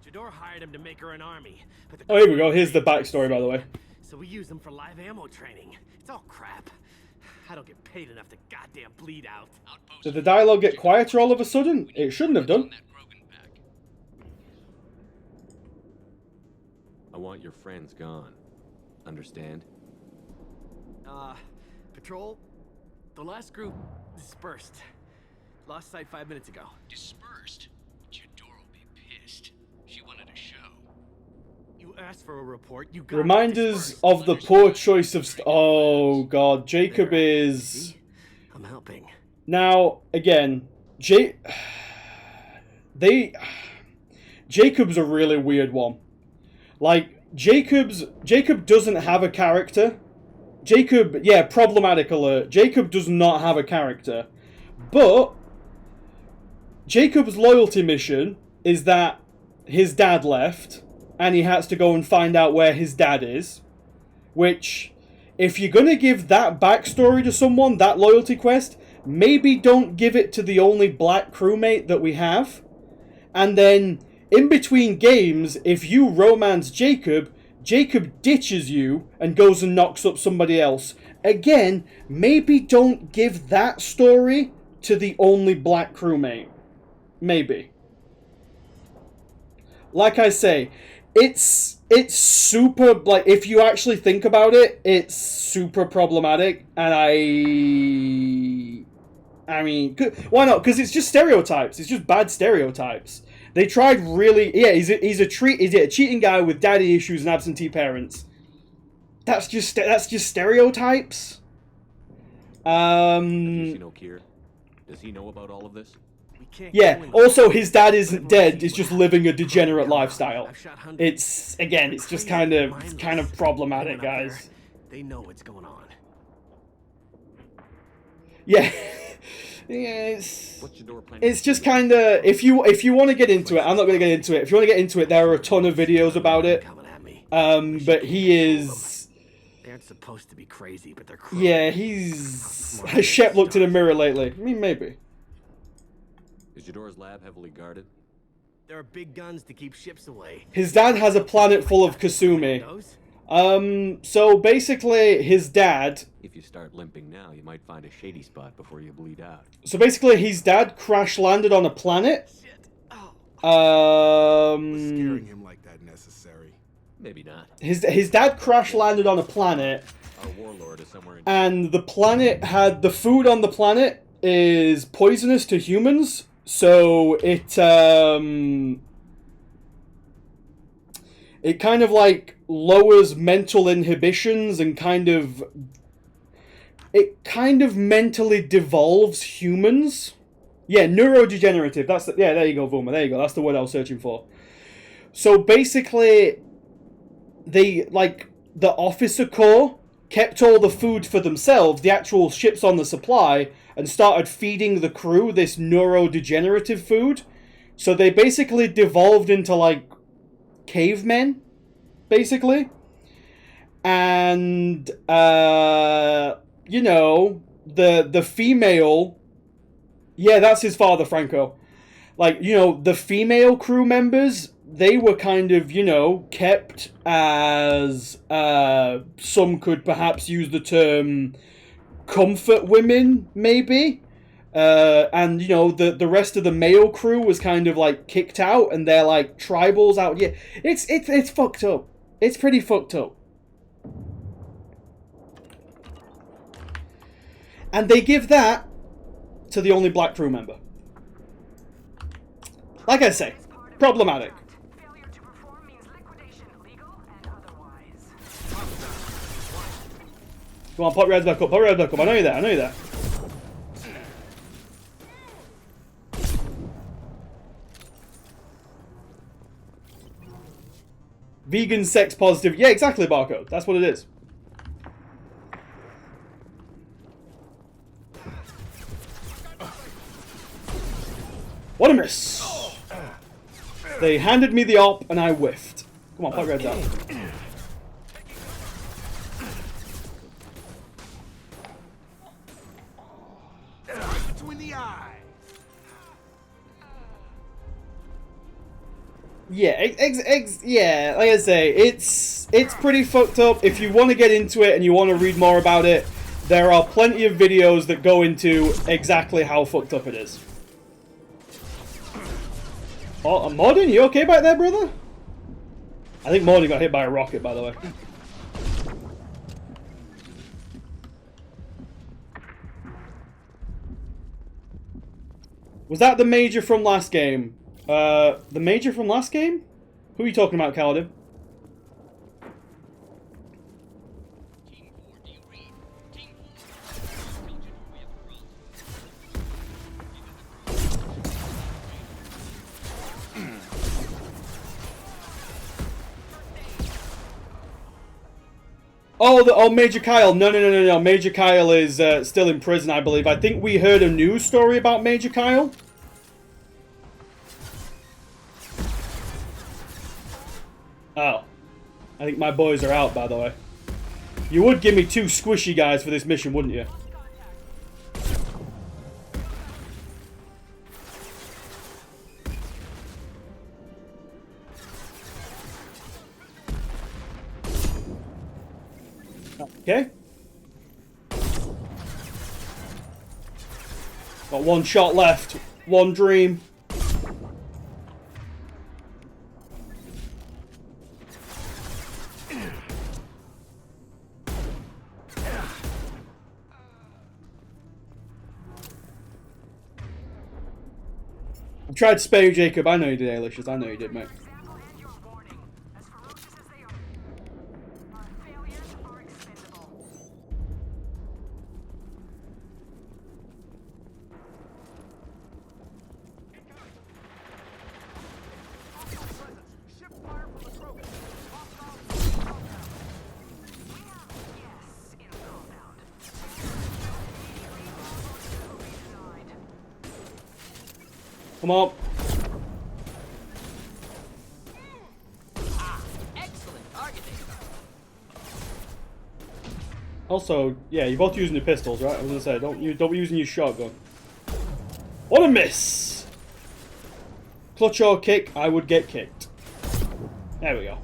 Jador hired him to make her an army. But Oh, here we go. Here's the backstory, by the way. So we use them for live ammo training. It's all crap. I don't get paid enough to goddamn bleed out. Did the dialogue get quieter all of a sudden? It shouldn't have done. I want your friends gone. Understand? Patrol, the last group dispersed. Lost sight 5 minutes ago. Dispersed? Jador will be pissed. She wanted a show. You asked for a report. You got Reminders of the poor choice of... Oh, God. Jacob is... I'm helping. Now, again, Jacob's a really weird one. Like, Jacob doesn't have a character. Problematic alert. Jacob does not have a character. But Jacob's loyalty mission is that his dad left, and he has to go and find out where his dad is. Which, if you're going to give that backstory to someone, that loyalty quest, maybe don't give it to the only black crewmate that we have. And then, in between games, if you romance Jacob, Jacob ditches you and goes and knocks up somebody else. Again, maybe don't give that story to the only black crewmate. Maybe. Like I say, it's super, like, if you actually think about it, it's super problematic, and I mean, why not? Because it's just stereotypes. It's just bad stereotypes. They tried really... Yeah, he's a cheating guy with daddy issues and absentee parents. That's just stereotypes. Does he know Kier? Does he know about all of this? Yeah. Also, his dad isn't dead. He's just living a degenerate lifestyle. It's just kind of problematic, guys. They know what's going on. Yeah. Yeah, it's just kind of, if you want to get into it, I'm not going to get into it. If you want to get into it, there are a ton of videos about it. But he is... They aren't supposed to be crazy, but they're crazy. Yeah, he's... Has Shep looked in the mirror lately? I mean, maybe. Is Jador's lab heavily guarded? There are big guns to keep ships away. His dad has a planet full of Kasumi. So basically, his dad... If you start limping now, you might find a shady spot before you bleed out. So basically, his dad crash-landed on a planet. Scaring him like that necessary? Maybe not. His dad crash-landed on a planet. Our warlord is somewhere in... And the planet had... The food on the planet is poisonous to humans. So it kind of like lowers mental inhibitions and it kind of mentally devolves humans. Yeah, neurodegenerative. There you go, Vuma. There you go. That's the word I was searching for. So basically, the officer corps kept all the food for themselves, the actual ships on the supply, and started feeding the crew this neurodegenerative food. So they basically devolved into, like, cavemen, basically. And, you know, the female... Yeah, that's his father, Franco. Like, you know, the female crew members, they were kind of, you know, kept as, some could perhaps use the term comfort women, maybe. And, you know, the rest of the male crew was kind of, like, kicked out, and they're, like, tribals out. Yeah, it's fucked up. It's pretty fucked up. And they give that to the only black crew member. Like I say, problematic. Come on, pop your heads back up, pop your heads back up. I know you're there, I know you're there. Vegan, sex positive. Yeah, exactly, Barcode. That's what it is. What a miss! They handed me the op and I whiffed. Come on, pop your heads out. Between the eyes. Yeah, yeah, like I say, it's pretty fucked up. If you want to get into it and you want to read more about it, there are plenty of videos that go into exactly how fucked up it is. Oh, Morden, you okay back there, brother? I think Morden got hit by a rocket, by the way. Was that the Major from last game? The Major from last game? Who are you talking about, Kaladin? Oh, Major Kyle. No. Major Kyle is still in prison, I believe. I think we heard a news story about Major Kyle. Oh. I think my boys are out, by the way. You would give me 2 squishy guys for this mission, wouldn't you? Okay. Got 1 shot left. 1 dream. I tried to spare you, Jacob. I know you did, Alicious. I know you did, mate. Come on. Also, yeah, you're both using your pistols, right? I was gonna say, don't be using your shotgun. What a miss! Clutch or kick, I would get kicked. There we go.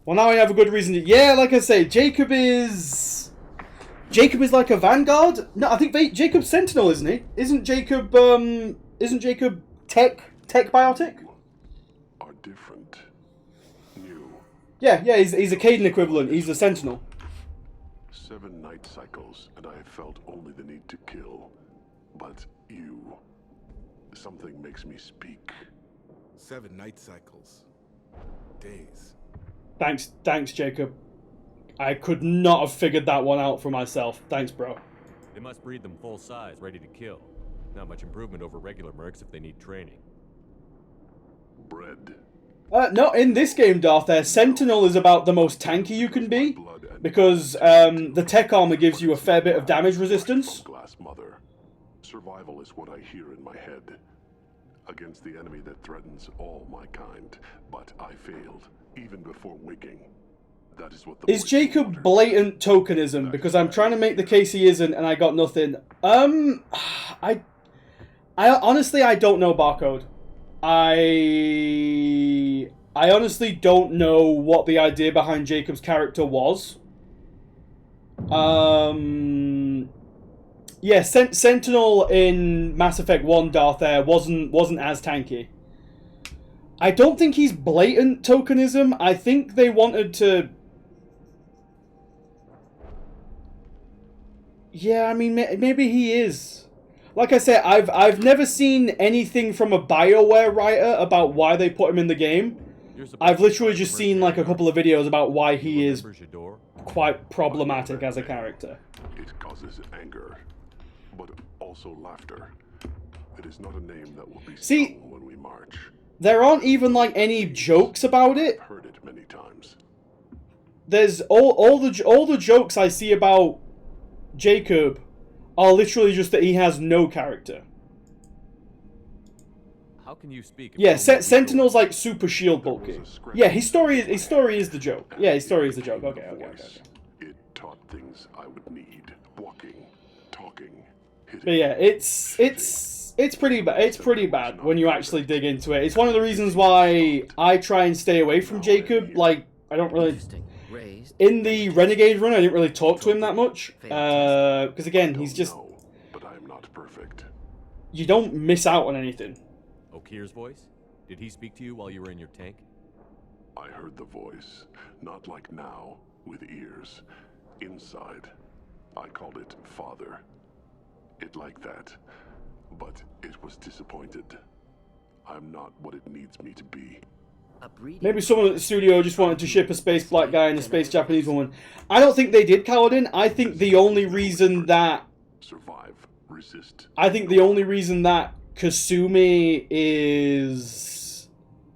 Well, now I have a good reason to... Yeah, like I say, Jacob is like a Vanguard? No, I think Jacob's Sentinel, isn't he? Isn't Jacob tech biotic? Are different. New. Yeah, he's a Caden equivalent. He's a Sentinel. 7 night cycles, and I have felt only the need to kill. But you... something makes me speak. 7 night cycles. Days. Thanks, Jacob. I could not have figured that one out for myself. Thanks, bro. They must breed them full size, ready to kill. Not much improvement over regular mercs if they need training. Bread. No, in this game, Darth, Sentinel is about the most tanky you can be, because the tech armor gives you a fair bit of damage resistance. Glass Mother. Survival is what I hear in my head. Against the enemy that threatens all my kind. But I failed, even before waking. That is what the Is Jacob blatant tokenism? Because I'm trying to make the case he isn't, and I got nothing. I honestly, I don't know, Barcode. I honestly don't know what the idea behind Jacob's character was. Yeah, Sentinel in Mass Effect 1, Darth Air wasn't as tanky. I don't think he's blatant tokenism. I think they wanted to... Yeah, I mean, maybe he is. Like I said, I've never seen anything from a BioWare writer about why they put him in the game. I've literally just seen like a couple of videos about why he is quite problematic as a character. It causes anger, but also laughter. It is not a name that will be sung when we march. There aren't even like any jokes about it. I've heard it many times. There's all the jokes I see about Jacob are literally just that he has no character. How can you speak? Yeah, Sentinel's like super shield bulky. Yeah, his story is the joke. Yeah, his story is the joke. Okay. It taught things I would need: walking, talking, hitting. But yeah, it's pretty bad. It's pretty bad when you actually dig into it. It's one of the reasons why I try and stay away from Jacob. Like, I don't really. In the Renegade run, I didn't really talk to him that much. Because again, he's just. But I am not perfect. You don't miss out on anything. Okir's voice? Did he speak to you while you were in your tank? I heard the voice, not like now, with ears. Inside, I called it Father. It like that, but it was disappointed. I'm not what it needs me to be. Maybe someone at the studio just wanted to ship a space black guy and a space Japanese woman. I don't think they did, Kaladin. I think the only reason that... Survive, resist. I think the only reason that Kasumi is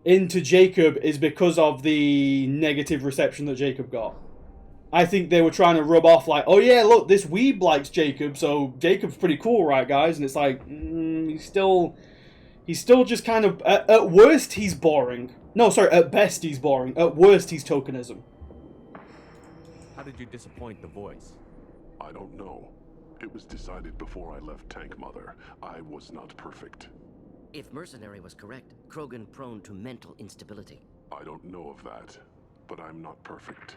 into Jacob is because of the negative reception that Jacob got. I think they were trying to rub off like, oh yeah, look, this weeb likes Jacob, so Jacob's pretty cool, right, guys? And it's like, he's still just kind of, at worst, he's boring. No, sorry, at best, he's boring. At worst, he's tokenism. How did you disappoint the voice? I don't know. It was decided before I left Tank Mother. I was not perfect. If Mercenary was correct, Krogan prone to mental instability. I don't know of that, but I'm not perfect.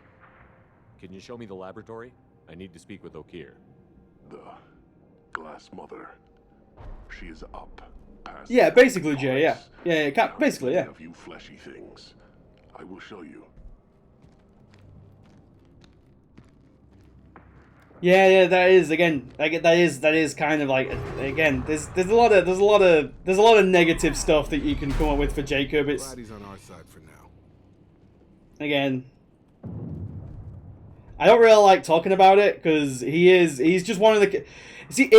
Can you show me the laboratory? I need to speak with Okir. The Glass Mother. She is up. Past yeah, basically, Jay, yeah. Basically, yeah. Of you fleshy things. I will show you. Yeah, that is again. That is kind of like again. There's a lot of negative stuff that you can come up with for Jacob. It's glad he's on our side for now. Again, I don't really like talking about it because he's just one of the. See,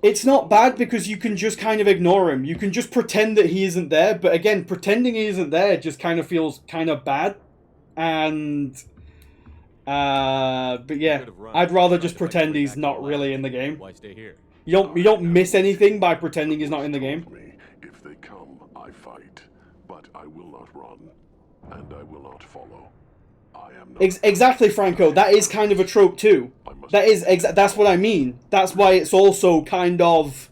it's not bad because you can just kind of ignore him. You can just pretend that he isn't there. But again, pretending he isn't there just kind of feels kind of bad. And but yeah, I'd rather just pretend he's not really in the game. Why stay here? You don't miss anything by pretending he's not in the game. If they come, I fight, but I will not run, and I will not follow. I am not exactly, Franco. That is kind of a trope too. That's what I mean. That's why it's also kind of.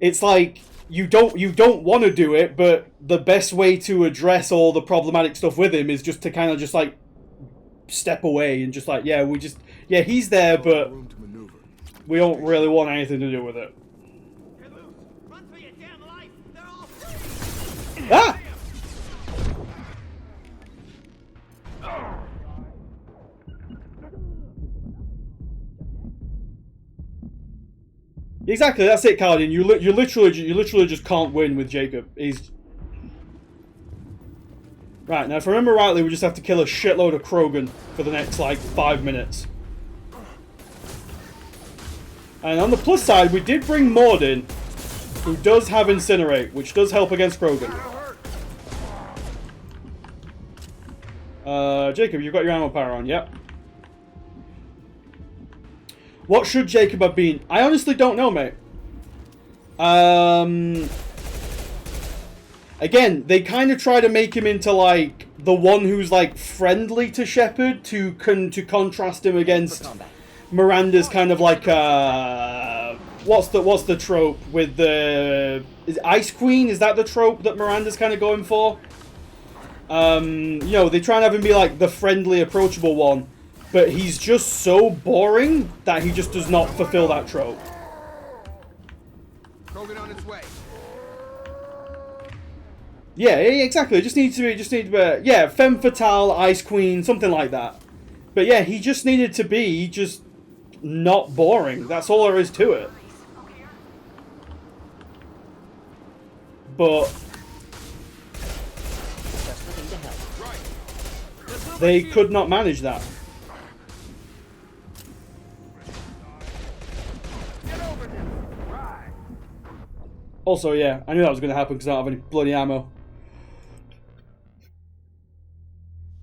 It's like you don't want to do it, but the best way to address all the problematic stuff with him is just to kind of just like step away and just like he's there, but we don't really want anything to do with it. Ah! Exactly, that's it, Kaladin. You literally just can't win with Jacob. He's right now. If I remember rightly, we just have to kill a shitload of Krogan for the next like 5 minutes. And on the plus side, we did bring Mord in, who does have Incinerate, which does help against Krogan. Jacob, you've got your ammo power on, yep. What should Jacob have been? I honestly don't know, mate. Again, they kind of try to make him into like the one who's like friendly to Shepard to contrast him against Miranda's kind of like what's the trope with the Ice Queen? Is that the trope that Miranda's kind of going for? You know, they try and have him be like the friendly, approachable one. But he's just so boring that he just does not fulfill that trope. Krogan on its way. Yeah, exactly. Just need to be, yeah, femme fatale, ice queen, something like that. But yeah, he just needed to be just not boring. That's all there is to it. But they could not manage that. Also, yeah, I knew that was going to happen because I don't have any bloody ammo.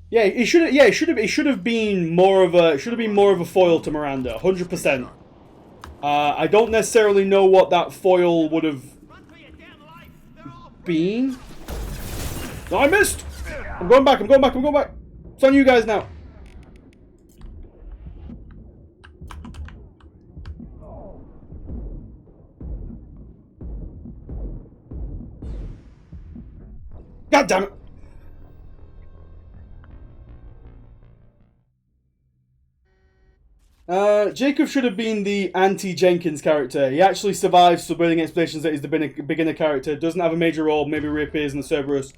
Yeah, it should have. Yeah, it should have been more of a. Should have been more of a foil to Miranda. 100%. I don't necessarily know what that foil would have been. No, I missed. I'm going back. I'm going back. I'm going back. It's on you guys now. God damn it. Jacob should have been the anti-Jenkins character. He actually survives subverting expeditions that he's the beginner character, doesn't have a major role, maybe reappears in the Cerberus.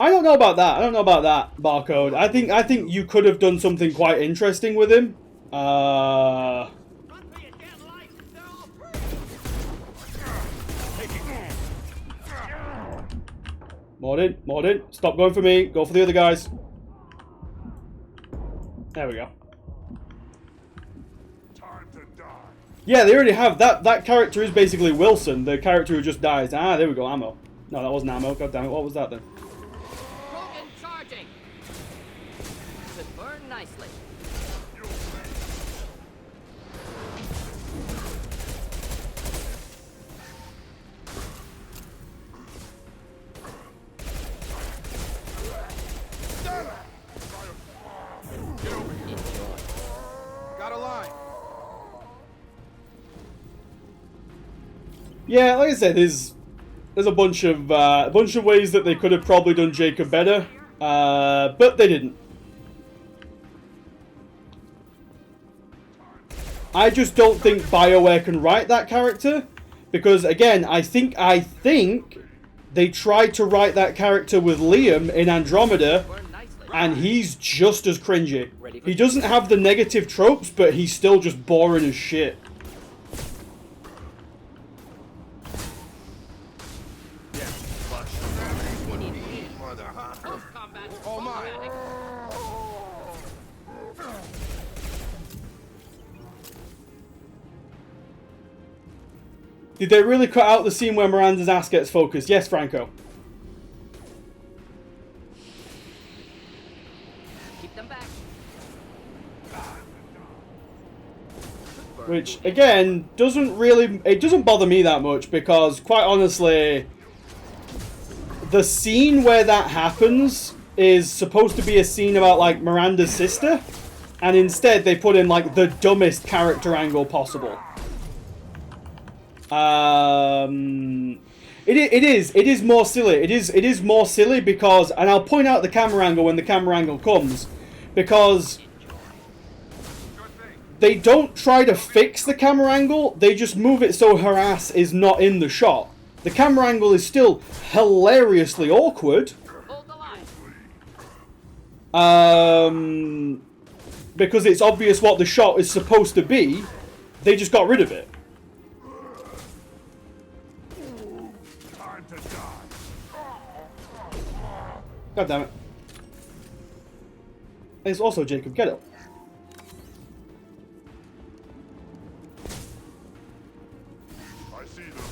I don't know about that. I don't know about that, Barcode. I think you could have done something quite interesting with him. Mordin, stop going for me. Go for the other guys. There we go. Yeah, they already have that. That character is basically Wilson, the character who just dies. Ah, there we go, ammo. No, that wasn't ammo. God damn it, what was that then? Krogan charging. Should burn nicely. Got a line. Yeah, like I said, there's a bunch of ways that they could have probably done Jacob better, but they didn't. I just don't think BioWare can write that character because, again, I think they tried to write that character with Liam in Andromeda, and he's just as cringy. He doesn't have the negative tropes, but he's still just boring as shit. Oh my. Did they really cut out the scene where Miranda's ass gets focused? Yes, Franco. Keep them back. Which, again, it doesn't bother me that much because, quite honestly, the scene where that happens is supposed to be a scene about, like, Miranda's sister, and instead they put in, like, the dumbest character angle possible. It is more silly. It is more silly because, and I'll point out the camera angle when the camera angle comes, because they don't try to fix the camera angle, they just move it so her ass is not in the shot. The camera angle is still hilariously awkward. Because it's obvious what the shot is supposed to be. They just got rid of it. God damn it. And it's also Jacob, get up. I see them.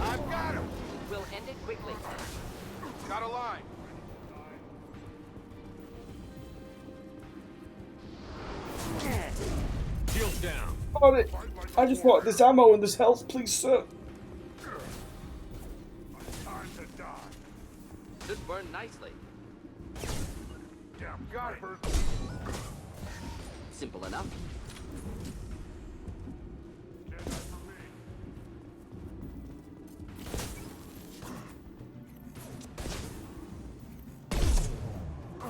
I've got him. We'll end it quickly. Got a line. Shields down. On it. I just want this ammo and this health, please, sir. Should burn nicely. Damn, got it. Simple enough.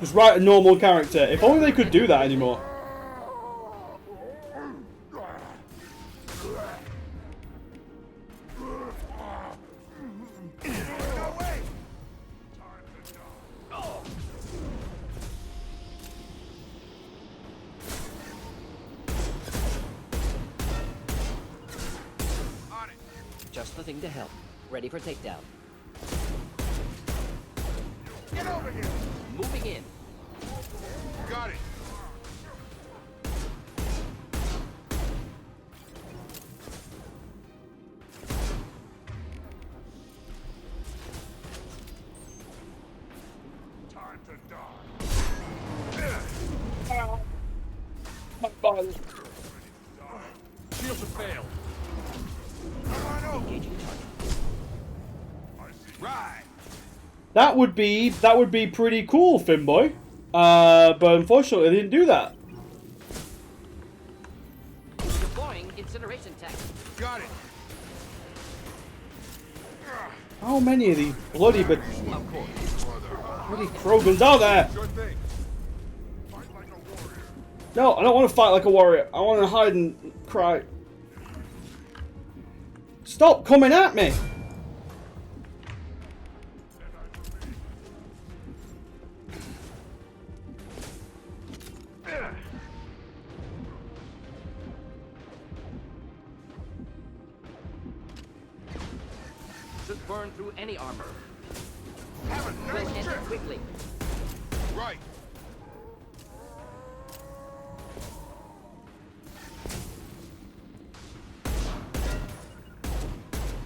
Just write a normal character. If only they could do that anymore. Just the thing to help. Ready for takedown. Get over here! Moving in. Got it! Time to die. My body. Shields have failed. Come on over! Engaging target. Right! That would be pretty cool, Finboy. But unfortunately, they didn't do that. Deploying incineration tank. Got it! How many of these bloody Of course. Krogans are there? Sure thing. No, I don't want to fight like a warrior. I want to hide and cry. Stop coming at me! Should burn through any armor. Have a We'll nice end it trip! quickly. Right!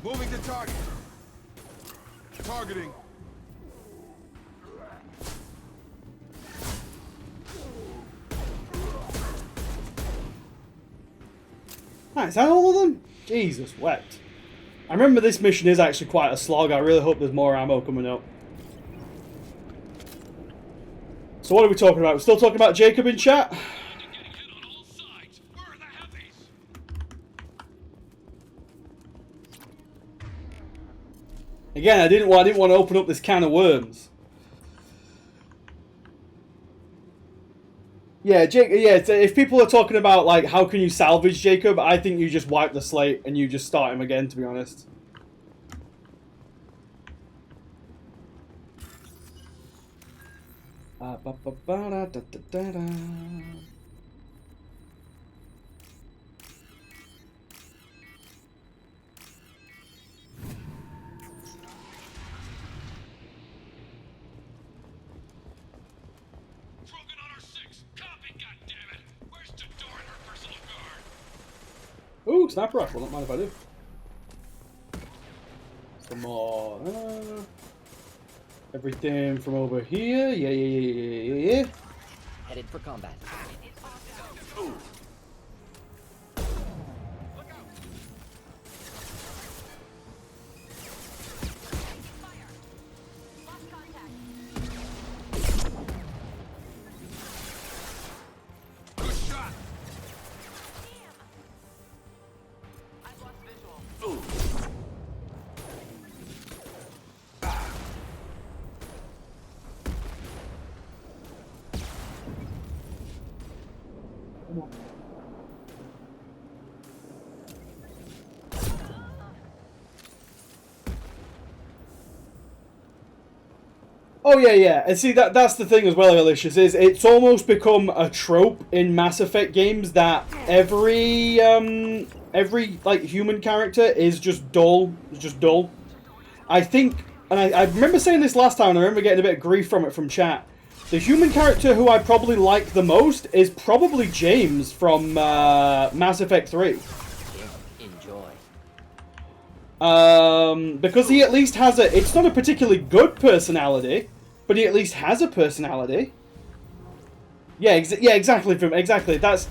Moving to target. Targeting. Is that all of them? Jesus wept. I remember this mission is actually quite a slog. I really hope there's more ammo coming up. So what are we talking about? We're still talking about Jacob in chat? Again, I didn't want to open up this can of worms. Yeah, if people are talking about like how can you salvage Jacob, I think you just wipe the slate and you just start him again, to be honest. Ooh, sniper rifle, don't mind if I do. Some more. Everything from over here. Yeah. Headed for combat. Oh yeah. And see that's the thing as well, Alicious, is it's almost become a trope in Mass Effect games that every like human character is just dull. I think, and I remember saying this last time, and I remember getting a bit of grief from it from chat. The human character who I probably like the most is probably James from Mass Effect 3. Enjoy. Because he at least has a... It's not a particularly good personality, but he at least has a personality. Yeah, exactly. That's...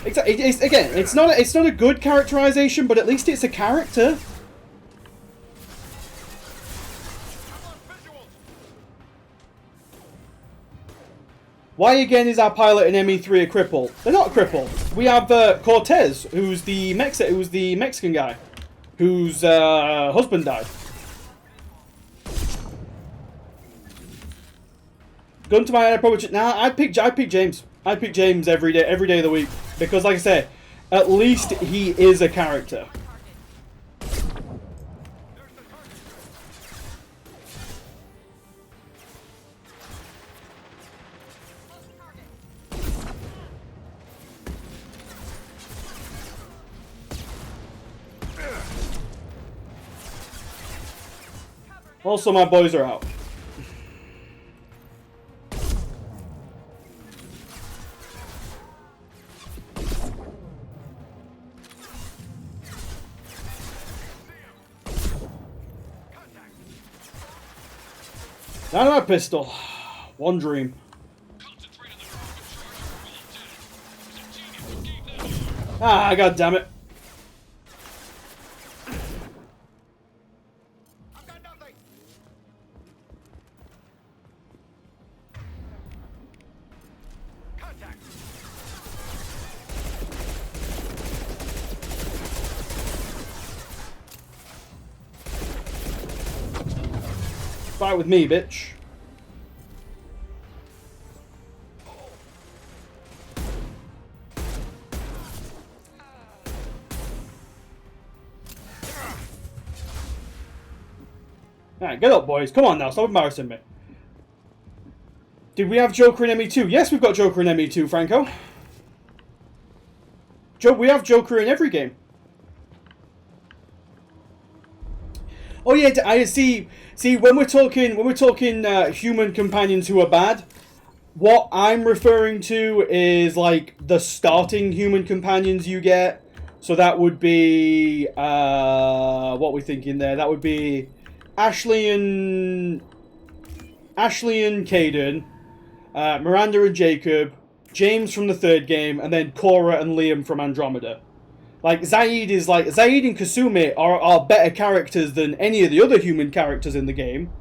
Again, it's not a good characterization, but at least it's a character. Why again is our pilot in ME3 a cripple? They're not a cripple. We have Cortez, who's the Mexican guy, whose husband died. Gun to my head, probably. Nah, I'd pick James. I'd pick James every day of the week, because, like I said, at least he is a character. Also, my boys are out. Dynamite pistol. One dream. Ah, god damn it. Fight with me, bitch. Alright, get up, boys. Come on now, stop embarrassing me. Did we have Joker in ME2? Yes, we've got Joker in ME2, Franco. We have Joker in every game. Oh yeah, I see. See, when we're talking human companions who are bad, what I'm referring to is like the starting human companions you get. So that would be what are we thinking there? That would be Ashley and Caden, Miranda and Jacob, James from the third game, and then Cora and Liam from Andromeda. Like, Zaid and Kasumi are better characters than any of the other human characters in the game.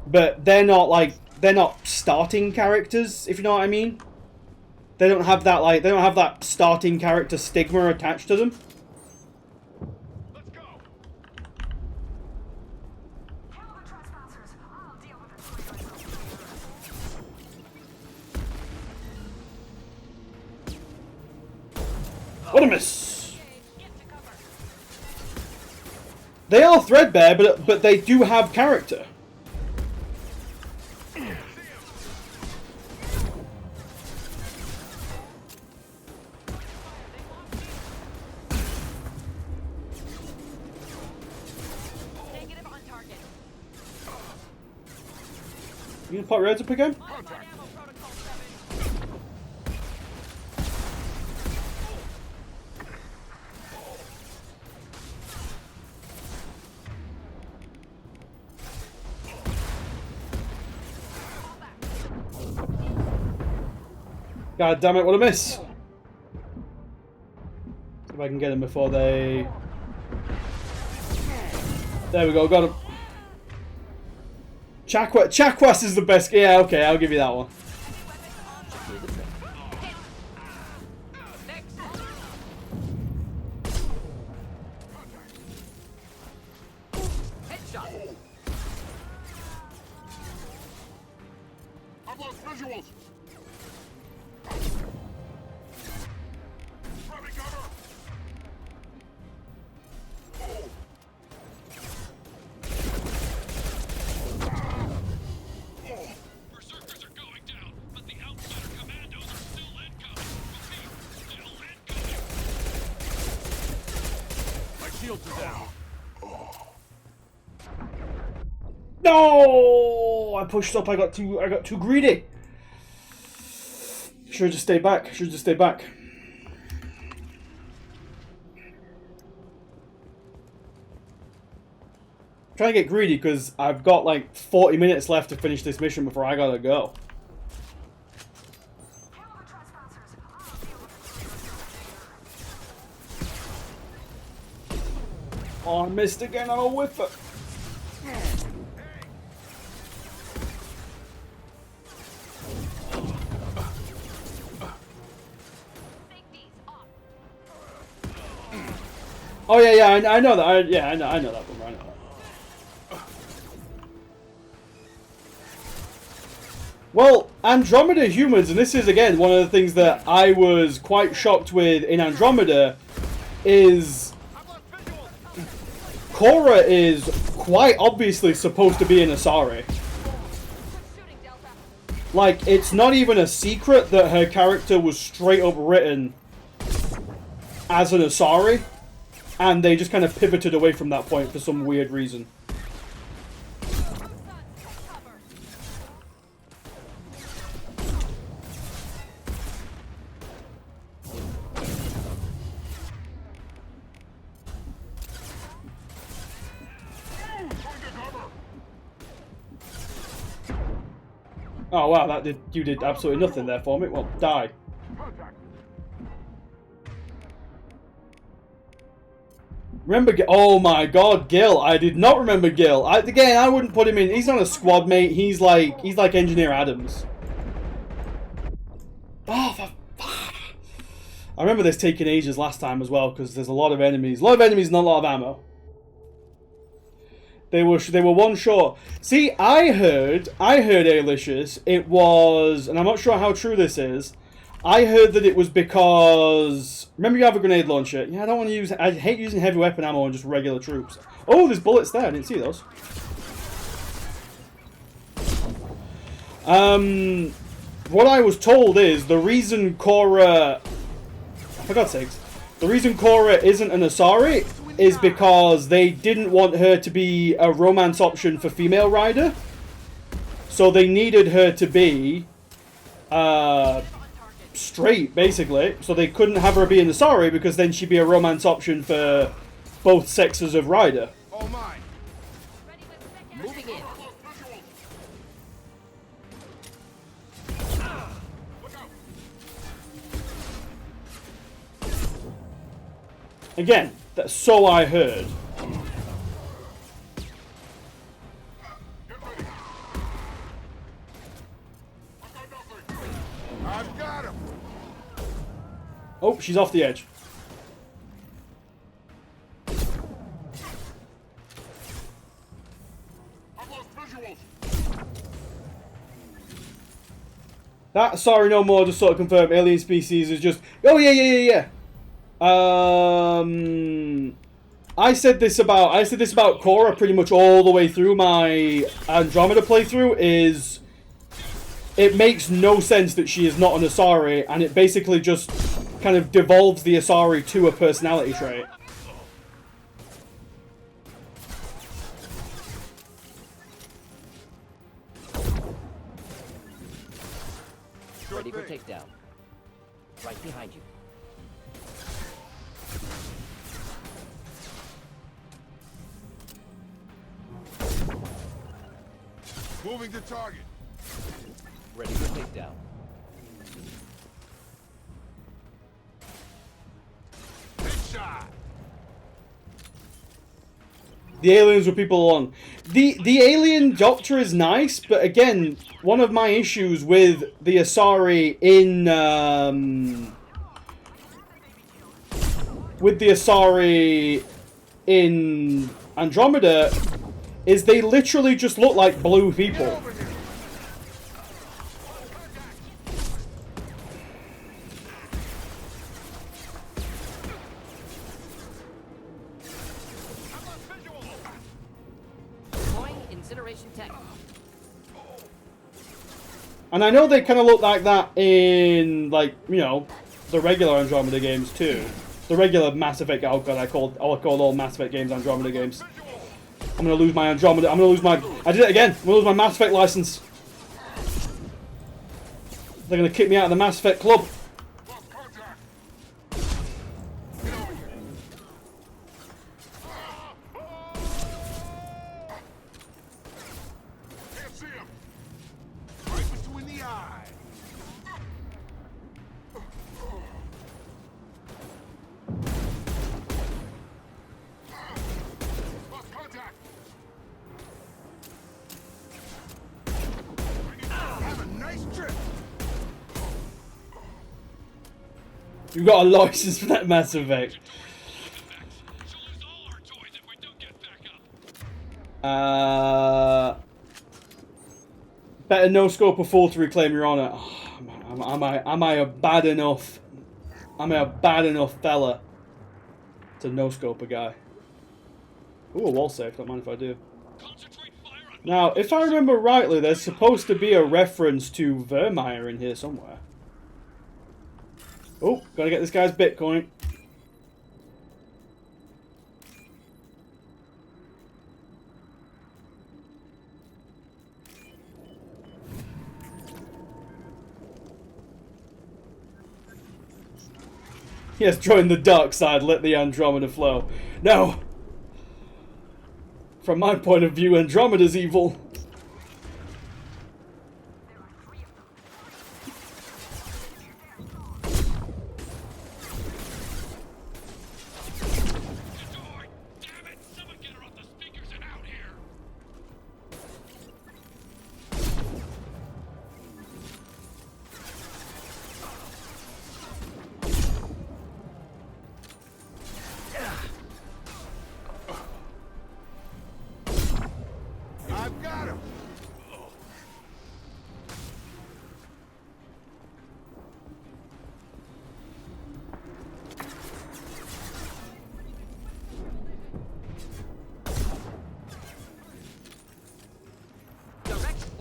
But they're not starting characters, if you know what I mean. They don't have that starting character stigma attached to them. Let's go. What a miss! They are threadbare, but they do have character. Negative on target. You gonna pop your heads up again? God damn it, what a miss! See if I can get him before they... There we go, got him. Chakwas is the best... Yeah, okay, I'll give you that one. I've lost visuals. No! I pushed up. I got too greedy. Should just stay back. Should just stay back. Trying to get greedy because I've got like 40 minutes left to finish this mission before I gotta go. Oh, I missed again on a whiffer. Oh yeah, I know that. I know that one. I know that. Well, Andromeda humans, and this is again one of the things that I was quite shocked with in Andromeda, is Cora is quite obviously supposed to be an Asari. Like, it's not even a secret that her character was straight up written as an Asari. And they just kind of pivoted away from that point for some weird reason. Oh wow, you did absolutely nothing there for me. Well, die. Remember, oh my god, Gil. I did not remember Gil. Again, I wouldn't put him in. He's not a squad mate. He's like Engineer Adams. Oh, I remember this taking ages last time as well because there's a lot of enemies. A lot of enemies, not a lot of ammo. They were one short. See, I heard, Alicious, it was, and I'm not sure how true this is. I heard that it was because, remember you have a grenade launcher. Yeah, I don't want to use, I hate using heavy weapon ammo on just regular troops. Oh, there's bullets there. I didn't see those. What I was told is the reason Cora, for God's sakes, the reason Cora isn't an Asari is because they didn't want her to be a romance option for female rider. So they needed her to be straight, basically. So they couldn't have her be an Asari because then she'd be a romance option for both sexes of rider. All mine. Moving in. Again, that's so I heard. I've got him. Oh, she's off the edge. I've lost visuals. That, sorry, no more, just sort of confirm alien species is just, oh yeah. I said this about Cora pretty much all the way through my Andromeda playthrough. Is it makes no sense that she is not an Asari, and it basically just kind of devolves the Asari to a personality trait. Ready for takedown. Right behind you. Moving to target. Ready for takedown. Headshot. The aliens were people along. The alien doctor is nice, but again, one of my issues with the Asari in Andromeda is they literally just look like blue people. And I know they kind of look like that in, like, you know, the regular Andromeda games too. The regular Mass Effect. Oh god, I call all Mass Effect games Andromeda games. I'm gonna lose my Andromeda. I'm gonna lose my. I did it again. I'm gonna lose my Mass Effect license. They're gonna kick me out of the Mass Effect club. You got a license for that Mass Effect. Better no scope of full to reclaim your honor. Oh, am I a bad enough? Am I a bad enough fella to no scope a guy? Ooh, a wall safe. Don't mind if I do. Now, if I remember rightly, there's supposed to be a reference to Vermeer in here somewhere. Oh, gotta get this guy's Bitcoin. Yes, join the dark side, let the Andromeda flow. No! From my point of view, Andromeda's evil.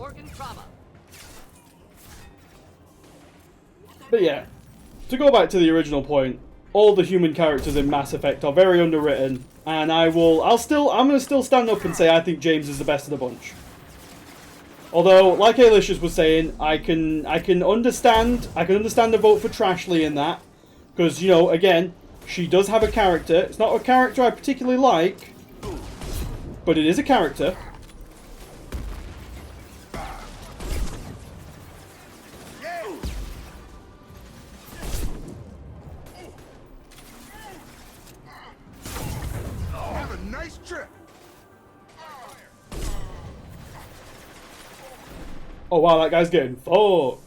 Organ trauma. But yeah, to go back to the original point, all the human characters in Mass Effect are very underwritten, and I'm gonna still stand up and say I think James is the best of the bunch. Although, like Alicious was saying, I can understand the vote for Trashley in that, because, you know, again, she does have a character. It's not a character I particularly like, but it is a character. Have a nice trip. Oh wow, that guy's getting fucked.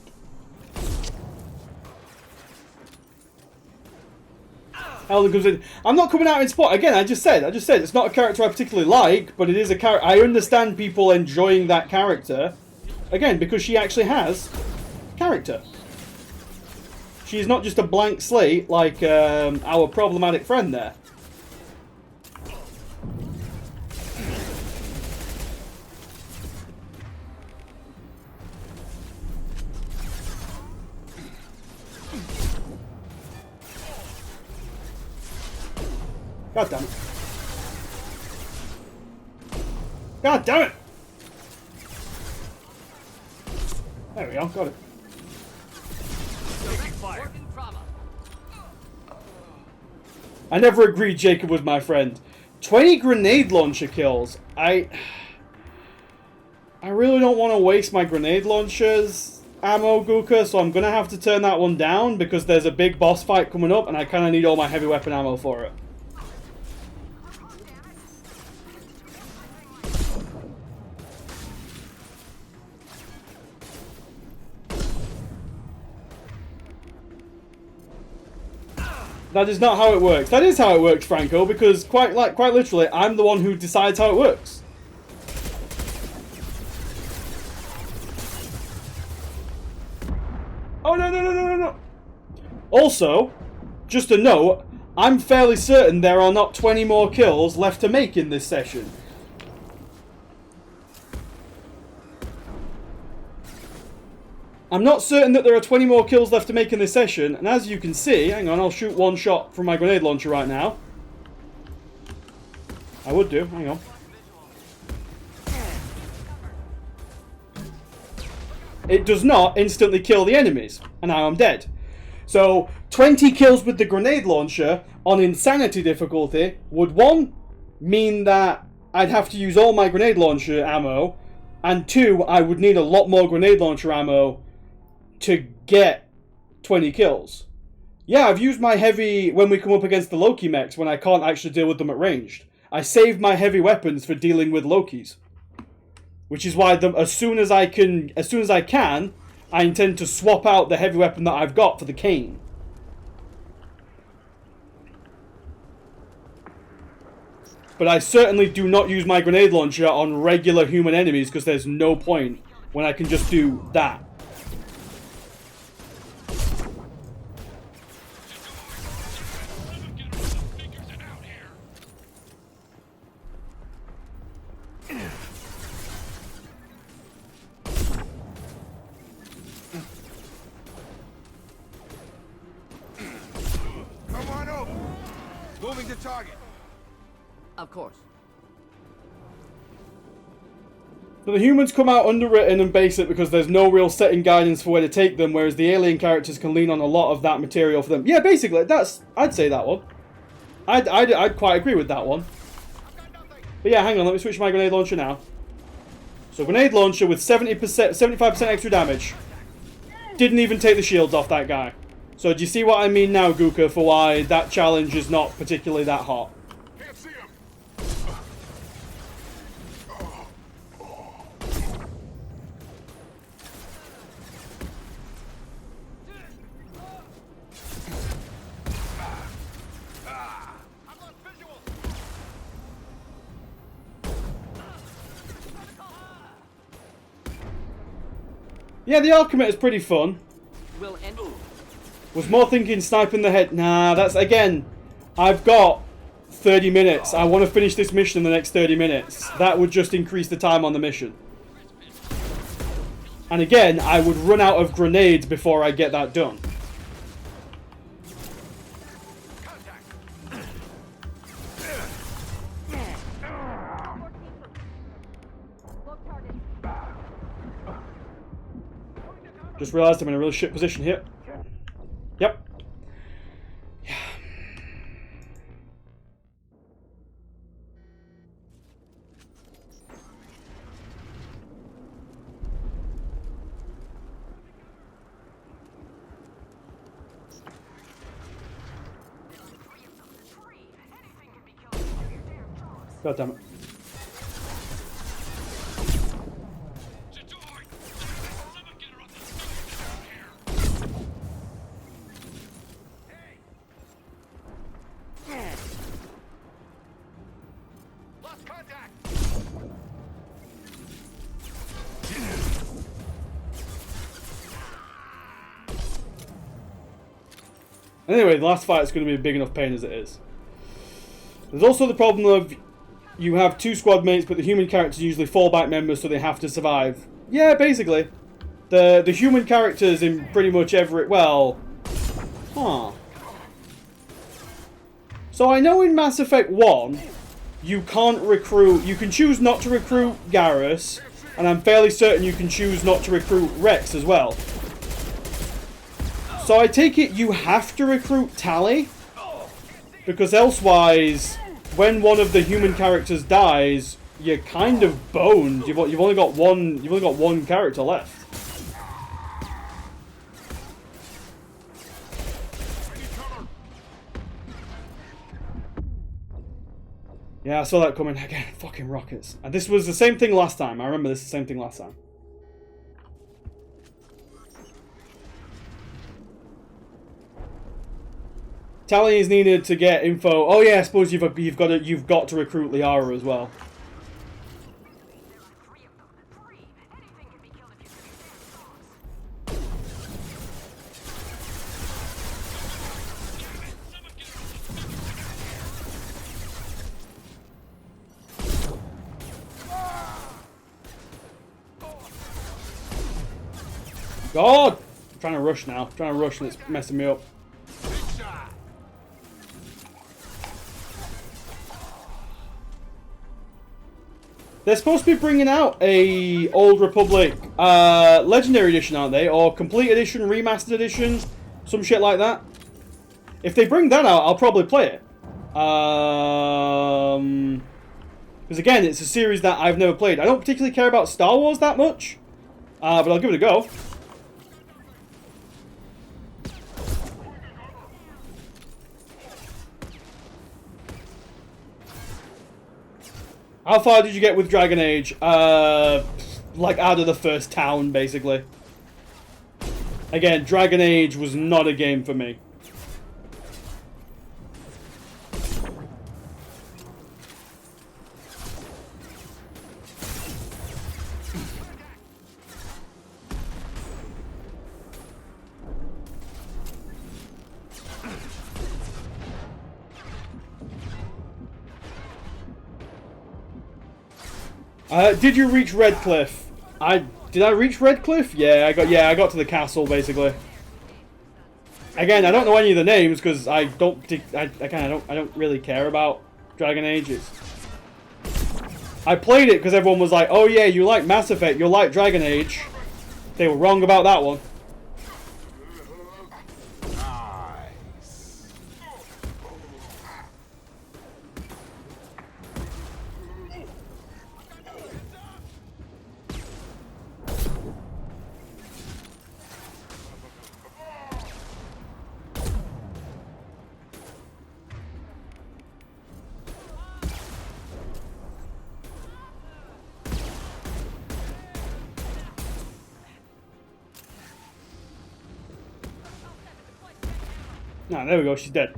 Elden comes in. I'm not coming out in spot. Again, I just said it's not a character I particularly like, but it is a character. I understand people enjoying that character. Again, because she actually has character. She's not just a blank slate like our problematic friend there. God damn it. God damn it! There we go, got it. I never agreed Jacob was my friend. 20 grenade launcher kills. I really don't want to waste my grenade launchers ammo, Guka, so I'm going to have to turn that one down because there's a big boss fight coming up and I kind of need all my heavy weapon ammo for it. That is not how it works. That is how it works, Franco, because quite literally, I'm the one who decides how it works. Oh, no. Also, just a note, I'm fairly certain there are not 20 more kills left to make in this session. I'm not certain that there are 20 more kills left to make in this session, and as you can see, hang on, I'll shoot one shot from my grenade launcher right now. I would do, hang on. It does not instantly kill the enemies, and now I'm dead. So, 20 kills with the grenade launcher on Insanity difficulty would, one, mean that I'd have to use all my grenade launcher ammo, and two, I would need a lot more grenade launcher ammo to get 20 kills. Yeah, I've used my heavy when we come up against the Loki mechs when I can't actually deal with them at ranged. I save my heavy weapons for dealing with Lokis. Which is why as soon as I can, I intend to swap out the heavy weapon that I've got for the cane. But I certainly do not use my grenade launcher on regular human enemies because there's no point when I can just do that. Come on over. Moving to target. Of course. So the humans come out underwritten and basic because there's no real setting guidance for where to take them, whereas the alien characters can lean on a lot of that material for them. Yeah, basically, I'd say that one. I'd quite agree with that one. But yeah, hang on, let me switch my grenade launcher now. So grenade launcher with 75% extra damage. Didn't even take the shields off that guy. So do you see what I mean now, Guka, for why that challenge is not particularly that hot? Yeah, the Alchemist is pretty fun. Was more thinking sniping the head. Nah, that's, again, I've got 30 minutes. I want to finish this mission in the next 30 minutes. That would just increase the time on the mission. And again, I would run out of grenades before I get that done. Just realised I'm in a really shit position here. Yep. Yeah. God damn it. Anyway, the last fight is going to be a big enough pain as it is. There's also the problem of you have 2 squad mates, but the human characters usually fallback members, so they have to survive. Yeah, basically. The human characters in pretty much every... Well... Huh. So I know in Mass Effect 1, you can't recruit... You can choose not to recruit Garrus, and I'm fairly certain you can choose not to recruit Rex as well. So I take it you have to recruit Tali, because elsewise, when one of the human characters dies, you're kind of boned. You've only got one character left. Yeah, I saw that coming again. Fucking rockets. And this was the same thing last time. I remember this was the same thing last time. Tali is needed to get info. Oh yeah, I suppose you've got to recruit Liara as well. God! I'm trying to rush now. I'm trying to rush and it's messing me up. They're supposed to be bringing out a Old Republic Legendary Edition, aren't they? Or Complete Edition, Remastered Edition, some shit like that. If they bring that out, I'll probably play it. Because again, it's a series that I've never played. I don't particularly care about Star Wars that much, but I'll give it a go. How far did you get with Dragon Age? Like out of the first town, basically. Again, Dragon Age was not a game for me. Did you reach Redcliffe? Did I reach Redcliffe? Yeah, I got to the castle basically. Again, I don't know any of the names because I don't really care about Dragon Age. I played it because everyone was like, "Oh yeah, you like Mass Effect, you'll like Dragon Age." They were wrong about that one. No, there we go, she's dead.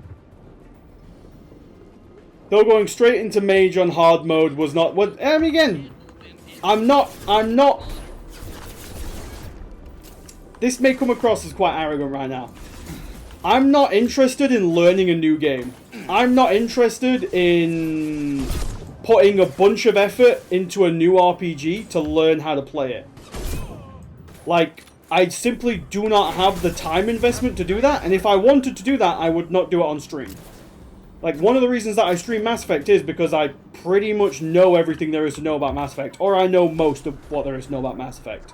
Though going straight into Mage on hard mode was not what I mean again, I'm not this may come across as quite arrogant right now. I'm not interested in learning a new game. I'm not interested in putting a bunch of effort into a new RPG to learn how to play it. Like, I simply do not have the time investment to do that, and if I wanted to do that, I would not do it on stream. Like, one of the reasons that I stream Mass Effect is because I pretty much know everything there is to know about Mass Effect, or I know most of what there is to know about Mass Effect.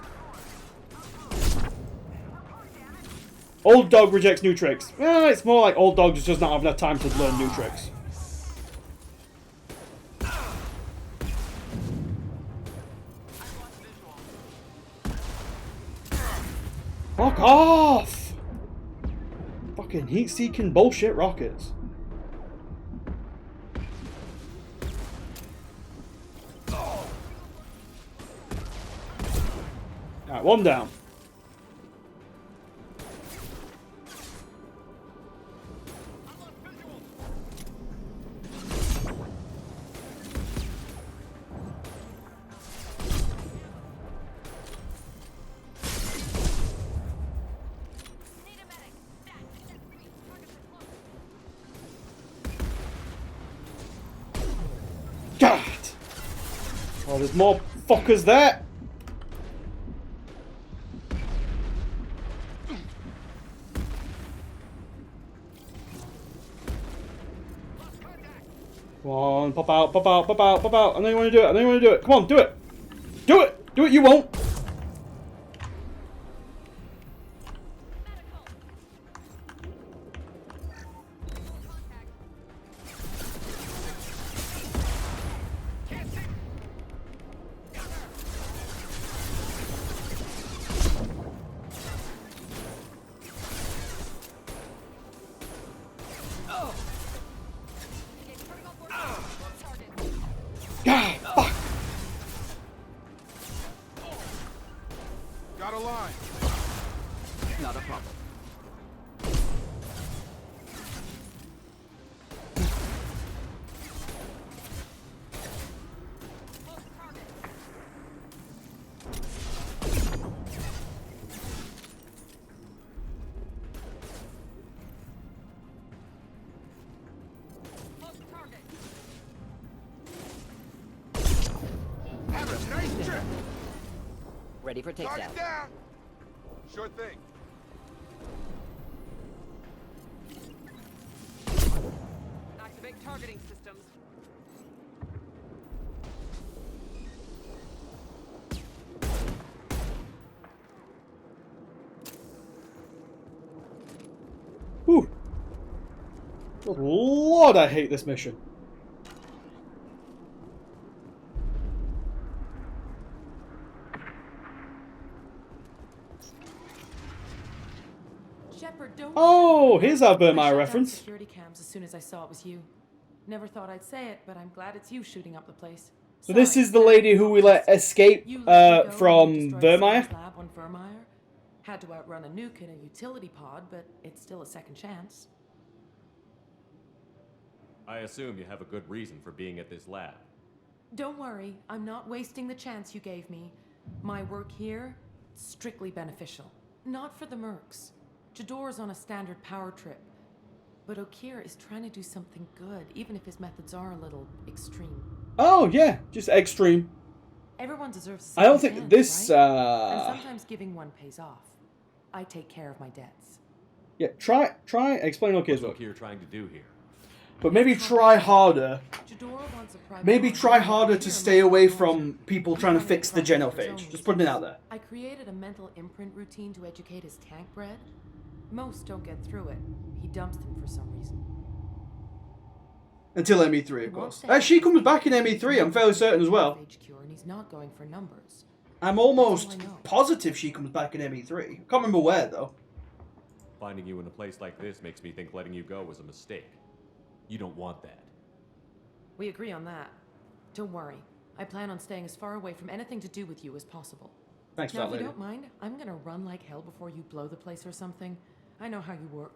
Old dog rejects new tricks. It's more like old dog just does not have enough time to learn new tricks. Fuck off! Fucking heat-seeking bullshit rockets. Alright, one down. God! Oh, there's more fuckers there! Come on, pop out, pop out, pop out, pop out. I know you want to do it, I know you want to do it. Come on, do it! Do it! Do it, you won't! God, fuck! Got a line. Not a problem. Have a nice trip. Ready for Target takedown. down. Sure thing. Activate targeting systems. Whew. Good Lord, I hate this mission. Shepard, don't. Oh, here's our I Burmire shut down reference. security cams as soon as I saw it was you. Never thought I'd say it, but I'm glad it's you shooting up the place. So this Sorry, is the lady who we let escape you let me go from when you destroyed Vermeer. Simon's lab on Vermeer. Had to outrun a nuke in a utility pod, but it's still a second chance. I assume you have a good reason for being at this lab. Don't worry, I'm not wasting the chance you gave me. My work here, strictly beneficial. Not for the mercs. Jador's on a standard power trip. But Okir is trying to do something good, even if his methods are a little extreme. Oh, yeah, just extreme. Everyone deserves a I don't second think chance, this, right? And sometimes giving one pays off. I take care of my debts. Yeah, try, explain Okir's What's work. Okir trying to do here? But maybe try harder. Jador wants a private Maybe army try to harder appear to among stay the away laws. from people He's trying to running fix the project for his own genophage. Just putting it out there. I created a mental imprint routine to educate his tank bred. Most don't get through it. He dumps them for some reason. Until ME3, of course. She comes back in ME3, I'm fairly certain as well. Cure, and he's not going for numbers. I'm almost positive she comes back in ME3. Can't remember where, though. Finding you in a place like this makes me think letting you go was a mistake. You don't want that. We agree on that. Don't worry. I plan on staying as far away from anything to do with you as possible. Thanks for now, that, if you lady. don't mind, I'm gonna run like hell before you blow the place or something. I know how you work.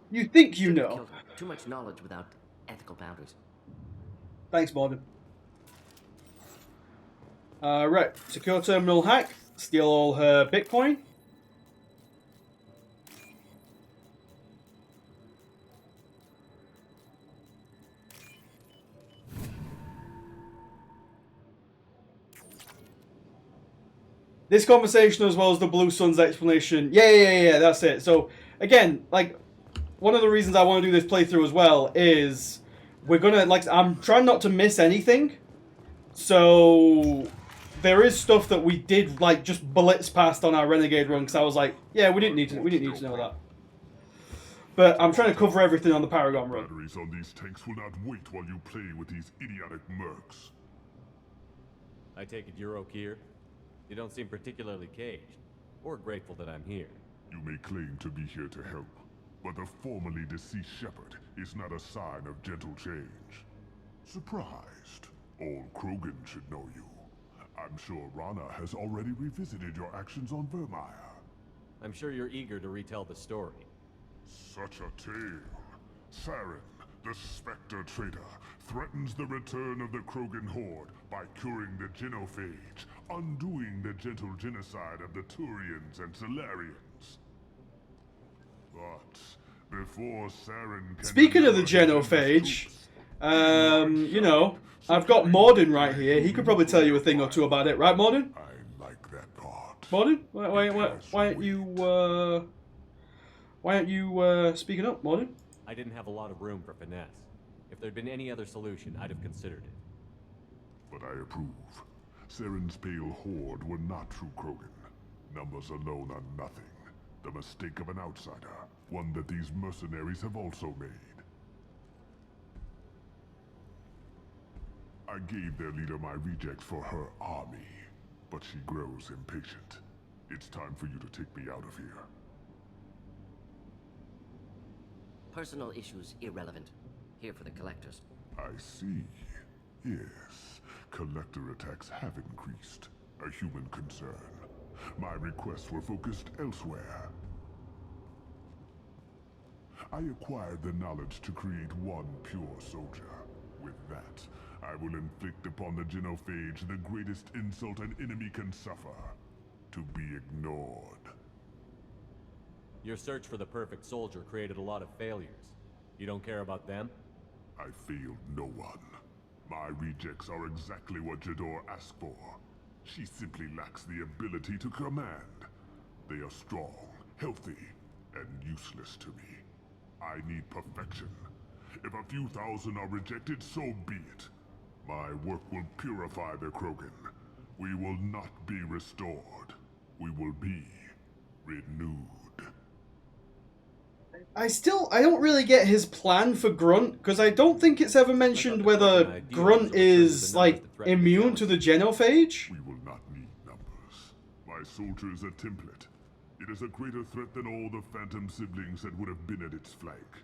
You think you Shouldn't have know. killed her. Too much knowledge without ethical boundaries. Thanks, Morgan. Right. Secure terminal hack. Steal all her Bitcoin. This conversation as well as the Blue Sun's explanation. Yeah, that's it. So, again, like, one of the reasons I want to do this playthrough as well is we're gonna, like, I'm trying not to miss anything. So, there is stuff that we did, like, just blitz past on our Renegade run, because I was like, yeah, we didn't need to know that. But I'm trying to cover everything on the Paragon run. Batteries on these tanks will not wait while you play with these idiotic mercs. I take it you're okay here? You don't seem particularly caged, or grateful that I'm here. You may claim to be here to help, but the formerly deceased Shepard is not a sign of gentle change. Surprised? All Krogan should know you. I'm sure Rana has already revisited your actions on Vermeer. I'm sure you're eager to retell the story. Such a tale. Saren, the Spectre traitor, threatens the return of the Krogan horde by curing the genophage, undoing the gentle genocide of the Turians and Solarians. But before Saren can... Speaking of the genophage, you know, I've got Morden right here. He could probably tell you a thing or two about it, right, Morden? I like that part. Morden? Why aren't you speaking up, Morden? I didn't have a lot of room for finesse. If there'd been any other solution, I'd have considered it. But I approve. Saren's pale horde were not true Krogan. Numbers alone are nothing. The mistake of an outsider, one that these mercenaries have also made. I gave their leader my rejects for her army, but she grows impatient. It's time for you to take me out of here. Personal issues irrelevant. Here for the collectors. I see. Yes, collector attacks have increased. A human concern. My requests were focused elsewhere. I acquired the knowledge to create one pure soldier. With that, I will inflict upon the genophage the greatest insult an enemy can suffer. To be ignored. Your search for the perfect soldier created a lot of failures. You don't care about them? I failed no one. My rejects are exactly what Jador asked for. She simply lacks the ability to command. They are strong, healthy, and useless to me. I need perfection. If a few thousand are rejected, so be it. My work will purify the Krogan. We will not be restored. We will be renewed. I don't really get his plan for Grunt, because I don't think it's ever mentioned whether Grunt is, like, immune to the genophage. We will not need numbers. My soldier is a template. It is a greater threat than all the Phantom siblings that would have been at its flank.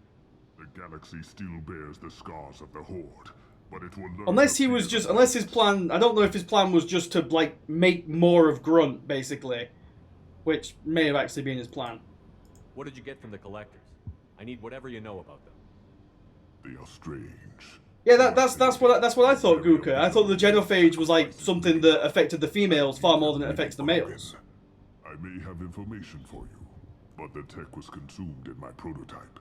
The galaxy still bears the scars of the Horde, but it will learn... Unless his plan, I don't know if his plan was just to, like, make more of Grunt, basically. Which may have actually been his plan. What did you get from the collectors? I need whatever you know about them. They are strange. Yeah, that's what I thought, Guka. I thought the genophage was like something that affected the females far more than it affects the males. I may have information for you, but the tech was consumed in my prototype.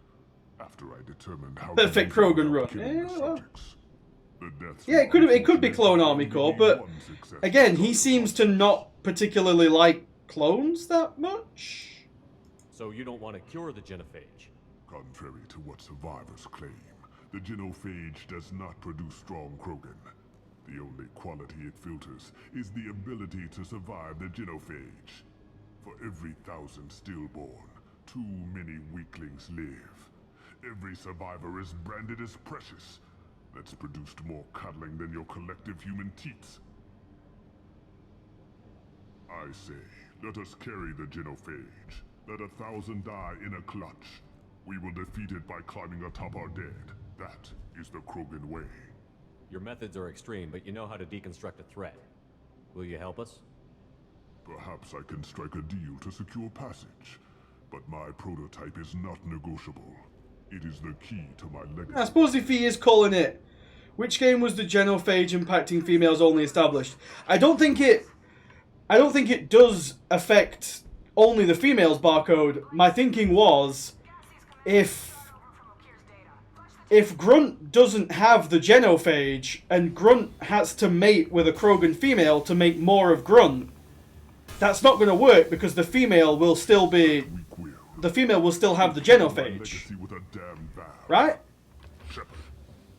After I determined how perfect Krogan run. Yeah, it could be Clone Army Corps, but again, he seems to not particularly like clones that much. So you don't want to cure the genophage? Contrary to what survivors claim, the genophage does not produce strong Krogan. The only quality it filters is the ability to survive the genophage. For every 1,000 stillborn, too many weaklings live. Every survivor is branded as precious. That's produced more cuddling than your collective human teats. I say, let us carry the genophage. Let 1,000 die in a clutch. We will defeat it by climbing atop our dead. That is the Krogan way. Your methods are extreme, but you know how to deconstruct a threat. Will you help us? Perhaps I can strike a deal to secure passage. But my prototype is not negotiable. It is the key to my legacy. I suppose if he is calling it, which game was the genophage impacting females only established? I don't think it does affect only the females barcode. My thinking was, if Grunt doesn't have the genophage and Grunt has to mate with a Krogan female to make more of Grunt, that's not going to work because the female will still be... The female will still have the genophage. Right? Shepard,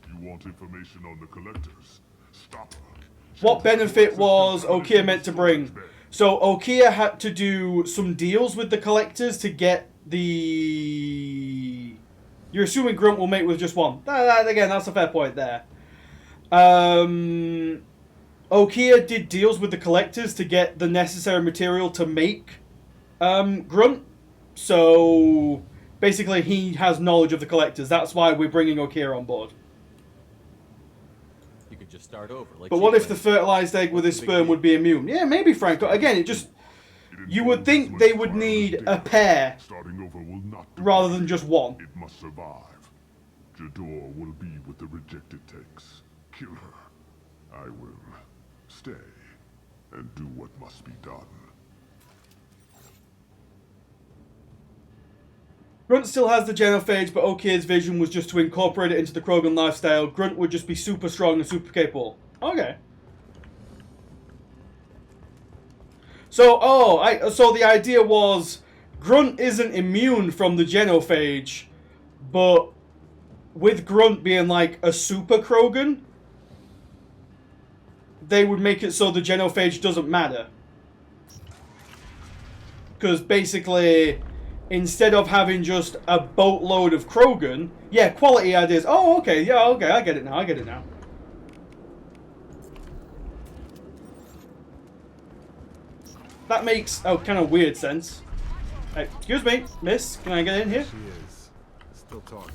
you want information on the collectors? Stop her. What benefit was Okia meant to bring? So Okia had to do some deals with the collectors to get the... You're assuming Grunt will mate with just one. Again, that's a fair point there. Okia did deals with the collectors to get the necessary material to make Grunt. So basically he has knowledge of the collectors. That's why we're bringing Okia on board. You could just start over. Like But what if the fertilized egg with his sperm would be immune? Yeah, maybe, Frank. Again, it just... You would think they would need a pair rather than just one. It must survive. Jador will be with the rejected tanks. Kill her. I will stay and do what must be done. Grunt still has the genophage, but Okia's vision was just to incorporate it into the Krogan lifestyle. Grunt would just be super strong and super capable. Okay. So, so the idea was Grunt isn't immune from the genophage, but with Grunt being like a super Krogan, they would make it so the genophage doesn't matter. Because basically, instead of having just a boatload of Krogan, yeah, quality ideas. Oh, okay, yeah, okay, I get it now. That makes kind of weird sense. Hey, excuse me, miss, can I get in here? She is. Still talking.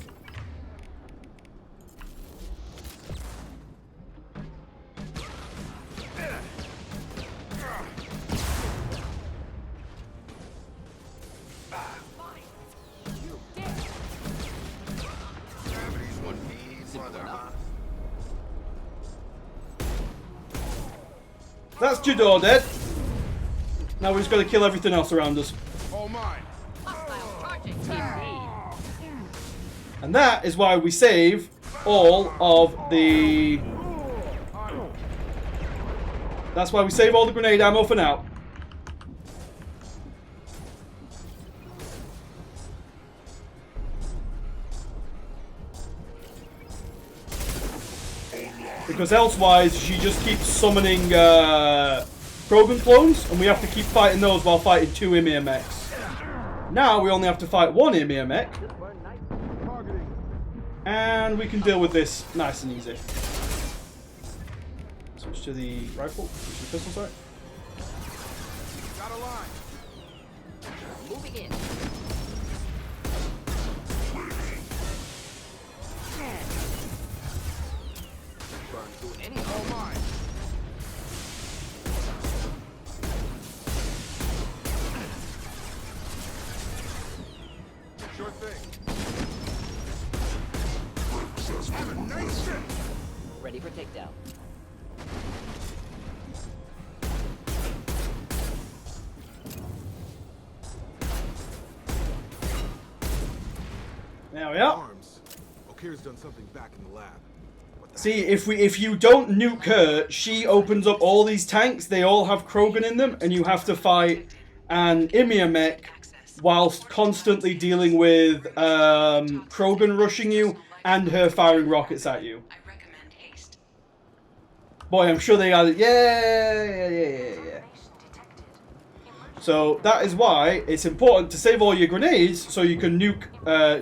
That's Jador dead. Now we just got to kill everything else around us. All mine. And that is why we save all of the... That's why we save all the grenade ammo for now. Because elsewise, she just keeps summoning Krogan clones, and we have to keep fighting those while fighting 2 Ymir mechs. Now we only have to fight 1 Ymir mech. And we can deal with this nice and easy. Switch to the rifle, switch to the pistol, sorry. Got a line. Moving in. All mine. Sure thing. Have a nice trip. Ready for takedown. There we are. Arms. Okir's done something back in the lab. See, if you don't nuke her, she opens up all these tanks. They all have Krogan in them, and you have to fight an Ymir mech whilst constantly dealing with Krogan rushing you and her firing rockets at you. Boy, I'm sure they added. Yeah. So that is why it's important to save all your grenades so you can nuke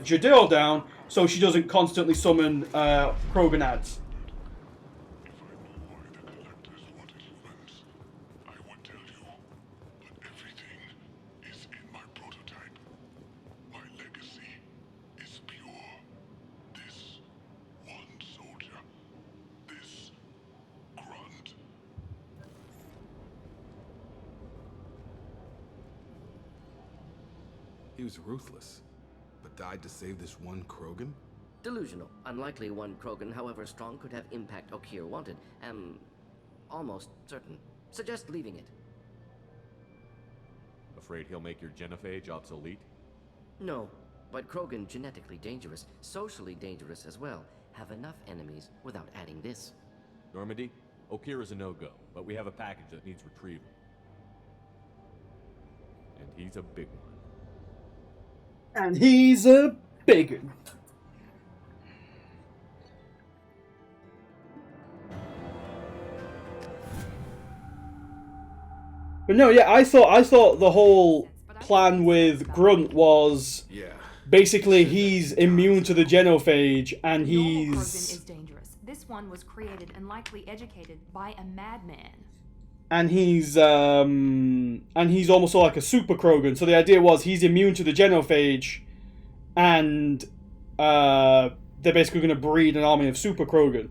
Jador down so she doesn't constantly summon Krogan ads. He was ruthless, but died to save this one Krogan? Delusional. Unlikely one Krogan, however strong, could have impact Okir wanted. Am almost certain. Suggest leaving it. Afraid he'll make your genophage obsolete? No, but Krogan genetically dangerous, socially dangerous as well. Have enough enemies without adding this. Normandy, Okir is a no-go, but we have a package that needs retrieval. And he's a big one. And he's a big one. But no, yeah, I thought the whole plan with Grunt was basically he's immune to the genophage and Krogan he's is dangerous. This one was created and likely educated by a madman. and he's almost like a super Krogan. So the idea was he's immune to the genophage, and they're basically going to breed an army of super Krogan.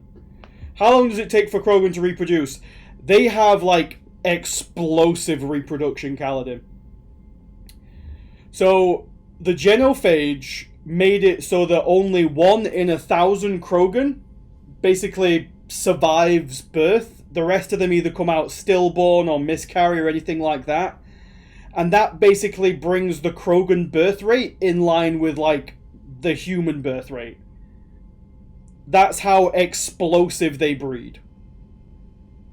How long does it take for Krogan to reproduce? They have like explosive reproduction, Kaladin. So the genophage made it so that only 1 in 1,000 Krogan basically survives birth. The rest of them either come out stillborn or miscarry or anything like that. And that basically brings the Krogan birth rate in line with like the human birth rate. That's how explosive they breed.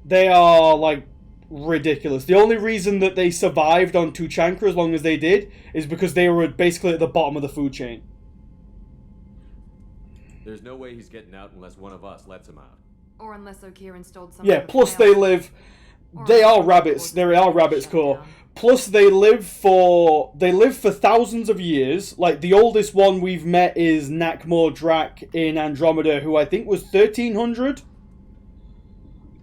They are like ridiculous. The only reason that they survived on Tuchanka as long as they did is because they were basically at the bottom of the food chain. There's no way he's getting out unless one of us lets him out. Or unless Okir installed some. Yeah, plus they live. They are rabbits. They are rabbits core. Plus they live for thousands of years. Like the oldest one we've met is Nakmor Drak in Andromeda, who I think was 1300.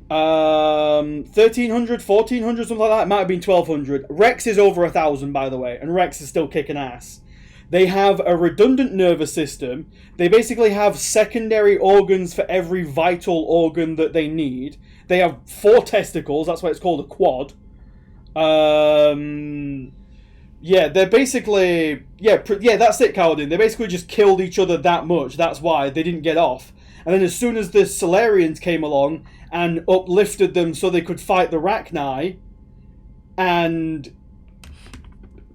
1300, 1400, something like that. It might have been 1200. Rex is over 1000, by the way, and Rex is still kicking ass. They have a redundant nervous system. They basically have secondary organs for every vital organ that they need. They have 4 testicles. That's why it's called a quad. Yeah, they're basically yeah, that's it, Kaladin. They basically just killed each other that much. That's why they didn't get off. And then as soon as the Solarians came along and uplifted them so they could fight the Rachni, and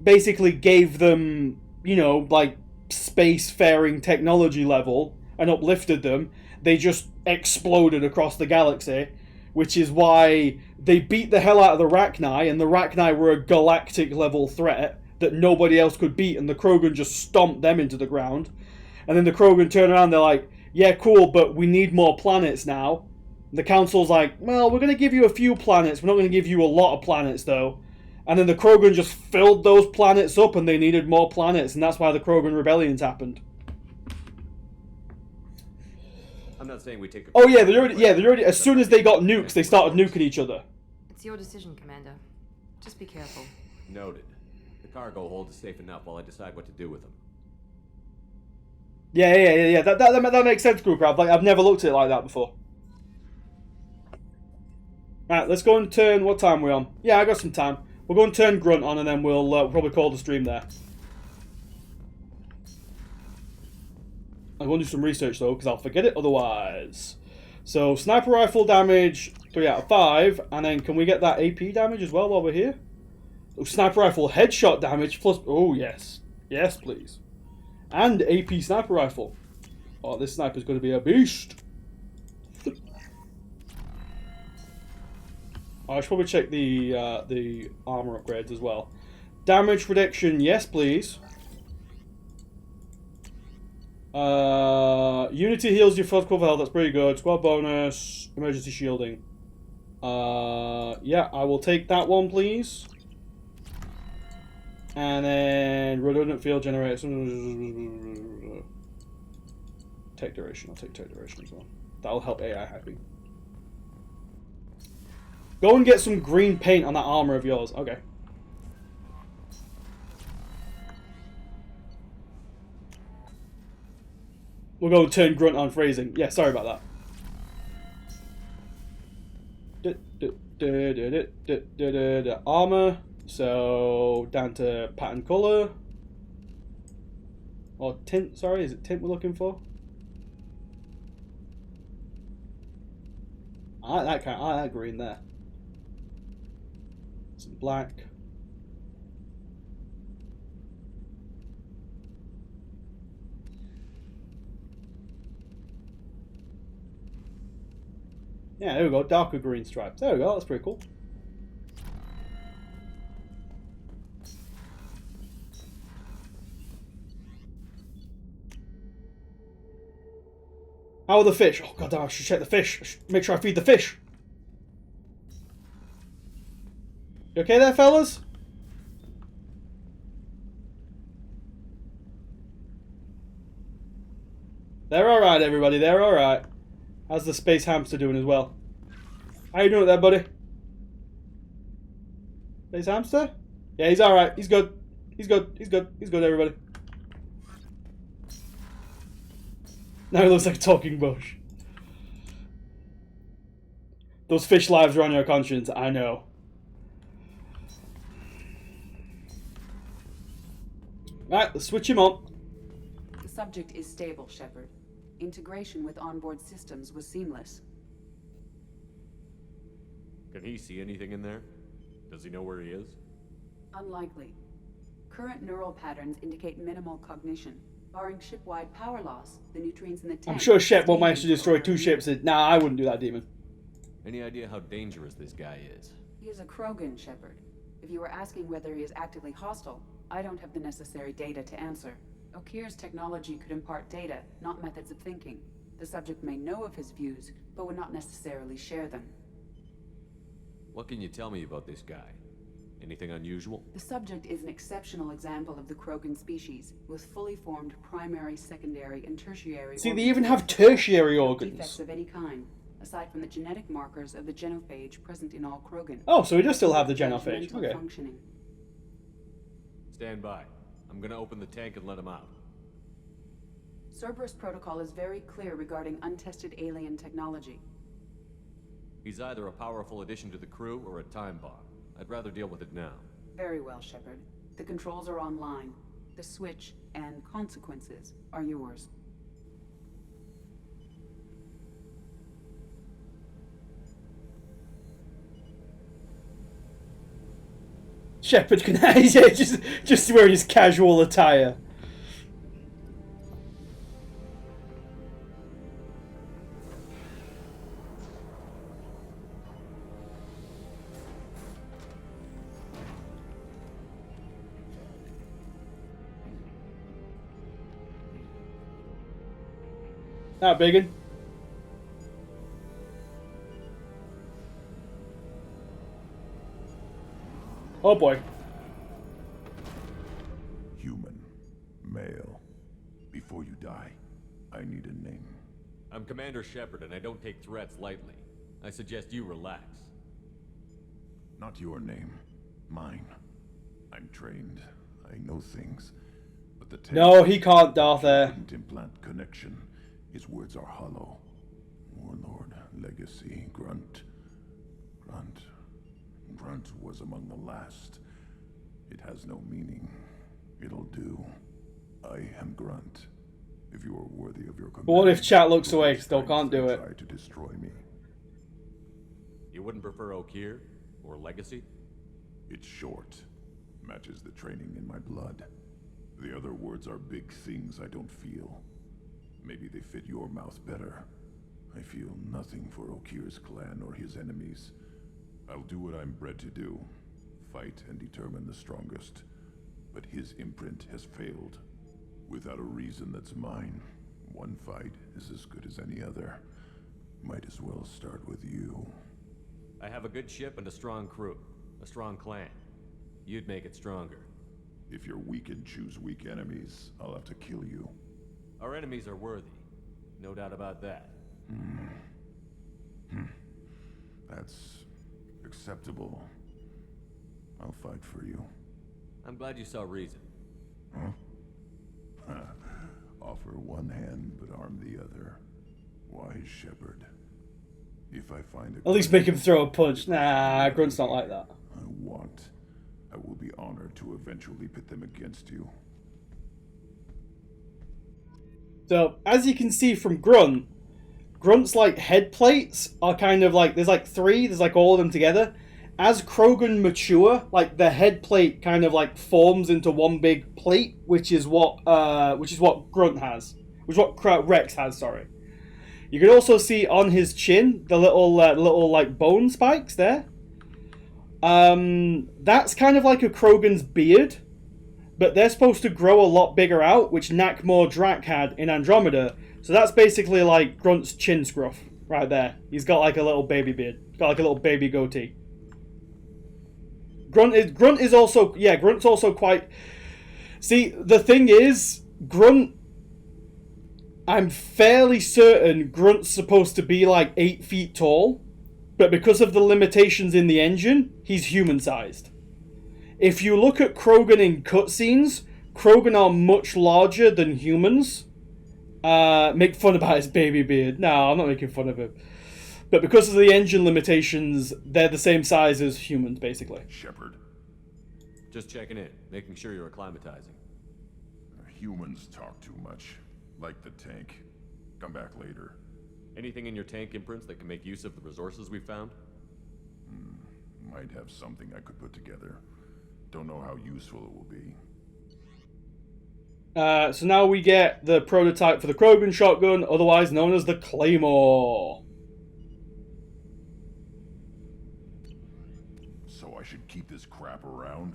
basically gave them, you know, like space-faring technology level and uplifted them, they just exploded across the galaxy, which is why they beat the hell out of the Rachni, and the Rachni were a galactic-level threat that nobody else could beat, and the Krogan just stomped them into the ground. And then the Krogan turn around, they're like, yeah, cool, but we need more planets now. The Council's like, well, we're going to give you a few planets. We're not going to give you a lot of planets, though. And then the Krogan just filled those planets up, and they needed more planets, and that's why the Krogan rebellions happened. I'm not saying we take. Oh yeah, they're already. As soon as they got nukes, they started nuking each other. It's your decision, Commander. Just be careful. Noted. The cargo hold is safe enough while I decide what to do with them. Yeah. That makes sense, Crewcraft. Like I've never looked at it like that before. Right, let's go and turn. What time are we on? Yeah, I got some time. We'll go and turn Grunt on, and then we'll probably call the stream there. I'm going to do some research though, because I'll forget it otherwise. So sniper rifle damage 3 out of 5, and then can we get that AP damage as well while we're here? Oh, sniper rifle headshot damage plus. Oh yes, please. And AP sniper rifle. Oh, this sniper's going to be a beast. I should probably check the armor upgrades as well. Damage reduction, yes please. Unity heals your first cover health, that's pretty good. Squad bonus, emergency shielding. Yeah, I will take that one please. And then redundant field generator. Tech duration, I'll take tech duration as well. That'll help AI hacking. Go and get some green paint on that armor of yours. Okay. We'll go turn Grunt on phrasing. Yeah, sorry about that. Armor. So, down to pattern color. Or tint, sorry. Is it tint we're looking for? I like that green there. Some black. Yeah, there we go. Darker green stripes. There we go. That's pretty cool. How are the fish? Oh god damn, I should check the fish. I should make sure I feed the fish. You okay there, fellas? They're alright, everybody. They're alright. How's the space hamster doing as well? How you doing there, buddy? Space hamster? Yeah, he's alright. He's good. He's good. He's good. He's good, everybody. Now he looks like a talking bush. Those fish lives are on your conscience, I know. Right, let's switch him on. The subject is stable, Shepard. Integration with onboard systems was seamless. Can he see anything in there? Does he know where he is? Unlikely. Current neural patterns indicate minimal cognition. Barring ship-wide power loss, the nutrients in the tank... I'm sure Shep won't manage to destroy 2 ships. Nah, I wouldn't do that, Demon. Any idea how dangerous this guy is? He is a Krogan, Shepard. If you were asking whether he is actively hostile, I don't have the necessary data to answer. Okeer's technology could impart data, not methods of thinking. The subject may know of his views, but would not necessarily share them. What can you tell me about this guy? Anything unusual? The subject is an exceptional example of the Krogan species, with fully formed primary, secondary, and tertiary... See, they even have tertiary organs. Defects of any kind, aside from the genetic markers of the genophage present in all Krogan. Oh, so we do still have the genophage. Okay. Functioning. Stand by. I'm gonna open the tank and let him out. Cerberus protocol is very clear regarding untested alien technology. He's either a powerful addition to the crew or a time bomb. I'd rather deal with it now. Very well, Shepard. The controls are online. The switch and consequences are yours. Shepard can yeah, just wearing his casual attire. That biggin. Oh boy. Human. Male. Before you die, I need a name. I'm Commander Shepard, and I don't take threats lightly. I suggest you relax. Not your name. Mine. I'm trained. I know things. But the no, he can't, Darth Air. Didn't implant connection. His words are hollow. Warlord, legacy, Grunt. Grunt was among the last. It has no meaning. It'll do. I am Grunt. If you are worthy of your command. What if chat looks away? Still can't do it. Try to destroy me. You wouldn't prefer Okeer or legacy? It's short. Matches the training in my blood. The other words are big things I don't feel. Maybe they fit your mouth better. I feel nothing for Okeer's clan or his enemies. I'll do what I'm bred to do. Fight and determine the strongest. But his imprint has failed. Without a reason that's mine. One fight is as good as any other. Might as well start with you. I have a good ship and a strong crew. A strong clan. You'd make it stronger. If you're weak and choose weak enemies, I'll have to kill you. Our enemies are worthy. No doubt about that. That's acceptable. I'll fight for you. I'm glad you saw reason. Huh? Offer one hand, but arm the other. Wise Shepard. If I find at least make him throw a punch. Nah, Grunt's not like that. I will be honored to eventually pit them against you. So, as you can see from Grunt's like head plates are kind of like, there's like 3, there's like all of them together. As Krogan mature, like the head plate kind of like forms into one big plate, which is what Grunt has, which is what Rex has. Sorry. You can also see on his chin the little like bone spikes there. That's kind of like a Krogan's beard, but they're supposed to grow a lot bigger out, which Nakmor Drak had in Andromeda. So that's basically like Grunt's chin scruff right there. He's got like a little baby beard. He's got like a little baby goatee. Grunt is also, yeah, Grunt's also quite... See, the thing is, Grunt... I'm fairly certain Grunt's supposed to be like 8 feet tall, but because of the limitations in the engine, he's human-sized. If you look at Krogan in cutscenes, Krogan are much larger than humans. Make fun about his baby beard. No, I'm not making fun of him. But because of the engine limitations, they're the same size as humans, basically. Shepard. Just checking in, making sure you're acclimatizing. Humans talk too much. Like the tank. Come back later. Anything in your tank imprints that can make use of the resources we found? Might have something I could put together. Don't know how useful it will be. So now we get the prototype for the Krogan shotgun, otherwise known as the Claymore. So I should keep this crap around?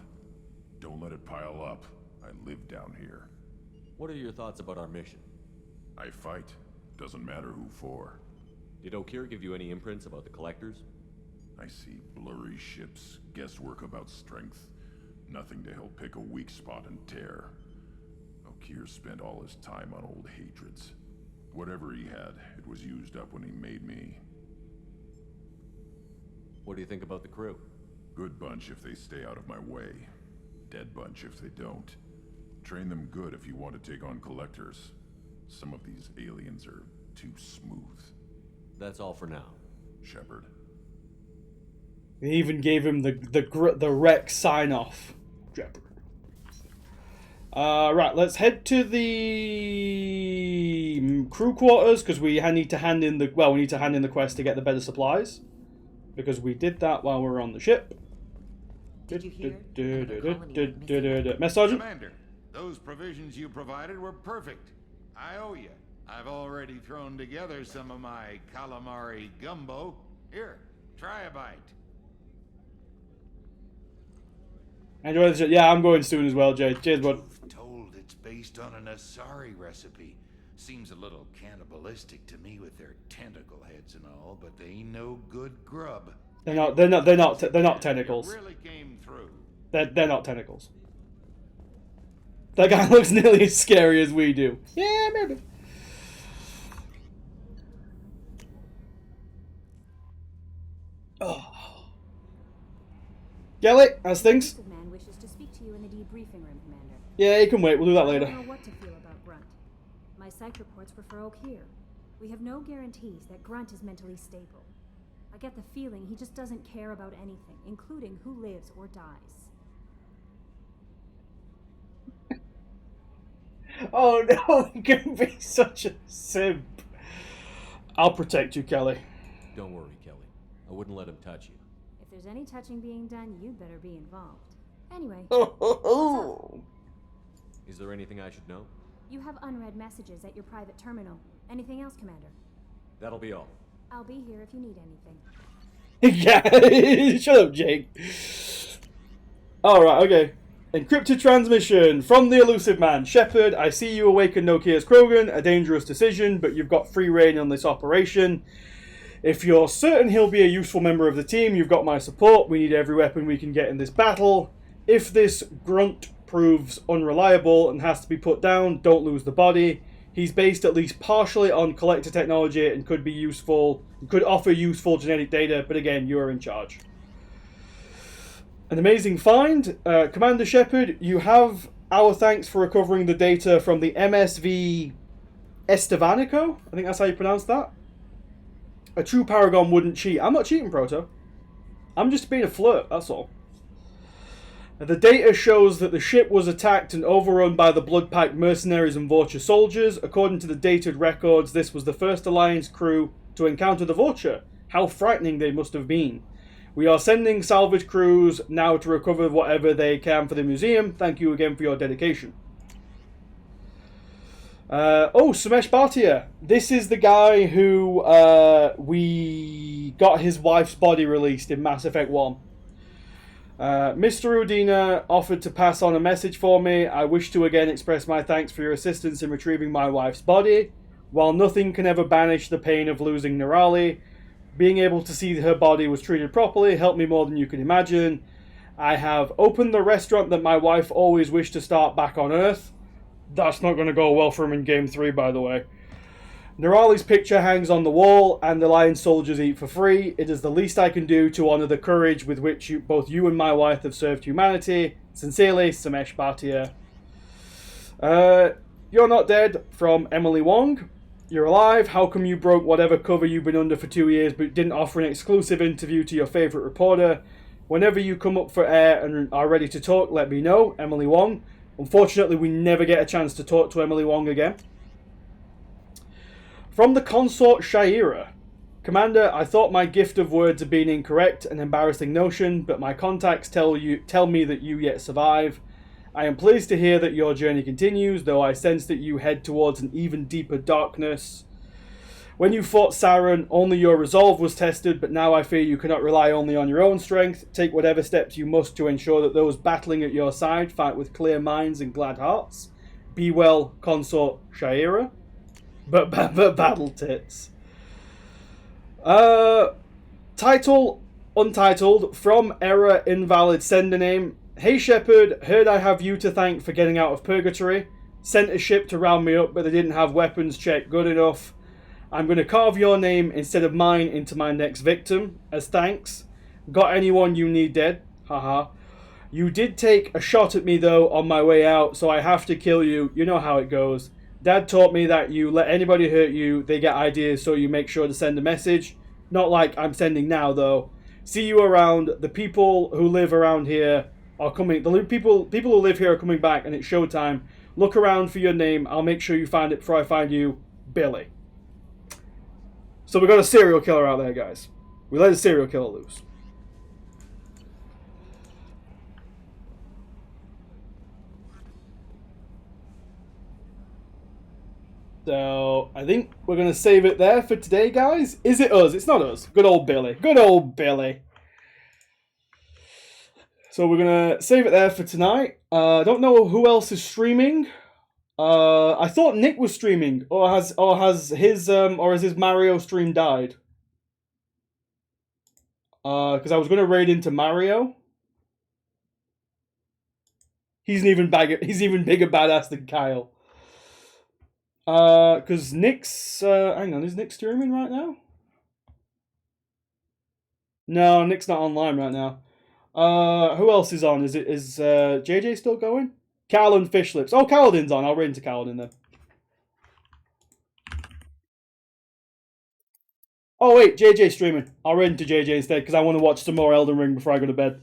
Don't let it pile up. I live down here. What are your thoughts about our mission? I fight. Doesn't matter who for. Did Okir give you any imprints about the collectors? I see blurry ships, guesswork about strength. Nothing to help pick a weak spot and tear. Okir spent all his time on old hatreds. Whatever he had, it was used up when he made me. What do you think about the crew? Good bunch if they stay out of my way. Dead bunch if they don't. Train them good if you want to take on collectors. Some of these aliens are too smooth. That's all for now. Shepard. They even gave him the wreck sign-off. Shepard. Right, let's head to the crew quarters, because we need to hand in the quest to get the better supplies. Because we did that while we were on the ship. Did you hear? Mess Sergeant? Commander, those provisions you provided were perfect. I owe you. I've already thrown together some of my calamari gumbo. Here, try a bite. Enjoy the ship. Yeah, I'm going soon as well, Jay. Cheers, bud. Told it's based on an Asari recipe. Seems a little cannibalistic to me with their tentacle heads and all, but they ain't no good grub. They're not tentacles. Really came through. They're not tentacles. That guy looks nearly as scary as we do. Yeah, maybe. Oh. Gelly, how's things? The man wishes to speak to you in the debriefing room, Commander. Yeah, you can wait. We'll do that later. I don't know what to feel about Grunt. My psych reports refer Okir. We have no guarantees that Grunt is mentally stable. I get the feeling he just doesn't care about anything, including who lives or dies. Oh no, you can be such a simp. I'll protect you, Kelly. Don't worry, Kelly. I wouldn't let him touch you. If there's any touching being done, you'd better be involved. Anyway. Is there anything I should know? You have unread messages at your private terminal. Anything else, Commander? That'll be all. I'll be here if you need anything. Yeah, shut up, Jake. Alright, okay. Encrypted transmission from the elusive man. Shepard, I see you awaken Nokia's Krogan. A dangerous decision, but you've got free reign on this operation. If you're certain he'll be a useful member of the team, you've got my support. We need every weapon we can get in this battle. If this Grunt proves unreliable and has to be put down, don't lose the body. He's based at least partially on collector technology and could be useful, could offer useful genetic data, but again, you're in charge. An amazing find. Commander Shepard, you have our thanks for recovering the data from the MSV Estevanico. I think that's how you pronounce that. A true Paragon wouldn't cheat. I'm not cheating, Proto. I'm just being a flirt, that's all. The data shows that the ship was attacked and overrun by the blood-packed mercenaries and Vulture soldiers. According to the dated records, this was the first Alliance crew to encounter the Vulture. How frightening they must have been. We are sending salvage crews now to recover whatever they can for the museum. Thank you again for your dedication. Sumesh Bhatia. This is the guy who we got his wife's body released in Mass Effect 1. Mr. Udina offered to pass on a message for me. I wish to again express my thanks for your assistance in retrieving my wife's body. While nothing can ever banish the pain of losing Nerali, being able to see her body was treated properly helped me more than you can imagine. I have opened the restaurant that my wife always wished to start back on Earth. That's not going to go well for him in Game 3, by the way. Nerali's picture hangs on the wall, and the lion soldiers eat for free. It is the least I can do to honour the courage with which both you and my wife have served humanity. Sincerely, Samesh Bhatia. You're not dead, from Emily Wong. You're alive. How come you broke whatever cover you've been under for 2 years but didn't offer an exclusive interview to your favourite reporter? Whenever you come up for air and are ready to talk, let me know, Emily Wong. Unfortunately, we never get a chance to talk to Emily Wong again. From the consort Shaira. Commander, I thought my gift of words had been incorrect, an embarrassing notion, but my contacts tell me that you yet survive. I am pleased to hear that your journey continues, though I sense that you head towards an even deeper darkness. When you fought Sauron, only your resolve was tested, but now I fear you cannot rely only on your own strength. Take whatever steps you must to ensure that those battling at your side fight with clear minds and glad hearts. Be well, consort Shaira. But battle tits. Title untitled, from error invalid sender name. Hey Shepard, heard I have you to thank for getting out of purgatory. Sent a ship to round me up, but they didn't have weapons check good enough. I'm going to carve your name instead of mine into my next victim, as thanks. Got anyone you need dead? Haha. You did take a shot at me though on my way out, so I have to kill you. You know how it goes. Dad taught me that you let anybody hurt you, they get ideas, so you make sure to send a message. Not like I'm sending now, though. See you around. The people who live around here are coming. The people who live here are coming back, and it's showtime. Look around for your name. I'll make sure you find it before I find you, Billy. So we got a serial killer out there, guys. We let a serial killer loose. So, I think we're going to save it there for today, guys. Is it us? It's not us. Good old Billy. Good old Billy. So, we're going to save it there for tonight. I don't know who else is streaming. I thought Nick was streaming. Or has his Mario stream died? Because I was going to raid into Mario. He's an even bigger badass than Kyle. Because Nick's, hang on, is Nick streaming right now? No, Nick's not online right now. Who else is on? Is JJ still going? Cal and Fishlips. Oh, Kaladin's on. I'll raid into Kaladin then. Oh wait, JJ's streaming. I'll raid into JJ instead because I want to watch some more Elden Ring before I go to bed.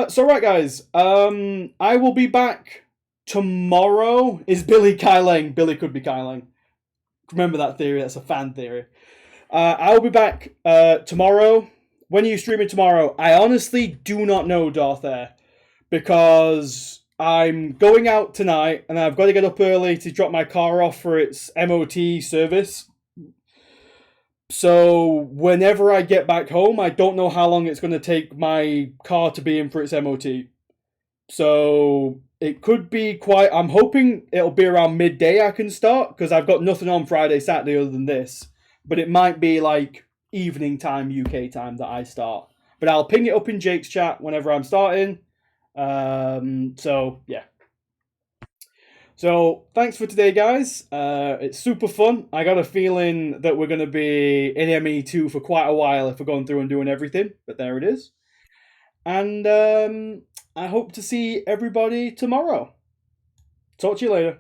So right guys, I will be back tomorrow. Is Billy Kyleng? Billy could be Kyleng. Remember that theory, that's a fan theory. I'll be back tomorrow. When are you streaming tomorrow? I honestly do not know, Darthair, because I'm going out tonight and I've got to get up early to drop my car off for its MOT service. So whenever I get back home, I don't know how long it's going to take my car to be in for its MOT. So it could be quite... I'm hoping it'll be around midday I can start, because I've got nothing on Friday, Saturday other than this. But it might be like evening time, UK time, that I start. But I'll ping it up in Jake's chat whenever I'm starting. So, yeah. So, thanks for today, guys. It's super fun. I got a feeling that we're going to be in ME2 for quite a while if we're going through and doing everything. But there it is. And I hope to see everybody tomorrow. Talk to you later.